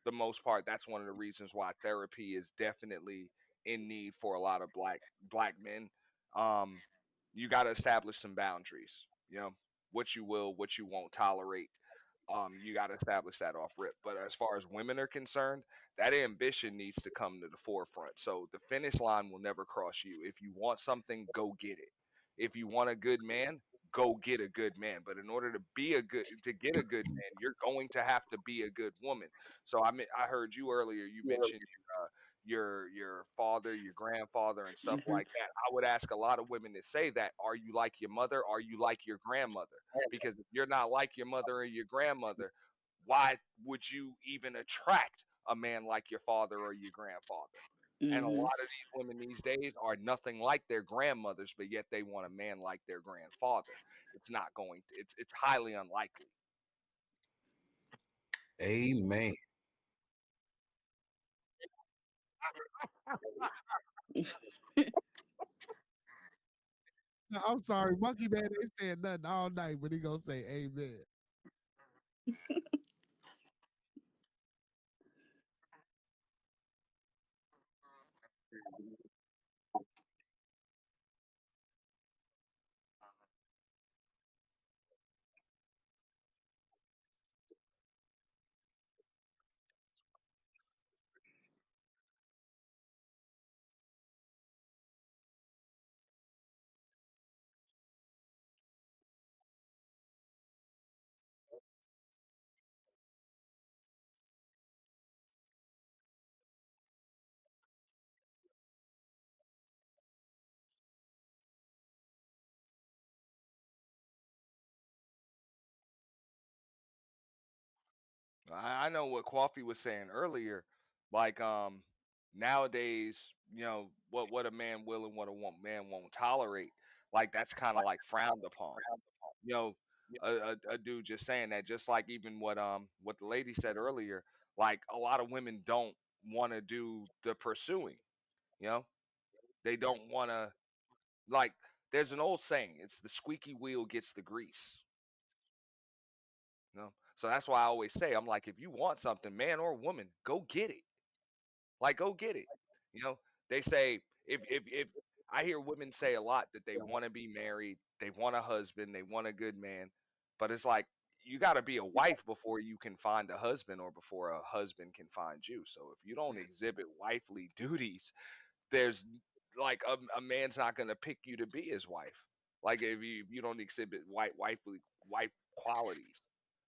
the most part. That's one of the reasons why therapy is definitely in need for a lot of black men. Um, you got to establish some boundaries. You know what you will, what you won't tolerate. You got to establish that off rip. But as far as women are concerned, that ambition needs to come to the forefront. So the finish line will never cross you. If you want something, go get it. If you want a good man, go get a good man. But in order to get a good man, you're going to have to be a good woman. So I heard you earlier. You mentioned your father, your grandfather, and stuff Hmm. like that. I would ask a lot of women that say that: Are you like your mother? Are you like your grandmother? Because if you're not like your mother or your grandmother, why would you even attract a man like your father or your grandfather? And a Hmm. lot of these women these days are nothing like their grandmothers, but yet they want a man like their grandfather. It's not going to, it's highly unlikely. Amen. No, I'm sorry, Monkey Man ain't saying nothing all night, but he gonna say amen. I know what Coffee was saying earlier. Like nowadays, what a man will and what man won't tolerate. Like that's kind of like frowned upon. You know, a dude just saying that. Just like even what the lady said earlier. Like a lot of women don't want to do the pursuing. You know, they don't want to like. There's an old saying. It's the squeaky wheel gets the grease. So that's why I always say, I'm like, if you want something, man or woman, go get it. Like, go get it. You know, they say if I hear women say a lot that they want to be married, they want a husband, they want a good man, but it's like you got to be a wife before you can find a husband or before a husband can find you. So if you don't exhibit wifely duties, there's like a man's not going to pick you to be his wife. Like if you don't exhibit wife qualities,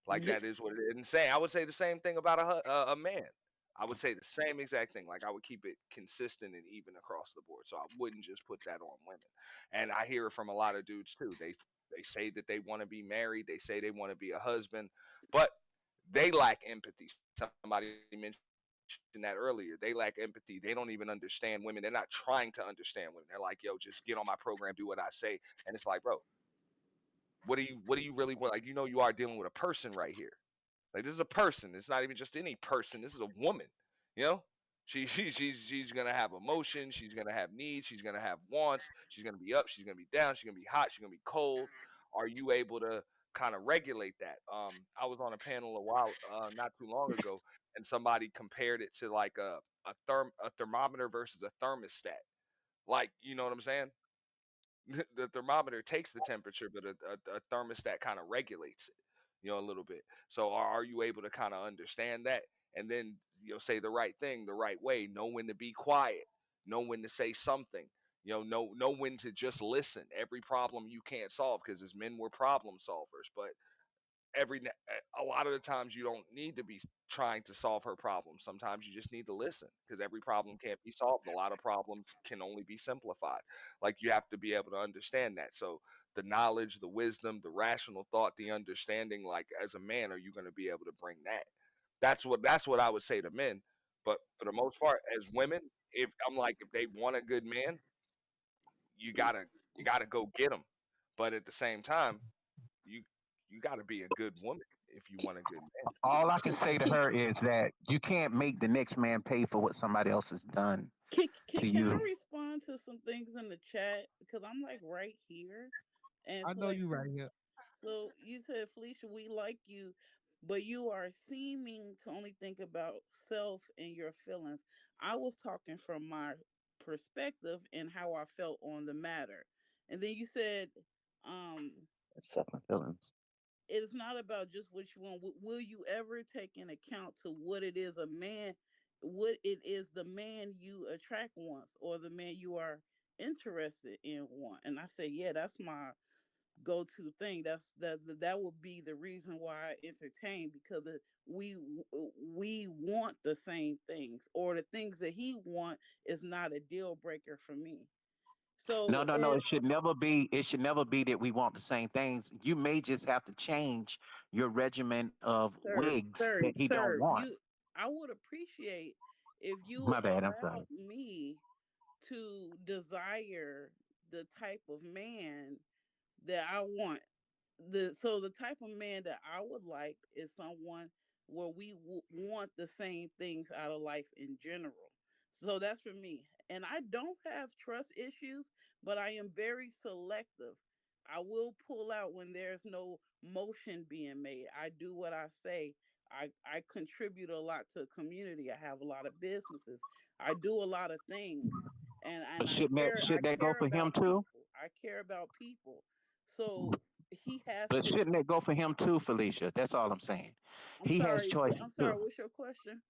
like Yeah, that is what it is. And say I would say the same thing about a man. I would say the same exact thing. Like I would keep it consistent and even across the board. So I wouldn't just put that on women. And I hear it from a lot of dudes too. They say that they want to be married. They say they want to be a husband, but they lack empathy. Somebody mentioned that earlier. They lack empathy. They don't even understand women. They're not trying to understand women. They're like, yo, just get on my program, do what I say. And it's like, bro, what do you really want? Like, you are dealing with a person right here. Like this is a person. It's not even just any person. This is a woman. You know, she's gonna have emotions. She's gonna have needs. She's gonna have wants. She's gonna be up. She's gonna be down. She's gonna be hot. She's gonna be cold. Are you able to kind of regulate that? I was on a panel not too long ago, and somebody compared it to like a thermometer versus a thermostat. Like, you know what I'm saying? The thermometer takes the temperature, but a thermostat kind of regulates it, a little bit. So are you able to kind of understand that, and then say the right thing the right way, know when to be quiet, know when to say something, know when to just listen. Every problem you can't solve, because as men we're problem solvers, but a lot of the times you don't need to be trying to solve her problem. Sometimes you just need to listen, because every problem can't be solved. A lot of problems can only be simplified. Like, you have to be able to understand that. So the knowledge, the wisdom, the rational thought, the understanding, like, as a man, are you going to be able to bring that? That's what I would say to men. But for the most part, as women, if they want a good man, you gotta go get them. But at the same time, you you got to be a good woman if you want a good man. All I can say to her is that you can't make the next man pay for what somebody else has done to Can I you. respond to some things in the chat because I'm like right here, and I so know like you right here. so you said, Felicia, we like you, but you are seeming to only think about self and your feelings. I was talking from my perspective and how I felt on the matter. And then you said, um, Accept my feelings. it's not about just what you want. Will you ever take in account to what it is the man you attract wants or the man you are interested in want? And I say, yeah, that's my go-to thing. That would be the reason why I entertain, because we want the same things, or the things that he want is not a deal breaker for me. No, So no, no. It should never be. It should never be that we want the same things. You may just have to change your regimen of wigs that he don't want. I would appreciate if you My bad. I'm allowed sorry. me to desire the type of man that I want. The type of man that I would like is someone where we want the same things out of life in general. So that's for me. And I don't have trust issues, but I am very selective. I will pull out when there's no motion being made. I do what I say. I contribute a lot to the community. I have a lot of businesses. I do a lot of things. And But shouldn't that I should that go care for him about too? people. I care about people. So he has But to. shouldn't that go for him too, Felicia? That's all I'm saying. He has choices I'm too. sorry. What's your question?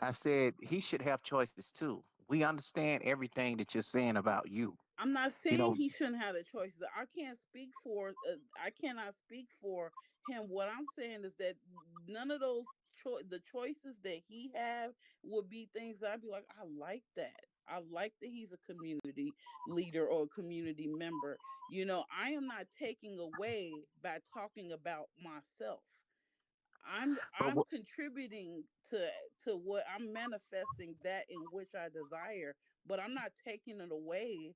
I said he should have choices too. We understand everything that you're saying about you. I'm not You saying know, he shouldn't have the choices. I can't speak for. I cannot speak for him. What I'm saying is that none of those the choices that he have would be things that I'd be like, I like that. I like that he's a community leader or a community member. I am not taking away by talking about myself. but I'm contributing to what I'm manifesting, that in which I desire, but I'm not taking it away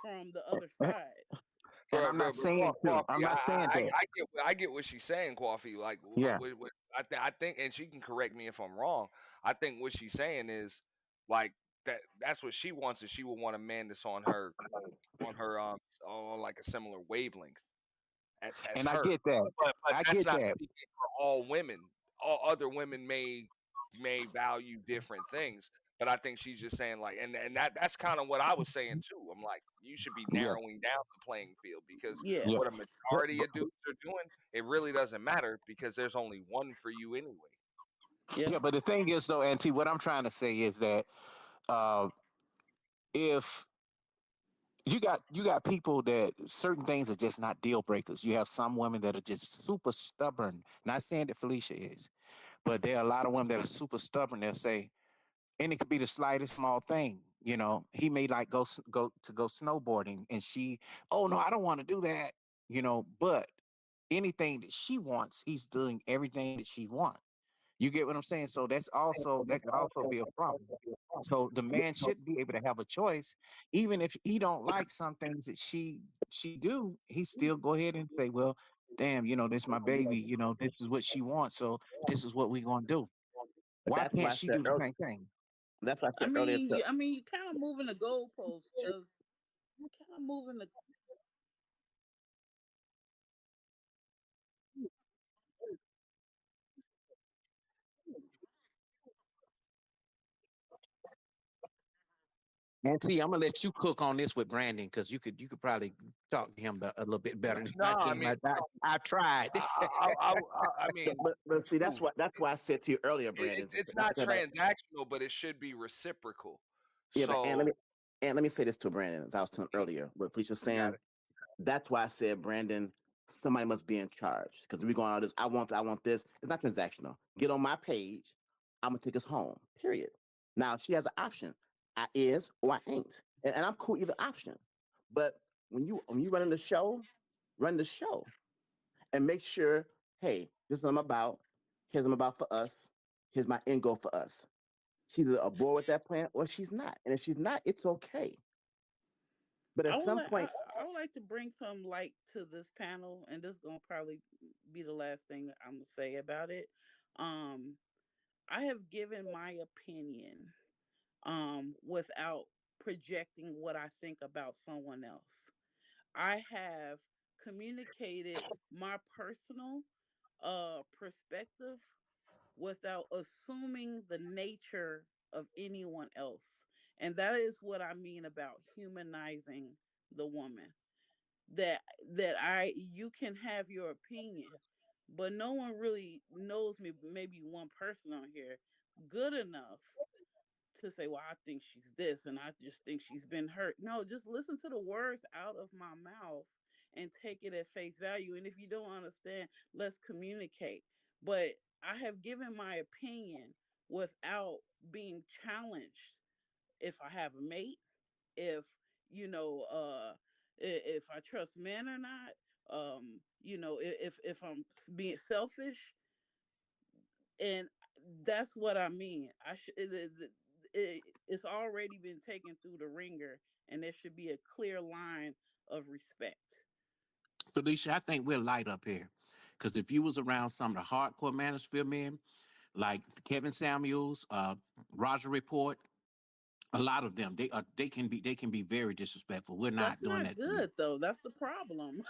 from the other side. and But I'm not but, but saying to. I'm Coffee, not saying that. I get what she's saying, Coffee. Like Yeah. I think, and she can correct me if I'm wrong. I think what she's saying is like that's what she wants, is she would want a man that's on like a similar wavelength as And I her. get that. But I that's get not that. speaking for all women. All other women may value different things. But I think she's just saying, like, and that's kind of what I was saying too. I'm like, you should be Yeah. narrowing down the playing field, because Yeah. Yeah. what a But, majority of dudes are doing, it really doesn't matter, because there's only one for you anyway. Yeah. yeah, but the thing is though, Auntie, what I'm trying to say is that uh, if you got people that certain things are just not deal breakers. You have some women that are just super stubborn. Not saying that Felicia is, But there are a lot of women that are super stubborn. They'll say, and it could be the slightest small thing. You know, he may like go snowboarding, and she, oh no, I don't want to do that. You know, but anything that she wants, he's doing everything that she wants. You get what I'm saying? So that could also be a problem. So the man should be able to have a choice, even if he don't like some things that she do. He still go ahead and say, well, damn, you know, this is my baby. You know, this is what she wants. So this is what we gonna do. But Why that's why can't I she said do the earlier. same thing? That's why I said earlier to You kind of moving the goalposts because you kind of moving the. And T, I'm gonna let you cook on this with Brandon because you could probably talk to him a little bit No, better than no, I I can. mean, I tried. I mean, but see ooh, that's why I said to you earlier, Brandon. it's That's not because transactional, but it should be reciprocal. yeah, but So and let me say this to Brandon, as I was telling earlier, what Felicia was you got saying. it. That's why I said, Brandon, somebody must be in charge. Because we're going on this, I want this. It's not transactional. Get on my page. I'm gonna take us home. Period. Now she has an option. I is or I ain't. And I'm cool either option. But when you run the show and make sure, hey, this is what I'm about. Here's what I'm about for us. Here's my end goal for us. She's either aboard with that plan or she's not. And if she's not, it's okay. But at some point, I would like to bring some light to this panel, and this is gonna probably be the last thing I'm gonna say about it. Um, I have given my opinion without projecting what I think about someone else. I have communicated my personal perspective without assuming the nature of anyone else. And that is what I mean about humanizing the woman. That that you can have your opinion, but no one really knows me, maybe one person on here, good enough to say, well, I think she's this and I just think she's been hurt. No, just listen to the words out of my mouth and take it at face value. And if you don't understand, let's communicate. But I have given my opinion without being challenged. If I have a mate, if you know, if I trust men or not, if I'm being selfish, and that's what I mean. It's already been taken through the ringer, and there should be a clear line of respect. Felicia, I think we're light up here. Because if you was around some of the hardcore manosphere men, like Kevin Samuels, Roger Report, a lot of them, they can be very disrespectful. We're That's not doing not that to you. good, though. That's the problem.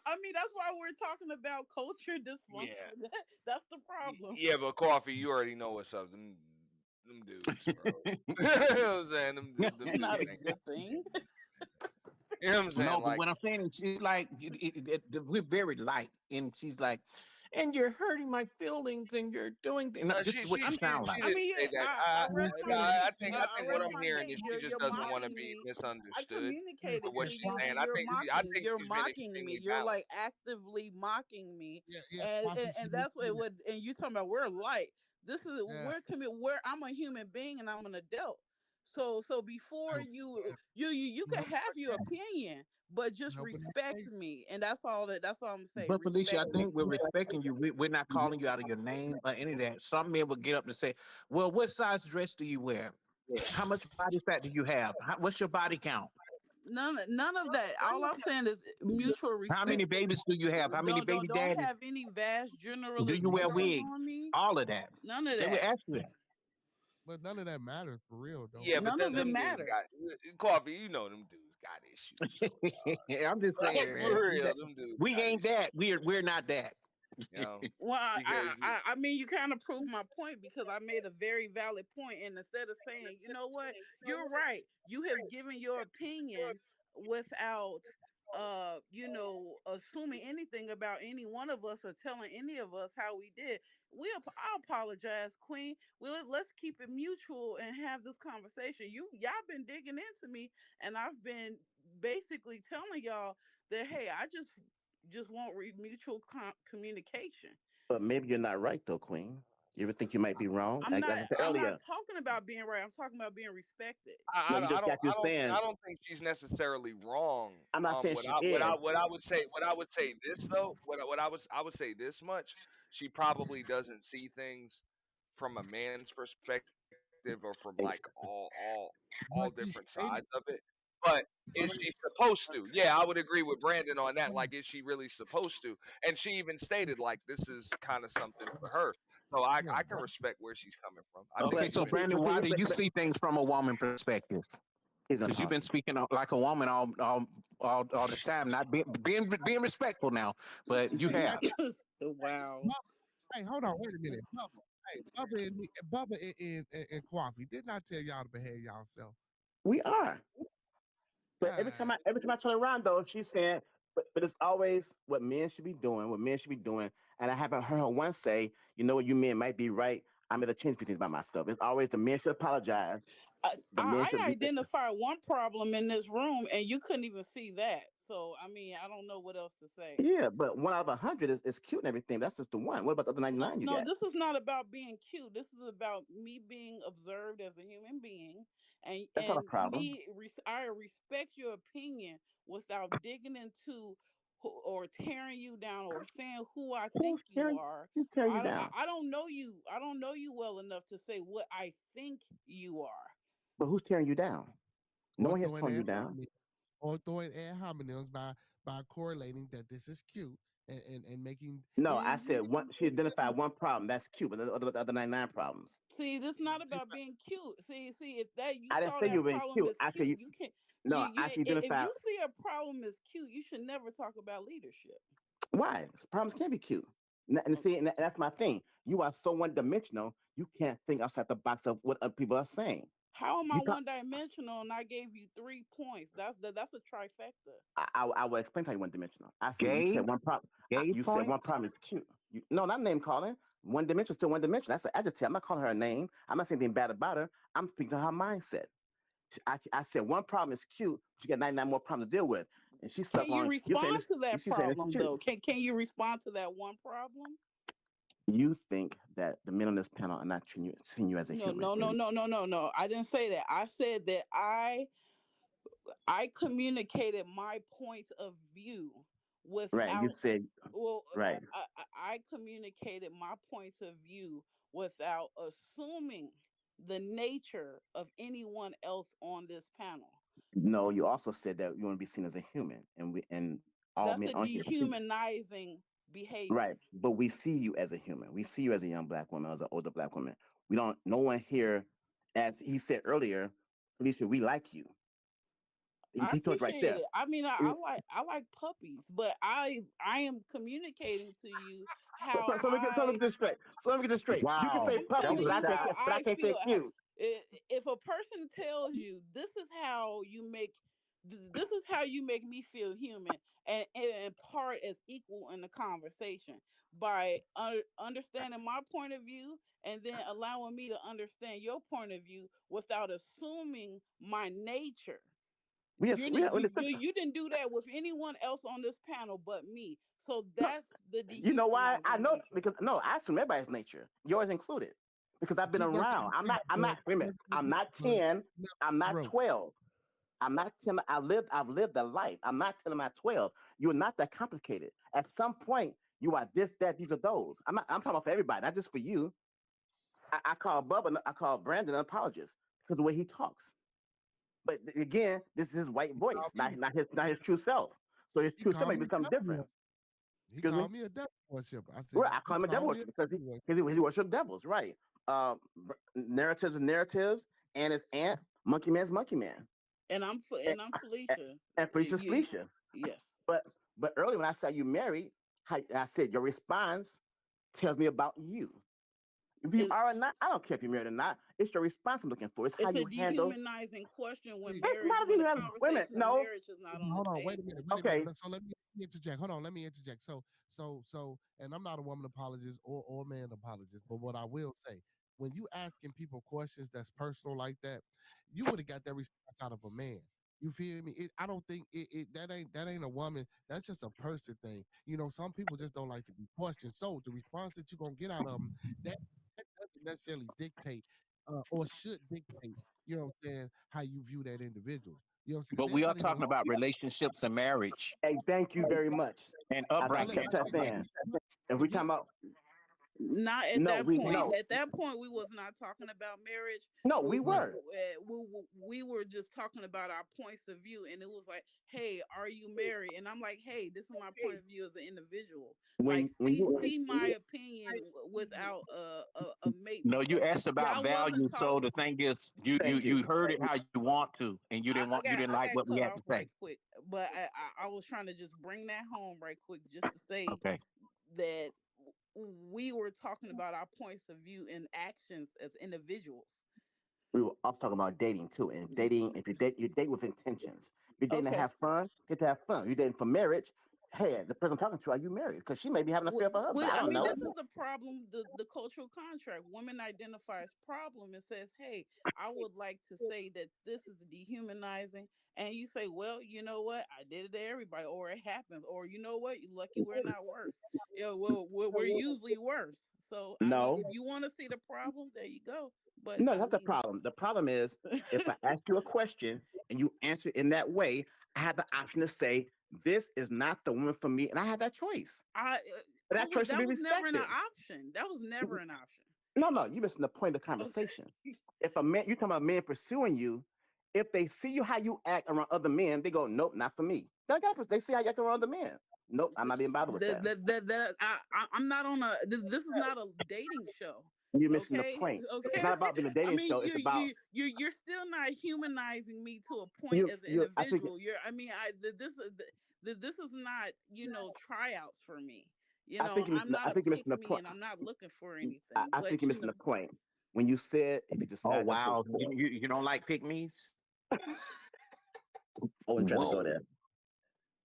I mean, that's why we're talking about culture Yeah, dysfunction. That's the problem. yeah, but coffee, you already know what's up. Them dudes, bro. You know what I'm saying? Them It's dudes not a ain't. good thing. You know what I'm saying? No, but Like, what I'm saying is, she's like, we're very light, and she's like, and you're hurting my feelings, and you're doing. And no, this she is what she you she sound like. she didn't say Yeah, that. I rest No, my case. I I think what rest I'm my hearing is case. she just You're doesn't want to mocking be me. I misunderstood for communicated what to she's you, saying. and you're I mocking. think You're she's been mocking me. extremely You're balanced. like actively mocking me, Yeah, yeah, and Poppy, and, she and did that's say what that. would. And you talking about we're light. This is Yeah, where I'm a human being and I'm an adult. So before no, you no, can have your opinion, but just no, but not respect me. me, and that's all I'm gonna say. But Felicia, Respect I me. think we're respecting you. We're not calling you out of your name or any of that. Some men will get up and say, "Well, what size dress do you wear? How much body fat do you have? What's your body count? None of that. All I'm saying is mutual How many respect. babies do you have? How many baby Don't daddies? have any vast Do you wear generalizations wigs? on me. All of that. None of They will that. ask you that. But none of that matters for real, though. Yeah, but None of it them dudes matters. got coffee. You know them dudes got issues though, dog. I'm just saying, Like man, for real, them dudes we got ain't issues. that. We're not that. You know, Well, because I mean, you kind of proved my point because I made a very valid point, and instead of saying, you know what, you're right, you have given your opinion without, assuming anything about any one of us or telling any of us how we did. I apologize, Queen. Let's keep it mutual and have this conversation. Y'all been digging into me, and I've been basically telling y'all that hey, I just want mutual communication. But maybe you're not right though, Queen. You ever think you might be wrong? I'm Like not. I said I'm not earlier, talking about being right. I'm talking about being respected. no, you just got you saying. I don't think she's necessarily wrong. I'm not saying What she is. I would say this though, I would say this much. She probably doesn't see things from a man's perspective or from like all But different she sides of stated, it. But is she supposed to? Yeah, I would agree with Brandon on that. Like, is she really supposed to? And she even stated like this is kind of something for her. So yeah, I can respect where she's coming from. I think Okay, But she's so but been see, Brandon, but see, why do you see things from a woman perspective? he's gonna Because you've talk. been speaking like a woman all this time, not being respectful now, but you hey, have. Wow. Bubba, hey, hold on, wait a minute, Bubba. Hey, Bubba and Coffee, didn't I tell y'all to behave yourself? We are. But God, every time I turn around though, she's saying, but it's always what men should be doing, what men should be doing. And I haven't heard her once say, you know what, you men might be right. I'm gonna change things by myself. It's always the men should apologize. The men should I be identified one problem in this room, and you couldn't even see that. So I mean, I don't know what else to say. yeah, but 1 out of 100 is cute and everything. That's just the one. What about the other No, 99 you no, got? this is not about being cute. This is about me being observed as a human being, That's not a problem. I respect your opinion without digging into or tearing you down or saying who I think you are. Who's tearing you down? I don't know you. I don't know you well enough to say what I think you are. But who's tearing you down? No or one has throwing torn you ad down. hominem, or throwing ad hominems by correlating that this is cute and making No, I and said one. She identified one problem. That's cute, but the other 99 problems. See, this not about being cute. See, if that you I didn't saw say that you were being problem cute. as I said cute, you. you can No, I said you if identified. you see a problem as cute, you should never talk about leadership. Why? Problems can be cute. And see, and that's my thing. You are so one dimensional. You can't think outside the box of what other people are saying. How am I You talk. one dimensional and I gave you 3 points? That's a trifecta. I will explain how you one dimensional. I said you Gay, said one problem. gay You said one points. problem is cute. No, not name calling. One dimension is still one dimension. That's an adjective. I'm not calling her a name. I'm not saying anything bad about her. I'm speaking to her mindset. I said one problem is cute, but you got 99 more problems to deal with. And she Can stuck you on you saying respond this. to that She's saying it's problem cute. though? Can you respond to that one problem? You think that the men on this panel are not treating seeing you as a No, human. no, no, no, no, no, no. I didn't say that. I said that I communicated my point of view Right. You without said well right. I communicated my points of view without assuming the nature of anyone else on this panel. No, you also said that you want to be seen as a human, and all That's men a on here see dehumanizing behavior. right. But we see you as a human. We see you as a young black woman, as an older black woman. We don't. No one here, as he said earlier, Felicia, we like you. I He told you right appreciate there. it. I mean, I like puppies, but I am communicating to you So, how so, let me get, so let me get this straight. So let me get this straight. You can Wow, say I'm puppies, that but was telling a you how shot. I I can't say feel. cute. If a person tells you this is how you make me feel human, and part as equal in the conversation by understanding my point of view and then allowing me to understand your point of view without assuming my nature. Yes, we are. You didn't do that with anyone else on this panel but me. So No, that's the you know why? I dehumanizing know nature. because no, I assume everybody's nature, yours included, because I've been keep working around. on I'm that, not. I'm bro. not. Wait a minute. Working on I'm that, not bro. 10. No, I'm not bro. 12. I'm not 10. I've lived a life. I'm not 10. I'm not 12. You're not that complicated. At some point, you are this, that, these are those. I'm talking about for everybody, not just for you. I call Bubba. I call Brandon an apologist because of the way he talks. But again, this is his white He voice, called me. not his true self. So his He true self called may me become a devil different. worshiper. He Excuse me. called me a devil worshiper. I said Right, I you call him a devil called me a worshiper because devil worshiper. he worship devils, right? Narratives and narratives, and his aunt, Monkey Man's Monkey Man, and, And I'm and, Felicia. and Felicia's Felicia. Yes. But earlier when I saw you married, I said your response tells me about you. If you It, are or not, I don't care if you're married or not. It's your response I'm looking for. It's how it's a you handle. dehumanizing question Please, It's not when the even. Wait a minute. conversation of No. marriage is not hold on on, the hold on. Wait a table. minute. Wait a Okay. minute. So let me interject. Hold on. Let me interject. And I'm not a woman apologist or man apologist, but what I will say, when you asking people questions that's personal like that, you would have got that response out of a man. You feel me? I don't think that ain't a woman. That's just a person thing. You know, some people just don't like to be questioned. So the response that you're gonna get out of them, that that doesn't necessarily dictate or should dictate, you know what I'm saying, how you view that individual. You know what I'm saying? But Because we are everybody don't talking about relationships and marriage Hey, thank you very much. and I so look, upbringing. kept saying, if we forget talking about Not at no, that we point. no, At that point, we was not talking about marriage. no, We we was right. were. we were just talking about our points of view, and it was like, "Hey, are you married?" And I'm like, "Hey, this is my point of view as an individual. Like, When you see my opinion without a mate No, you because asked yeah, I about wasn't value. So talking. the thing is, you you thank you. you heard it how you want to, and you didn't I like got what we cut had off to say. right quick, but I was trying to just bring that home right quick, just to say Okay. that we were talking about our points of view and actions as individuals. We were also talking about dating too. And dating, if you date with intentions. You're dating to Okay. have fun, get to have fun. You're dating for marriage. Hey, the person I'm talking to, are you married? Because she may be having an affair for her husband. I I don't mean, know. this is the problem, the cultural contract. Women identifies problem and says, "Hey, I would like to say that this is dehumanizing." And you say, "Well, you know what? I did it to everybody, or it happens, or you know what? You're lucky we're not worse. Yeah, well, we're usually worse." So, I mean, No, if you want to see the problem, there you go. But no, I that's the mean, problem. The problem is if I ask you a question and you answer in that way, I have the option to say, this is not the woman for me. And I have that choice. But that choice should that be was never an respected. option. That was never an option. No, no, you're missing the point of the conversation. Okay. If a man, you talking about a man pursuing you, if they see you how you act around other men, they go, nope, not for me. They see how you act around other men. Nope, I'm not being bothered with that. I'm not on a. This is not a dating show. You're missing the Okay, point. It's okay. not about being a I dating mean, show. It's about you're still not humanizing me to a point you. as an You. I think. individual. You're. I mean, this is not tryouts for me. I think you're I'm missing. not I a think you're pick missing the me, point. and I'm not looking for I, anything. I But think you're missing the point when you said if you Oh decide the whole wow, court. you don't like pygmies? I wasn't trying to go Whoa. there.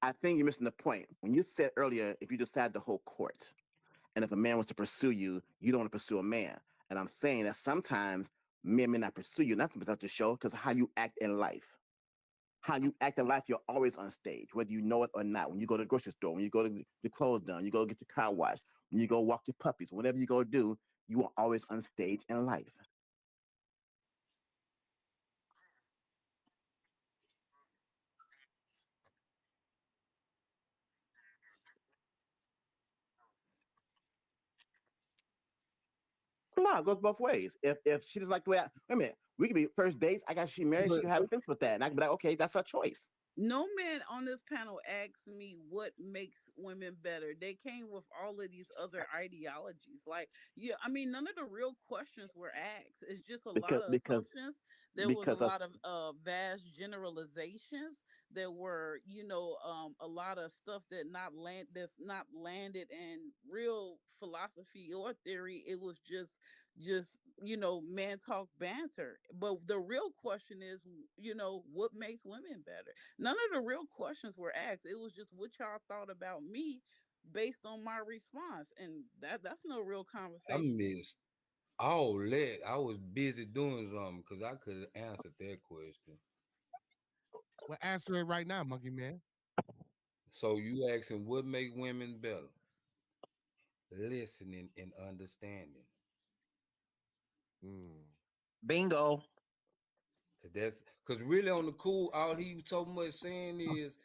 I think you're missing the point when you said earlier if you decide the whole court. And if a man wants to pursue you, you don't want to pursue a man. And I'm saying that sometimes men may not pursue you. And that's about to show because how you act in life. How you act in life, you're always on stage, whether you know it or not. When you go to the grocery store, when you go to your clothes done, you go get your car washed, when you go walk your puppies, whatever you go do, you are always on stage in life. No, it goes both ways. If she doesn't like the way wait a minute, we could be first dates. I got she married, she But can have a fence with that. And I can be like, okay, that's her choice. no man on this panel asked me what makes women better. They came with all of these other ideologies. Like, yeah, I mean, none of the real questions were asked. It's just a lot Because of because assumptions. There was a because of lot of vast generalizations. There were, a lot of stuff that's not landed in real philosophy or theory. It was just man talk banter. But the real question is, what makes women better? None of the real questions were asked. It was just what y'all thought about me based on my response, and that's no real I conversation. missed all that. I was busy doing something because I could have answered that question. Well, answer it right now, Monkey Man. So you asking what make women better? Listening and understanding. Mm. Bingo. That's because really on the cool, all he was so much saying is,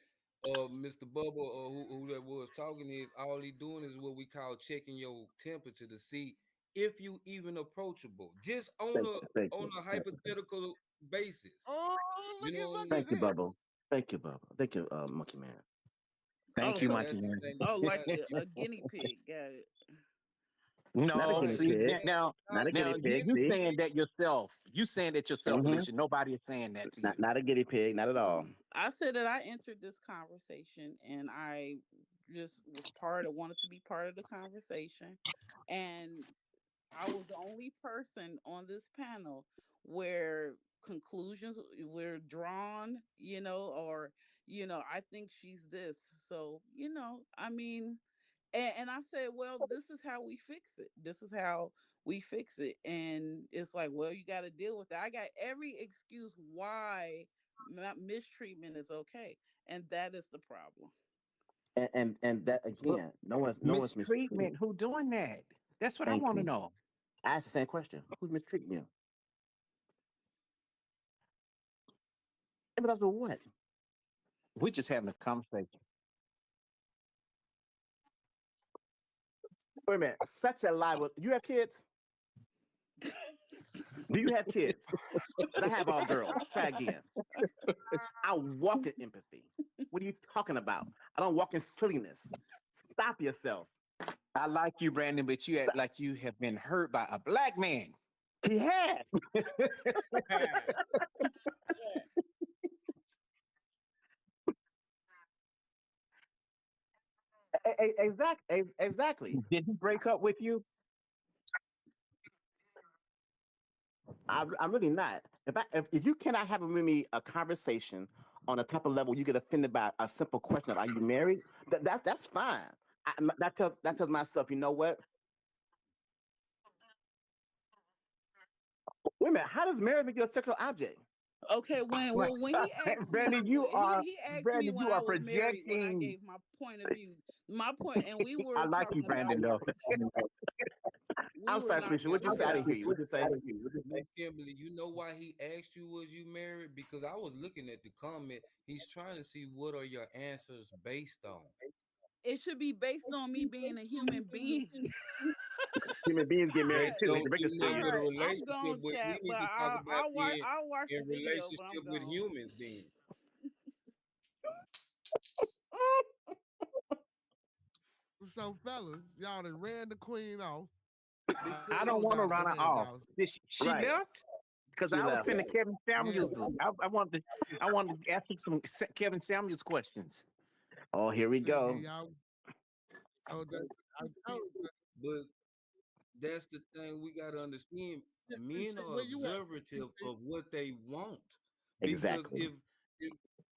Mr. Bubba, or who that was talking is all he doing is what we call checking your temperature to see if you even approachable, just thank you, thank on you, a thank you. hypothetical basis. Oh, You look know at what I Monkey mean? Thank you, there. Bubba. Thank you, Bubba. Thank you, Monkey Man. Oh, Thank you, so That's Monkey the Man. thing like about a, you. a guinea pig. Got it. Not a No, guinea see pig. now, Not a guinea you pig. Guinea See? saying that yourself. You saying that yourself, Mm-hmm. Alicia. Nobody is saying that to Not you. not a guinea pig. Not at all. I said that I entered this conversation and I just was wanted to be part of the conversation. And I was the only person on this panel where conclusions were drawn, or, I think she's this. So, I mean, and I said, well, this is how we fix it. This is how we fix it. And it's like, well, you got to deal with that. I got every excuse why mistreatment is okay. And that is the problem. And that But again, no one's mistreating. mistreatment. Who doing that? That's what I Thank want to you. know. I asked the same question. Who's mistreating you? Yeah, but that's what? We're just having a conversation. Wait a minute. Such a lie. Do you have kids? Do you have kids? 'Cause I have all girls. Try again. I walk in empathy. What are you talking about? I don't walk in silliness. Stop yourself. I like you, Brandon, but you act like you have been hurt by a black man. He has. Exactly. Did he break up with you? I'm really not. If you cannot have with me a conversation on a type of level, you get offended by a simple question of "Are you married?" That's fine. That tells myself, you know what? Wait a minute. How does marriage make you a sexual object? Okay, when he asked me, Brandon, you are he asked me Brandon, when you I are was married, when I projecting. gave my point of view, and we I were like you, talking about Brandon, though. we I'm were sorry, not Felicia. What'd you talking say? I didn't about hear you. What'd you say? Miss Kimberly, you know why he asked you was you married? Because I was looking at the comment. He's trying to see what are your answers based on. it should be based on me being a human being. Human beings get That married too. They don't can break do us to nothing you. All with a right, I'm relationship, gone, but we chat, but need to talk about being I'll watch in the video, but I'm relationship with gone. humans then. So, fellas, y'all done ran the queen off. I Because don't Told want to y'all to go run her ahead, off. y'all. Did she Right. left? Because She I was left. finna Kevin Yeah. Samuels. I wanted to ask you some Kevin Samuels questions. Oh, here we Tell you, go. y'all. I told you. but that's the thing we gotta understand. Men are Where you at? observative of what they want. Because Exactly.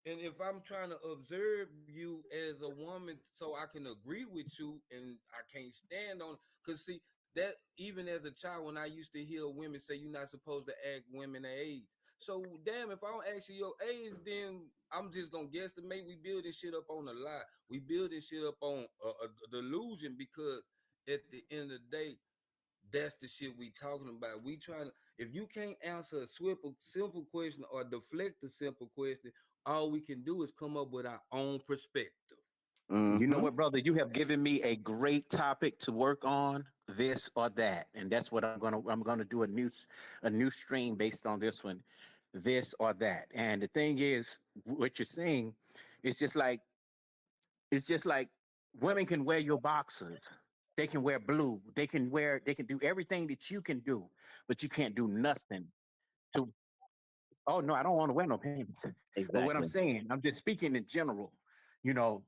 if I'm trying to observe you as a woman so I can agree with you and I can't stand on, because see that even as a child when I used to hear women say you're not supposed to ask women their age. So damn, if I don't ask you your age, then I'm just gonna guesstimate. We building shit up on a lie. We building shit up on a delusion, because at the end of the day, that's the shit we talking about. We trying to, if you can't answer a simple question or deflect a simple question, all we can do is come up with our own perspective. You know Mm-hmm. what, brother? You have given me a great topic to work on, this or that, and that's what I'm gonna do a new stream based on this one, this or that. And the thing is, what you're saying is just like women can wear your boxers. They can wear blue. They can do everything that you can do, but you can't do nothing to. Oh no, I don't want to wear no pants. But what I'm Exactly. saying, I'm just speaking in general. You know,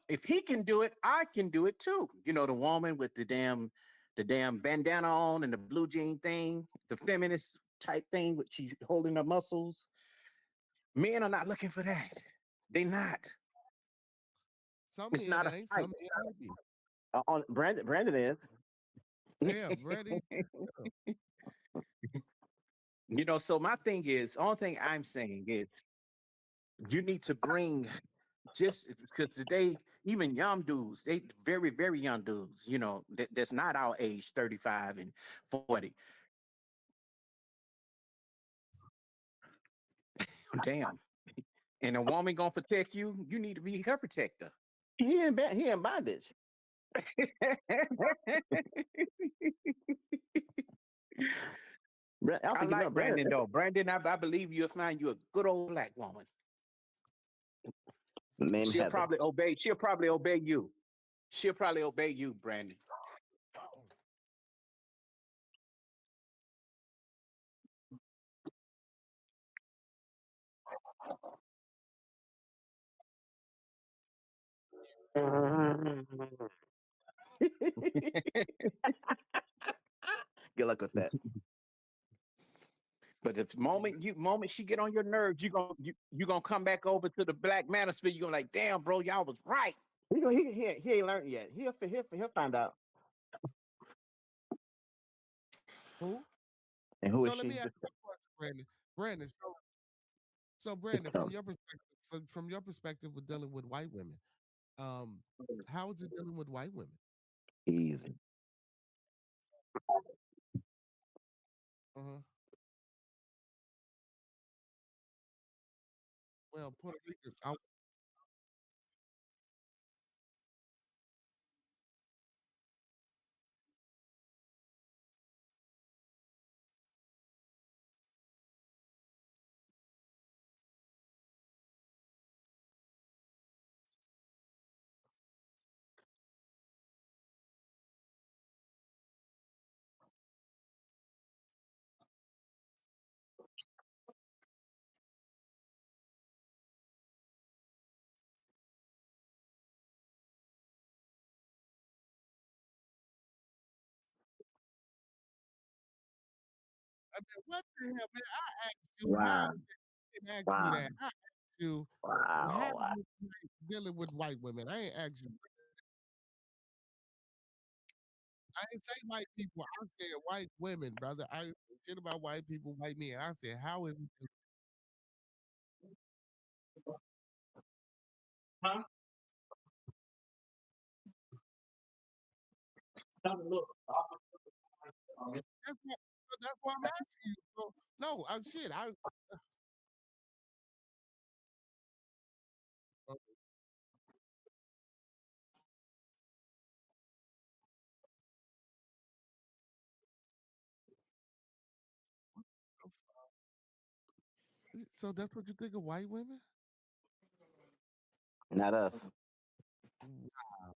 if he can do it, I can do it too. You know, the woman with the damn bandana on and the blue jean thing, the feminist type thing, with she holding her muscles. Men are not looking for that. They not. Some It's men not a ain't. fight. Some men might be. On Brandon is. Yeah, Brady. You know, so my thing is, only thing I'm saying is you need to bring, just because today, even young dudes, they very, very young dudes, that's not our age, 35 and 40. Damn. And a woman gonna protect you, you need to be her protector. He in bondage. I don't I think you know like Brandon. Brandon though. Brandon, I believe you'll find you a good old black woman. Name She'll Heather. probably obey. She'll probably obey you. She'll probably obey you, Brandon. Good luck with that. But the moment she get on your nerves, you gonna come back over to the black manosphere. You're gonna like, damn, bro, y'all was right. He ain't learned yet. He'll find out. Who? And who So is let me she? ask you a question, Brandon. Brandon. So Just Brandon, tell from me. your perspective, from your perspective with dealing with white women, um, how is it dealing with white women? Easy. Uh-huh. Well, Puerto Rican. I mean, what the hell, man? I asked you how. Wow. You didn't ask me Wow. that. I asked you how Wow. you dealing with white women. I ain't asked you. I didn't say white people. I said white women, brother. I said shit about white people, white men. I said, how is it? Huh? Look. That's why I'm asking you. So, no, shit. Uh, so that's what you think of white women? Not us. Wow.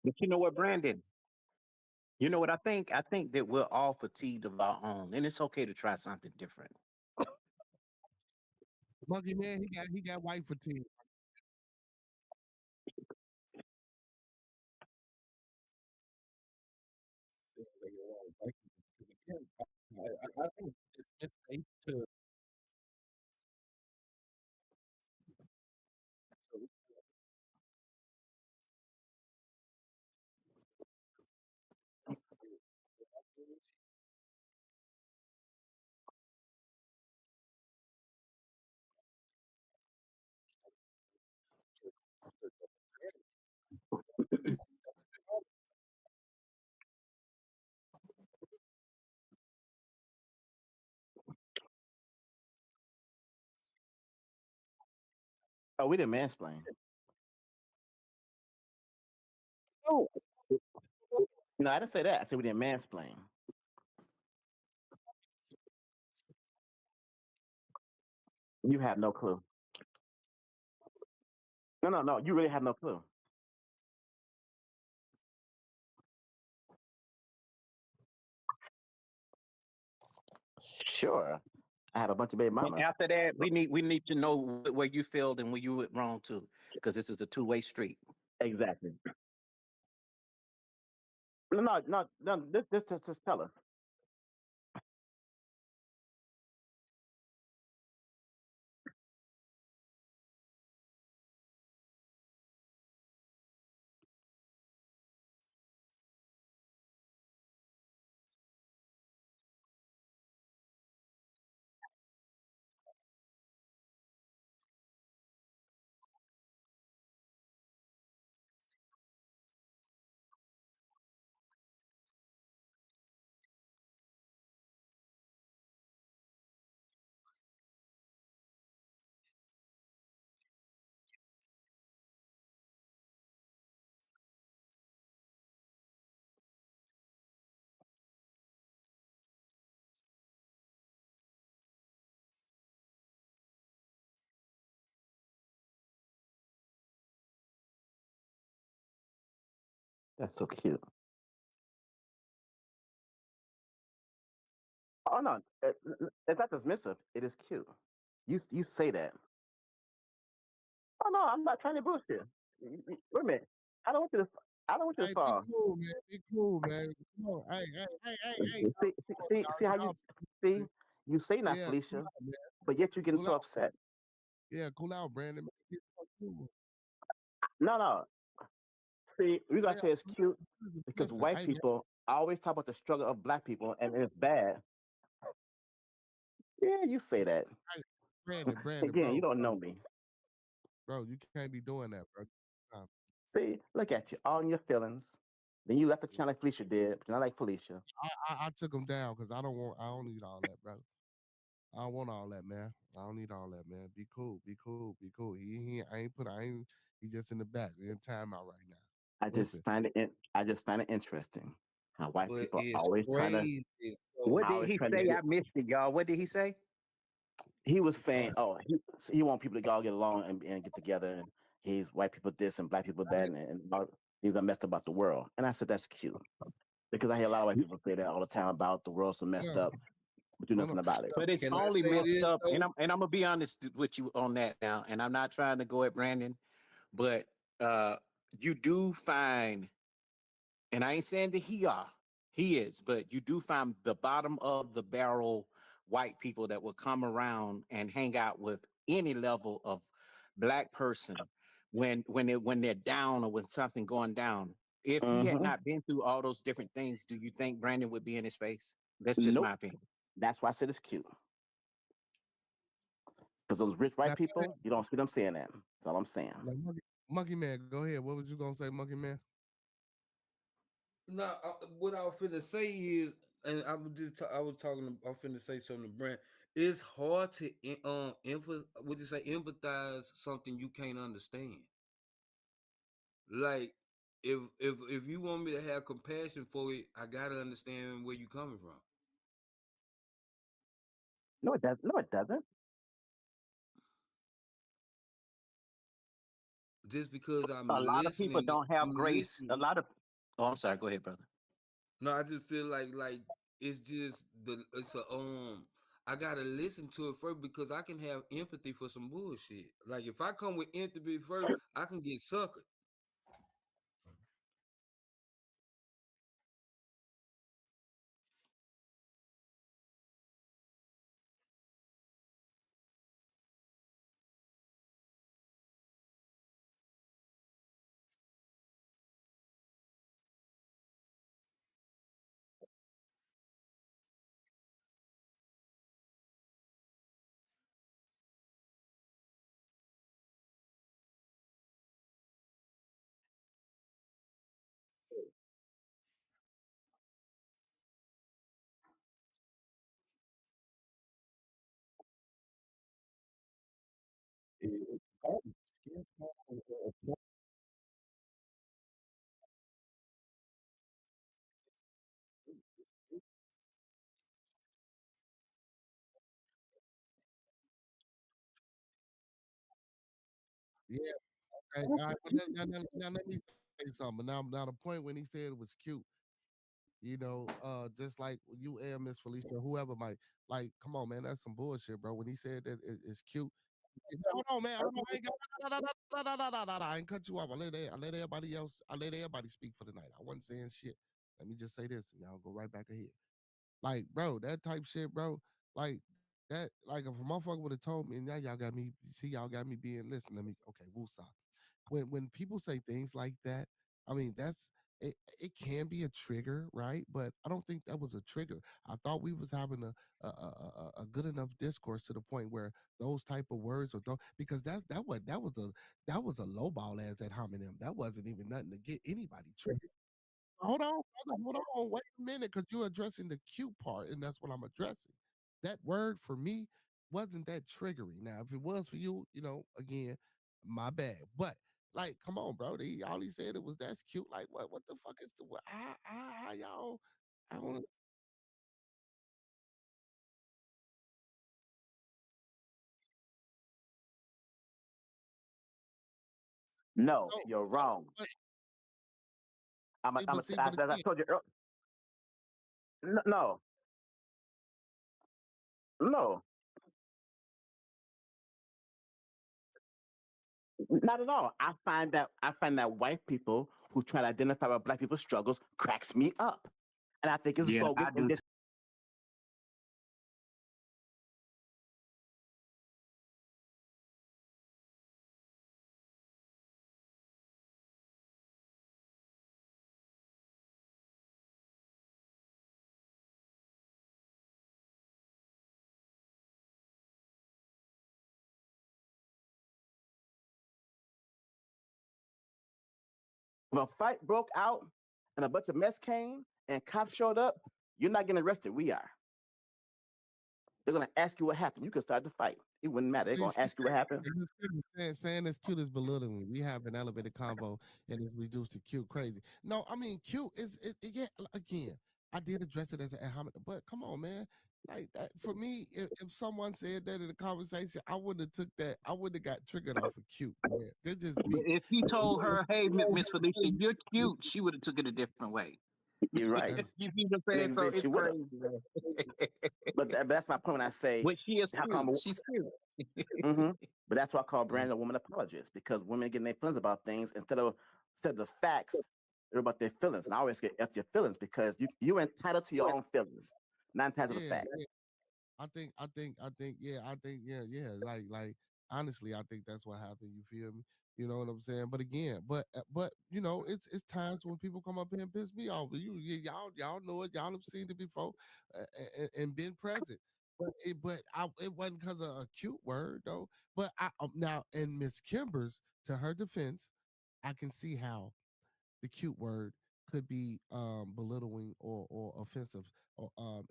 But you know what, Brandon? You know what I think? I think that we're all fatigued of our own, and it's okay to try something different. Monkey man, he got white fatigue. Because again, I think it's safe to. Oh, we didn't mansplain. Oh, No, I didn't say that. I said we didn't mansplain. You have no clue. No, no, no. You really have no clue. Sure. I have a bunch of baby and mamas. after that, we need to know where you failed and where you went wrong too, because this is a two-way street. Exactly. No, no, no, no. This just tell us. That's so cute. Oh no, it's not dismissive. It is cute. You say that. Oh no, I'm not trying to bullshit. Wait a minute. I don't want you to. I don't want you to Hey, be fall. cool, man. Be cool, man. Come on. Hey. See how you Y'all, see. You say not yeah, cool Felicia, out, man. but yet you're getting Cool so out. upset. Yeah, cool out, Brandon. Get cool. No, no. See, we gotta Yeah, say it's cute because listen, white hey, man. people always talk about the struggle of black people and it's bad. Yeah, you say that. Hey, Brandon, Again, you bro. don't know me. bro. You can't be doing that, bro. Uh, See, look at you, all in your feelings. Then you left the channel like Felicia did, but you're not like Felicia. I took him down because I don't need all that, bro. I don't want all that, man. I don't need all that, man. Be cool, be cool, be cool. I ain't. He just in the back. He in timeout right now. Listen, I just find it interesting how white But people it's always trying to crazy. What So did always he trying to say? get. I missed it, y'all. What did he say? He was saying, oh, he want people to all get along and get together, and he's white people this and black people that, and he's a messed about the world. And I said that's cute because I hear a lot of white people say that all the time about the world's so messed yeah, up, but do hold on. nothing about it. But it's can I only say messed this up, though? and I'm gonna be honest with you on that now. And I'm not trying to go at Brandon, but you do find, and I ain't saying that he is, but you do find the bottom of the barrel white people that will come around and hang out with any level of black person when they're down or when something going down. If he had Hmm. not been through all those different things, do you think Brandon would be in his space? That's just Nope. my opinion. That's why I said it's cute because those rich white Now, go ahead. people, you don't see them saying that. That's all I'm saying. Now, Monkey Man, go ahead. What was you gonna say, Monkey Man? No, what I was finna say is, and I was talking. I'm finna say something to Brent. It's hard to would you say empathize something you can't understand. Like if you want me to have compassion for it, I gotta understand where you coming from. No, it doesn't. No, it doesn't. Just because I'm A lot of people listening, don't have I'm grace. A listening. lot of Oh, I'm sorry. Go ahead, brother. No, I just feel like it's just it's a I gotta listen to it first because I can have empathy for some bullshit. Like if I come with empathy first, I can get suckered. Yeah. Okay. All right. But now let me say something. Now the point when he said it was cute, just like you and Miss Felicia, whoever might like, come on, man, that's some bullshit, bro. When he said that it's cute. Hold on, man. Hold on. I ain't I ain't cut you off. I let everybody else. I let everybody speak for the night. I wasn't saying shit. Let me just say this, and y'all go right back ahead. Like, bro, that type shit, bro. Like that. Like, if a motherfucker would have told me, and now y'all got me. See, y'all got me being. Listen, let me. Okay, woosah. When people say things like that, I mean that's it. It can be a trigger, right? But I don't think that was a trigger. I thought we was having a good enough discourse to the point where those type of words or because that was a low ball as that homonym. That wasn't even nothing to get anybody triggered. Hold on, brother. Hold on. Wait a minute, because you're addressing the cute part, and that's what I'm addressing. That word for me wasn't that triggering. Now, if it was for you, again, my bad. But like, come on, bro. All he said it was that's cute. Like, what the fuck is the what? How y'all? I don't. No, So, you're so, wrong. but As I again, told you earlier, no, no, not at all. I find that white people who try to identify with black people's struggles cracks me up, and I think it's Yeah, bogus I and do. If a fight broke out and a bunch of mess came and cops showed up, you're not getting arrested. We are. They're gonna ask you what happened. You can start the fight. It wouldn't matter. They're gonna ask you what happened. Saying this cute is belittling. We have an elevated convo and it's reduced to cute crazy. No, I mean cute is yeah. Again, I did address it as a comment, but come on, man. Like that, for me, if someone said that in a conversation, I wouldn't have took that. I wouldn't have got triggered off of cute. Man. They just But be. if he told her, "Hey, Miss Felicia, you're cute," she would have took it a different way. You're right. You see what I'm saying? So it's crazy, man. But that's my point when I say, But she is cute. She's cute. But that's why I call Brandon a woman apologist, because women getting their feelings about things instead of the facts, they're about their feelings. And I always get F your feelings because you're entitled to your own feelings, not entitled to facts. Yeah. I think, yeah. Like, honestly, I think that's what happened. You feel me? You know what I'm saying? But again, but you know, it's times when people come up here and piss me off. Y'all know it. Y'all have seen it before, and been present. But it wasn't because of a cute word though. But now, in Miss Kimber's, to her defense, I can see how the cute word could be belittling or offensive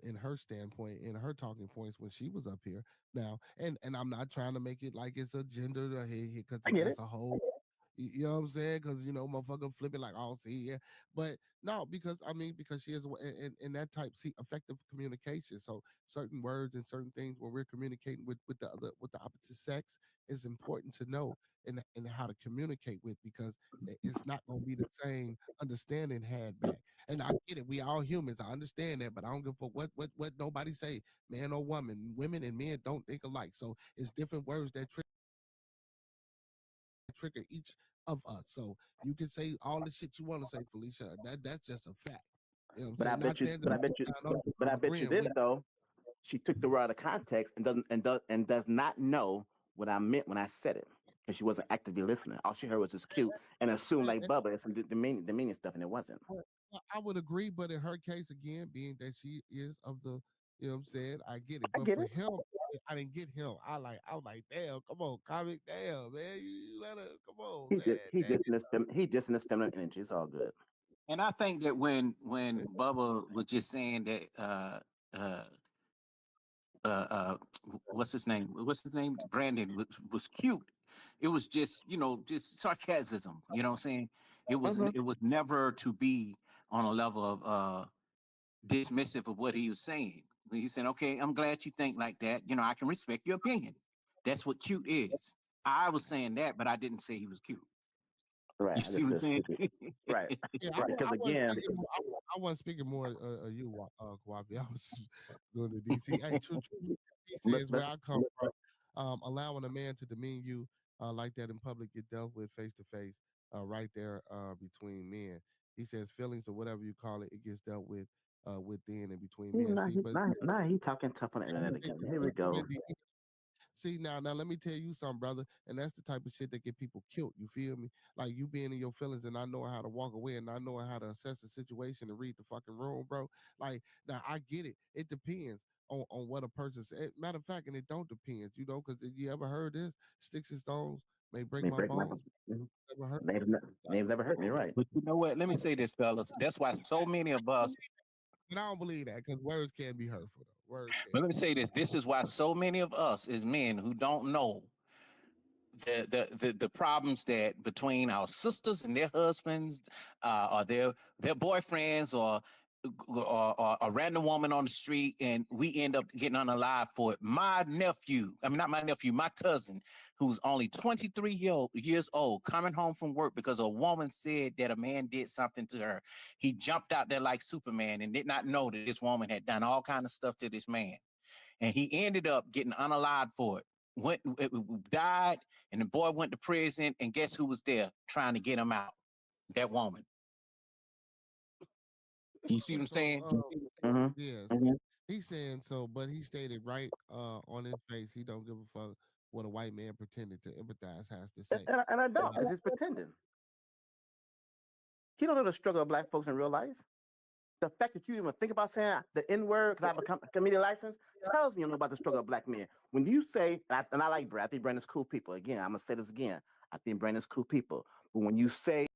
in her standpoint, in her talking points when she was up here. Now, and I'm not trying to make it like it's a gender because that's a whole. You know what I'm saying? Because motherfucker flip it like, oh, see, yeah. But no, because she is in that type, see, effective communication. So certain words and certain things when we're communicating with the opposite sex is important to know and how to communicate with, because it's not going to be the same understanding had back. And I get it, we all humans, I understand that, but I don't give a fuck what nobody say, man or woman. Women and men don't think alike, so it's different words that trigger each of us. So you can say all the shit you want to say, Felicia. That's just a fact. You know what I'm saying? But I bet you this though. She took the word out of context and does not know what I meant when I said it, because she wasn't actively listening. All she heard was just cute and assumed like Bubba it's the meaning stuff, and it wasn't. I would agree, but in her case, again, being that she is of the, you know what I'm saying, I get it. But for him, I didn't get him. I was like, damn, come on, comic, damn, man, you let her, come on, man. He just in his feminine energy. It's all good. And I think that when Bubba was just saying that what's his name? Brandon was cute. It was just, just sarcasm. You know what I'm saying? It was never to be on a level of dismissive of what he was saying. He said, "Okay, I'm glad you think like that. I can respect your opinion. That's what cute is." I was saying that, but I didn't say he was cute. Right. You see what I'm saying? Right. Yeah, Because again, I wasn't speaking more you, Kwabi. I was going to DC. Hey, true. DC is where I come from. Allowing a man to demean you like that in public, get dealt with face to face, right there between men. He says feelings or whatever you call it, it gets dealt with within and between men. Nah, he talking tough on the internet again. Here we go. See, now let me tell you something, brother, and that's the type of shit that get people killed. You feel me? Like you being in your feelings and not knowing how to walk away and not knowing how to assess the situation and read the fucking room, bro. Like, now I get it. It depends on what a person said. Matter of fact, and it don't depend, because you ever heard this? Sticks and stones may break my bones. Never heard. Names never hurt me, right? But you know what? Let me say this, fellas. That's why so many of us. But I don't believe that, because words can be hurtful, though. Words. But let me say this. This is why so many of us as men who don't know the problems that between our sisters and their husbands, or their boyfriends, or a random woman on the street, and we end up getting unalive for it. My cousin, who's only 23 years old, coming home from work because a woman said that a man did something to her. He jumped out there like Superman and did not know that this woman had done all kind of stuff to this man. And he ended up getting unalive for it. Died, and the boy went to prison, and guess who was there trying to get him out? That woman. You see what I'm saying? Yes. He's saying so, but he stated right on his face, he don't give a fuck what a white man pretending to empathize has to say. And I don't, because he's pretending. He don't know the struggle of black folks in real life. The fact that you even think about saying the N-word because I have a comedian license tells me you know about the struggle of black men. When you say, and I like Brandon, I think Brandon's cool people. Again, I'm going to say this again. I think Brandon's cool people. But when you say